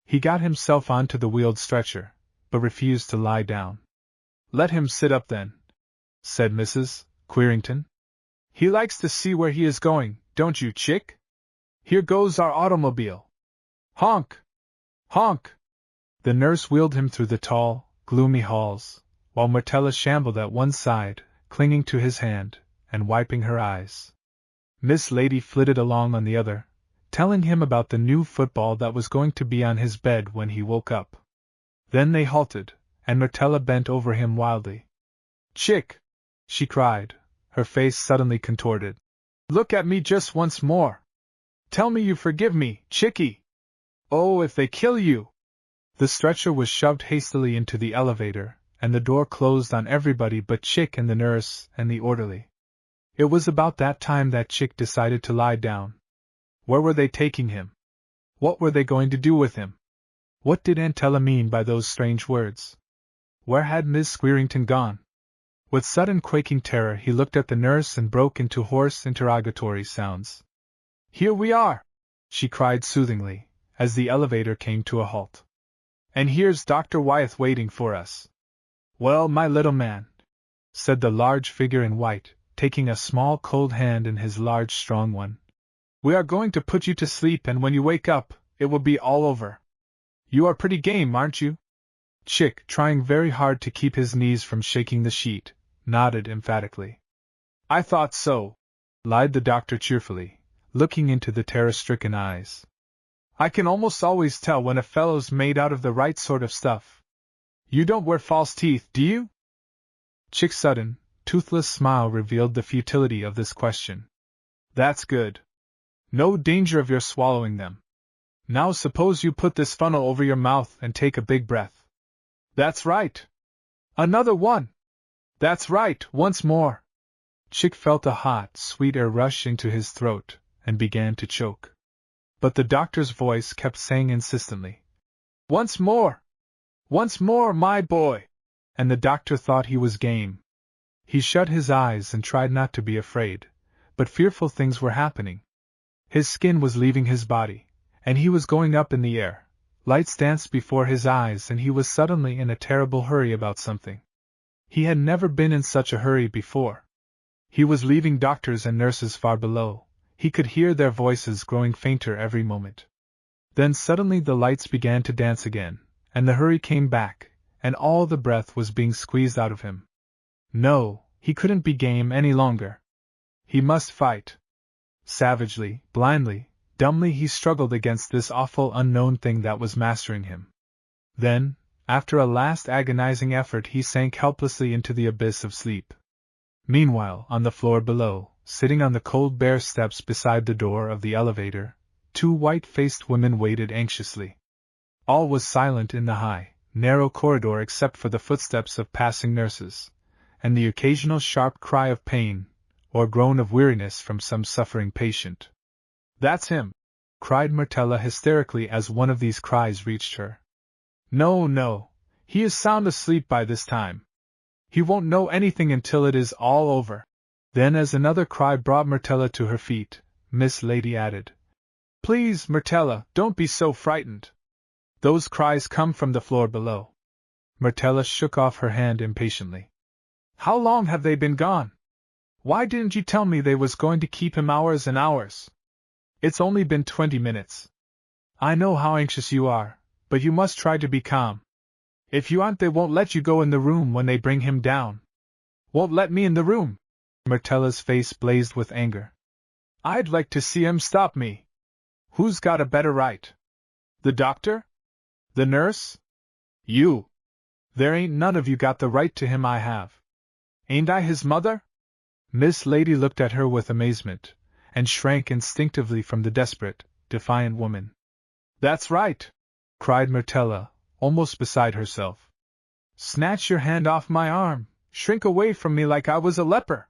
He got himself onto the wheeled stretcher, but refused to lie down. Let him sit up then, said Mrs. Querington. He likes to see where he is going, don't you, Chick? Here goes our automobile. Honk! Honk! The nurse wheeled him through the tall, gloomy halls, while Myrtella shambled at one side, clinging to his hand, and wiping her eyes. Miss Lady flitted along on the other, telling him about the new football that was going to be on his bed when he woke up. Then they halted, and Myrtella bent over him wildly. Chick! She cried, her face suddenly contorted. Look at me just once more! Tell me you forgive me, Chickie! Oh, if they kill you! The stretcher was shoved hastily into the elevator, and the door closed on everybody but Chick and the nurse and the orderly. It was about that time that Chick decided to lie down. Where were they taking him? What were they going to do with him? What did Aunt Ella mean by those strange words? Where had Miss Querington gone? With sudden quaking terror he looked at the nurse and broke into hoarse interrogatory sounds. Here we are! She cried soothingly, as the elevator came to a halt. And here's Dr. Wyeth waiting for us. Well, my little man, said the large figure in white, taking a small cold hand in his large strong one. We are going to put you to sleep, and when you wake up, it will be all over. You are pretty game, aren't you? Chick, trying very hard to keep his knees from shaking the sheet, nodded emphatically. I thought so, lied the doctor cheerfully, looking into the terror-stricken eyes. I can almost always tell when a fellow's made out of the right sort of stuff. You don't wear false teeth, do you? Chick's sudden, toothless smile revealed the futility of this question. That's good. No danger of your swallowing them. Now suppose you put this funnel over your mouth and take a big breath. That's right. Another one. That's right, once more. Chick felt a hot, sweet air rush into his throat, and began to choke. But the doctor's voice kept saying insistently, Once more! Once more, my boy! And the doctor thought he was game. He shut his eyes and tried not to be afraid, but fearful things were happening. His skin was leaving his body, and he was going up in the air. Lights danced before his eyes, and he was suddenly in a terrible hurry about something. He had never been in such a hurry before. He was leaving doctors and nurses far below. He could hear their voices growing fainter every moment. Then suddenly the lights began to dance again, and the hurry came back, and all the breath was being squeezed out of him. No, he couldn't be game any longer. He must fight. Savagely, blindly, dumbly he struggled against this awful unknown thing that was mastering him. Then, after a last agonizing effort, he sank helplessly into the abyss of sleep. Meanwhile, on the floor below, sitting on the cold bare steps beside the door of the elevator, two white-faced women waited anxiously. All was silent in the high, narrow corridor except for the footsteps of passing nurses, and the occasional sharp cry of pain, or groan of weariness from some suffering patient. That's him! Cried Myrtella hysterically as one of these cries reached her. No, no, he is sound asleep by this time. He won't know anything until it is all over. Then as another cry brought Myrtella to her feet, Miss Lady added, Please, Myrtella, don't be so frightened. Those cries come from the floor below. Myrtella shook off her hand impatiently. How long have they been gone? Why didn't you tell me they was going to keep him hours and hours? It's only been 20 minutes. I know how anxious you are, but you must try to be calm. If you aren't, they won't let you go in the room when they bring him down. Won't let me in the room? Myrtella's face blazed with anger. I'd like to see him stop me. Who's got a better right? The doctor? The nurse? You. There ain't none of you got the right to him I have. Ain't I his mother? Miss Lady looked at her with amazement, and shrank instinctively from the desperate, defiant woman. "That's right!" cried Myrtella, almost beside herself. "Snatch your hand off my arm, shrink away from me like I was a leper!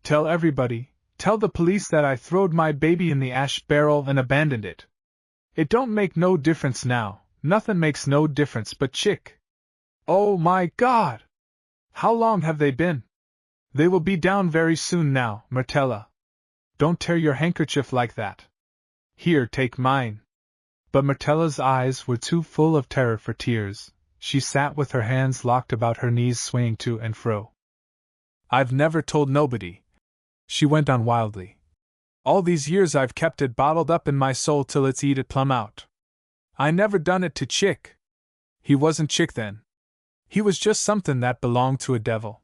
Tell everybody, tell the police that I throwed my baby in the ash barrel and abandoned it. It don't make no difference now, nothing makes no difference but Chick. Oh my God! How long have they been? They will be down very soon now, Myrtella. Don't tear your handkerchief like that. Here, take mine." But Myrtella's eyes were too full of terror for tears. She sat with her hands locked about her knees, swaying to and fro. "I've never told nobody," she went on wildly. "All these years I've kept it bottled up in my soul till it's eat it plumb out. I never done it to Chick. He wasn't Chick then. He was just something that belonged to a devil.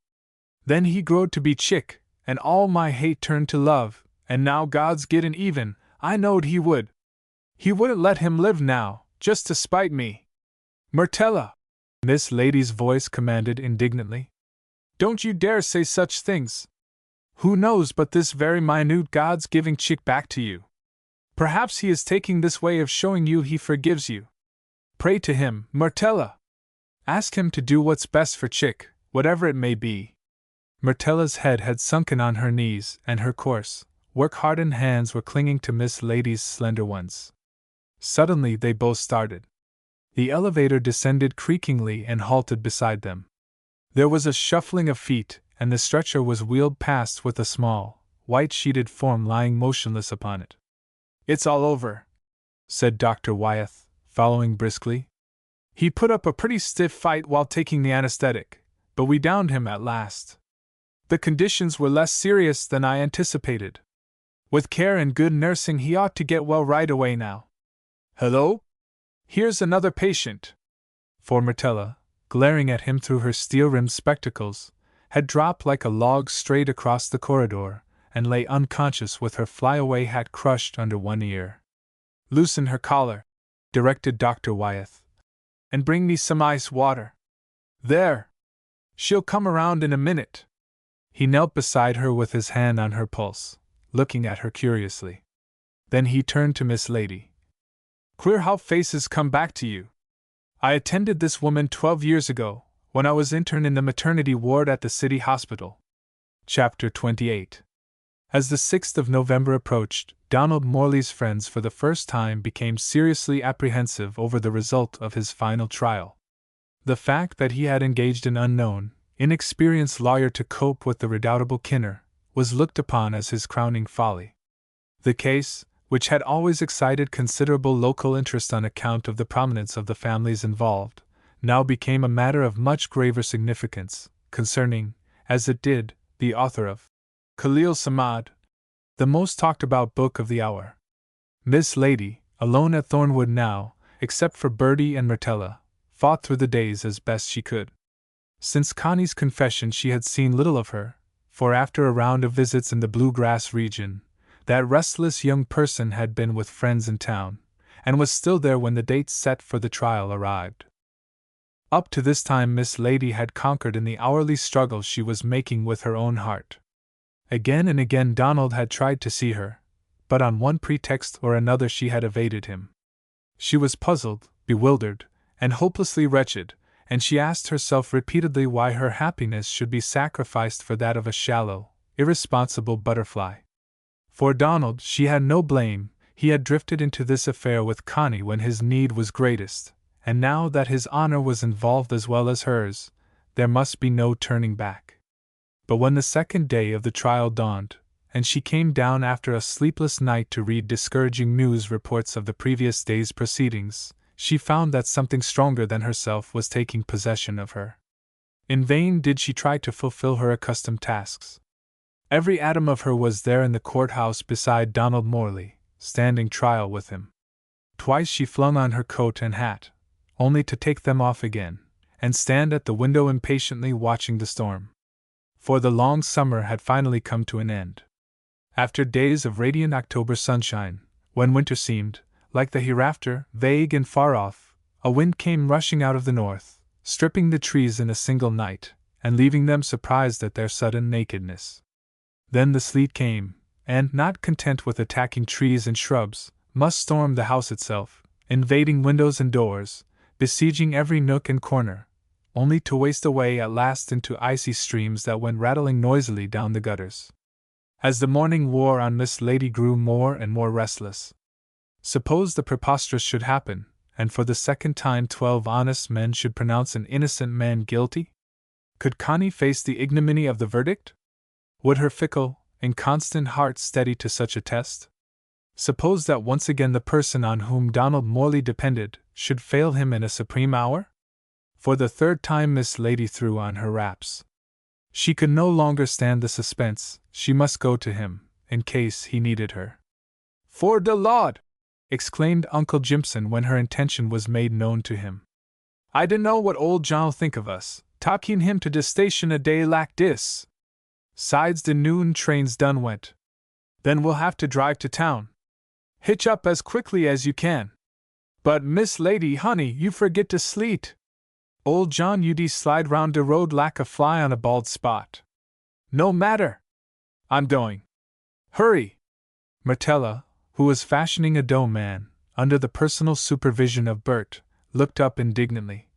Then he growed to be Chick, and all my hate turned to love, and now God's gettin' even. I knowed he would. He wouldn't let him live now, just to spite me. Myrtella!" Miss Lady's voice commanded indignantly. "Don't you dare say such things! Who knows but this very minute God's giving Chick back to you? Perhaps he is taking this way of showing you he forgives you. Pray to him, Myrtella! Ask him to do what's best for Chick, whatever it may be." Myrtella's head had sunken on her knees, and her coarse, work-hardened hands were clinging to Miss Lady's slender ones. Suddenly they both started. The elevator descended creakingly and halted beside them. There was a shuffling of feet, and the stretcher was wheeled past with a small, white-sheeted form lying motionless upon it. "It's all over," said Dr. Wyeth, following briskly. "He put up a pretty stiff fight while taking the anesthetic, but we downed him at last. The conditions were less serious than I anticipated. With care and good nursing he ought to get well right away now. Hello? Here's another patient." For Myrtella, glaring at him through her steel-rimmed spectacles, had dropped like a log straight across the corridor, and lay unconscious with her flyaway hat crushed under one ear. "Loosen her collar," directed Dr. Wyeth, "and bring me some ice water. There! She'll come around in a minute." He knelt beside her with his hand on her pulse, looking at her curiously. Then he turned to Miss Lady. "Queer how faces come back to you. I attended this woman 12 years ago, when I was intern in the maternity ward at the city hospital." Chapter 28. As the 6th of November approached, Donald Morley's friends for the first time became seriously apprehensive over the result of his final trial. The fact that he had engaged an unknown, inexperienced lawyer to cope with the redoubtable Kinner was looked upon as his crowning folly. The case, which had always excited considerable local interest on account of the prominence of the families involved, now became a matter of much graver significance, concerning, as it did, the author of Khalil Samad, the most talked about book of the hour. Miss Lady, alone at Thornwood now, except for Bertie and Myrtella, fought through the days as best she could. Since Connie's confession she had seen little of her, for after a round of visits in the Bluegrass region, that restless young person had been with friends in town, and was still there when the date set for the trial arrived. Up to this time Miss Lady had conquered in the hourly struggle she was making with her own heart. Again and again Donald had tried to see her, but on one pretext or another she had evaded him. She was puzzled, bewildered, and hopelessly wretched, and she asked herself repeatedly why her happiness should be sacrificed for that of a shallow, irresponsible butterfly. For Donald she had no blame. He had drifted into this affair with Connie when his need was greatest, and now that his honor was involved as well as hers, there must be no turning back. But when the second day of the trial dawned, and she came down after a sleepless night to read discouraging news reports of the previous day's proceedings, she found that something stronger than herself was taking possession of her. In vain did she try to fulfill her accustomed tasks. Every atom of her was there in the courthouse beside Donald Morley, standing trial with him. Twice she flung on her coat and hat, only to take them off again, and stand at the window impatiently watching the storm. For the long summer had finally come to an end. After days of radiant October sunshine, when winter seemed, like the hereafter, vague and far off, a wind came rushing out of the north, stripping the trees in a single night, and leaving them surprised at their sudden nakedness. Then the sleet came, and, not content with attacking trees and shrubs, must storm the house itself, invading windows and doors, besieging every nook and corner, only to waste away at last into icy streams that went rattling noisily down the gutters. As the morning wore on, Miss Lady grew more and more restless. Suppose the preposterous should happen, and for the second time 12 honest men should pronounce an innocent man guilty? Could Connie face the ignominy of the verdict? Would her fickle, inconstant heart steady to such a test? Suppose that once again the person on whom Donald Morley depended should fail him in a supreme hour? For the third time Miss Lady threw on her wraps. She could no longer stand the suspense, she must go to him, in case he needed her. "For de Lord!" exclaimed Uncle Jimson when her intention was made known to him. "I dunno what old John'll think of us, taking him to de station a day lak dis. Sides de noon trains done went. Then we'll have to drive to town. Hitch up as quickly as you can. But Miss Lady, honey, you forget de sleet. Old John UD slide round de road lak a fly on a bald spot. No matter. I'm going. Hurry!" Myrtella, who was fashioning a dough man, under the personal supervision of Bert, looked up indignantly.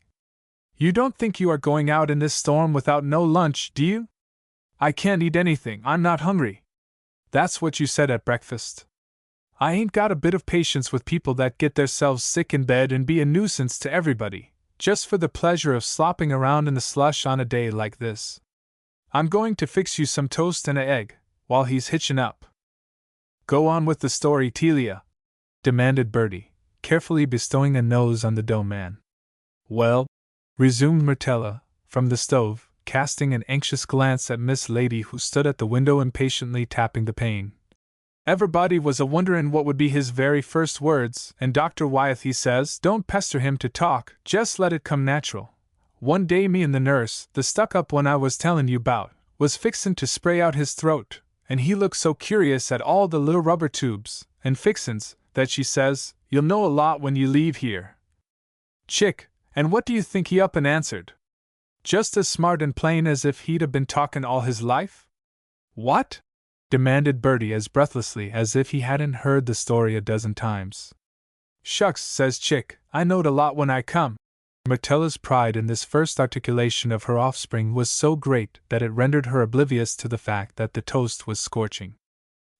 "You don't think you are going out in this storm without no lunch, do you?" "I can't eat anything, I'm not hungry." "That's what you said at breakfast." "I ain't got a bit of patience with people that get theirselves sick in bed and be a nuisance to everybody, just for the pleasure of slopping around in the slush on a day like this. I'm going to fix you some toast and a egg, while he's hitching up." "Go on with the story, Telia," demanded Bertie, carefully bestowing a nose on the dough man. "Well," resumed Myrtella, from the stove, casting an anxious glance at Miss Lady, who stood at the window impatiently tapping the pane. "Everybody was a wonderin' what would be his very first words, and Dr. Wyeth he says, don't pester him to talk, just let it come natural. One day me and the nurse, the stuck-up one I was tellin' you 'bout, was fixin' to spray out his throat, and he looked so curious at all the little rubber tubes and fixin's that she says, 'You'll know a lot when you leave here, Chick,' and what do you think he up and answered? Just as smart and plain as if he'd have been talkin' all his life." "What?" demanded Bertie as breathlessly as if he hadn't heard the story a dozen times. "Shucks," says Chick, "I knowed a lot when I come." Myrtella's pride in this first articulation of her offspring was so great that it rendered her oblivious to the fact that the toast was scorching.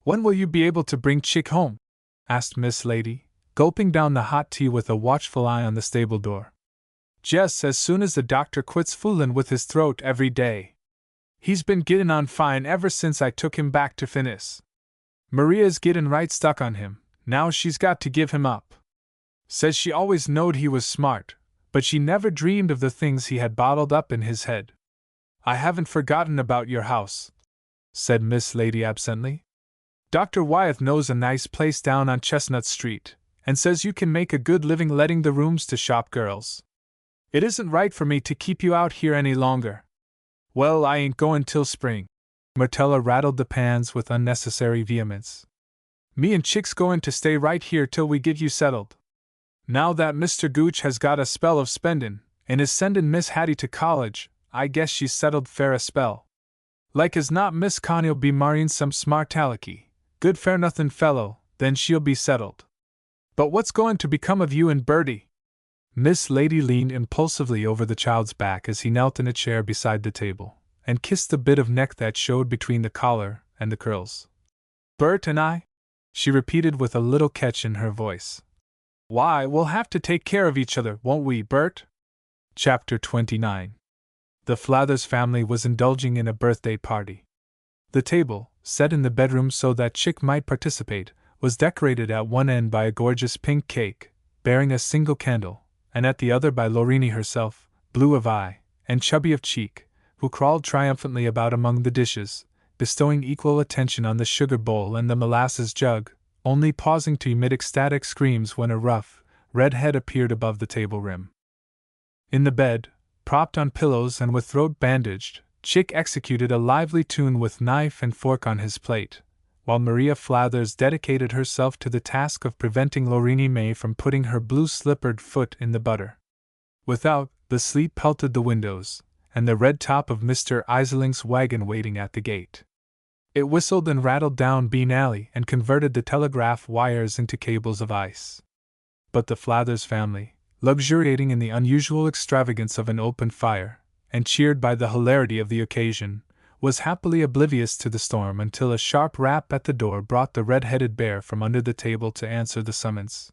"When will you be able to bring Chick home?" asked Miss Lady, gulping down the hot tea with a watchful eye on the stable door. "Just as soon as the doctor quits foolin' with his throat every day. He's been gettin' on fine ever since I took him back to Finis. Maria's gettin' right stuck on him, now she's got to give him up. Says she always knowed he was smart, but she never dreamed of the things he had bottled up in his head." "I haven't forgotten about your house," said Miss Lady absently. "Dr. Wyeth knows a nice place down on Chestnut Street, and says you can make a good living letting the rooms to shop girls. It isn't right for me to keep you out here any longer." "Well, I ain't goin' till spring." Myrtella rattled the pans with unnecessary vehemence. "Me and Chick's goin' to stay right here till we get you settled. Now that Mr. Gooch has got a spell of spendin', and is sendin' Miss Hattie to college, I guess she's settled fair a spell. Like as not Miss Connie'll be marryin' some smart alecky, good fair-nothin' fellow, then she'll be settled. But what's goin' to become of you and Bertie?" Miss Lady leaned impulsively over the child's back as he knelt in a chair beside the table, and kissed the bit of neck that showed between the collar and the curls. "Bert and I?" she repeated with a little catch in her voice. "Why, we'll have to take care of each other, won't we, Bert?" Chapter 29. The Flathers family was indulging in a birthday party. The table, set in the bedroom so that Chick might participate, was decorated at one end by a gorgeous pink cake, bearing a single candle, and at the other by Lorini herself, blue of eye, and chubby of cheek, who crawled triumphantly about among the dishes, bestowing equal attention on the sugar bowl and the molasses jug, only pausing to emit ecstatic screams when a rough, red head appeared above the table rim. In the bed, propped on pillows and with throat bandaged, Chick executed a lively tune with knife and fork on his plate, while Maria Flathers dedicated herself to the task of preventing Lorini May from putting her blue-slippered foot in the butter. Without, the sleet pelted the windows, and the red top of Mr. Iseling's wagon waiting at the gate. It whistled and rattled down Bean Alley and converted the telegraph wires into cables of ice. But the Flathers family, luxuriating in the unusual extravagance of an open fire, and cheered by the hilarity of the occasion, was happily oblivious to the storm until a sharp rap at the door brought the red-headed bear from under the table to answer the summons.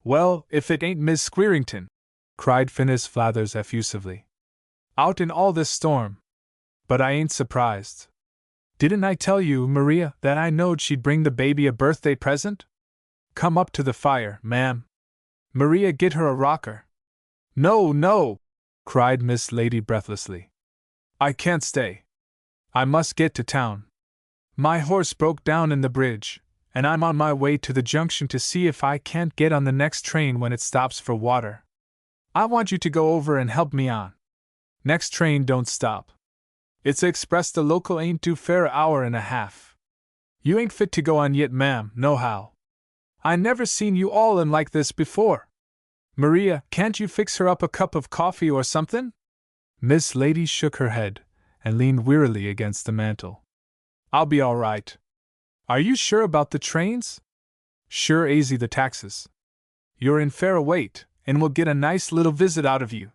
"Well, if it ain't Miss Squeerington!" cried Phineas Flathers effusively. "Out in all this storm! But I ain't surprised. Didn't I tell you, Maria, that I knowed she'd bring the baby a birthday present? Come up to the fire, ma'am. Maria, get her a rocker." "No, no!" cried Miss Lady breathlessly. "I can't stay. I must get to town. My horse broke down in the bridge, and I'm on my way to the junction to see if I can't get on the next train when it stops for water. I want you to go over and help me on. Next train don't stop. It's express the local ain't due fair a hour and a half. You ain't fit to go on yet, ma'am, nohow. I never seen you all in like this before. Maria, can't you fix her up a cup of coffee or something?" Miss Lady shook her head and leaned wearily against the mantel. "I'll be all right." "Are you sure about the trains?" "Sure azy the taxes. You're in fair a wait, and we'll get a nice little visit out of you.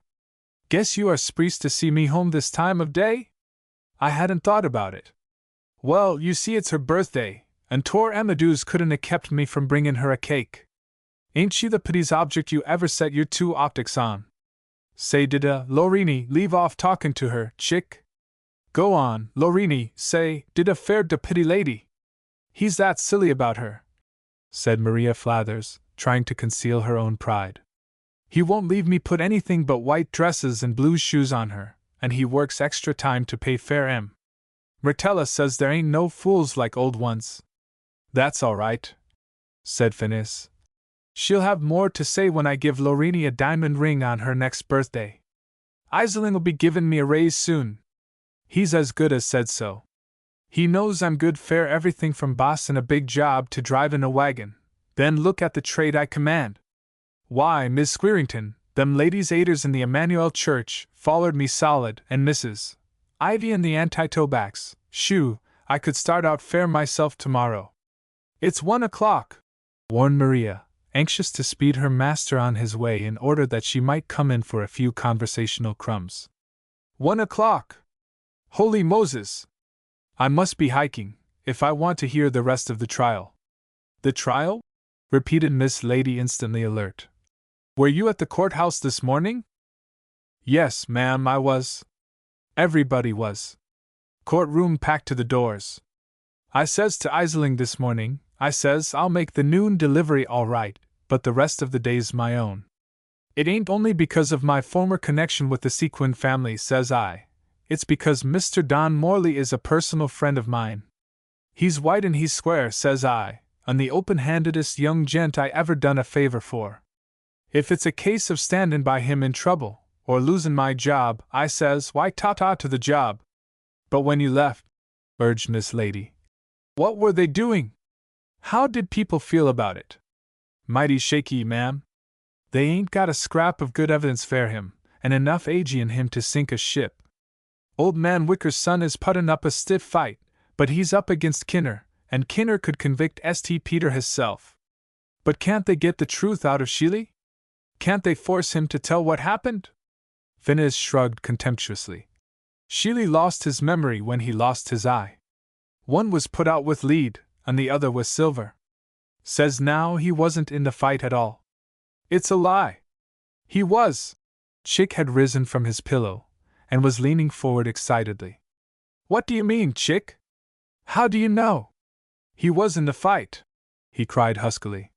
Guess you are sprees to see me home this time of day?" "I hadn't thought about it." "Well, you see it's her birthday, and Tor Amadeus couldn't have kept me from bringing her a cake. Ain't she the prettiest object you ever set your two optics on? Say, did Lorini leave off talking to her, chick? Go on, Lorini, say, did a fair de pity lady? He's that silly about her," said Maria Flathers, trying to conceal her own pride. "He won't leave me put anything but white dresses and blue shoes on her, and he works extra time to pay fair M. Myrtella says there ain't no fools like old ones." "That's all right," said Phineas. "She'll have more to say when I give Lorini a diamond ring on her next birthday. Iseling'll be giving me a raise soon. He's as good as said so. He knows I'm good fair everything from bossin' a big job to drivin' a wagon. Then look at the trade I command. Why, Miss Squeerington, them ladies aiders in the Emmanuel Church follered me solid, and Mrs. Ivy and the anti-tobacks. Shoo, I could start out fair myself tomorrow." "It's 1:00, warned Maria, anxious to speed her master on his way in order that she might come in for a few conversational crumbs. 1:00! Holy Moses! I must be hiking, if I want to hear the rest of the trial." "The trial?" repeated Miss Lady, instantly alert. "Were you at the courthouse this morning?" "Yes, ma'am, I was. Everybody was. Courtroom packed to the doors. I says to Iseling this morning, I says I'll make the noon delivery all right, but the rest of the day's my own. It ain't only because of my former connection with the Sequin family, says I. It's because Mr. Don Morley is a personal friend of mine. He's white and he's square, says I, and the open-handedest young gent I ever done a favor for. If it's a case of standin' by him in trouble, or losin' my job, I says, why ta-ta to the job." "But when you left," urged Miss Lady, "what were they doing? How did people feel about it?" "Mighty shaky, ma'am. They ain't got a scrap of good evidence fair him, and enough agey in him to sink a ship. Old man Wicker's son is puttin' up a stiff fight, but he's up against Kinner, and Kinner could convict St. Peter hisself. But can't they get the truth out of Sheely? Can't they force him to tell what happened?" Phineas shrugged contemptuously. "Sheely lost his memory when he lost his eye. One was put out with lead, and the other with silver. Says now he wasn't in the fight at all. It's a lie. He was." Chick had risen from his pillow, and was leaning forward excitedly. "What do you mean, Chick? How do you know?" "He was in the fight," he cried huskily.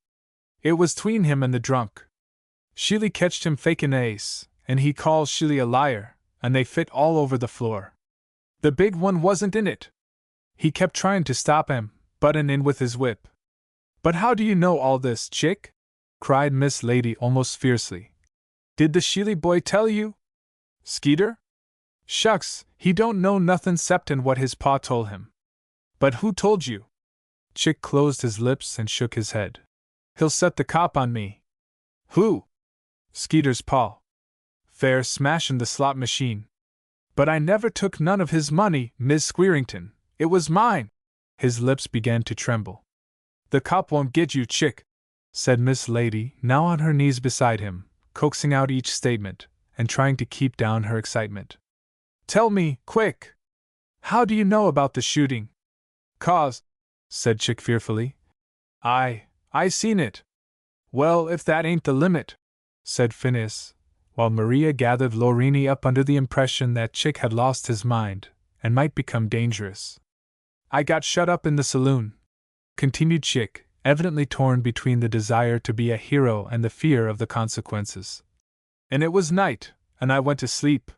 "It was 'tween him and the drunk. Sheely catched him fakin' ace, and he calls Sheely a liar, and they fit all over the floor. The big one wasn't in it. He kept trying to stop him, buttin' in with his whip." "But how do you know all this, Chick?" cried Miss Lady almost fiercely. "Did the Sheely boy tell you?" "Skeeter? Shucks, he don't know nothin' ceptin' what his pa told him." "But who told you?" Chick closed his lips and shook his head. "He'll set the cop on me." "Who?" "Skeeter's pa. Fair smashin' the slot machine." "But I never took none of his money, Miss Squeerington. It was mine." His lips began to tremble. "The cop won't get you, Chick," said Miss Lady, now on her knees beside him, coaxing out each statement, and trying to keep down her excitement. "Tell me, quick! How do you know about the shooting?" "'Cause," said Chick fearfully, I seen it." "Well, if that ain't the limit," said Phineas, while Maria gathered Lorini up under the impression that Chick had lost his mind, and might become dangerous. "I got shut up in the saloon," continued Chick, evidently torn between the desire to be a hero and the fear of the consequences. "And it was night, and I went to sleep."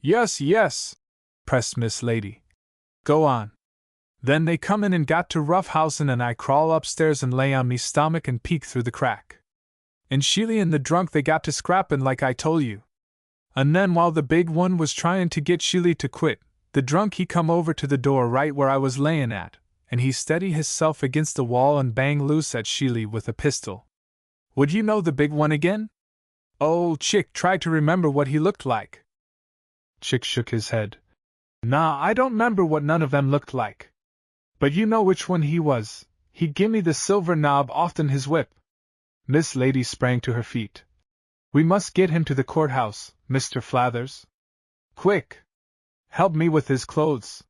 Yes, pressed Miss Lady. "Go on." "Then they come in and got to roughhousin', and I crawl upstairs and lay on me stomach and peek through the crack. And Sheely and the drunk they got to scrappin' like I told you. And then while the big one was tryin' to get Sheely to quit, the drunk he come over to the door right where I was layin' at, and he steady hisself against the wall and bang loose at Sheely with a pistol." "Would you know the big one again?" "Oh," Chick tried to remember what he looked like. Chick shook his head. "Nah, I don't 'member what none of them looked like. But you know which one he was. He gimme the silver knob off'n his whip." Miss Lady sprang to her feet. "We must get him to the courthouse, Mr. Flathers. Quick! Help me with his clothes.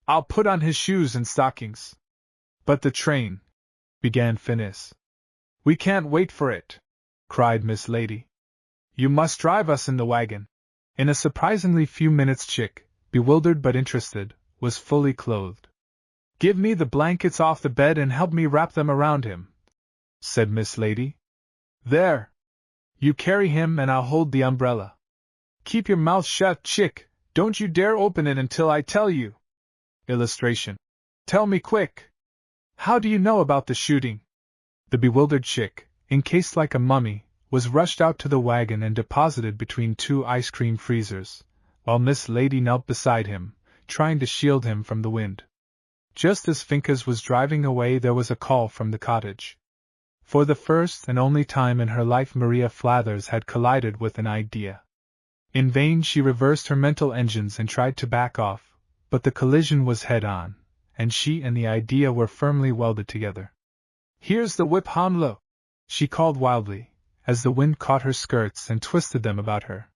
I'll put on his shoes and stockings." "But the train," began Phineas. "We can't wait for it," cried Miss Lady. "You must drive us in the wagon." In a surprisingly few minutes Chick, bewildered but interested, was fully clothed. "Give me the blankets off the bed and help me wrap them around him," said Miss Lady. "There! You carry him and I'll hold the umbrella. Keep your mouth shut, Chick. Don't you dare open it until I tell you." Illustration. "Tell me quick! How do you know about the shooting?" The bewildered Chick, encased like a mummy, was rushed out to the wagon and deposited between two ice cream freezers, while Miss Lady knelt beside him, trying to shield him from the wind. Just as Finkas was driving away, there was a call from the cottage. For the first and only time in her life, Maria Flathers had collided with an idea. In vain she reversed her mental engines and tried to back off, but the collision was head-on, and she and the idea were firmly welded together. "Here's the whip, Hanlo!" she called wildly, as the wind caught her skirts and twisted them about her.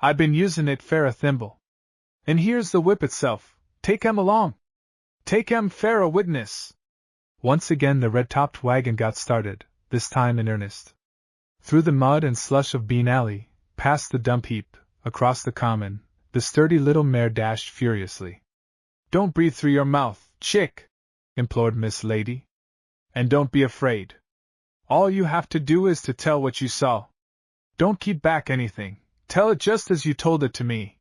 "I've been usin' it fair a thimble. And here's the whip itself. Take 'em along. Take 'em fair a witness." Once again the red-topped wagon got started, this time in earnest. Through the mud and slush of Bean Alley, past the dump heap, across the common, the sturdy little mare dashed furiously. "Don't breathe through your mouth, Chick," implored Miss Lady. "And don't be afraid. All you have to do is to tell what you saw. Don't keep back anything. Tell it just as you told it to me."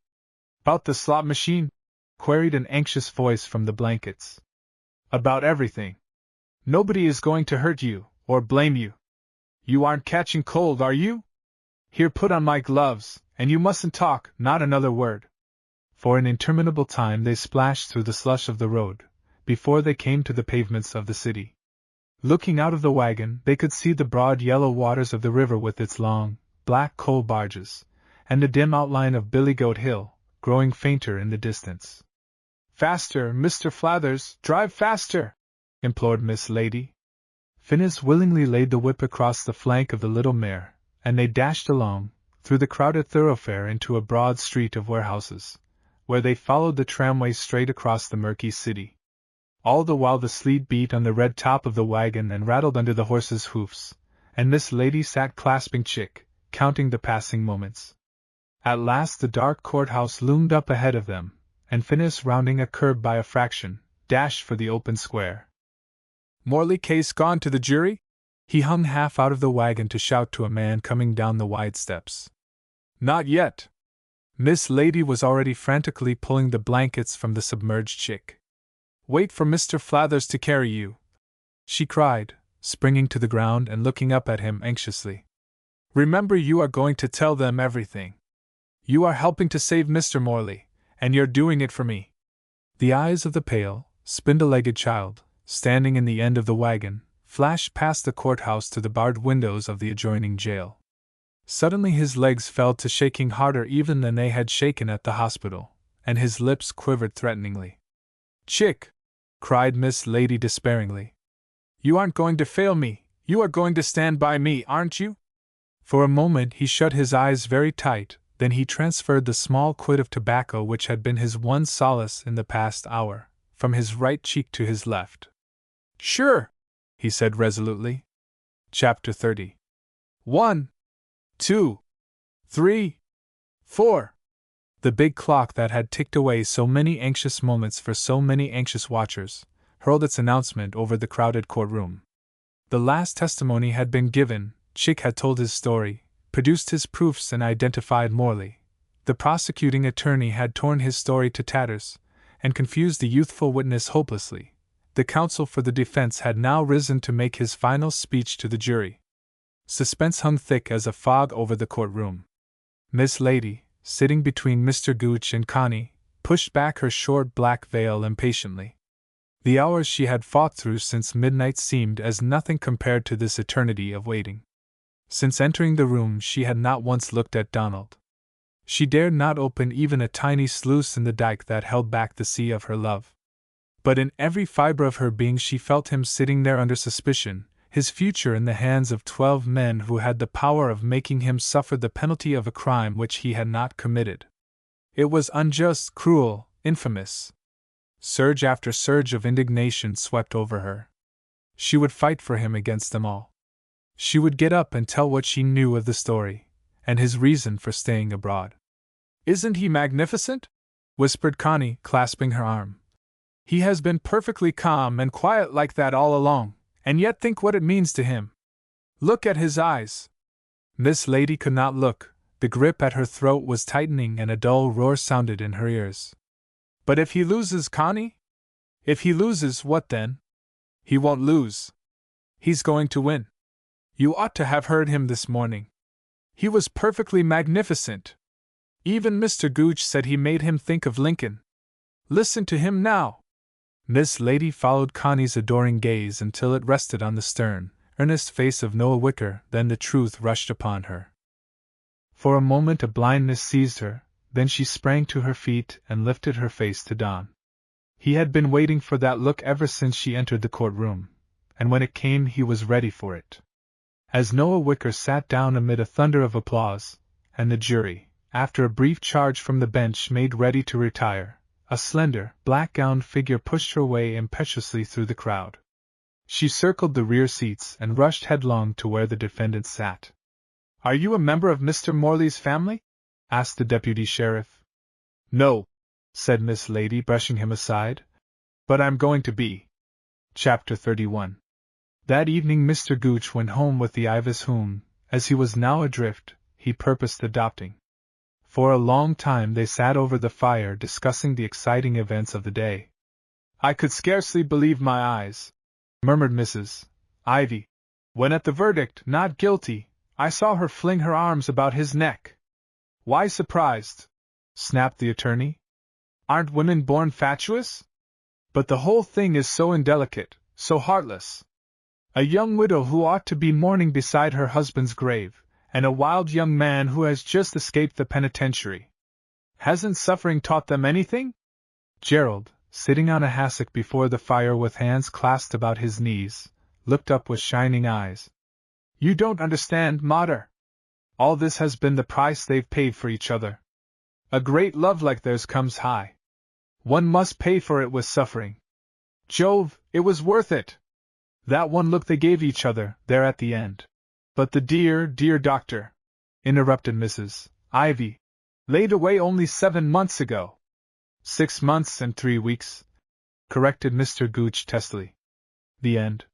"About the slot machine?" queried an anxious voice from the blankets. "About everything. Nobody is going to hurt you, or blame you. You aren't catching cold, are you? Here, put on my gloves, and you mustn't talk, not another word." For an interminable time they splashed through the slush of the road, before they came to the pavements of the city. Looking out of the wagon, they could see the broad yellow waters of the river with its long, black coal barges, and the dim outline of Billy Goat Hill, growing fainter in the distance. "Faster, Mr. Flathers, drive faster!" implored Miss Lady. Phineas willingly laid the whip across the flank of the little mare, and they dashed along, through the crowded thoroughfare into a broad street of warehouses, where they followed the tramway straight across the murky city. All the while the sleet beat on the red top of the wagon and rattled under the horses' hoofs, and Miss Lady sat clasping Chick, counting the passing moments. At last the dark courthouse loomed up ahead of them, and Phineas, rounding a curb by a fraction, dashed for the open square. "Morley case gone to the jury?" He hung half out of the wagon to shout to a man coming down the wide steps. "Not yet." Miss Lady was already frantically pulling the blankets from the submerged Chick. "Wait for Mr. Flathers to carry you," she cried, springing to the ground and looking up at him anxiously. "Remember, you are going to tell them everything. You are helping to save Mr. Morley, and you're doing it for me." The eyes of the pale, spindle-legged child, standing in the end of the wagon, flashed past the courthouse to the barred windows of the adjoining jail. Suddenly his legs fell to shaking harder even than they had shaken at the hospital, and his lips quivered threateningly. "Chick!" cried Miss Lady despairingly. "You aren't going to fail me, you are going to stand by me, aren't you?" For a moment he shut his eyes very tight, then he transferred the small quid of tobacco which had been his one solace in the past hour, from his right cheek to his left. "Sure," he said resolutely. Chapter 30. 1, 2, 3, 4. The big clock that had ticked away so many anxious moments for so many anxious watchers, hurled its announcement over the crowded courtroom. The last testimony had been given, Chick had told his story, produced his proofs and identified Morley. The prosecuting attorney had torn his story to tatters, and confused the youthful witness hopelessly. The counsel for the defense had now risen to make his final speech to the jury. Suspense hung thick as a fog over the courtroom. Miss Lady, sitting between Mr. Gooch and Connie, pushed back her short black veil impatiently. The hours she had fought through since midnight seemed as nothing compared to this eternity of waiting. Since entering the room she had not once looked at Donald. She dared not open even a tiny sluice in the dike that held back the sea of her love. But in every fiber of her being she felt him sitting there under suspicion, his future in the hands of 12 men who had the power of making him suffer the penalty of a crime which he had not committed. It was unjust, cruel, infamous. Surge after surge of indignation swept over her. She would fight for him against them all. She would get up and tell what she knew of the story, and his reason for staying abroad. "Isn't he magnificent?" whispered Connie, clasping her arm. "He has been perfectly calm and quiet like that all along, and yet think what it means to him. Look at his eyes." Miss Lady could not look, the grip at her throat was tightening and a dull roar sounded in her ears. "But if he loses, Connie? If he loses, what then?" "He won't lose. He's going to win. You ought to have heard him this morning. He was perfectly magnificent. Even Mr. Gooch said he made him think of Lincoln. Listen to him now." Miss Lady followed Connie's adoring gaze until it rested on the stern, earnest face of Noah Wicker, then the truth rushed upon her. For a moment a blindness seized her, then she sprang to her feet and lifted her face to Don. He had been waiting for that look ever since she entered the courtroom, and when it came he was ready for it. As Noah Wicker sat down amid a thunder of applause, and the jury, after a brief charge from the bench, made ready to retire, a slender, black-gowned figure pushed her way impetuously through the crowd. She circled the rear seats and rushed headlong to where the defendant sat. "Are you a member of Mr. Morley's family?" asked the deputy sheriff. "No," said Miss Lady, brushing him aside. "But I'm going to be." Chapter 31. That evening Mr. Gooch went home with the Ivas whom, as he was now adrift, he purposed adopting. For a long time they sat over the fire discussing the exciting events of the day. "I could scarcely believe my eyes," murmured Mrs. Ivy, "when at the verdict, not guilty, I saw her fling her arms about his neck." "Why surprised?" snapped the attorney. "Aren't women born fatuous? But the whole thing is so indelicate, so heartless. A young widow who ought to be mourning beside her husband's grave, and a wild young man who has just escaped the penitentiary. Hasn't suffering taught them anything?" Gerald, sitting on a hassock before the fire with hands clasped about his knees, looked up with shining eyes. "You don't understand, Mater. All this has been the price they've paid for each other. A great love like theirs comes high. One must pay for it with suffering. Jove, it was worth it! That one look they gave each other, there at the end. But the dear, dear doctor," interrupted Mrs. Ivy, "laid away only 7 months ago." 6 months and 3 weeks, corrected Mr. Gooch testily. "The end."